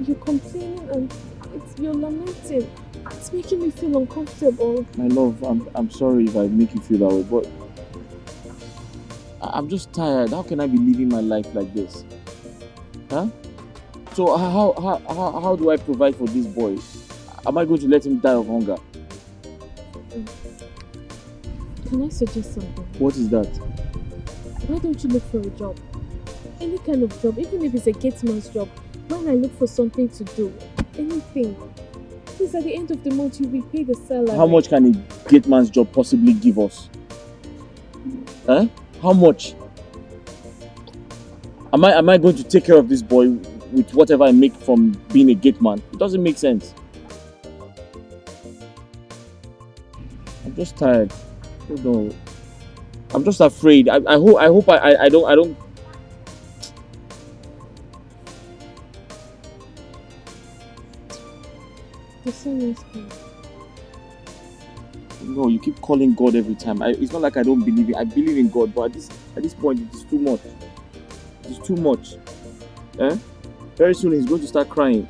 you're complaining and you're lamenting. It's making me feel uncomfortable. My love, I'm sorry if I make you feel that way, but I'm just tired. How can I be living my life like this? Huh? So how do I provide for this boy? Am I going to let him die of hunger? Can I suggest something? What is that? Why don't you look for a job? Any kind of job, even if it's a gateman's job. Why not look for something to do? Anything. Because at the end of the month, you will pay the salary. How much can a gateman's job possibly give us? Huh? How much? Am I going to take care of this boy with whatever I make from being a gateman? It doesn't make sense. I'm just tired. I don't know. I'm just afraid. I hope I don't. The sun is good. No, you keep calling God every time. It's not like I don't believe it. I believe in God, but at this point, it is too much. It is too much. Eh? Very soon, he's going to start crying.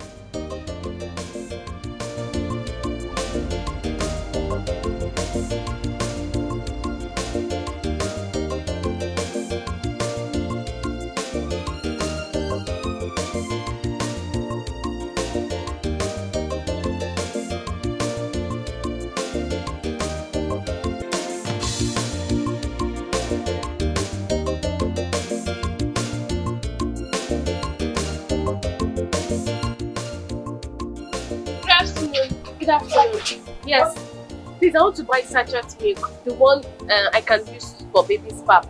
Good afternoon. Yes. Please, I want to buy sachet milk. The one I can use for baby's pap.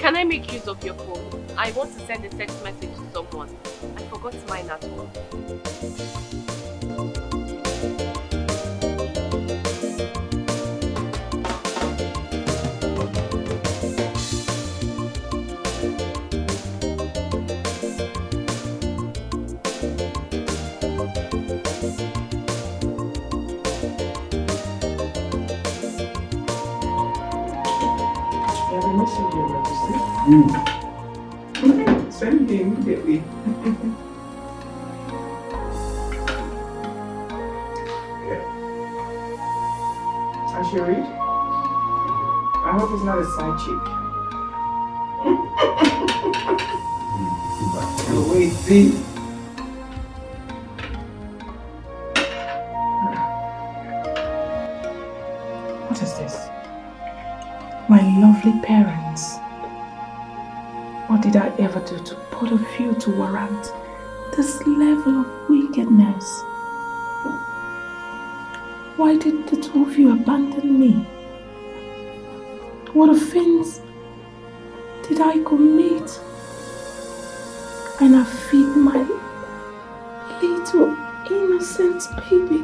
Can I make use of your phone? I want to send a text message to someone. I forgot mine at home. Send it immediately. Can she read? I hope it's not a side chick. Wait, see. What is this? My lovely parents. What did I ever do to put a few to warrant this level of wickedness? Why did the two of you abandon me? What offense did I commit? And I feed my little innocent baby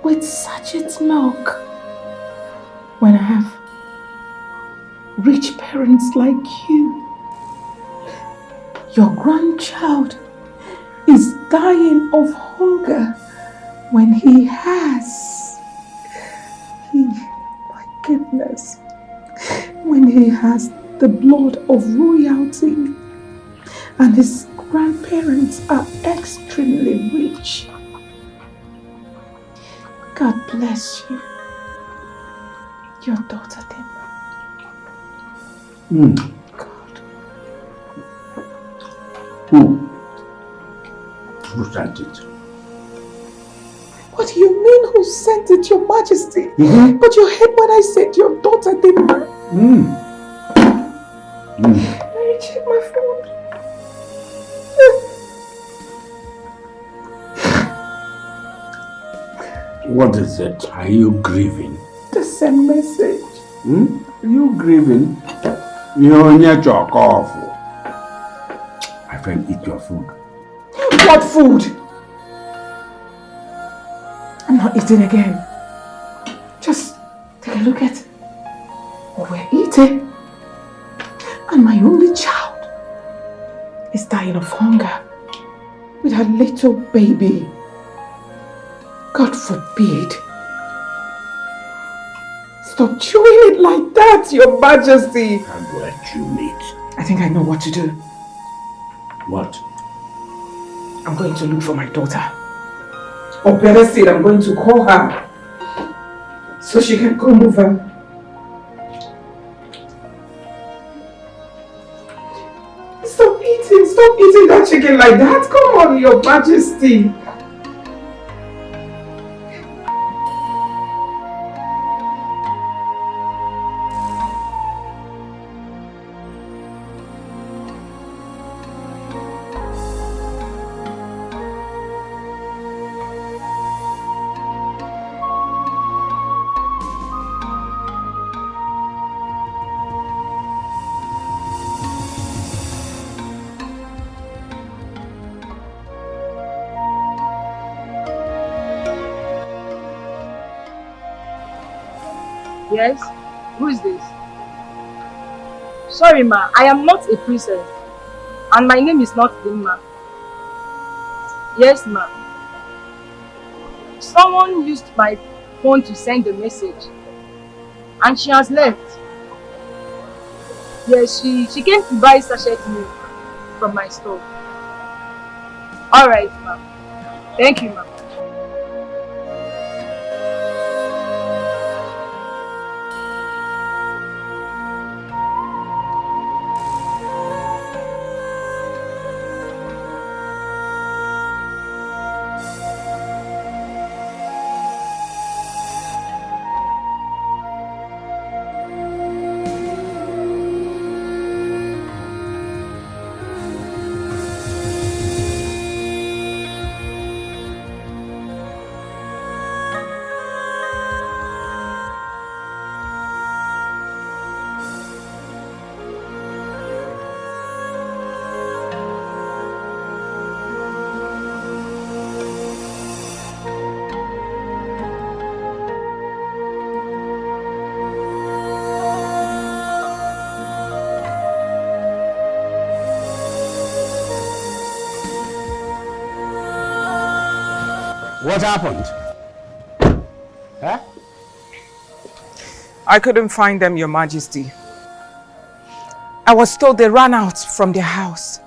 with sachet milk when I have rich parents like you. Your grandchild is dying of hunger when he has, my goodness, when he has the blood of royalty and his grandparents are extremely rich. God bless you, your daughter Dimma. God. Who sent it? What do you mean who sent it, your majesty? But you heard what I said, your daughter Dimma. Let me check my phone. What is it? Are you grieving? The same message. Are you grieving? You're near your coffee. My friend, eat your food. What food? I'm not eating again. Just take a look at what we're eating. And my only child is dying of hunger with her little baby. God forbid. Stop chewing it like that, your majesty. I'm going to chew meat. I think I know what to do. What? I'm going to look for my daughter. Or better said, I'm going to call her so she can come over. Stop eating that chicken like that. Come on, your majesty. Yes? Who is this? Sorry ma, I am not a princess. And my name is not Dimma. Yes ma. Someone used my phone to send a message. And she has left. Yes, she came to buy sachet milk from my store. Alright ma. Thank you ma. What happened? Huh? I couldn't find them, Your Majesty. I was told they ran out from their house.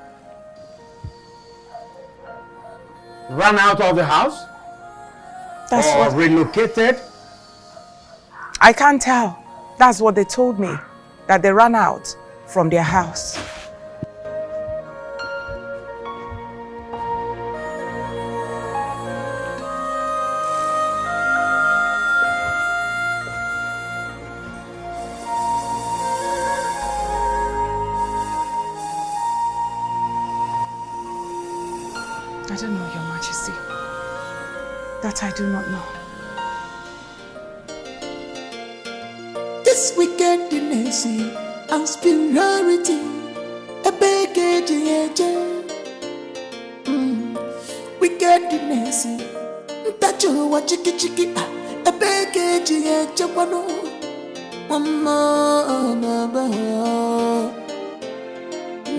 Ran out of the house? That's or what... relocated? I can't tell. That's what they told me, that they ran out from their house. I don't know, Your Majesty. That I do not know. This wickedness and superiority, a baggage, wickedness, that you watch chicky, a baggage, one more.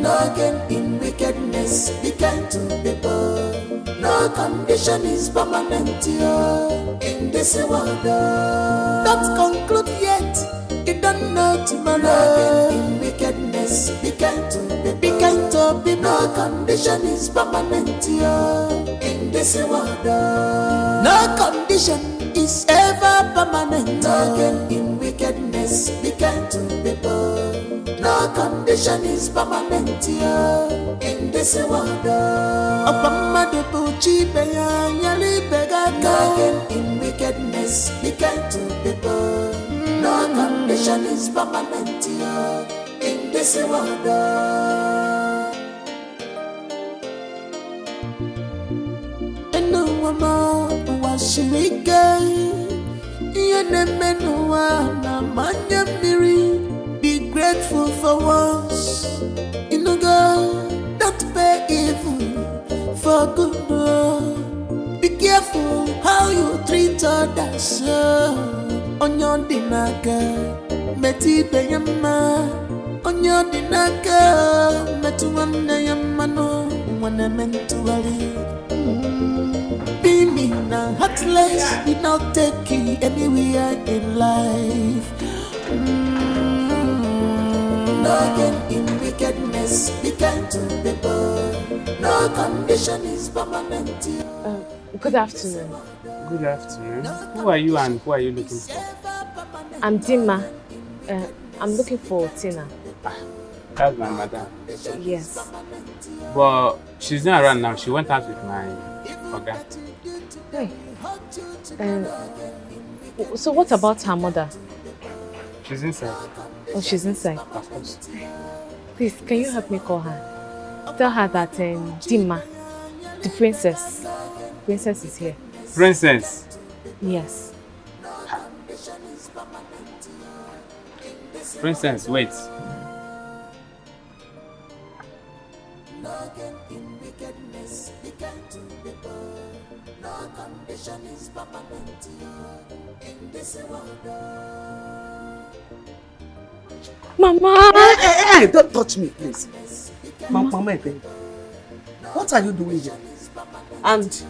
No gain in wickedness, be kind to people. No condition is permanent here in this world. Don't conclude yet, you don't know tomorrow. No gain in wickedness, be kind to people. Be kind to people. No condition is permanent here in this world. No condition is ever permanent. No gain in wickedness, be kind to people. No condition is permanent here in this world. No gain in wickedness, be kind to people. No condition is permanent here in this world. And no woman was she be grateful for once. You know, God, don't pay evil for good. Be careful how you treat others. On your dinaka, Meti Bayama. On your dinaka, Metuana Yamano, when I meant to worry. Be mean and heartless, did not take you anywhere in life. No gain in wickedness, be kind to people. No condition is permanent. Good afternoon. Good afternoon. Who are you and who are you looking for? I'm Dima. I'm looking for Tina. That's my madam. Yes. But she's not around now. She went out with my ọ̀gá. Hey. So what about her mother? She's inside. Oh, she's inside. Of course. Please, can you help me call her? Tell her that Dima, the princess is here. Princess? Yes. Princess, wait. Mama! Hey, don't touch me, please. Mama, what are you doing here? And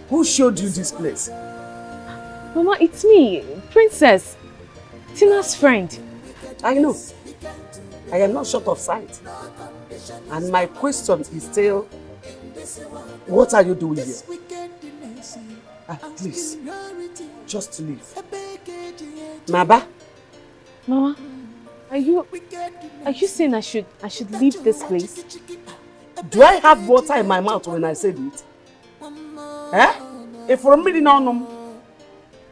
who showed you this place? Mama, it's me, Princess. Tina's friend. I know. I am not short of sight. And my question is still, what are you doing here? Please, just leave. Maba? Mama, are you saying I should leave this place? Do I have water in my mouth when I said it? Eh? If for a minute now,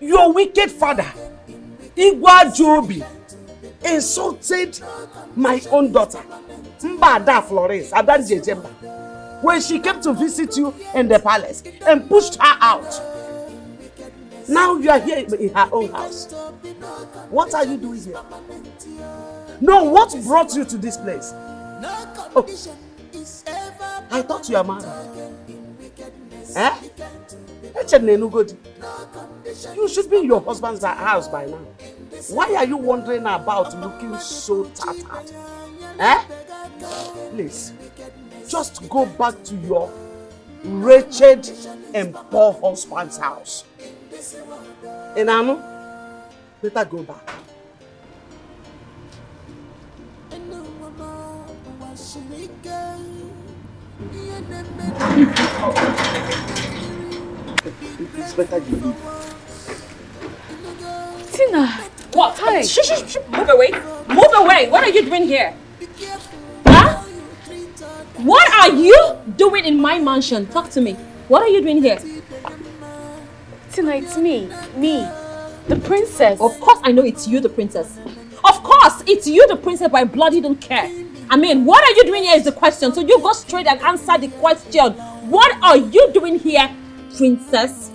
your wicked father, Igwa Jobi, insulted my own daughter, Mbada Flores, Adan Jejemba, when she came to visit you in the palace and pushed her out. Now you are here in her own house. What are you doing here? No, what brought you to this place? Oh, I thought you are married. Eh? You should be in your husband's house by now. Why are you wandering about looking so tattered? Eh? Please, just go back to your wretched and poor husband's house. Enano, better go back. It's better you leave. Tina! What? Hi. Shh. Move away. Move away. What are you doing here? Huh? What are you doing in my mansion? Talk to me. What are you doing here? Tina, it's me. Me. The princess. Of course I know it's you, the princess. Of course it's you, the princess, but I bloody don't care. I mean, what are you doing here is the question. So you go straight and answer the question. What are you doing here, princess?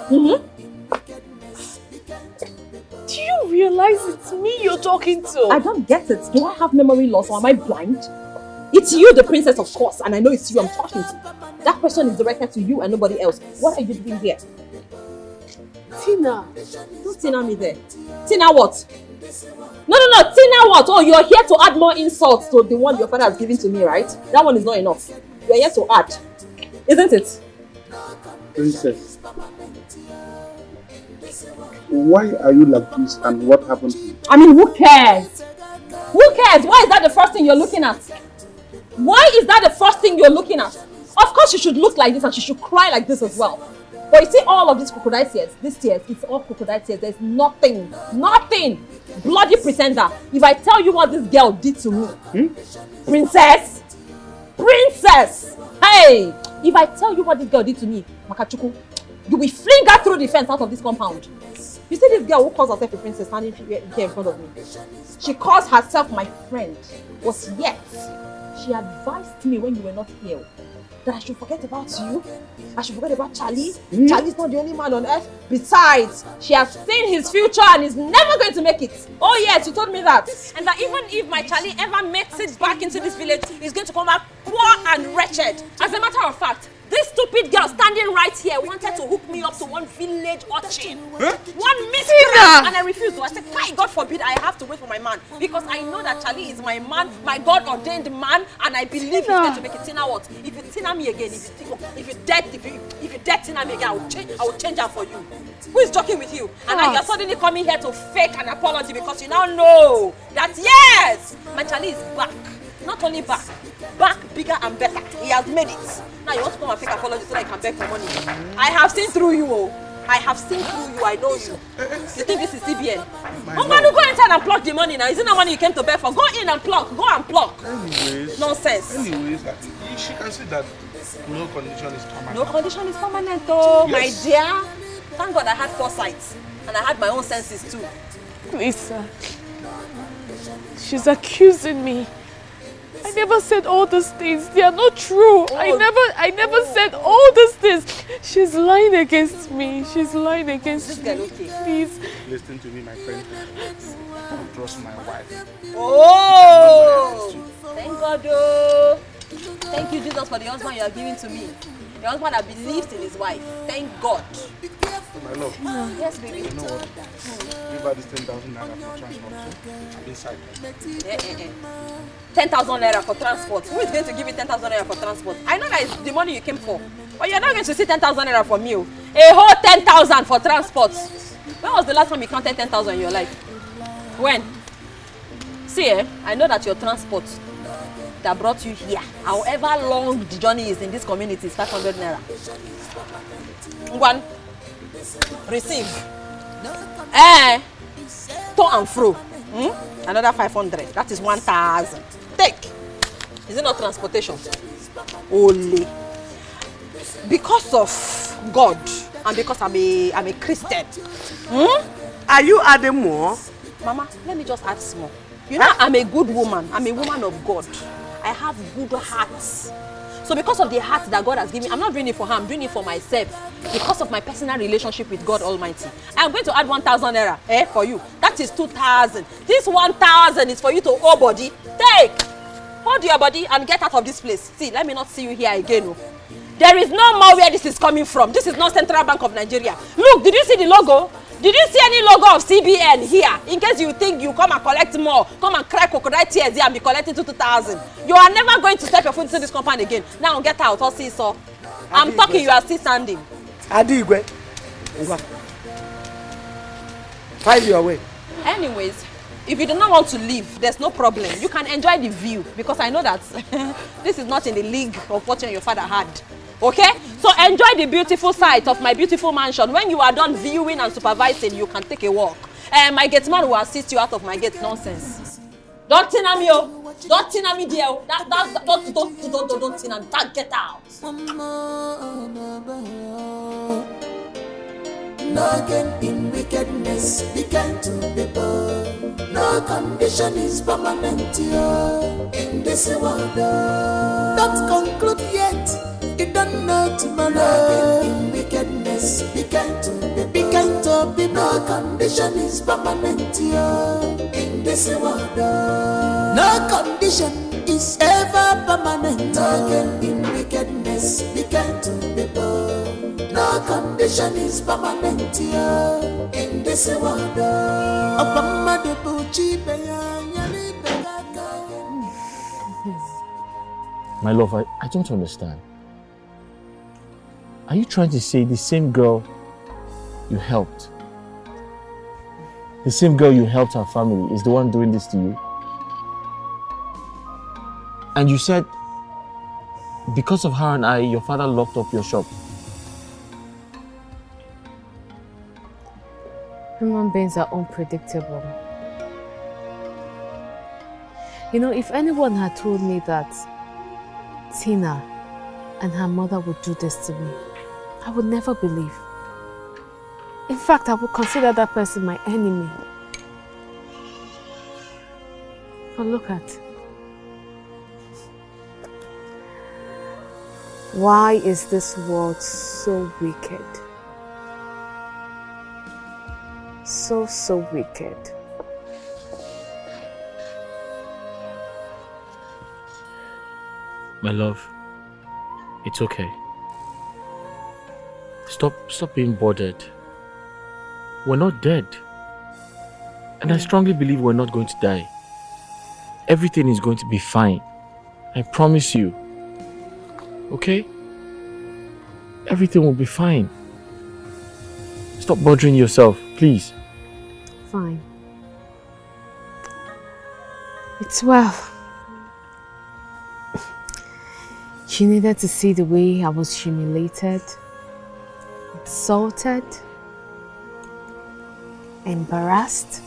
Mm-hmm. Do you realize it's me you're talking to? I don't get it. Do I have memory loss or am I blind? It's you, the princess, of course, and I know it's you I'm talking to. That question is directed to you and nobody else. What are you doing here? Tina. Don't Tina me there. Tina what? No. Tina what? Oh, you're here to add more insults to the one your father has given to me, right? That one is not enough. You're here to add. Isn't it? Princess, why are you like this and what happened to you? I mean, who cares? Who cares? Why is that the first thing you're looking at? Why is that the first thing you're looking at? Of course she should look like this and she should cry like this as well. But you see all of these crocodile tears, these tears, it's all crocodile tears. There's nothing. Bloody pretender. If I tell you what this girl did to me, Princess, hey, if I tell you what this girl did to me, Makachuku, you will fling her through the fence out of this compound. You see this girl who calls herself a princess standing here in front of me? She calls herself my friend, but yet she advised me when you were not here that I should forget about you. I should forget about Charlie. Charlie's not the only man on earth. Besides, she has seen his future and is never going to make it. Oh yes, she told me that. And that even if my Charlie ever makes it back into this village, he's going to come back poor and wretched. As a matter of fact, this stupid girl standing right here wanted to hook me up to one village urchin. One miscreant. And I refused to. I said, why, God forbid I have to wait for my man. Because I know that Charlie is my man, my God-ordained man, and I believe he's going to make it. Tina what? If you Tina me again, if you dead Tina me again, I will change her for you. Who is joking with you? And now you're suddenly coming here to fake an apology because you now know that yes, my Charlie is back. Not only back, bigger and better. He has made it. Now you want to come and fake apology so that I can beg for money. I have seen through you, I have seen through you, I know you. You think this is CBN? Oh man, go inside and pluck the money now. Is it not money you came to beg for? Go in and pluck, go and pluck. Anyways. Nonsense. Anyways, she can see that no condition is permanent. No condition is permanent, oh, yes. My dear. Thank God I had foresight. And I had my own senses too. Please, sir. She's accusing me. I never said all these things. They are not true. I never said all these things. She's lying against me. She's lying against me. Please. Listen to me, my friend. Don't trust my wife. Oh! Thank God, oh. Thank you, Jesus, for the husband you are giving to me. The husband that believes in his wife. Thank God. My love. Yes, baby. You know what? Give her this 10,000 naira for transport. I'm inside. 10,000 naira for transport. Who is going to give you 10,000 naira for transport? I know that it's the money you came for. But you're not going to see 10,000 naira for me. A whole 10,000 for transport. When was the last time you counted 10,000 in your life? When? See, I know that your transport that brought you here, however long the journey is in this community, is 500 naira. One. Receive. To and fro. Another 500. That is 1,000. Take. Is it not transportation? Only. Because of God and because I'm a Christian. Are you adding more? Mama, let me just add small. You know, I'm a good woman. I'm a woman of God. I have good hearts. So because of the heart that God has given me, I'm not doing it for her, I'm doing it for myself. Because of my personal relationship with God Almighty. I'm going to add 1,000 naira for you. That is 2,000. This 1,000 is for you to owe body. Take! Hold your body and get out of this place. See, let me not see you here again. Oh. There is no more where this is coming from. This is not Central Bank of Nigeria. Look, did you see the logo? Did you see any logo of CBN here? In case you think you come and collect more, come and cry crocodile tears here and be collecting 2,000. You are never going to step your foot into this compound again. Now get out, I'll see you, sir. I'm talking, you are still standing. Adigwe. Find your way. Anyways, if you do not want to leave, there's no problem. You can enjoy the view because I know that this is not in the league of what your father had. Okay? So enjoy the beautiful sight of my beautiful mansion. When you are done viewing and supervising, you can take a walk. My gate man will assist you out of my gate. Nonsense. Don't tinna me, oh. Don't tinna me, dear. Don't tinna me. Get out. No gain in wickedness, be kind to people. No condition is permanent in this world. Don't conclude yet, you don't know tomorrow. No gain in wickedness, be kind to people. Be kind to people. No condition is permanent in this world. No condition is ever permanent. No gain in wickedness, be kind to people. No condition is permanent in this world. My love, I don't understand. Are you trying to say the same girl you helped, the same girl you helped her family is the one doing this to you? And you said because of her and I, your father locked up your shop. Human beings are unpredictable. You know, if anyone had told me that Tina and her mother would do this to me, I would never believe. In fact, I would consider that person my enemy. But look at. Why is this world so wicked? So wicked. My love, it's okay. Stop being bothered. We're not dead. And I strongly believe we're not going to die. Everything is going to be fine. I promise you. Okay? Everything will be fine. Stop bothering yourself, please. Fine. It's well. You needed to see the way I was humiliated, insulted, embarrassed.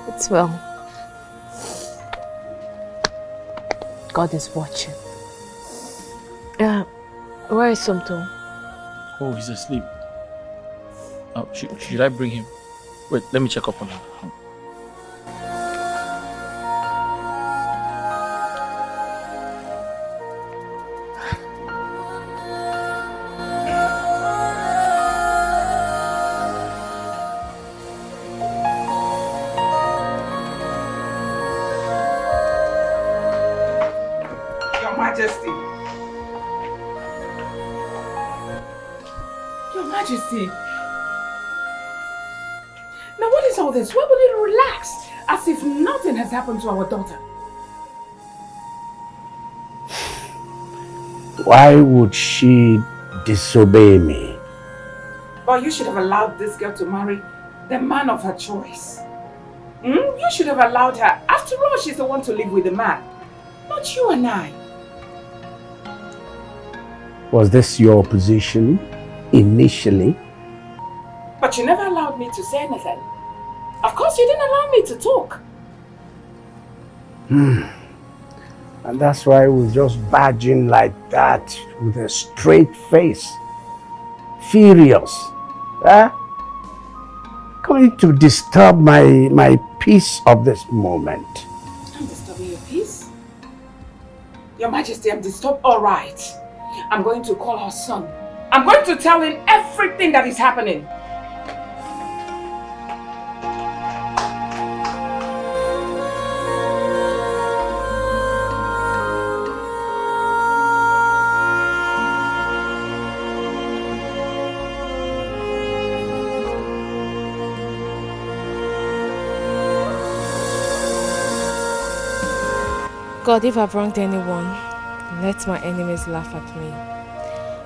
It's well. God is watching. Where is Somto? Oh, he's asleep. Should I bring him? Wait, let me check up on him. Your Majesty. Your Majesty. Now what is all this? Why would you relax as if nothing has happened to our daughter? Why would she disobey me? But you should have allowed this girl to marry the man of her choice. You should have allowed her. After all, she's the one to live with the man. Not you and I. Was this your position initially? But you never allowed me to say anything. Of course, you didn't allow me to talk. And that's why we just barge in like that with a straight face. Furious. Huh? Coming to disturb my peace of this moment. I'm disturbing your peace? Your Majesty, I'm disturbed. All right. I'm going to call her son. I'm going to tell him everything that is happening. God, if I've wronged anyone, let my enemies laugh at me,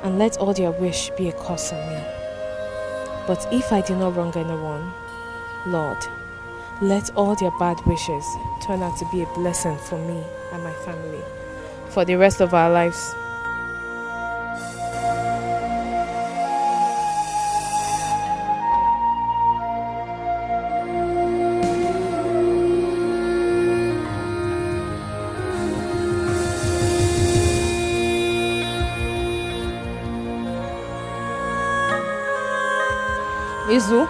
and let all their wish be a curse on me. But if I did not wrong anyone, Lord, let all their bad wishes turn out to be a blessing for me and my family for the rest of our lives. Izu,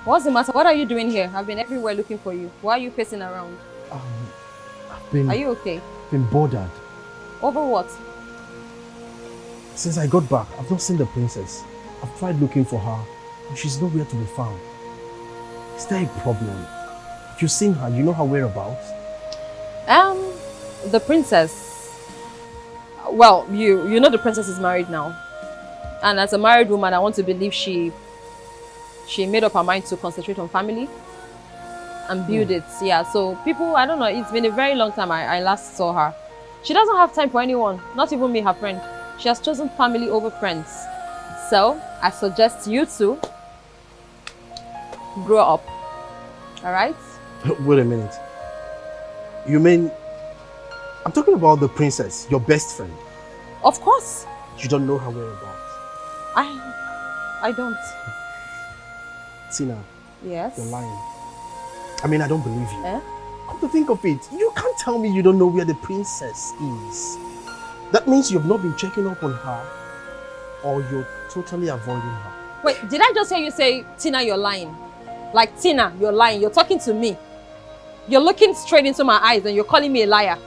what's the matter? What are you doing here? I've been everywhere looking for you. Why are you pacing around? Are you okay? Been bothered. Over what? Since I got back, I've not seen the princess. I've tried looking for her, but she's nowhere to be found. Is there a problem? If you've seen her, you know her whereabouts? The princess. Well, you know the princess is married now. And as a married woman, I want to believe she made up her mind to concentrate on family and build it. Yeah, so people, I don't know, it's been a very long time I last saw her. She doesn't have time for anyone, not even me, her friend. She has chosen family over friends. So, I suggest you two grow up. Alright? Wait a minute. You mean... I'm talking about the princess, your best friend. Of course. You don't know her whereabouts. I don't. Tina. Yes? You're lying. I mean, I don't believe you. Eh? Come to think of it, you can't tell me you don't know where the princess is. That means you've not been checking up on her, or you're totally avoiding her. Wait, did I just hear you say, Tina, you're lying? Like, Tina, you're lying. You're talking to me. You're looking straight into my eyes and you're calling me a liar.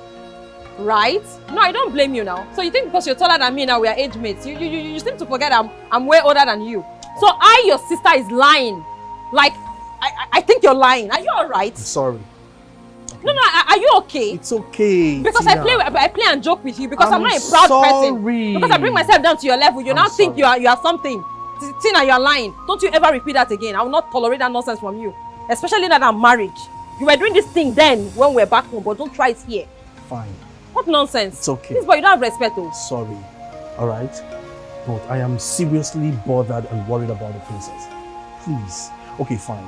Right? No, I don't blame you now. So you think because you're taller than me now, we are age mates. You seem to forget I'm way older than you. So your sister, is lying. Like, I think you're lying. Are you alright? I'm sorry. No, are you okay? It's okay, Because Tina. I play and joke with you because I'm not a proud person. Sorry. Because I bring myself down to your level. You now think you are something. Tina, you're lying. Don't you ever repeat that again. I will not tolerate that nonsense from you. Especially now that I'm married. You were doing this thing then when we're back home, but don't try it here. Fine. What nonsense? It's okay. This boy, you don't have respect though. Sorry. Alright? But I am seriously bothered and worried about the princess. Please. Okay, fine.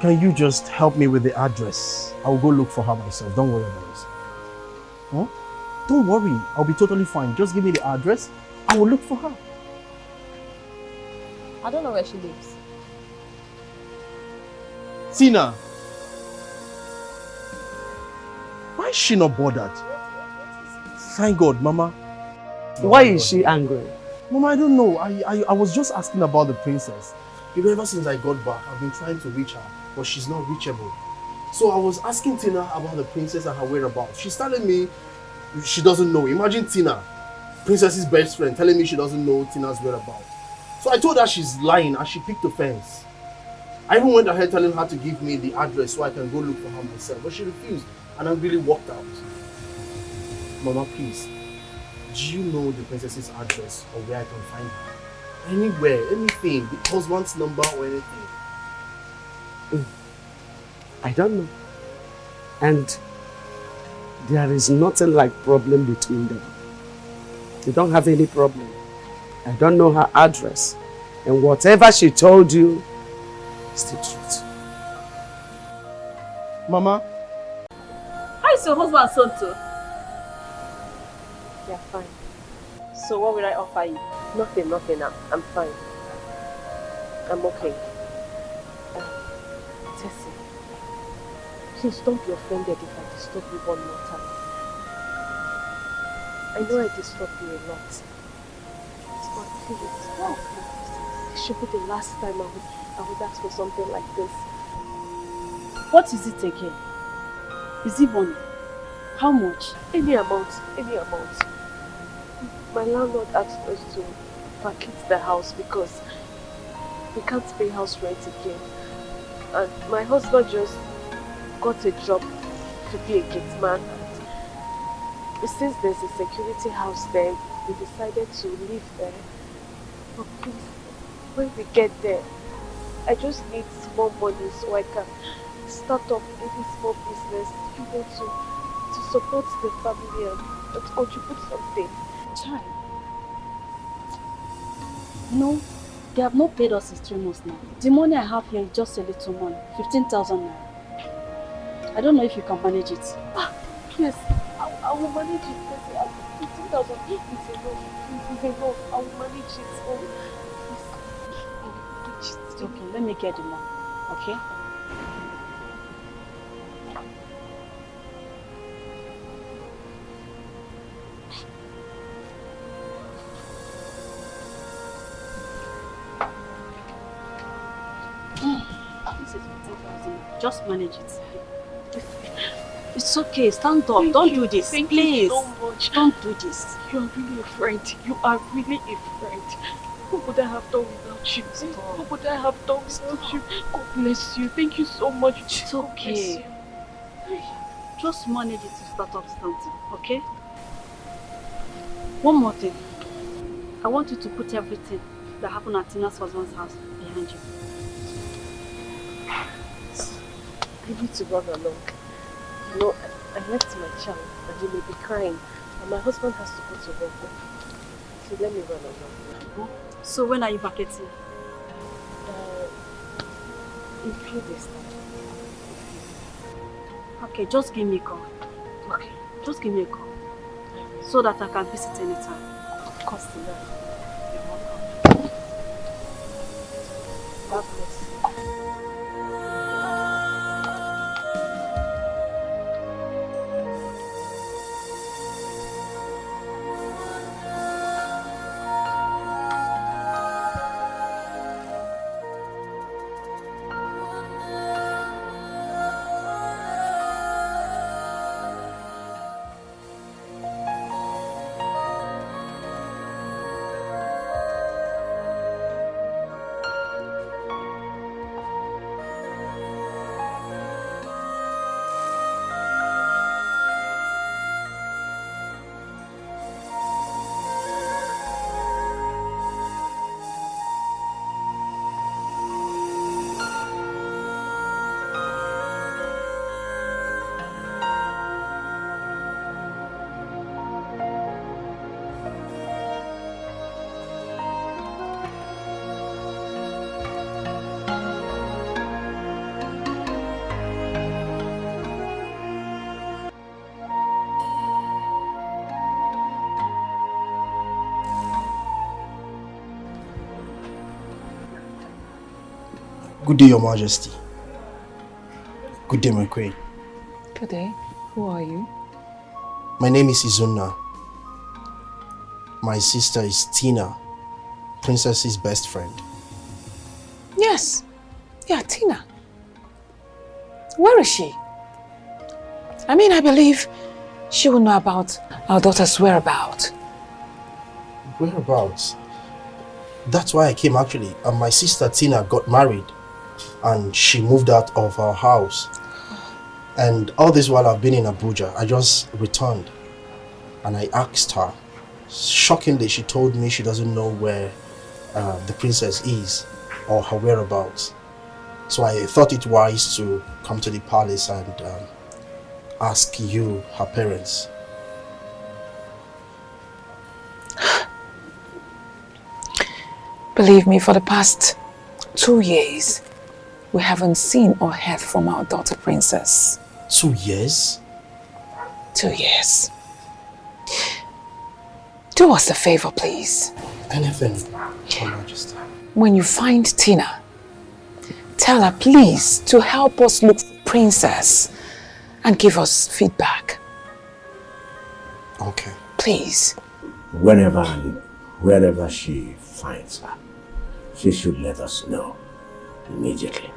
Can you just help me with the address? I will go look for her myself. Don't worry about this. Huh? Don't worry. I'll be totally fine. Just give me the address. I will look for her. I don't know where she lives. Tina! Why is she not bothered? Thank God, Mama. Why is she angry? Mama, I don't know. I was just asking about the princess. You know, ever since I got back, I've been trying to reach her, but she's not reachable. So I was asking Tina about the princess and her whereabouts. She's telling me she doesn't know. Imagine Tina, princess's best friend, telling me she doesn't know Tina's whereabouts. So I told her she's lying and she picked offense. I even went ahead telling her to give me the address so I can go look for her myself, but she refused and I really walked out. Mama, please, do you know the princess's address or where I can find her? Anywhere, anything, the husband's number or anything. I don't know. And there is nothing like problem between them. They don't have any problem. I don't know her address. And whatever she told you is the truth. Mama? How is your husband son too? Yeah, fine. So what will I offer you? Nothing. I'm fine. I'm okay. Tessie, please don't be offended if I disturb you one more time. I know I disturb you a lot. But please, it should be the last time I would ask for something like this. What is it again? Is it money? How much? Any amount. My landlord asked us to vacate the house because we can't pay house rent again. And my husband just got a job to be a gate man. And since there's a security house there, we decided to live there. But please, when we get there, I just need small money so I can start up any small business, to to support the family and to contribute something. Child. No, they have not paid us in 3 months now. The money I have here is just a little money, 15,000 naira. I don't know if you can manage it. Yes, I will manage it. 15,000 is enough. It's enough. I will manage it. It's okay, let me get the money, okay? This is 15,000. Just manage it. It's okay, stand up. Don't do this. Thank Please. you so much. Don't do this. You are really a friend. You are really a friend. What would I have done without you? What would I have done without you? God bless you. Thank you so much. It's okay. Just manage it to start up something, okay? One more thing. I want you to put everything that happened at Tina's husband's house behind you. I need to run along. You know, I left my child and he may be crying. And my husband has to go to work. So let me run along. So when are you vacating? In a few days time. Okay, just give me a call. Okay, just give me a call. So that I can visit anytime. Of course, Tina. You're welcome. God bless you. Good day, Your Majesty. Good day, my queen. Good day. Who are you? My name is Izuna. My sister is Tina, Princess's best friend. Yes. Yeah, Tina. Where is she? I mean, I believe she will know about our daughter's whereabouts. Whereabouts? That's why I came actually. And my sister Tina got married and she moved out of our house. And all this while I've been in Abuja, I just returned and I asked her. Shockingly, she told me she doesn't know where the princess is or her whereabouts. So I thought it wise to come to the palace and ask you, her parents. Believe me, for the past 2 years, we haven't seen or heard from our daughter princess. 2 years? 2 years. Do us a favor, please. Anything, Your Majesty. When you find Tina, tell her please to help us look for Princess and give us feedback. Okay. Please. Wherever she finds her, she should let us know immediately.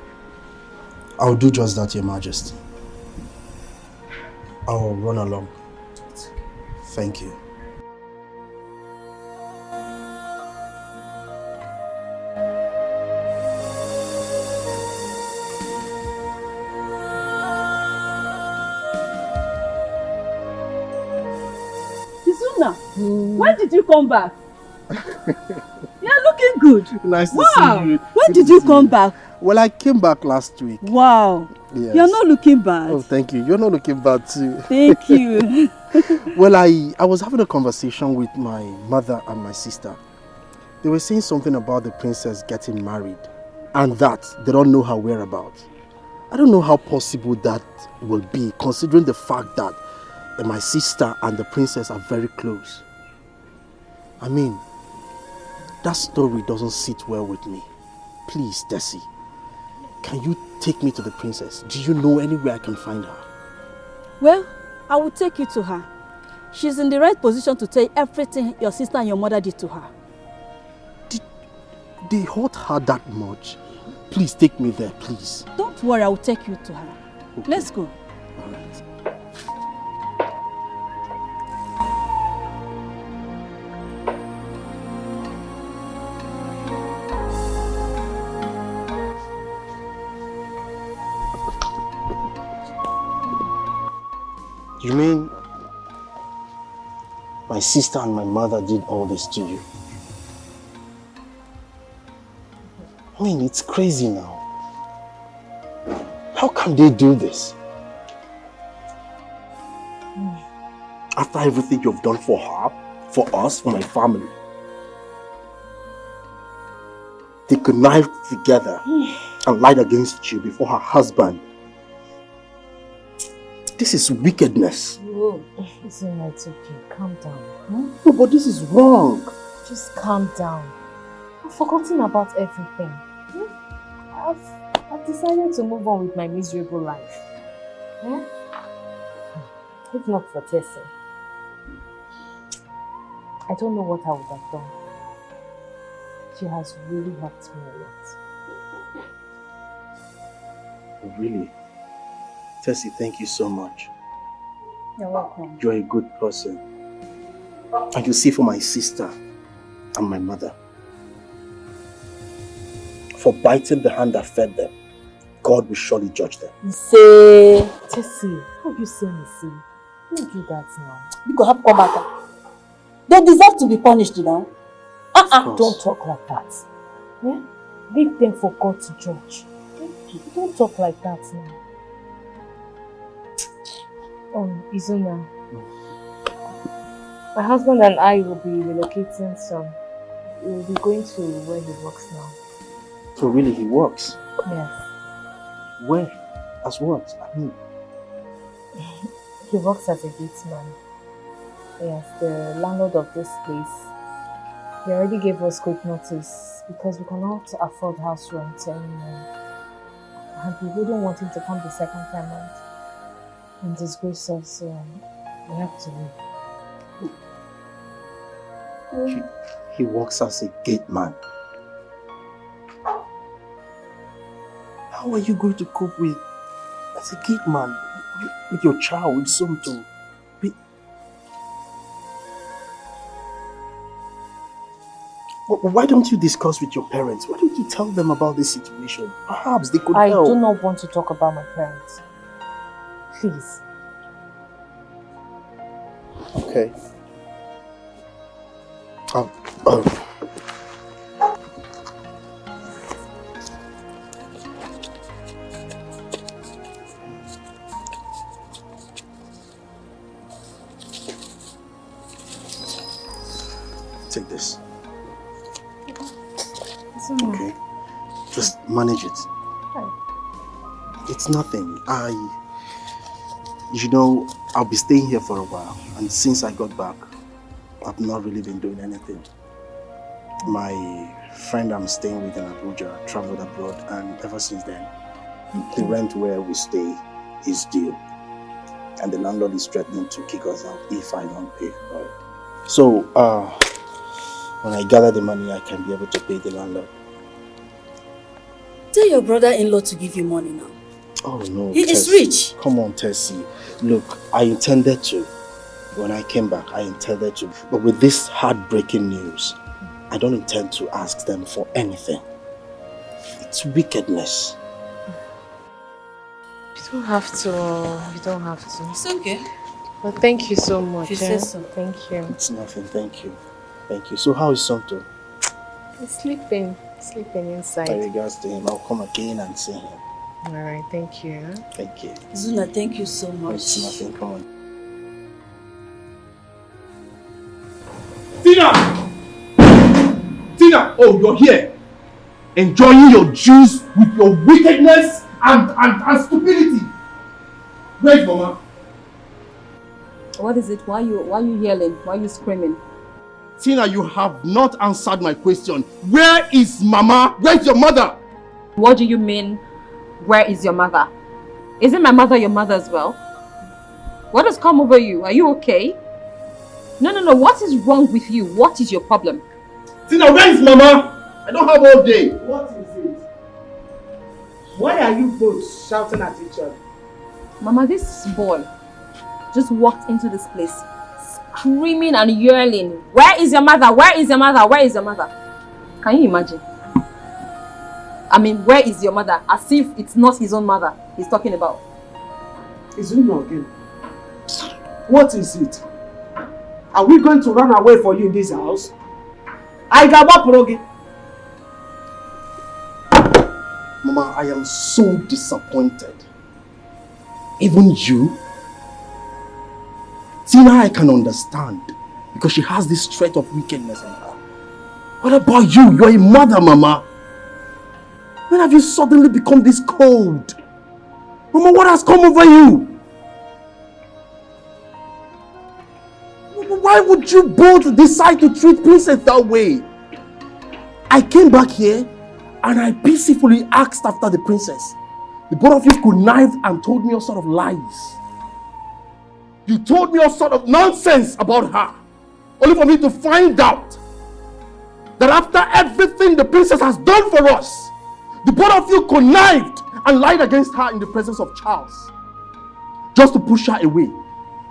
I'll do just that, Your Majesty. I'll run along. Thank you. Izuna, when did you come back? You're looking good. Nice to wow. see you. When did you come back? Well, I came back last week. Wow. Yes. You're not looking bad. Oh, thank you. You're not looking bad too. Thank you. Well, I was having a conversation with my mother and my sister. They were saying something about the princess getting married and that they don't know her whereabouts. I don't know how possible that will be, considering the fact that my sister and the princess are very close. I mean, that story doesn't sit well with me. Please, Desi, can you take me to the princess? Do you know anywhere I can find her? Well, I will take you to her. She's in the right position to tell you everything your sister and your mother did to her. They hurt her that much. Please take me there, please. Don't worry, I will take you to her. Okay. Let's go. All right. You mean my sister and my mother did all this to you? I mean, it's crazy now. How can they do this? After everything you've done for her, for us, for my family. They connived together and lied against you before her husband. This is wickedness. Whoa, it's okay. Calm down. No, but this is wrong. Just calm down. I've forgotten about everything. I've decided to move on with my miserable life. If not for Tessie, I don't know what I would have done. She has really helped me a lot. Really? Tessie, thank you so much. You're welcome. You're a good person. And you see, for my sister and my mother, for biting the hand that fed them, God will surely judge them. You say, Tessie, how you say me see? Don't do that now. You go have come back. They deserve to be punished now. Don't talk like that. Yeah? Leave them for God to judge. Don't talk like that now. Izuna, my husband and I will be relocating soon. We'll be going to where he works now. So really, he works? Yes. Where? As what? I mean, he works as a gatesman. Yes, the landlord of this place. He already gave us quick notice because we cannot afford house rent anymore. And we wouldn't want him to come the second time and disgrace us, so we have to leave. he works as a gate man. How are you going to cope with, as a gate man, with your child, with something? Why don't you discuss with your parents? Why don't you tell them about this situation? Perhaps they could help. I do not want to talk about my parents. Please. Okay. Take this. Okay. Just manage it. It's nothing. You know, I'll be staying here for a while. And since I got back, I've not really been doing anything. My friend I'm staying with in Abuja traveled abroad, and ever since then, the rent where we stay is due. And the landlord is threatening to kick us out if I don't pay. So, when I gather the money, I can be able to pay the landlord. Tell your brother-in-law to give you money now. Oh no, He is rich. Come on, Tessie. Look, I intended to. When I came back, I intended to. But with this heartbreaking news, I don't intend to ask them for anything. It's wickedness. You don't have to. You don't have to. It's okay. But thank you so much. If you say so. Thank you. It's nothing, thank you. Thank you. So how is Santo? He's sleeping. Sleeping inside. My regards to him. I'll come again and see him. Alright, thank you. Thank you. Zuna, thank you so much. It's nothing. Come on. Tina! Tina! Oh, you're here. Enjoying your juice with your wickedness and stupidity. Where's Mama? What is it? Why you yelling? Why are you screaming? Tina, you have not answered my question. Where is Mama? Where's your mother? What do you mean, where is your mother? Isn't my mother your mother as well? What has come over you? Are you okay? No. What is wrong with you? What is your problem? Tina, where is Mama? I don't have all day. What is it? Why are you both shouting at each other? Mama, this boy just walked into this place screaming and yelling, where is your mother? Where is your mother? Where is your mother? Can you imagine? I mean, where is your mother? As if it's not his own mother he's talking about. Is it not again? What is it? Are we going to run away for you in this house? I got what progi. Mama, I am so disappointed. Even you? Tina, I can understand because she has this trait of wickedness in her. What about you? You're a mother, Mama. When have you suddenly become this cold? Mama, what has come over you? Why would you both decide to treat Princess that way? I came back here and I peacefully asked after the princess. The both of you connived and told me all sort of lies. You told me all sort of nonsense about her. Only for me to find out that after everything the princess has done for us, the both of you connived and lied against her in the presence of Charles. Just to push her away.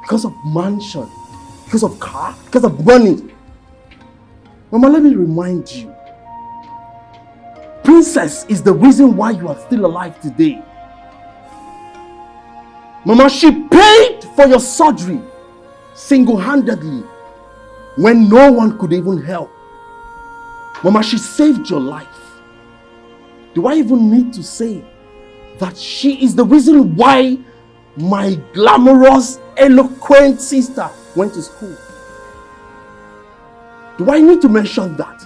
Because of mansion. Because of car. Because of money. Mama, let me remind you. Princess is the reason why you are still alive today. Mama, she paid for your surgery single-handedly when no one could even help. Mama, she saved your life. Do I even need to say that she is the reason why my glamorous, eloquent sister went to school? Do I need to mention that?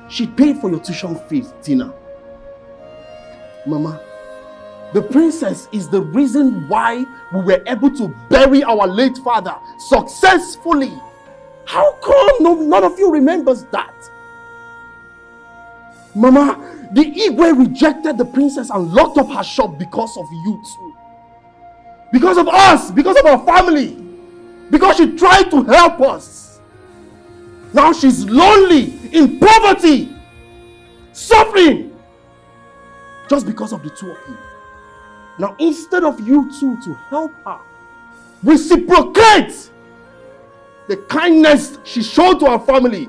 She paid for your tuition fees, Tina. Mama, the princess is the reason why we were able to bury our late father successfully. How come none of you remembers that? Mama, the Igwe rejected the princess and locked up her shop because of you too. Because of us, because of our family. Because she tried to help us. Now she's lonely, in poverty, suffering. Just because of the two of you. Now instead of you two to help her, reciprocate the kindness she showed to our family.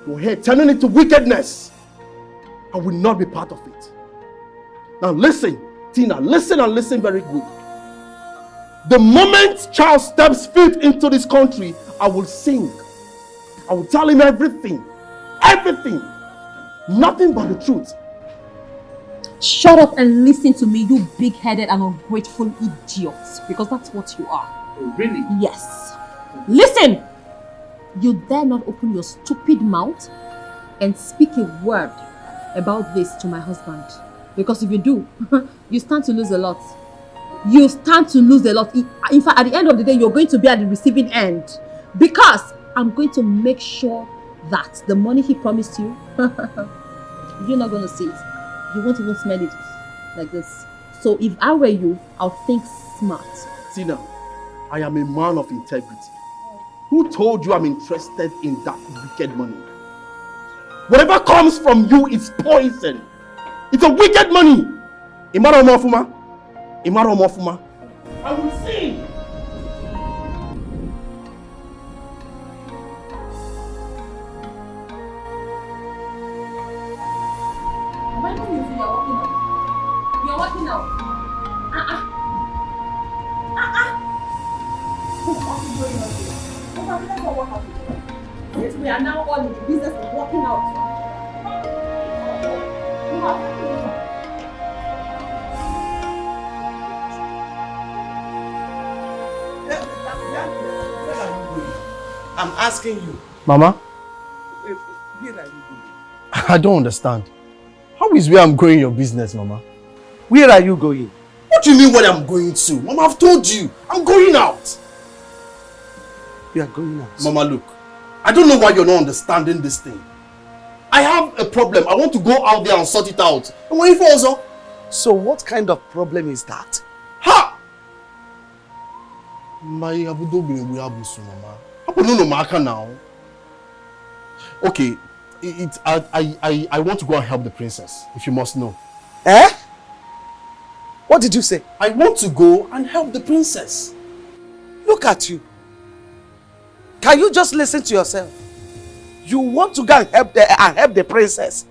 You're here turning it to wickedness. I will not be part of it. Now listen, Tina, listen and listen very good. The moment Charles steps foot into this country, I will sing. I will tell him everything. Everything. Nothing but the truth. Shut up and listen to me, you big-headed and ungrateful idiot. Because that's what you are. Oh, really? Yes. Listen! You dare not open your stupid mouth and speak a word about this to my husband. Because if you do, you stand to lose a lot. You stand to lose a lot. In fact, at the end of the day, you're going to be at the receiving end. Because I'm going to make sure that the money he promised you, you're not going to see it. You won't even smell it like this. So if I were you, I'll think smart. Tina, I am a man of integrity. Who told you I'm interested in that wicked money? Whatever comes from you is poison. It's a wicked money. Imaro Mofuma. Imaro Mofuma. I will sing. Why do you feel you're walking out? You're walking out. What is going on here? That's not what happened. Since we are now all in the business of walking out, I'm asking you. Mama? Where are you going? I don't understand. How is where I'm going your business, Mama? Where are you going? What do you mean where I'm going to? Mama, I've told you. I'm going out. You are going out? Mama, look. I don't know why you're not understanding this thing. I have a problem. I want to go out there and sort it out. And when it also. So what kind of problem is that? Ha! My abudo bini buyabusu, Mama. How no maka now? Okay, I want to go and help the princess, if you must know. Eh? What did you say? I want to go and help the princess. Look at you. Can you just listen to yourself? You want to go and help the princess.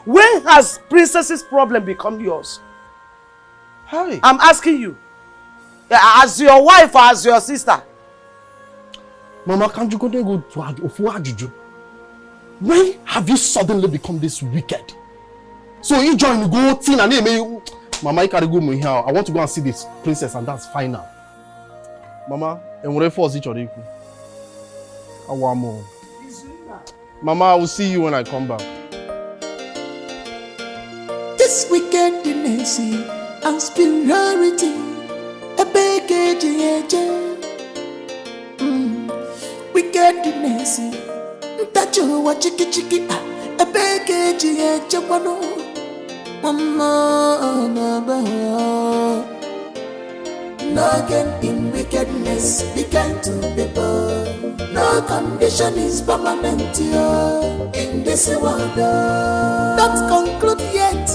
When has princess's problem become yours? Hi. I'm asking you. As your wife or as your sister? Mama, can't you go there go to Ofuajuju? When have you suddenly become this wicked? So you join go teen and name Mama, you can't go here. I want to go and see this princess and that's final. Mama, and whatever force each other. I want more. Mama, I will see you when I come back. This wickedness and superiority, a baggage, wickedness, that you watch chicky, a baggage, no gain in wickedness, be kind to people. No condition is permanent in this world. Don't conclude yet,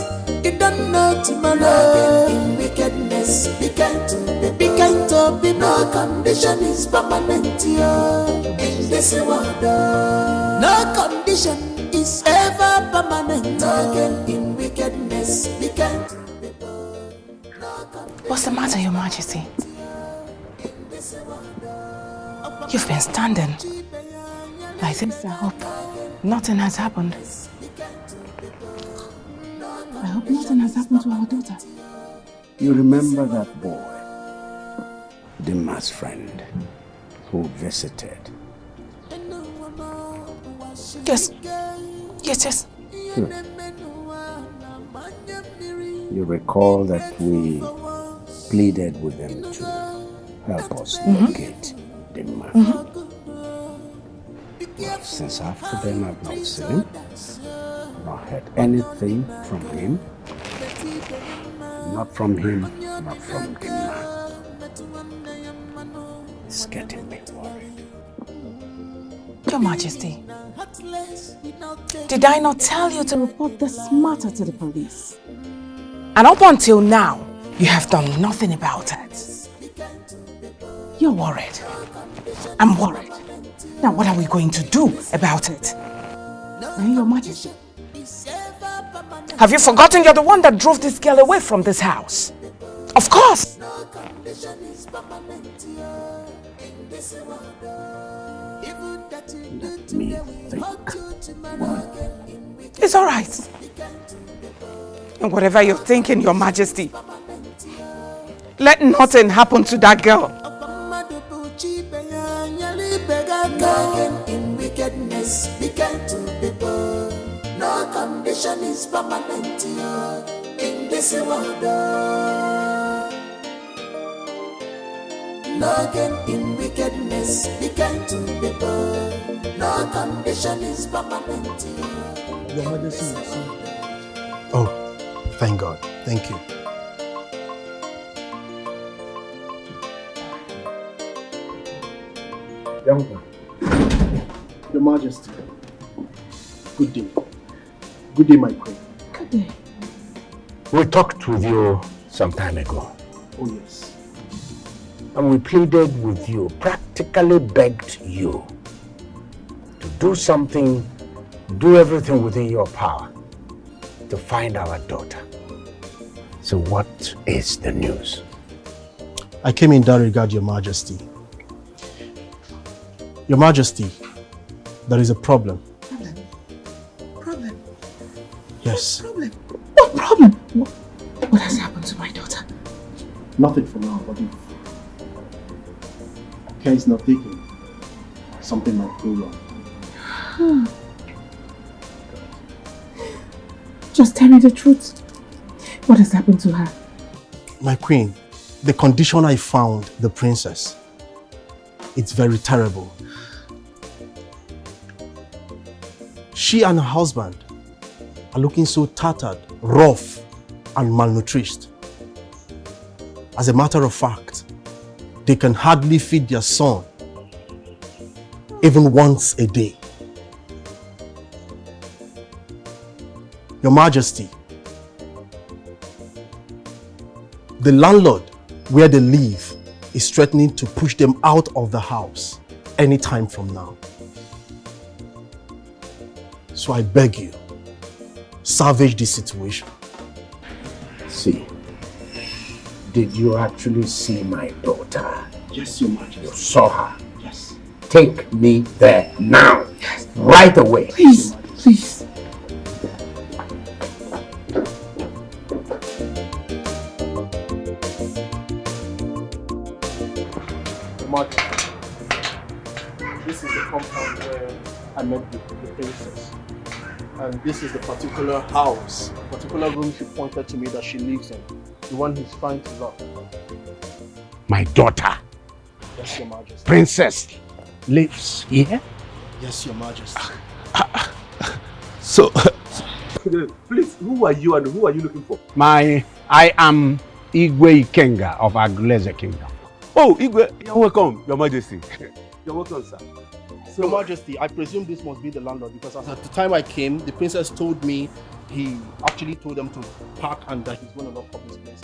you don't know tomorrow. No gain in wickedness, be kind to people. Be kind to people. No condition is permanent in this world. No condition is ever permanent. No gain in wickedness, be kind to people. What's the matter, Your Majesty? You've been standing. I think I hope nothing has happened. I hope nothing has happened to our daughter. You remember that boy, Dima's friend, who visited? Yes. Yes. You recall that we pleaded with them to help us locate Dima. Well, since after then I've not seen him, not heard anything from him, not from him, not from Dima. It's getting me worried. Your Majesty, did I not tell you to report this matter to the police? And up until now, you have done nothing about it. You're worried. I'm worried. Now what are we going to do about it? Your Majesty. Have you forgotten you're the one that drove this girl away from this house? Of course! Let me think. It's all right. And whatever you're thinking, Your Majesty, let nothing happen to that girl. No gain in wickedness, be kind to people. No condition is permanent in this world. No gain in wickedness, be kind to people. No condition is permanent. Your Majesty. Oh, thank God. Thank you. Your Majesty. Good day. Good day, my queen. Good day. We talked with you some time ago. Oh, yes. And we pleaded with you, practically begged you to do something, do everything within your power to find our daughter. So what is the news? I came in that regard, Your Majesty. Your Majesty, there is a problem. Problem? Yes. Yes. What problem? What has happened to my daughter? Nothing for now, but if care is not taken, something might go wrong. Just tell me the truth. What has happened to her? My queen, the condition I found the princess, it's very terrible. She and her husband are looking so tattered, rough, and malnourished. As a matter of fact, they can hardly feed their son even once a day. Your Majesty, the landlord where they live is threatening to push them out of the house anytime from now. So I beg you, salvage this situation. See, did you actually see my daughter? Yes, Your Majesty. You saw her? Yes. Take me there now. Yes. Right away. Please, please. This is the compound where I met the princess. And this is the particular house, particular room she pointed to me that she lives in. The one he's trying to lock. My daughter, Yes, Your Majesty. Princess, lives here? Yes, Your Majesty. So, please, who are you and who are you looking for? I am Igwe Ikenga of Aguleze Kingdom. Oh, Igwe, you're welcome, Your Majesty. You're welcome, sir. So, Your Majesty, I presume this must be the landlord because at the time I came, the princess told me he actually told them to pack and that he's going to lock up his place.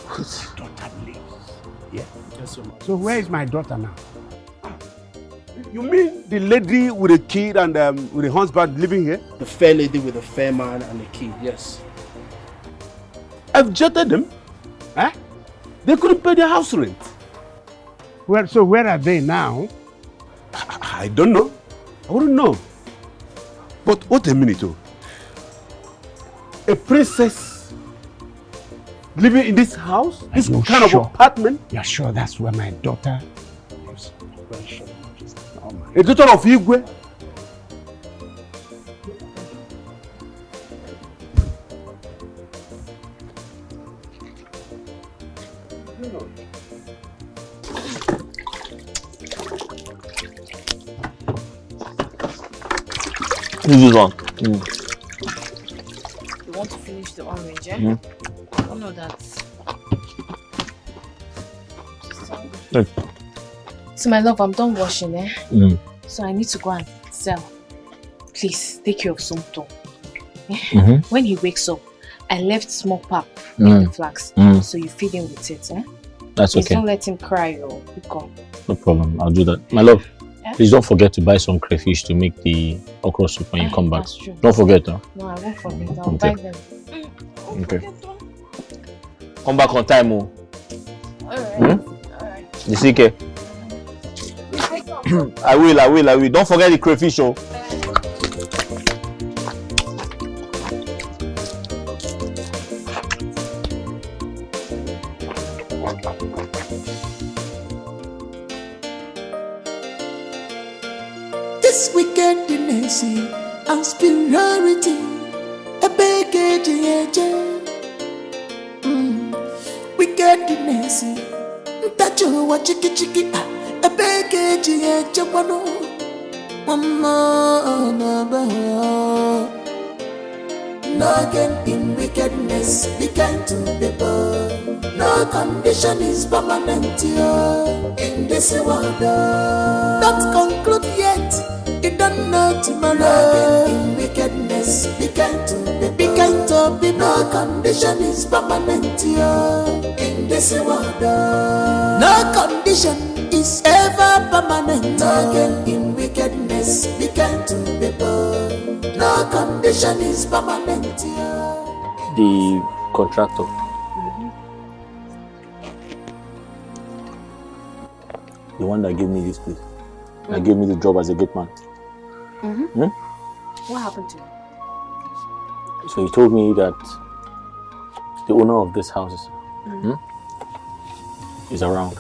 Whose daughter lives? Yeah. Yes, Your Majesty. So where is my daughter now? You mean the lady with a kid and with a husband living here? The fair lady with a fair man and a kid, yes. I've jetted them. Eh? They couldn't pay their house rent. Well, so where are they now? I don't know. I wouldn't know. But wait a minute, oh. A princess living in this house? This kind of apartment? You're sure that's where my daughter lives? Very sure. A daughter of Igwe? This is one. You want to finish the orange, eh? Mm. Oh no, that's... Hey. So my love, I'm done washing, eh? Mm. So I need to go and sell. Please, take care of Sumto. Eh? Mm-hmm. When he wakes up, I left small pap Mm. in the flax. Mm. So you feed him with it, eh? That's Please okay. don't let him cry or become. No problem. I'll do that. My love, Yeah? please don't forget to buy some crayfish to make the okra soup when you come back. That's true. Don't forget, huh? No, I won't forget. I'll Okay. buy them. Okay. Come back on time, oh. Alright. Hmm? Nisike. I will. Don't forget the crayfish, oh. This wickedness and superiority, a baggage, wickedness, that you watch chicky, a baggage, no gain in wickedness, be kind to people. No condition is permanent here in this world. Don't conclude yet, you don't know tomorrow. No gain in wickedness, be kind to people. Be kind to people. No condition is permanent here in this world. No condition is ever permanent. No gain in wickedness, be kind to people. No condition is permanent here. The contractor. The one that gave me this place. That gave me the job as a gate man. Mm-hmm. Hmm? What happened to you? So you told me that the owner of this house is around.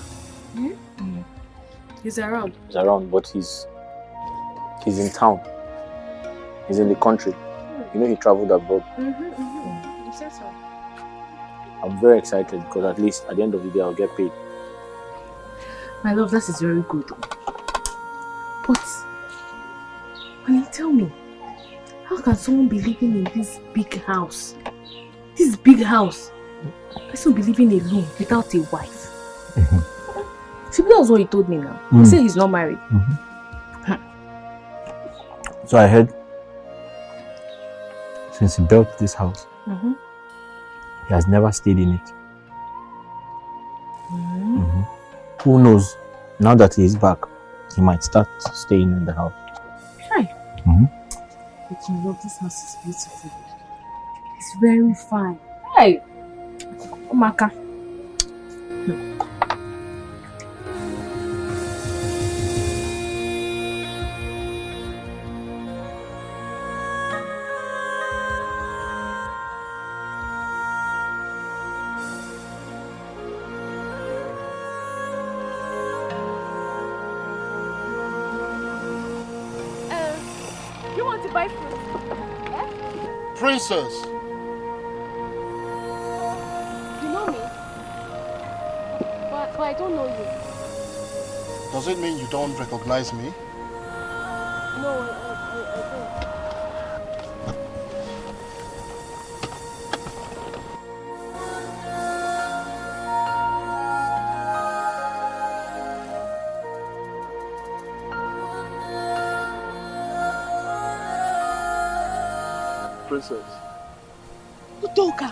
He's around. He's around, but he's in town. He's in the country. You know, he traveled abroad. You said so. I'm very excited because at least at the end of the day, I'll get paid. My love, that is very good. But, honey, tell me, how can someone be living in this big house? This big house. Person be living alone without a wife. See, that was what he told me now. He said he's not married. So I heard since he built this house, he has never stayed in it. Who knows, now that he is back, he might start staying in the house. Right. But you know, this house is beautiful. It's very fine. Hey! Omaka. You want to buy fruit? Princess! You know me? But I don't know you. Does it mean you don't recognize me? No, I don't. Princess. Udoka!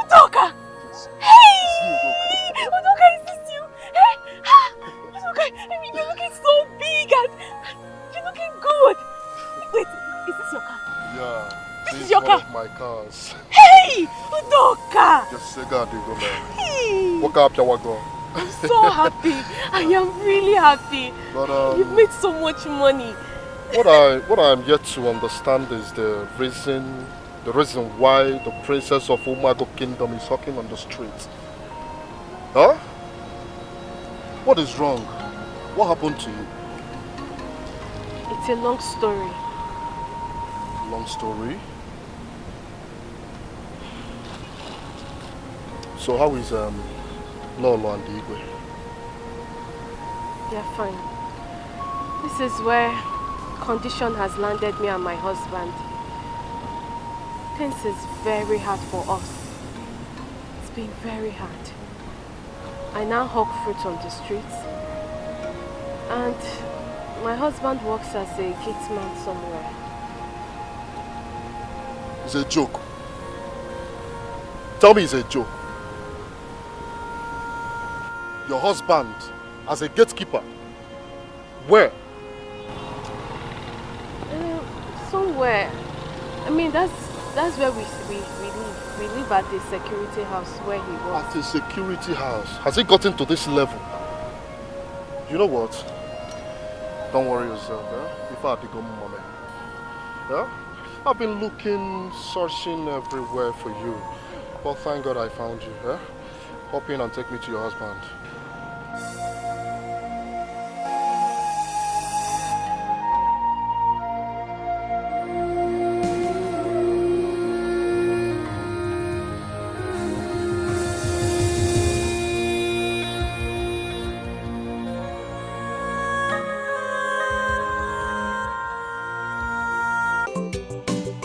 Udoka! Hey! Udoka, is this you? Hey! Udoka, I mean, you're looking so big and you're looking good. Wait, is this your car? Yeah. This is your car? One of my cars. Hey! Udoka! Just say God, you go there. Hey! Walk up, Jawago. I'm so happy. I am really happy. But You've made so much money. what I'm yet to understand is the reason why the princess of Umago Kingdom is walking on the streets. Huh? What is wrong? What happened to you? It's a long story. Long story. So how is Lolo and the Igwe? They're fine. This is where condition has landed me and my husband. Things is very hard for us. It's been very hard. I now hawk fruit on the streets. And my husband works as a gate man somewhere. It's a joke. Tell me it's a joke. Your husband as a gatekeeper. Where? Somewhere. I mean, that's where we live. We live at the security house where he works. At the security house? Has it gotten to this level? You know what? Don't worry yourself, eh? If I had to go moment. Yeah? I've been looking, searching everywhere for you. But thank God I found you, eh? Hop in and take me to your husband.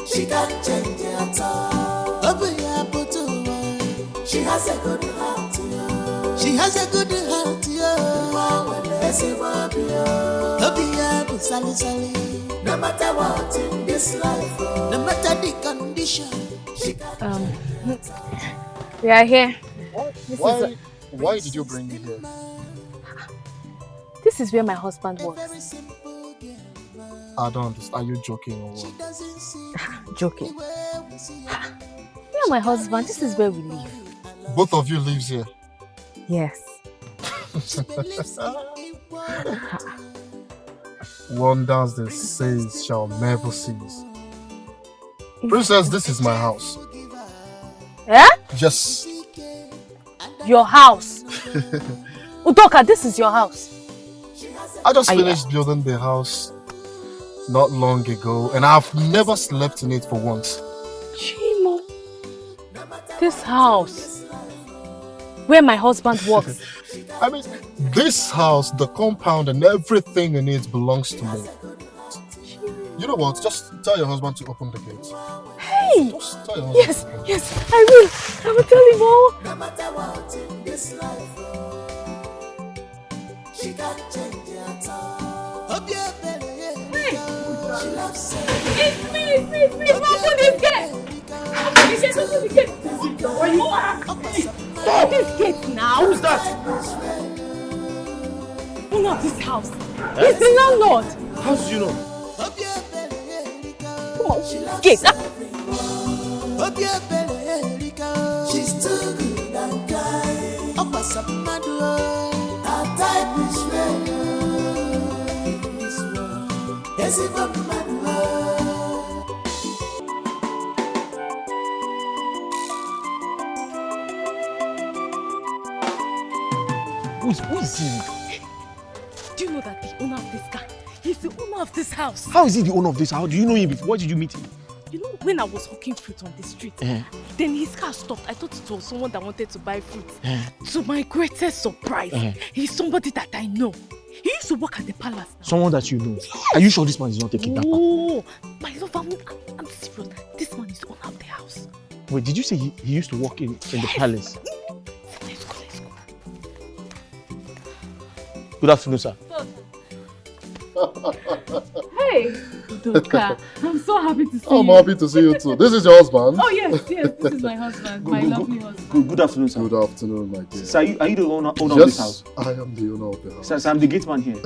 She can't change it at all. Open your put she has a good heart, yo. She has a good heart, yo. No matter what in this life, no matter the condition. We are here. Why did you bring me here? This is where my husband works. I don't understand. Are you joking or what? Joking. Me and my husband, this is where we live. Both of you lives here? Yes. Wonders the saints shall never cease. Princess, this is my house. Eh? Yes. Your house. Udoka, this is your house. I just finished building the house not long ago, and I've never slept in it for once. Chimo, this house where my husband works. I mean, this house, the compound and everything in it belongs to me. You know what? Just tell your husband to open the gate. Hey! Just tell your husband. Yes, I will. I will tell him all. No matter what in this life, she can't change at all. Hey! She loves It's me! Open this gate! Open the gate! Stop this gate now! Who's that? Owner of this house. He's the landlord. How do you know? Come on, gate. She's too good and kind. Up as a mad her type is real. This one is even mad. Who is he? Do you know that the owner of this car, he's the owner of this house? How is he the owner of this house? Do you know him before? Where did you meet him? You know, when I was hawking fruit on the street, then his car stopped. I thought it was someone that wanted to buy fruit. To my greatest surprise, he's somebody that I know. He used to work at the palace. Someone that you know. Yes. Are you sure this man is not a kidnapper? Oh, my love, I'm serious. This man is the owner of the house. Wait, did you say he used to work in the palace? Let's go. Good afternoon, sir. Hey, Doka. I'm so happy to see you. I'm happy to see you too. This is your husband? Oh, yes, this is my husband. My lovely husband. Good afternoon, sir. Good afternoon, my dear. Sir, are you the owner of this house? Yes, I am the owner of the house. Sir, I'm the gate man here.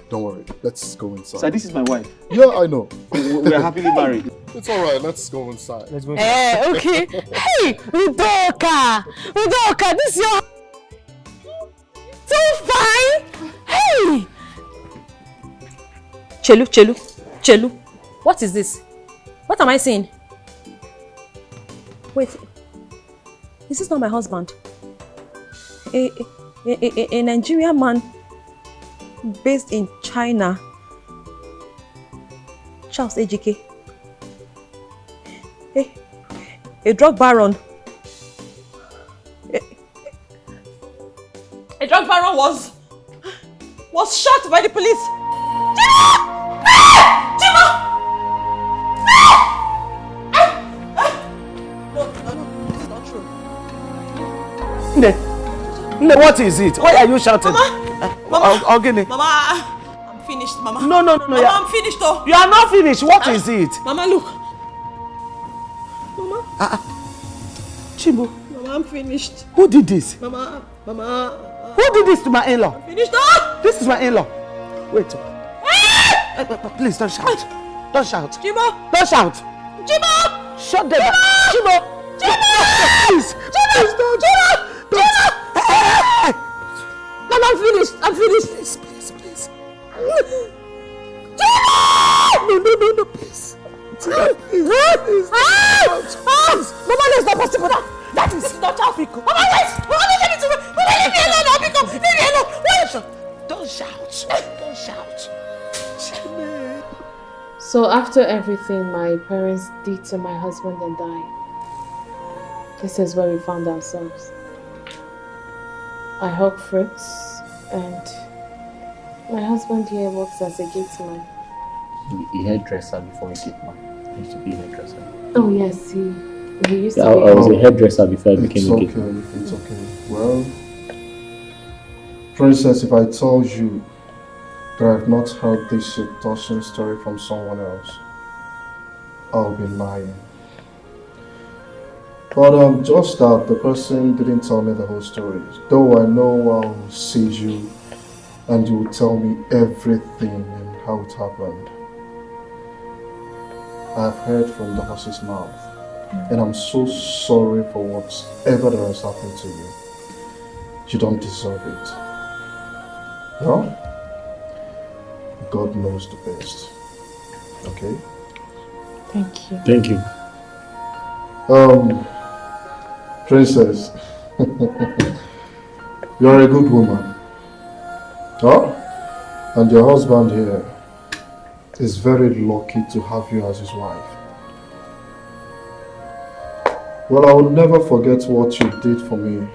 Don't worry, let's go inside. Sir, this is my wife. Yeah, I know. We are happily married. It's alright, let's go inside. Let's go inside. Okay. Hey, Udoka, this is your... So fine. Hey. Chelu. What is this? What am I seeing? Wait. Is this not my husband? A Nigerian man based in China. Charles Ejike. A drug baron. A drug baron was shot by the police. Chima! No, this is not true. Nde, what is it? Why are you shouting? Mama, Ogini. Mama, I'm finished, Mama. No. Mama, I'm finished, though. You are not finished. What is it? Mama, look. Mama. Chibo. Mama, I'm finished. Who did this? Mama. Who did this to my in-law? I'm finished, though. This is my in-law. Wait. Please don't shout. Don't shout. Chibo. Don't shout. Chibo. Shut them up. Chibo. Please. Please don't. Chibo. Mama, I'm finished. Please. No, please. Please. Mama, that's not possible. That is not how we go. Mama, wait. Mama, leave me alone. Leave me alone. Wait. Don't shout. So after everything my parents did to my husband and I, this is where we found ourselves. I hawk fruits and my husband here works as a gate man. A hairdresser before a gate man. He used to be a hairdresser. Oh yes, he used to be. I was a hairdresser before I became a gate man. It's okay. Well, Princess, if I told you that I've not heard this touching story from someone else, I'll be lying. But just that the person didn't tell me the whole story. Though I know I'll see you and you will tell me everything and how it happened. I've heard from the horse's mouth, and I'm so sorry for whatever that has happened to you. You don't deserve it. No? God knows the best. Okay? Thank you. Thank you. Princess, you are a good woman. Huh? And your husband here is very lucky to have you as his wife. Well, I will never forget what you did for me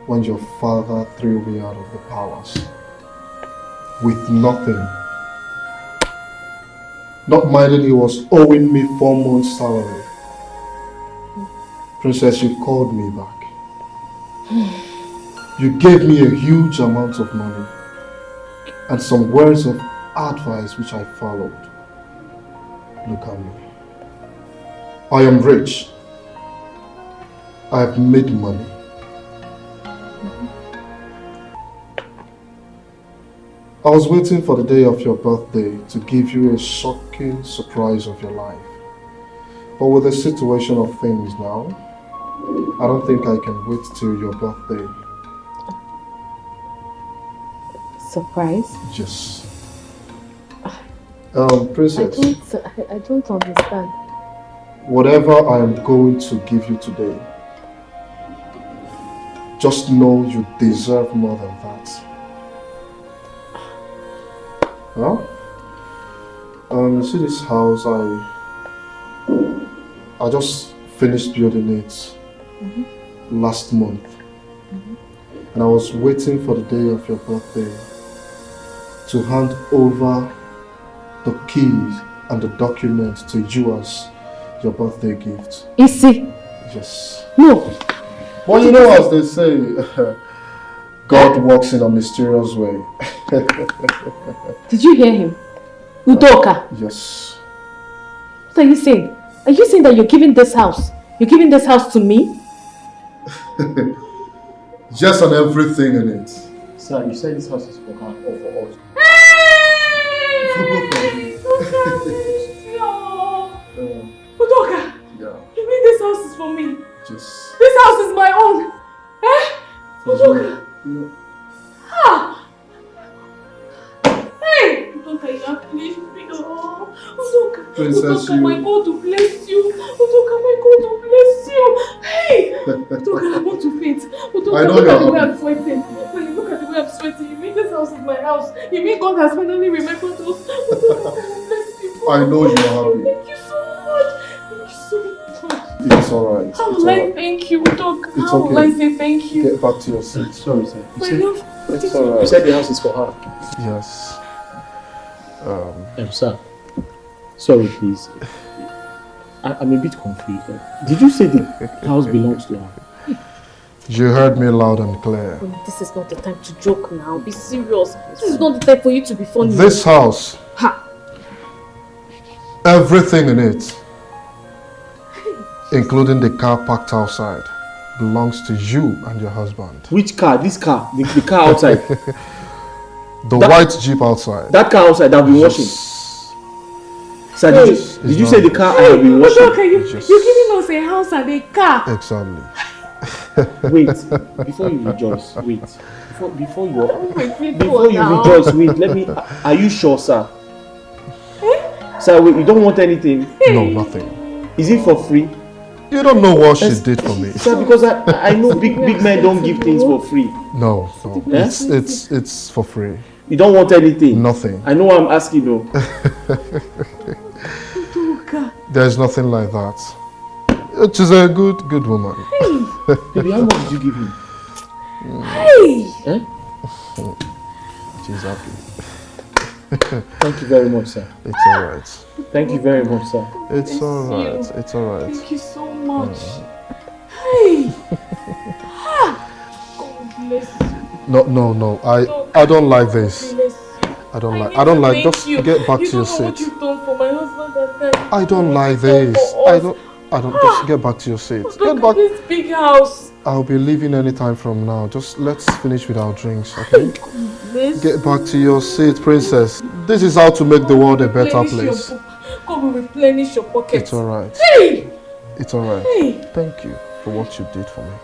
when your father threw me out of the palace with nothing. Not minding he was owing me 4 months' salary. Princess, you called me back. You gave me a huge amount of money and some words of advice which I followed. Look at me. I am rich. I have made money. I was waiting for the day of your birthday to give you a shocking surprise of your life. But with the situation of things now, I don't think I can wait till your birthday. Surprise? Yes. Princess. I don't understand. Whatever I am going to give you today, just know you deserve more than that. Huh? You see this house, I just finished building it last month. And I was waiting for the day of your birthday to hand over the keys and the documents to you as your birthday gift. Easy. Yes. No. Well, you know, as they say, God walks in a mysterious way. Did you hear him? Udoka. Yes. What are you saying? Are you saying that you're giving this house? You're giving this house to me? Yes, and everything in it. Sir, you said this house is for her or for us? Udoka! Yeah. You mean this house is for me? Just. This house is my own! Udoka! Ah! Hey! Udoka, you have finished me. Oh, Udoka! Princess, Udoka, my God will bless you! Udoka, my God will bless you! Hey! Udoka, I want to faint. Udoka, I know look you at the are way I'm sweating. When you look at the way I'm sweating, you mean this house is my house? You mean God has finally remembered us? Udoka, God will bless you. I know you are happy. Thank you so much. Thank you so much. It's alright. How will I thank you, Doc? It's How will I okay. say thank you? Get back to your seat. Sorry, sir. My love. It's alright. You said the house is for her. Yes. Sir. Sorry, please. I'm a bit confused. Did you say the house belongs to her? You heard me loud and clear. This is not the time to joke now. Be serious. This is not the time for you to be funny. This house, everything in it, including the car parked outside, belongs to you and your husband. Which car? This car? The car outside? The white Jeep outside. That car outside that I've been washing? Sir, did you say the car I have been washing? Doc, you're giving us a house and a car. Exactly. Wait, before you rejoice, wait. Before you now. rejoice, wait, let me. Are you sure, sir? Sir, wait, you don't want anything? No, nothing. Is it for free? You don't know what she did for me. Sir, because I know big men don't give things for free. No. It's for free. You don't want anything? Nothing. I know what I'm asking though. There's nothing like that. She's a good woman. Baby, how much did you give him? Hey! She's happy. Thank you very much, sir. It's alright. Thank you very much, sir. It's alright. It's alright. Thank you so much. Hey! God bless you. No. I don't like this. I don't like. Just get back to your seat. What you've done for my husband that time. I don't like this. I don't. Just get back to your seat. Look at this big house. I'll be leaving anytime from now. Just let's finish with our drinks, okay? Get back to your seat, princess. This is how to make the world a better place. God will replenish your pockets. It's alright. Hey! It's alright. Hey! Thank you for what you did for me.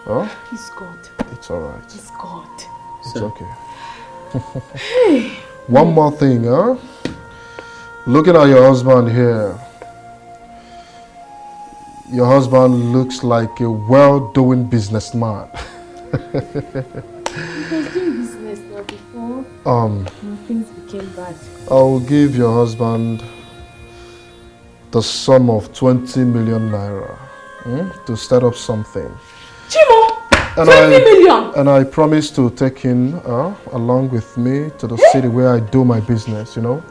Huh? He's God. It's alright. He's God. It's okay. Hey! One more thing, huh? Looking at your husband here, Your husband looks like a well-doing businessman. He was doing business now before. Um, When things became bad. I'll give your husband the sum of 20 million naira to start up something. Chimo! And 20 million! And I promise to take him along with me to the city where I do my business, you know,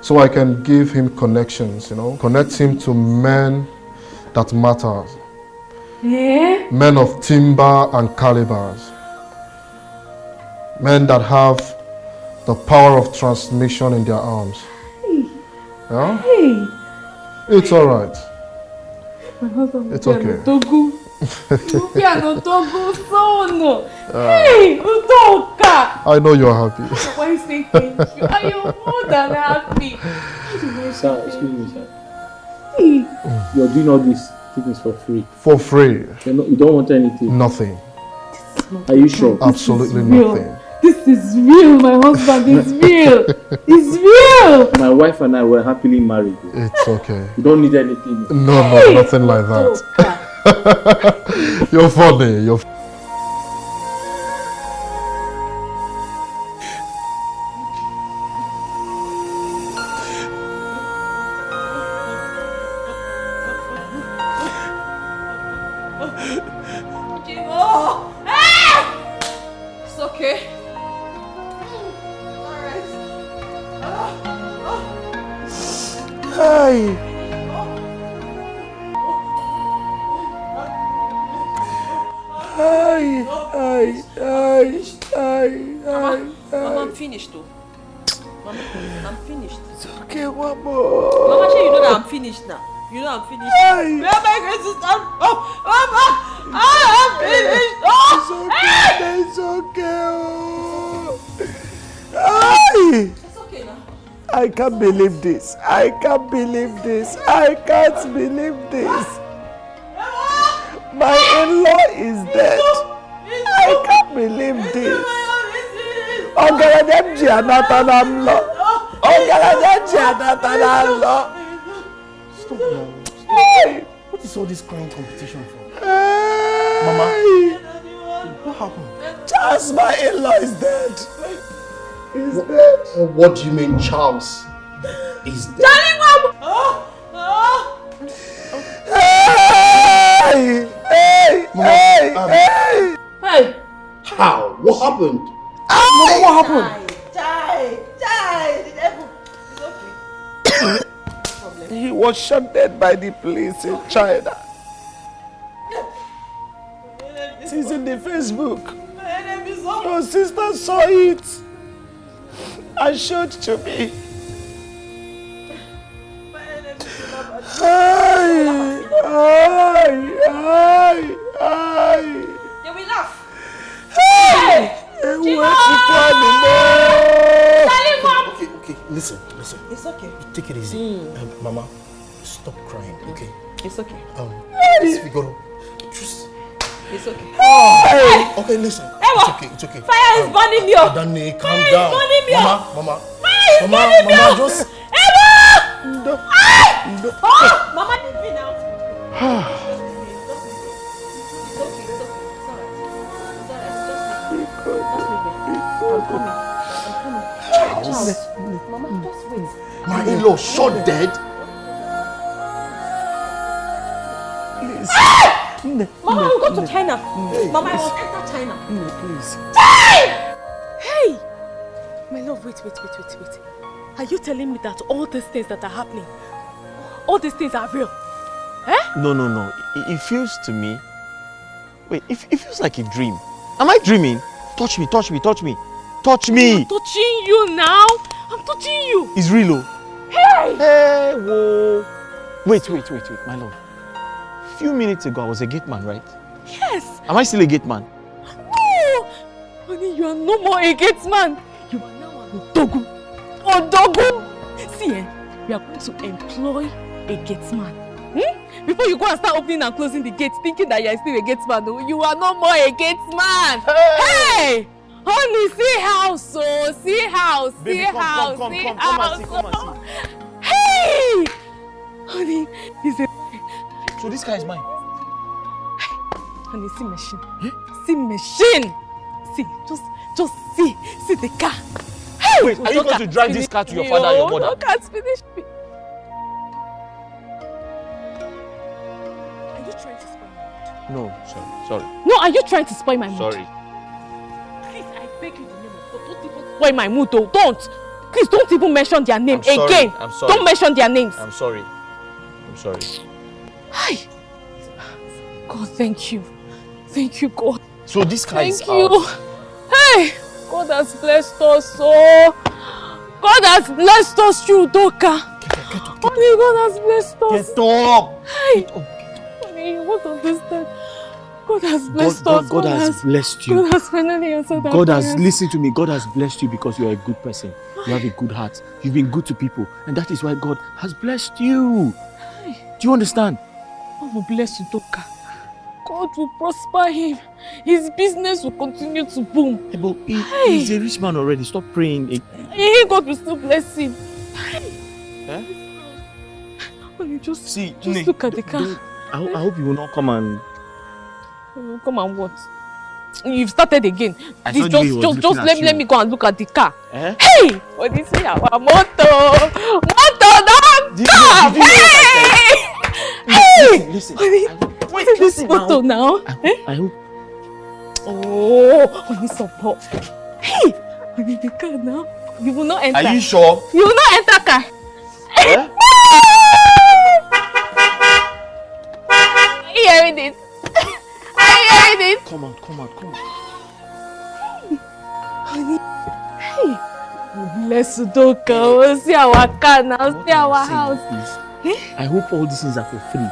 so I can give him connections, you know, connect him to men that matter, Yeah? men of timber and calibers, men that have the power of transmission in their arms. Hey. Yeah? Hey. It's all right. My husband It's okay. Togo. Piano Togo sono. Ah. Hey, Udoka. I know you're happy. Why you say thank you? I am more than happy. Sir, excuse me, sir. Hey. You're doing all these things for free. For free. You don't want anything? Nothing. Are you sure? Absolutely real. nothing. This is real. My husband is real. It's real. My wife and I were happily married. It's okay. You don't need anything. No, nothing like that. You're funny. You're It's okay. Hey. Mama, I'm finished though. Mama, I'm finished. It's okay, one more. Mama, sure you know that I'm finished now. You know I'm finished. Where am I going to start? Oh, Mama! I'm finished! It's okay now. I can't believe this. I can't believe this. I can't believe this. My in-law is dead. I can't believe this. Ogaradem Jianatanamlo. Ogaradem Jianatanamlo. Stop now. Stop. What is all this crying competition for? Mama, what happened? Charles, my in-law is dead. He's dead. What do you mean, Charles is dead? Hey! Mama, Hey! Hey! How? What happened? Mama, what happened? He was shot dead by the police in China. It is in the Facebook. Your sister saw it and showed to me. They will laugh. Hey! Okay, listen. It's okay. Take it easy. Mama, stop crying, okay? It's okay. Miss Figaro, just... It's okay. Okay, listen. Ewa! It's okay. Fire is burning me up. Adane, calm Fire down. is burning me up. Mama. Fire is burning me up. Just... Ewa! Oh! Mama, leave me now. Charles. Mama, just wait. My in-law shot dead? Please. Mama, we'll go to China. Mama, I will enter China. Please. Hey! My love, wait. Are you telling me that all these things that are happening, all these things are real? Eh? No. It feels to me... Wait, it feels like a dream. Am I dreaming? Touch me. Touch me! I'm touching you now. I'm touching you. It's real, oh. Hey! Hey, whoa. Wait, my love. A few minutes ago, I was a gate man, right? Yes. Am I still a gate man? No! Honey, you are no more a gate man. You are now an Odogu. Odogu! See, we are going to employ a gate man. Before you go and start opening and closing the gates, thinking that you are still a gate man, no, you are no more a gate man. Hey! Honey, see house, oh, see house, Baby, see house, come see and house. see, come and see. Hey! Honey, So this car is mine. Honey, see machine. See machine. See, just see the car. Hey, wait, are you going to drive this car to your father and your mother? No, can't finish me. Are you trying to spoil my mood? No, sorry. No, are you trying to spoil my mood? Sorry. Please, I beg you in the name of God, don't even spoil my mood though. Don't. Please don't even mention their name again. I'm sorry. Don't mention their names. I'm sorry. Hi. God, thank you. Thank you, God. So this car is Thank you. ours. Hey, God has blessed us so. God has blessed us through Udoka. Honey, God has blessed us. Get up. Hey. Honey, you won't understand. God has blessed us. God has blessed you. God has finally answered our God has, prayers. listen to me, God has blessed you because you are a good person. You have a good heart. You've been good to people. And that is why God has blessed you. Do you understand? God will bless Udoka. God will prosper him. His business will continue to boom. Hey, but he's a rich man already. Stop praying. God will still bless him. Eh? Honey, just look at the car. I hope you will not come and... Come and what? You've started again. Just let me go and look at the car. Eh? Hey! What is it? Our motor! Don't come! Hey! Listen. Wait, this photo now. I hope. Oh, honey, support. Hey! Honey, the car now. You will not enter. Are you sure? You will not enter car. Eh? Are you hearing it? Are you hearing it? Come on. Honey. Hey. Bless Udoka. Oh, see our car now. See our house. I hope all these things are for free.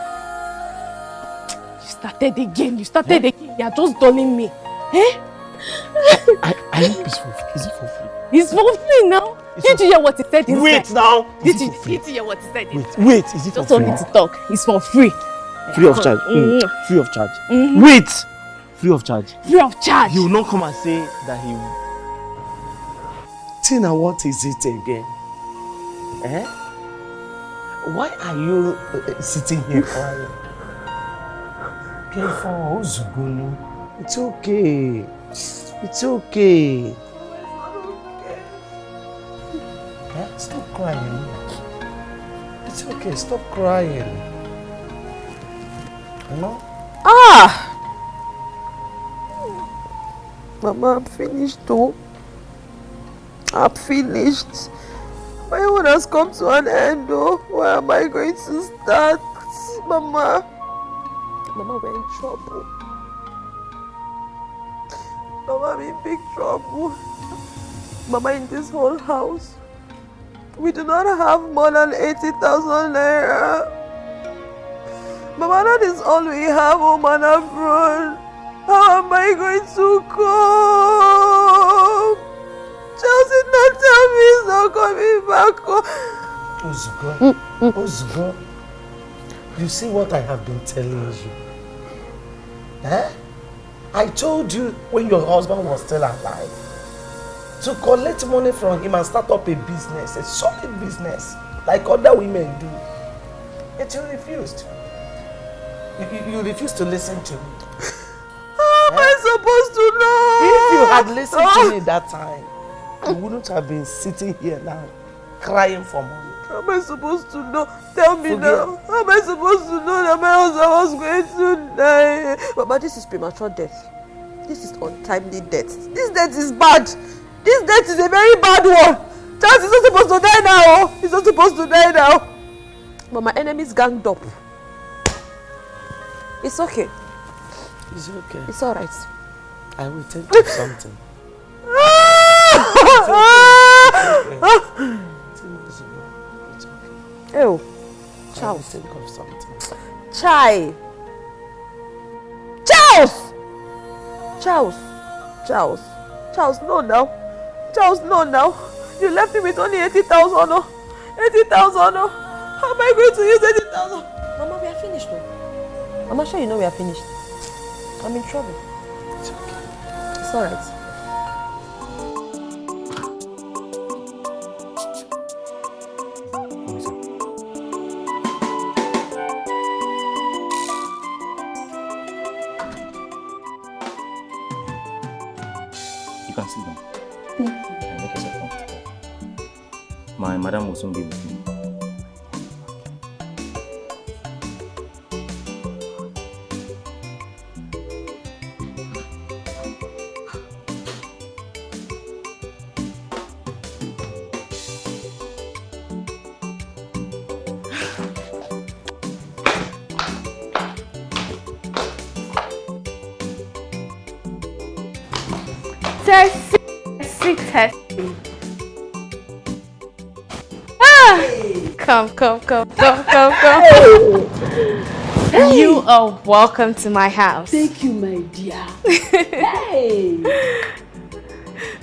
You started again. You are just dulling me. Eh? I hope it's for free. Is it for free? It's for free now. Did you hear what he said inside? Wait now. Did you hear what he said inside? Wait, is it for Just only free? to talk. It's for free. Free of charge. Free of charge. Mhm. Wait! Free of charge. Free of charge. He will not come and say that he will. Tina, what is it again? Eh? Why are you sitting here crying? Careful, Ozugunu. It's okay. It's okay. Eh? Stop crying. It's okay, stop crying. No? Mama, I'm finished too. I'm finished. My own has come to an end though. Where am I going to start? Mama, we're in trouble. Mama, I'm in big trouble. Mama, in this whole house, we do not have more than 80,000 naira. Mama, that is all we have, home and abroad. How am I going to cope? Chelsea, not tell me he's not coming back. Ozugo, you see what I have been telling you? Eh? I told you when your husband was still alive to collect money from him and start up a business, a solid business, like other women do. Yet you refused. You refused to listen to me. How am I supposed to know? If you had listened to me that time, you wouldn't have been sitting here now, crying for money. How am I supposed to know? Tell me now. How am I supposed to know that my husband was going to die? Mama, this is premature death. This is untimely death. This death is bad. This death is a very bad one. Charles is not supposed to die now. He's not supposed to die now. But my enemies ganged up. It's okay. It's okay. It's alright. I will think of something. Ew. Charles. I will think of something. Chai. Charles! Charles, no now. Charles, no now. You left me with only 80,000. 80,000. How am I going to use 80,000? Mama, we are finished now. I'm sure you know we are finished. I'm in trouble. It's okay. It's alright. can sit down. Thank you. And make yourself comfortable. My madam will soon be with me. Tessie. Ah! Come. Hey. You are welcome to my house. Thank you, my dear. Hey!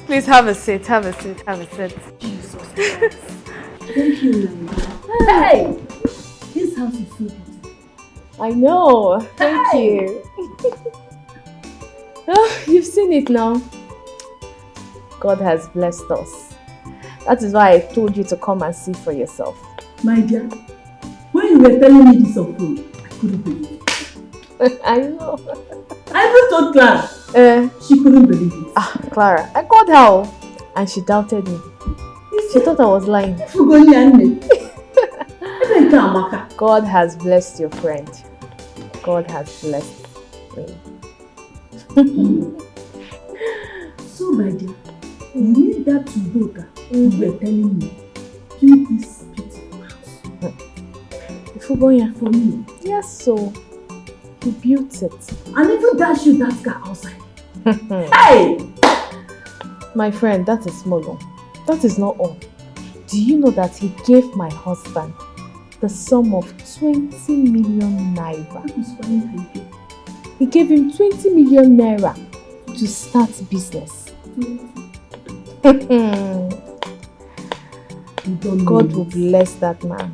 Please have a seat. Jesus Christ. Thank you, my dear. Hey! This house is so beautiful. I know. Thank you. Oh, you've seen it now. God has blessed us. That is why I told you to come and see for yourself. My dear, when you were telling me this of food, I couldn't believe it. I know. I even told Clara. She couldn't believe it. Clara, I called her and she doubted me. She thought I was lying. God has blessed your friend. God has blessed me. So, my dear, you need that to go you were telling me. Keep this beautiful house. For me. Yes, so he built it. And even dash you that car outside. Hey! My friend, that is small. That is not all. Do you know that he gave my husband the sum of 20 million naira? He gave him 20 million naira to start business. God will bless that man.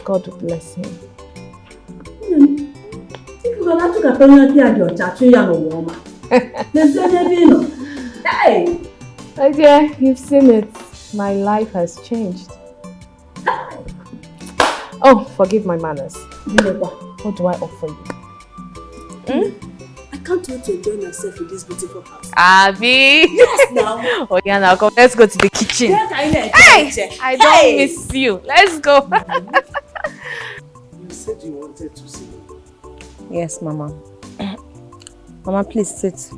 God will bless him. Hey! My dear, you've seen it. My life has changed. Oh, forgive my manners. What do I offer you? I can't wait to enjoy myself in this beautiful house. Abby! Yes, now. Oh yeah, now come. Let's go to the kitchen. Hey! I don't miss you. Let's go. You said you wanted to see me. Yes, Mama. Mama, please sit.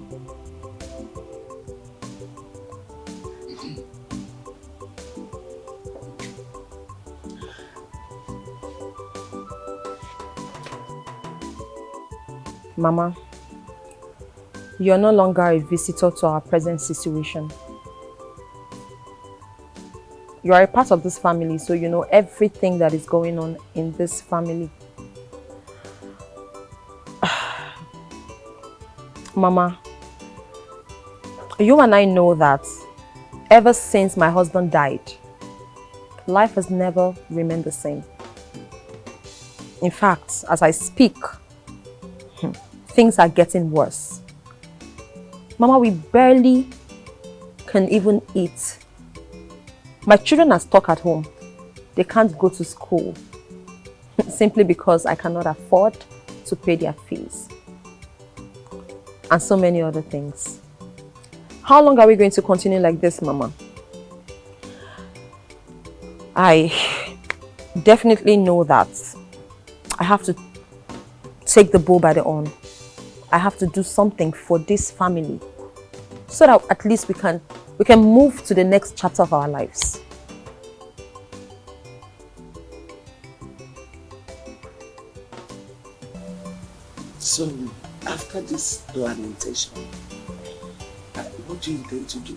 Mama, you are no longer a visitor to our present situation. You are a part of this family, so you know everything that is going on in this family. Mama, you and I know that ever since my husband died, life has never remained the same. In fact, as I speak, things are getting worse. Mama, we barely can even eat. My children are stuck at home. They can't go to school simply because I cannot afford to pay their fees. And so many other things. How long are we going to continue like this, Mama? I definitely know that I have to take the bull by the horn. I have to do something for this family so that at least we can move to the next chapter of our lives. So, after this lamentation, what do you intend to do?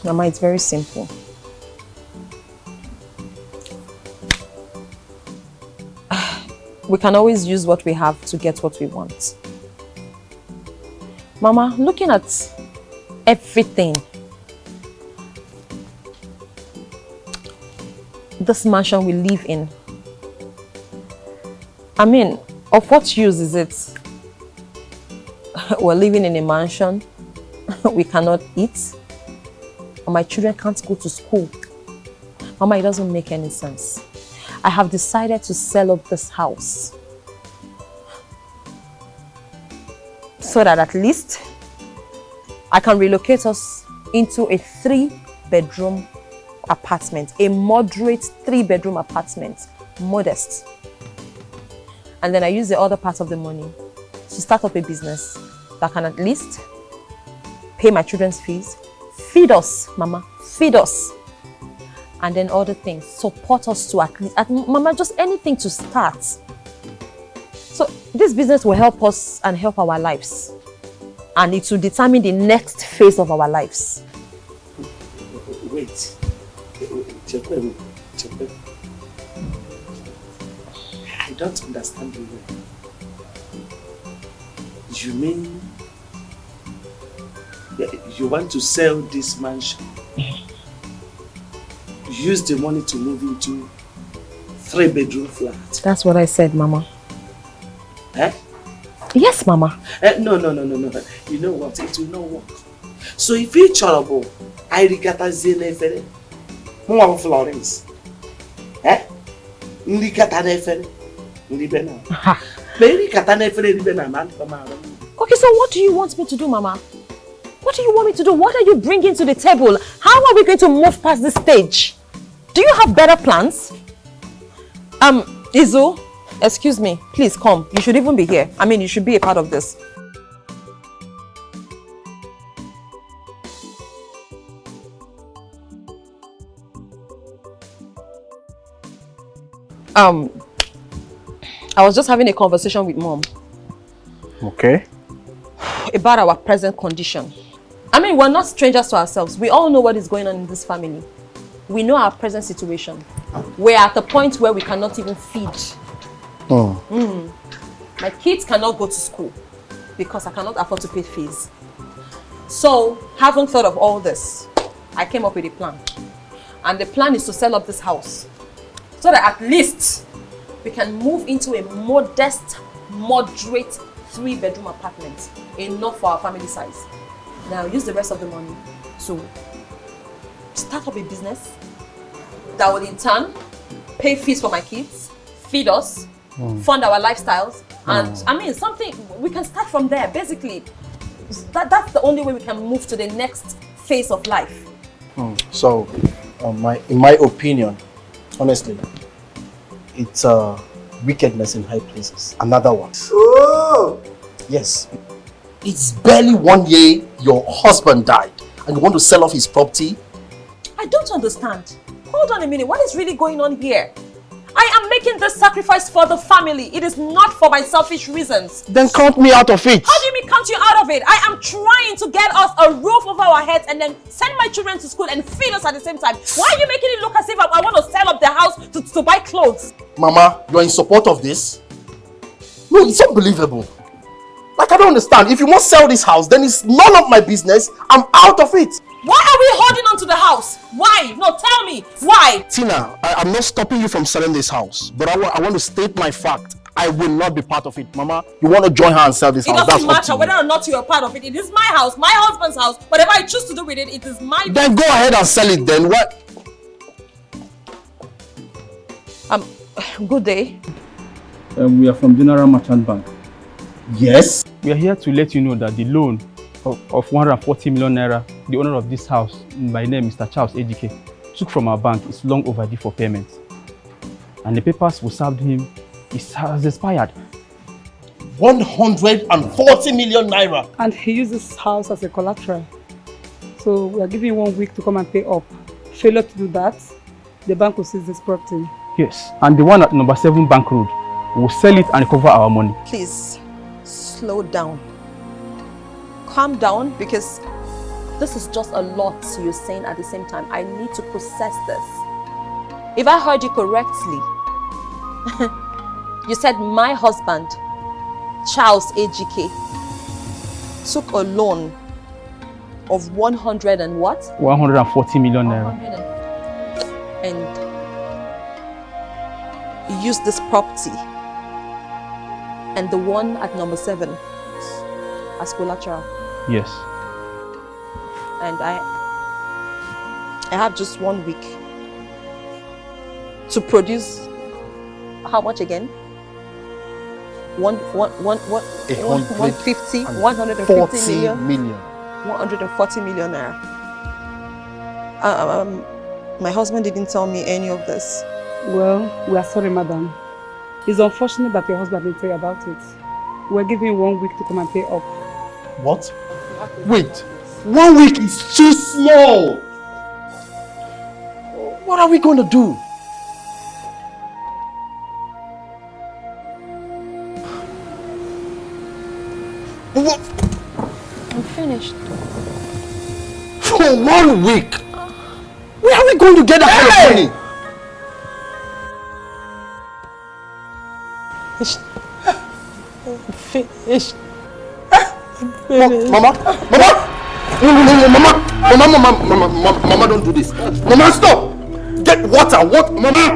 Mama, it's very simple. We can always use what we have to get what we want. Mama, looking at everything, this mansion we live in, I mean, of what use is it? We're living in a mansion, we cannot eat, and my children can't go to school. Mama, it doesn't make any sense. I have decided to sell up this house. so that at least I can relocate us into a 3-bedroom apartment, a moderate 3-bedroom apartment, modest. And then I use the other part of the money to start up a business that can at least pay my children's fees, feed us, Mama, feed us, and then other things, support us to at least, Mama, just anything to start. So this business will help us and help our lives, and it will determine the next phase of our lives. Wait. I don't understand you. You mean you want to sell this mansion? Use the money to move into 3-bedroom flat? That's what I said, Mama. Eh? Yes, Mama. No. You know what? It will not work. So if it's trouble, I rigata zenefere. Mwa Florence. Eh? Nrigata nefere. Nribena. Nrigata nefere nribena man. Okay, so what do you want me to do, Mama? What do you want me to do? What are you bringing to the table? How are we going to move past this stage? Do you have better plans? Izu, excuse me, please come. You should even be here. I mean, you should be a part of this. I was just having a conversation with Mom. Okay. About our present condition. I mean, we're not strangers to ourselves. We all know what is going on in this family. We know our present situation. We're at the point where we cannot even feed. My kids cannot go to school because I cannot afford to pay fees. So, having thought of all this, I came up with a plan. And the plan is to sell up this house so that at least we can move into a modest, moderate 3-bedroom apartment, enough for our family size. Now use the rest of the money to start up a business that will in turn pay fees for my kids, feed us, fund our lifestyles, and I mean something we can start from there. Basically, that's the only way we can move to the next phase of life. So, in my opinion, honestly, it's wickedness in high places. Another one. Oh! Yes. It's barely 1 year your husband died and you want to sell off his property? I don't understand. Hold on a minute. What is really going on here? I am making this sacrifice for the family. It is not for my selfish reasons. Then count me out of it. How do you mean count you out of it? I am trying to get us a roof over our heads and then send my children to school and feed us at the same time. Why are you making it look as if I want to sell up the house to buy clothes? Mama, you're in support of this? No, it's unbelievable. Like, I don't understand. If you want to sell this house, then it's none of my business. I'm out of it. Why are we holding on to the house? Why? No, tell me. Why? Tina, I'm not stopping you from selling this house. But I want to state my fact. I will not be part of it. Mama, you want to join her and sell this house? It doesn't matter whether or not you're a part of it. It is my house, my husband's house. Whatever I choose to do with it, it is my... Then go ahead and sell it then. What? Good day. We are from General Merchant Bank. Yes? We are here to let you know that the loan of 140 million naira, the owner of this house, by name Mr. Charles AGK, took from our bank is long overdue for payment. And the papers we served him has expired. 140 million naira. And he uses this house as a collateral. So we are giving you 1 week to come and pay up. Failure to do that, the bank will seize this property. Yes, and the one at number 7 Bank Road, we'll sell it and recover our money. Please, slow down. Calm down, because this is just a lot you're saying at the same time. I need to process this. If I heard you correctly, you said my husband, Charles AGK, took a loan of 100 and what? 140 million naira. And you used this property and the one at number 7 as collateral. Yes. And I have just 1 week to produce how much again? 150 million. 140 million naira. My husband didn't tell me any of this. Well, we are sorry, madam. It's unfortunate that your husband didn't tell you about it. We're giving you 1 week to come and pay up. What? Wait, 1 week is too small. What are we going to do? What? I'm finished. For 1 week? Where are we going to get that kind of money? Finished. Mama! Mama, don't do this. Mama, stop! Get water! What? Mama!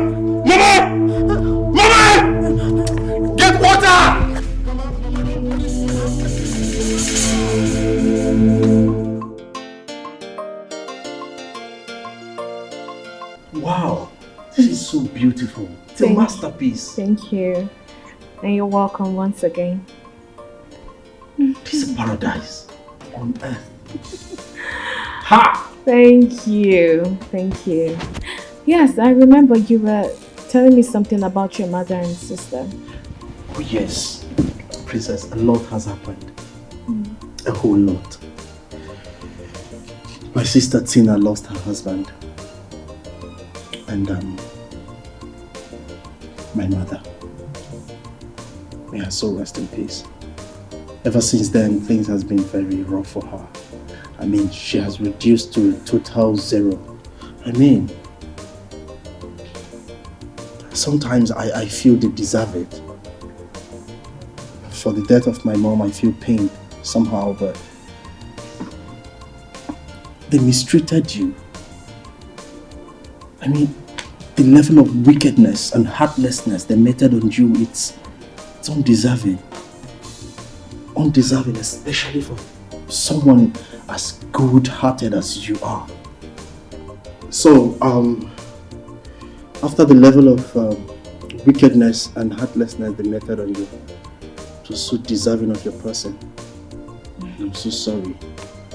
Get water! Wow, this is so beautiful. It's a masterpiece. Thank you. And you're welcome once again. This is paradise on earth. Ha! Thank you. Thank you. Yes, I remember you were telling me something about your mother and sister. Oh yes, Princess, a lot has happened. A whole lot. My sister Tina lost her husband. And my mother. May her soul rest in peace. Ever since then, things has been very rough for her. I mean, she has reduced to total zero. I mean, sometimes I feel they deserve it. For the death of my mom, I feel pain somehow, but they mistreated you. I mean, the level of wickedness and heartlessness they meted on you, it's undeserving. Undeserving, especially for someone as good-hearted as you are. So, after the level of wickedness and heartlessness they meted on you, it was so deserving of your person. I'm so sorry.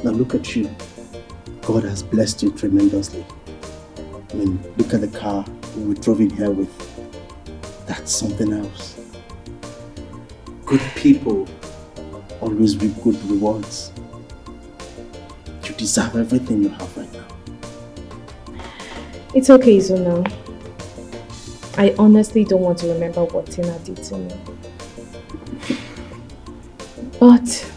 Now look at you. God has blessed you tremendously. I mean, look at the car we drove in here with. That's something else. Good people always reap good rewards. You deserve everything you have right now. It's okay, Zuna. I honestly don't want to remember what Tina did to me. But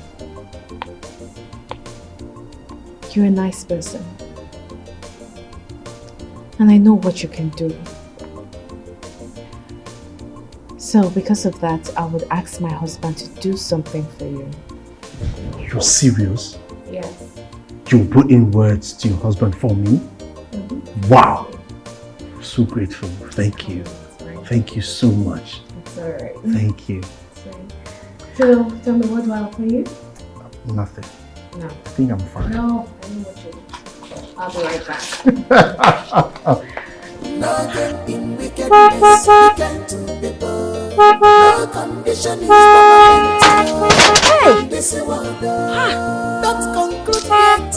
you're a nice person. And I know what you can do. So because of that, I would ask my husband to do something for you. You're serious? Yes. You put in words to your husband for me? Wow! I'm so grateful. Thank you. Thank you so much. It's alright. Thank you. So, tell me, what do I offer you? Nothing. No. I think I'm fine. No, I know what you do. I'll be right back. Nothing in wickedness we can do people. No condition is permanent. This is what don't conclude yet.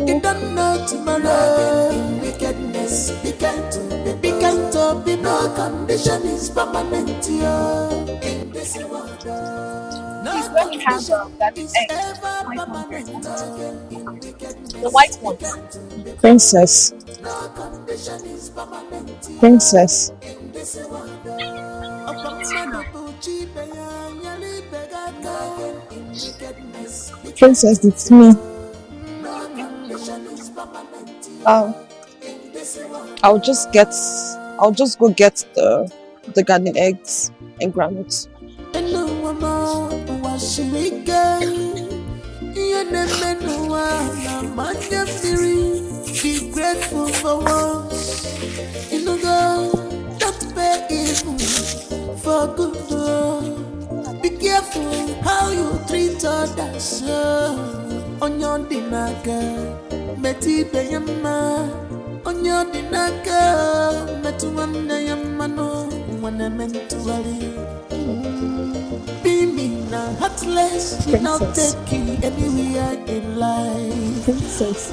You don't know tomorrow. Nothing in wickedness we can do people. We can't do people. No condition is permanent. In this world. Please let me have that egg. The white one. Princess. Princess. Princess, it's me. I'll just go get the garden eggs and groundnuts. Be grateful for once. You know, God, don't pay evil for good. Be careful how you treat others. On your dinaka, meti beyama. On your dinaka, metuanda yamano. mentally. Being heartless will not take you anywhere in life. Princess.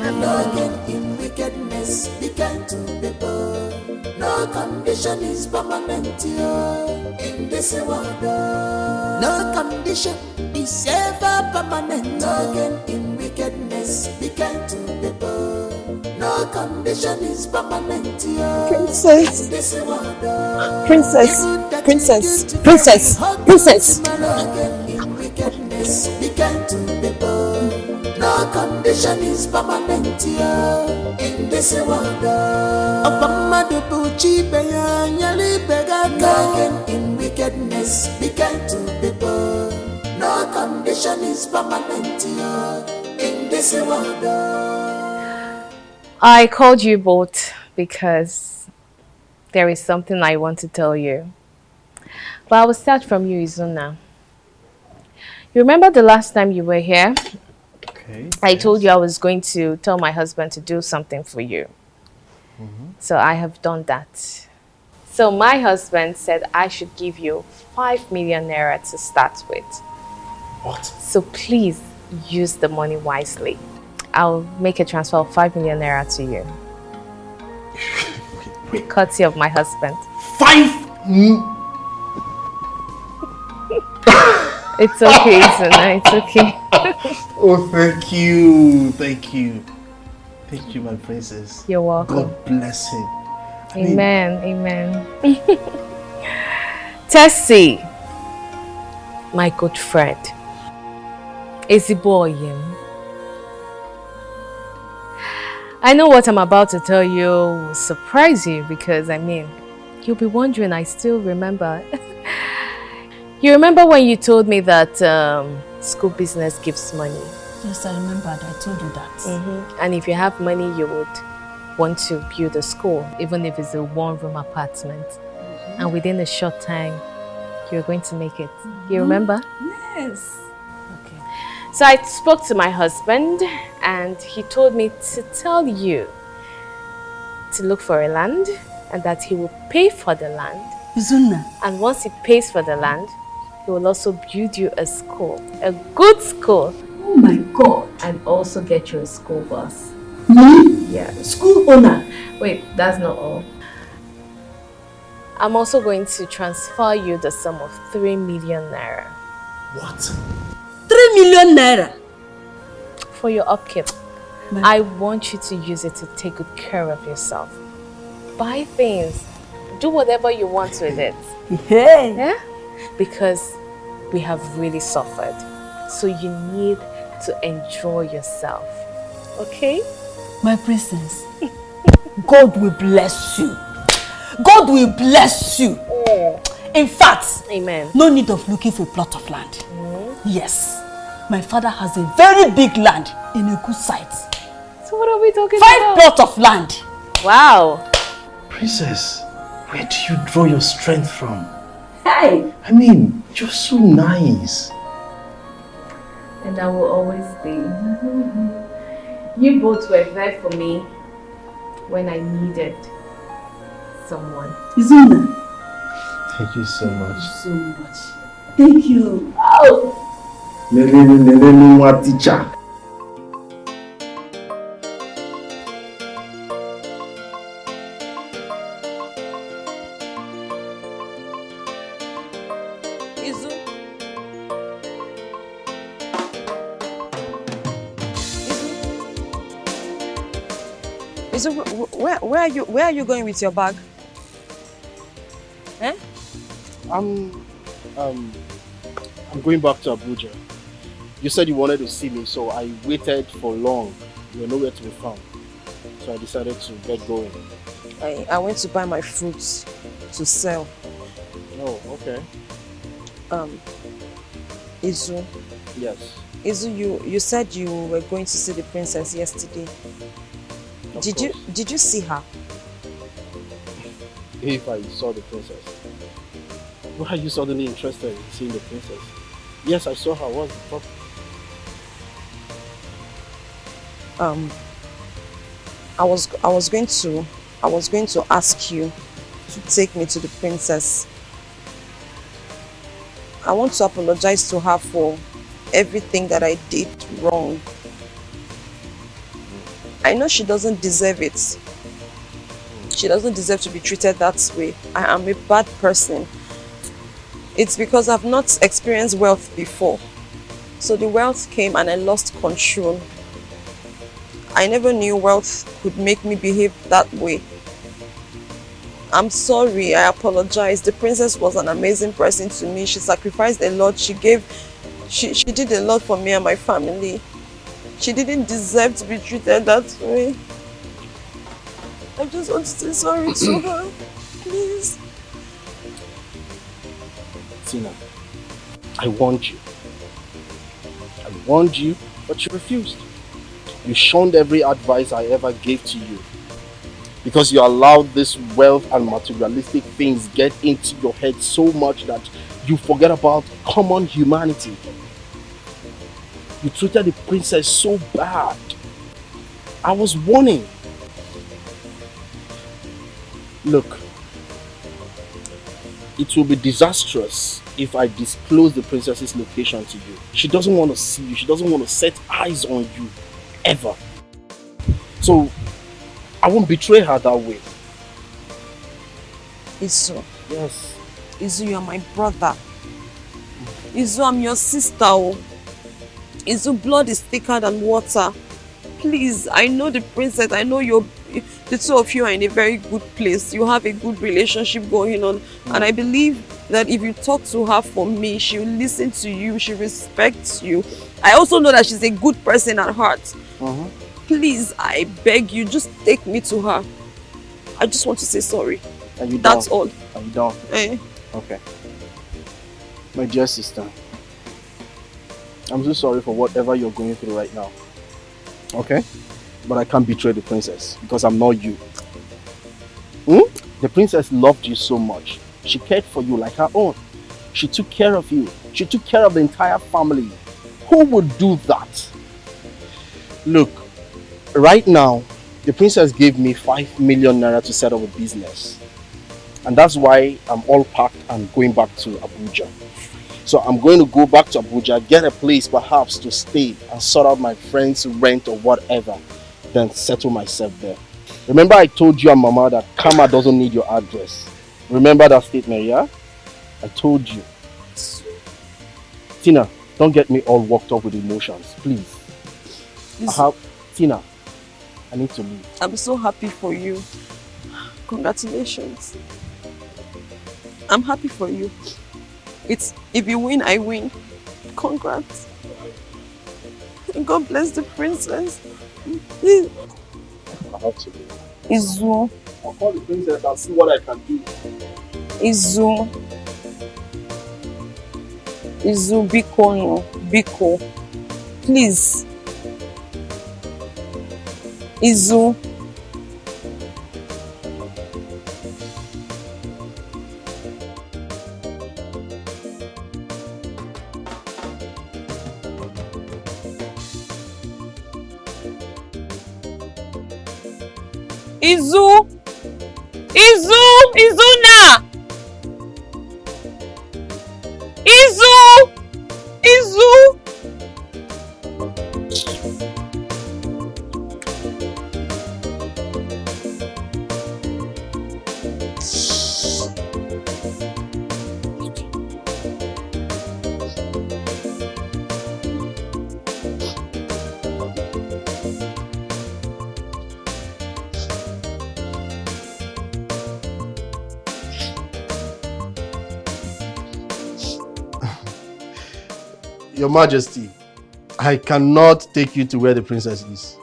No gain in wickedness, be kind to people. No condition is permanent here in this world. No condition is ever permanent. No gain in wickedness, be kind to people. No condition is permanent here. Princess. In this world. Princess. Princess. Princess. Princess. No gain in wickedness, be kind to people. No condition is permanent here in this world. No gain in wickedness, be kind to people. No condition is permanent here in this world. I called you both because there is something I want to tell you. But I will start from you, Izuna. You remember the last time you were here? Okay. I told you I was going to tell my husband to do something for you. So I have done that. So my husband said I should give you 5 million naira to start with. What? So please use the money wisely. I'll make a transfer of 5 million naira to you. Wait. Courtesy of my husband. 5 It's okay, Izuna, it's okay. Oh, thank you. Thank you. Thank you, my princess. You're welcome. God bless him. Amen, amen. Tessie, my good friend. Ezeboyim. I know what I'm about to tell you will surprise you because, you'll be wondering, I still remember. You remember when you told me that school business gives money? Yes, I remembered. I told you that. And if you have money, you would want to build a school, even if it's a one-room apartment. And within a short time, you're going to make it. You remember? Yes. Okay. So I spoke to my husband and he told me to tell you to look for a land and that he will pay for the land. Izuna. And once he pays for the land, he will also build you a school, a good school. Oh my God. And also get you a school bus. Me? Yeah. School owner. Wait, that's not all. I'm also going to transfer you the sum of 3 million naira. What? 3 million naira? For your upkeep. I want you to use it to take good care of yourself. Buy things. Do whatever you want with it. Hey. Yeah? Because we have really suffered. So you need to enjoy yourself. Okay? My princess, God will bless you. God will bless you. In fact, amen. No need of looking for a plot of land. Yes. My father has a very big land in a good site. So what are we talking 5 about? plots of land. Wow. Princess, where do you draw your strength from? Hey. You're so nice. And I will always be. You both were there for me when I needed someone. Izuna. Thank you so much. So much. Thank you. Oh. Teacher. So where are you going with your bag? Eh? I'm going back to Abuja. You said you wanted to see me, so I waited for long. You were nowhere to be found. So I decided to get going. I went to buy my fruits to sell. Oh, okay. Izu. Yes. Izu, you said you were going to see the princess yesterday. Did you see her? If I saw the princess. Why are you suddenly interested in seeing the princess? Yes, I saw her. What's the problem? I was going to ask you to take me to the princess. I want to apologize to her for everything that I did wrong. I know she doesn't deserve it. She doesn't deserve to be treated that way. I am a bad person. It's because I've not experienced wealth before. So the wealth came and I lost control. I never knew wealth could make me behave that way. I'm sorry, I apologize. The princess was an amazing person to me. She sacrificed a lot. She did a lot for me and my family. She didn't deserve to be treated that way. I just want to say sorry to her. Please. Tina, I warned you. I warned you, but you refused. You shunned every advice I ever gave to you. Because you allowed this wealth and materialistic things get into your head so much that you forget about common humanity. You treated the princess so bad. I was warning. Look, it will be disastrous if I disclose the princess's location to you. She doesn't want to see you. She doesn't want to set eyes on you, ever. So, I won't betray her that way. Izu. Yes. Izu, you're my brother. Izu, I'm your sister. Izu, blood is thicker than water. Please, I know the princess. I know the two of you are in a very good place. You have a good relationship going on. And I believe that if you talk to her for me, she'll listen to you. She respects you. I also know that she's a good person at heart. Please, I beg you, just take me to her. I just want to say sorry. Are you That's done? all. Are you done? Eh? Okay. My dear sister, I'm so sorry for whatever you're going through right now. Okay? But I can't betray the princess because I'm not you. The princess loved you so much. She cared for you like her own. She took care of you. She took care of the entire family. Who would do that? Look, right now, the princess gave me 5 million naira to set up a business. And that's why I'm all packed and going back to Abuja. So I'm going to go back to Abuja, get a place perhaps to stay and sort out my friend's rent or whatever, then settle myself there. Remember I told you and Mama that Karma doesn't need your address. Remember that statement, yeah? I told you. Tina, don't get me all worked up with emotions, please. Tina, I need to leave. I'm so happy for you. Congratulations. I'm happy for you. If you win, I win. Congrats. And God bless the princess. I have to leave. Izu. I'll call the princess and see what I can do. Izu. Izu, Biko no. Biko. Please. Izu. Izu! Izu! Izuna! Izu! Izu! Your Majesty, I cannot take you to where the princess is.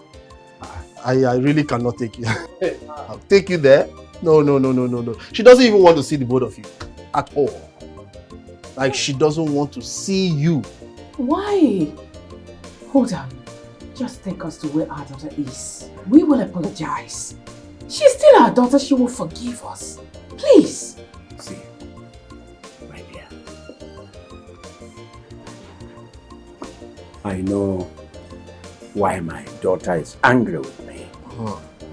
I really cannot take you. I'll take you there. No. She doesn't even want to see the both of you at all. Like she doesn't want to see you. Why? Hold on. Just take us to where our daughter is. We will apologize. She's still our daughter. She will forgive us. Please. See, my dear. I know why my daughter is angry with me.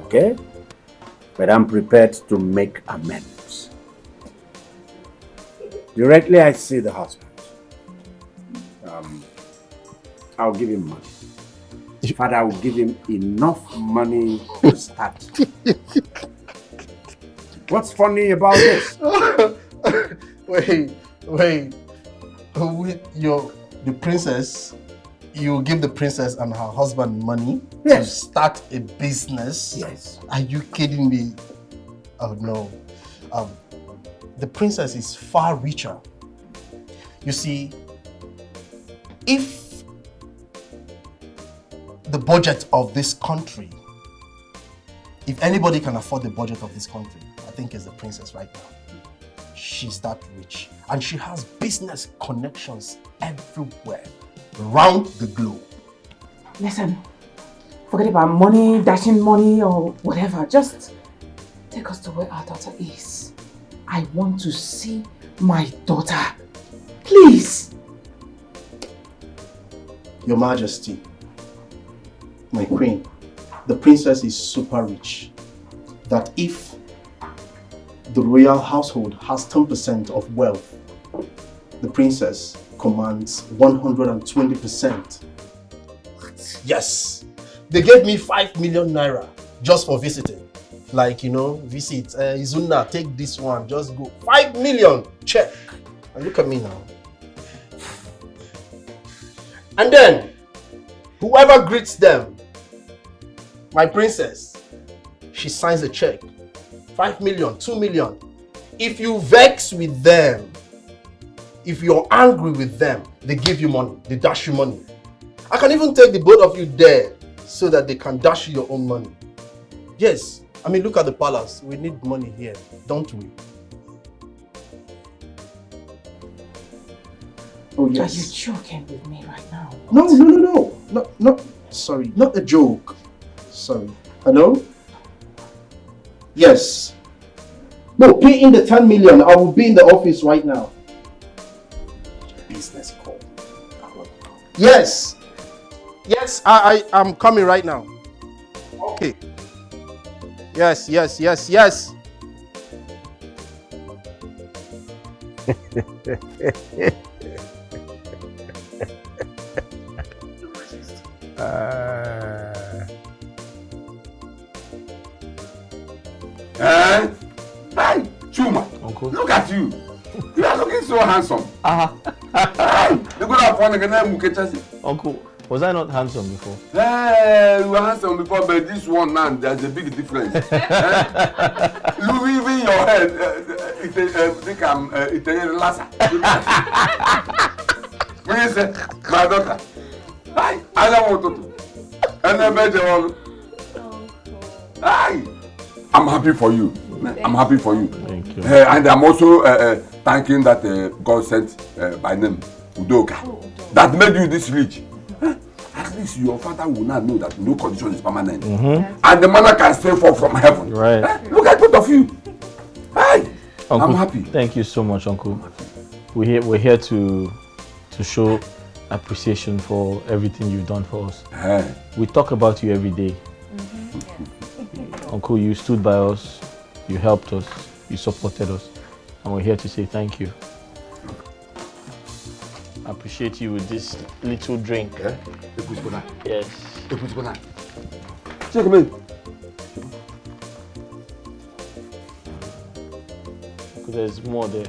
Okay? But I'm prepared to make amends. Directly I see the husband. I'll give him money. Father, I will give him enough money to start. What's funny about this? Wait. The princess, you give the princess and her husband money to start a business? Yes. Are you kidding me? Oh no. The princess is far richer. You see, if the budget of this country, if anybody can afford the budget of this country, I think it's the princess right now. She's that rich. And she has business connections everywhere, around the globe. Listen, forget about money, dashing money or whatever. Just take us to where our daughter is. I want to see my daughter. Please. Your Majesty, my queen, the princess is super rich. That if the royal household has 10% of wealth, the princess commands 120%. Yes! They gave me 5 million naira just for visiting. Like, visit Izuna, take this one, just go. 5 million, check. And look at me now. And then, whoever greets them, my princess, she signs a check. 5 million, 2 million. If you vex with them, if you're angry with them, they give you money, they dash you money. I can even take the both of you there so that they can dash you your own money. Yes, I mean, look at the palace. We need money here, don't we? Oh, yes. Are you joking with me right now? No. Sorry, not a joke. Sorry. Hello? Yes. No, pay in the 10 million. I will be in the office right now. Business call. Yes. Yes, I'm coming right now. Okay. Yes. Hey, Chuma, Uncle. Look at you. You are looking so handsome. You could have fun again, Uncle, was I not handsome before? Hey, you were handsome before, but this one now, there's a big difference. Look, even your head, it's a lassa. When you say, my daughter, I don't want to. And then better one. I'm happy for you. I'm happy for you. Thank you. And I'm also thanking that God sent by name Udoka that made you this rich. At least your father will not know that no condition is permanent. And the manna can still fall from heaven. Right. Look at both of you. Hey, Uncle, I'm happy. Thank you so much, Uncle. We're here to show appreciation for everything you've done for us. We talk about you every day. Uncle, you stood by us, you helped us, you supported us, and we're here to say thank you. I appreciate you with this little drink. Yes. Check me. Because there's more there.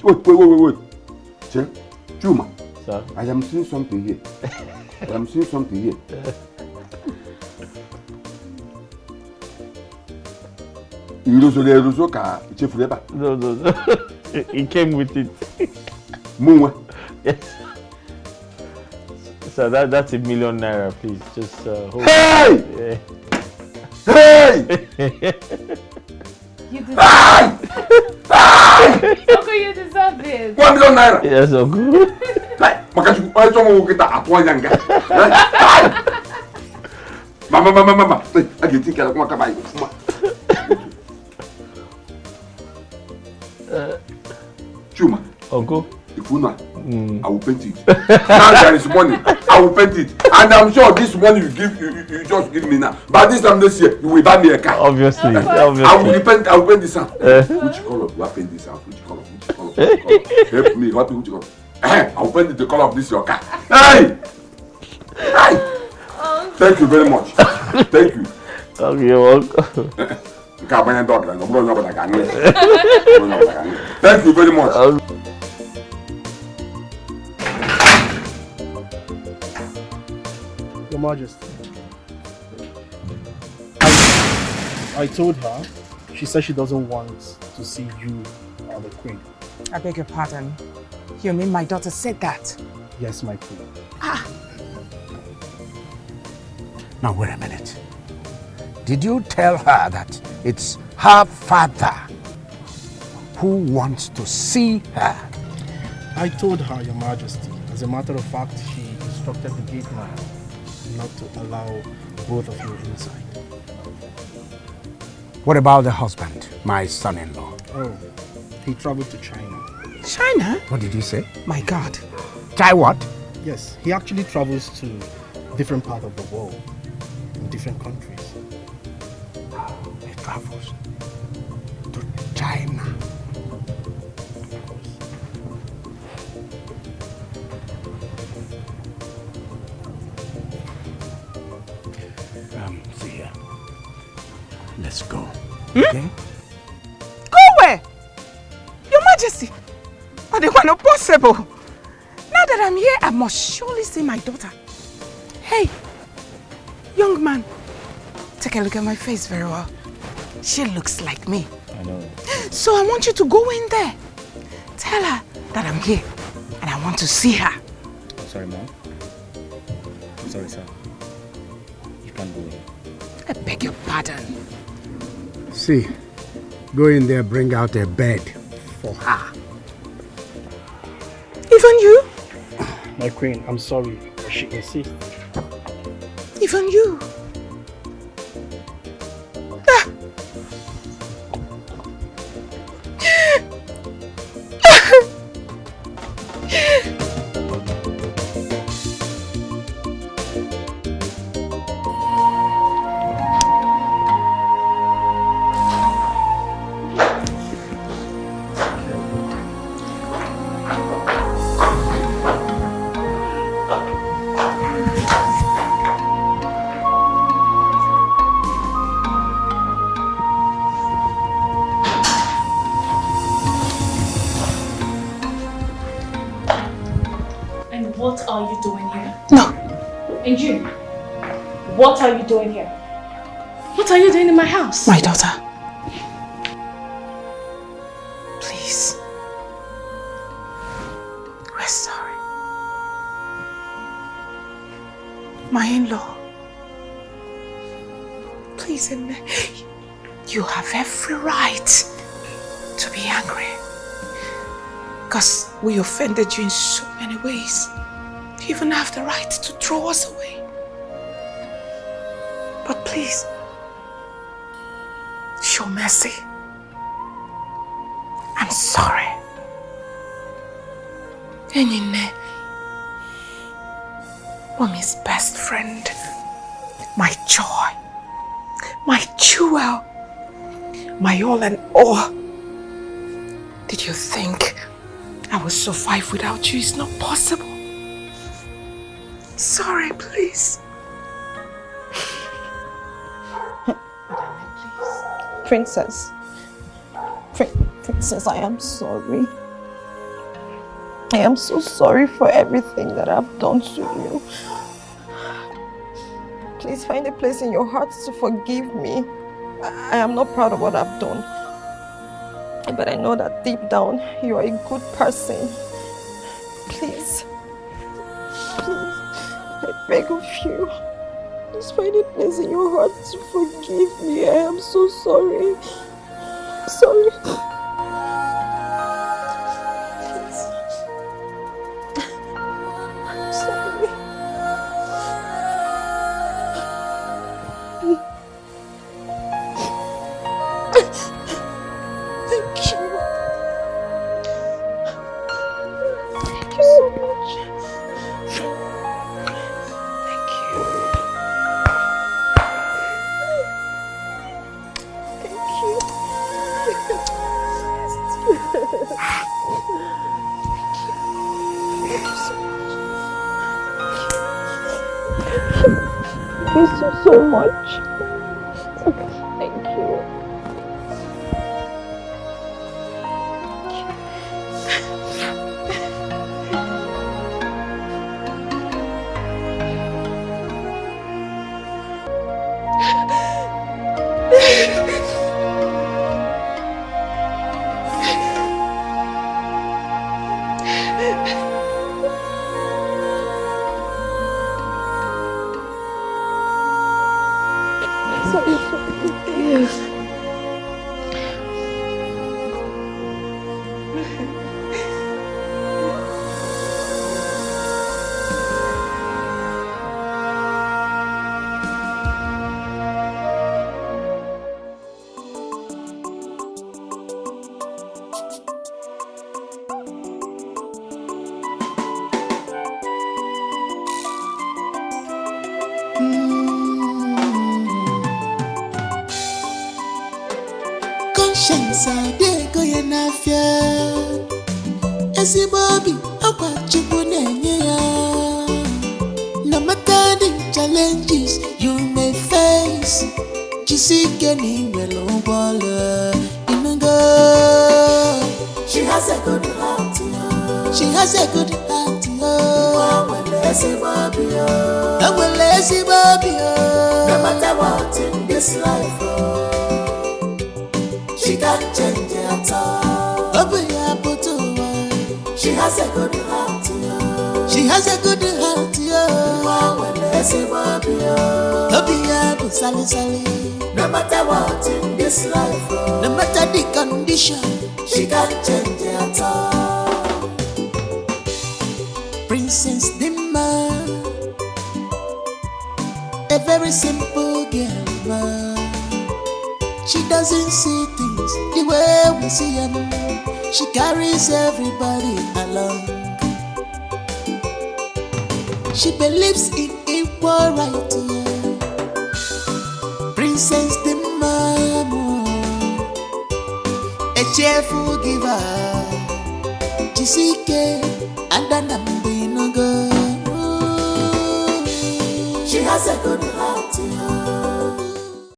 Wait. Chuma. Sir? I am seeing something here. No. It came with it. Yes. So that's $1 million naira, please. Just hold Hey! Yeah. Hey! You deserve it. Uncle, you deserve it. $1 million naira. Yes, Uncle. Mama. I get think Chuma. Uncle. If you know, I will paint it. Now there is money. I will paint it. I And I'm sure this money you just give me now. But this time this year, you will buy me a car. Obviously. I will repent. I will pay this out. Which color? You are paying this out. Which color? Which color? Which color? Help me. What which color? I will paint the color of this your car. Hey! Hey! Thank you very much. Thank you. Okay, you're welcome. Thank you very much. Your Majesty. I told her. She said she doesn't want to see you or the Queen. I beg your pardon. You mean my daughter said that? Yes, my Queen. Now wait a minute. Did you tell her that it's her father who wants to see her? I told her, Your Majesty. As a matter of fact, she instructed the gate man not to allow both of you inside. What about the husband, my son-in-law? Oh, he traveled to China. China? What did you say? My God. Chai what? Yes, he actually travels to different parts of the world, in different countries. He travels to China. See here. Let's go. Okay? Go where? Your Majesty. But they were not possible. Now that I'm here, I must surely see my daughter. Hey, young man, take a look at my face very well. She looks like me. I know. So I want you to go in there. Tell her that I'm here and I want to see her. I'm sorry, Mom. I'm sorry, sir. You can't go in. I beg your pardon. See, go in there, bring out a bed for her. Even you? My Queen, I'm sorry, but she insists. Even you? What are you doing here? No. And you? What are you doing here? What are you doing in my house? My daughter. Please. We're sorry. My in-law. Please, you have every right to be angry. Because we offended you in so many ways. You even have the right to throw us away. But please, show mercy. I'm sorry. Enyine, Mommy's best friend, my joy, my jewel, my all and all. Did you think I will survive without you? It's not possible. Sorry, please. Princess. Princess, I am sorry. I am so sorry for everything that I've done to you. Please find a place in your heart to forgive me. I am not proud of what I've done. But I know that deep down, you are a good person. Please. Please. I beg of you. Please find a place in your heart to forgive me. I am so sorry. I'm sorry. Please. I'm sorry. Thank you. Thank you so much. Thank you. Miss you so much. Thank you. Conscience adego ya n'afia ezigbo obi akwa Chukwu na-enye ya. No matter the challenges you may face, jisike na inwere ụgbọala inugo. She has a good heart, she has a good heart. Nwele ezigbo obi. No matter what in this life, she can't change it at all. She has a good heart. She has a good heart. No matter what in this life, no matter the condition, she can't change it at all. Princess Dimma, a very simple girl. She doesn't see things the way we see them. She carries everybody along. She believes in equal right. Princess Dimma, a cheerful giver. Jisike and an ambinogo. She has a good heart.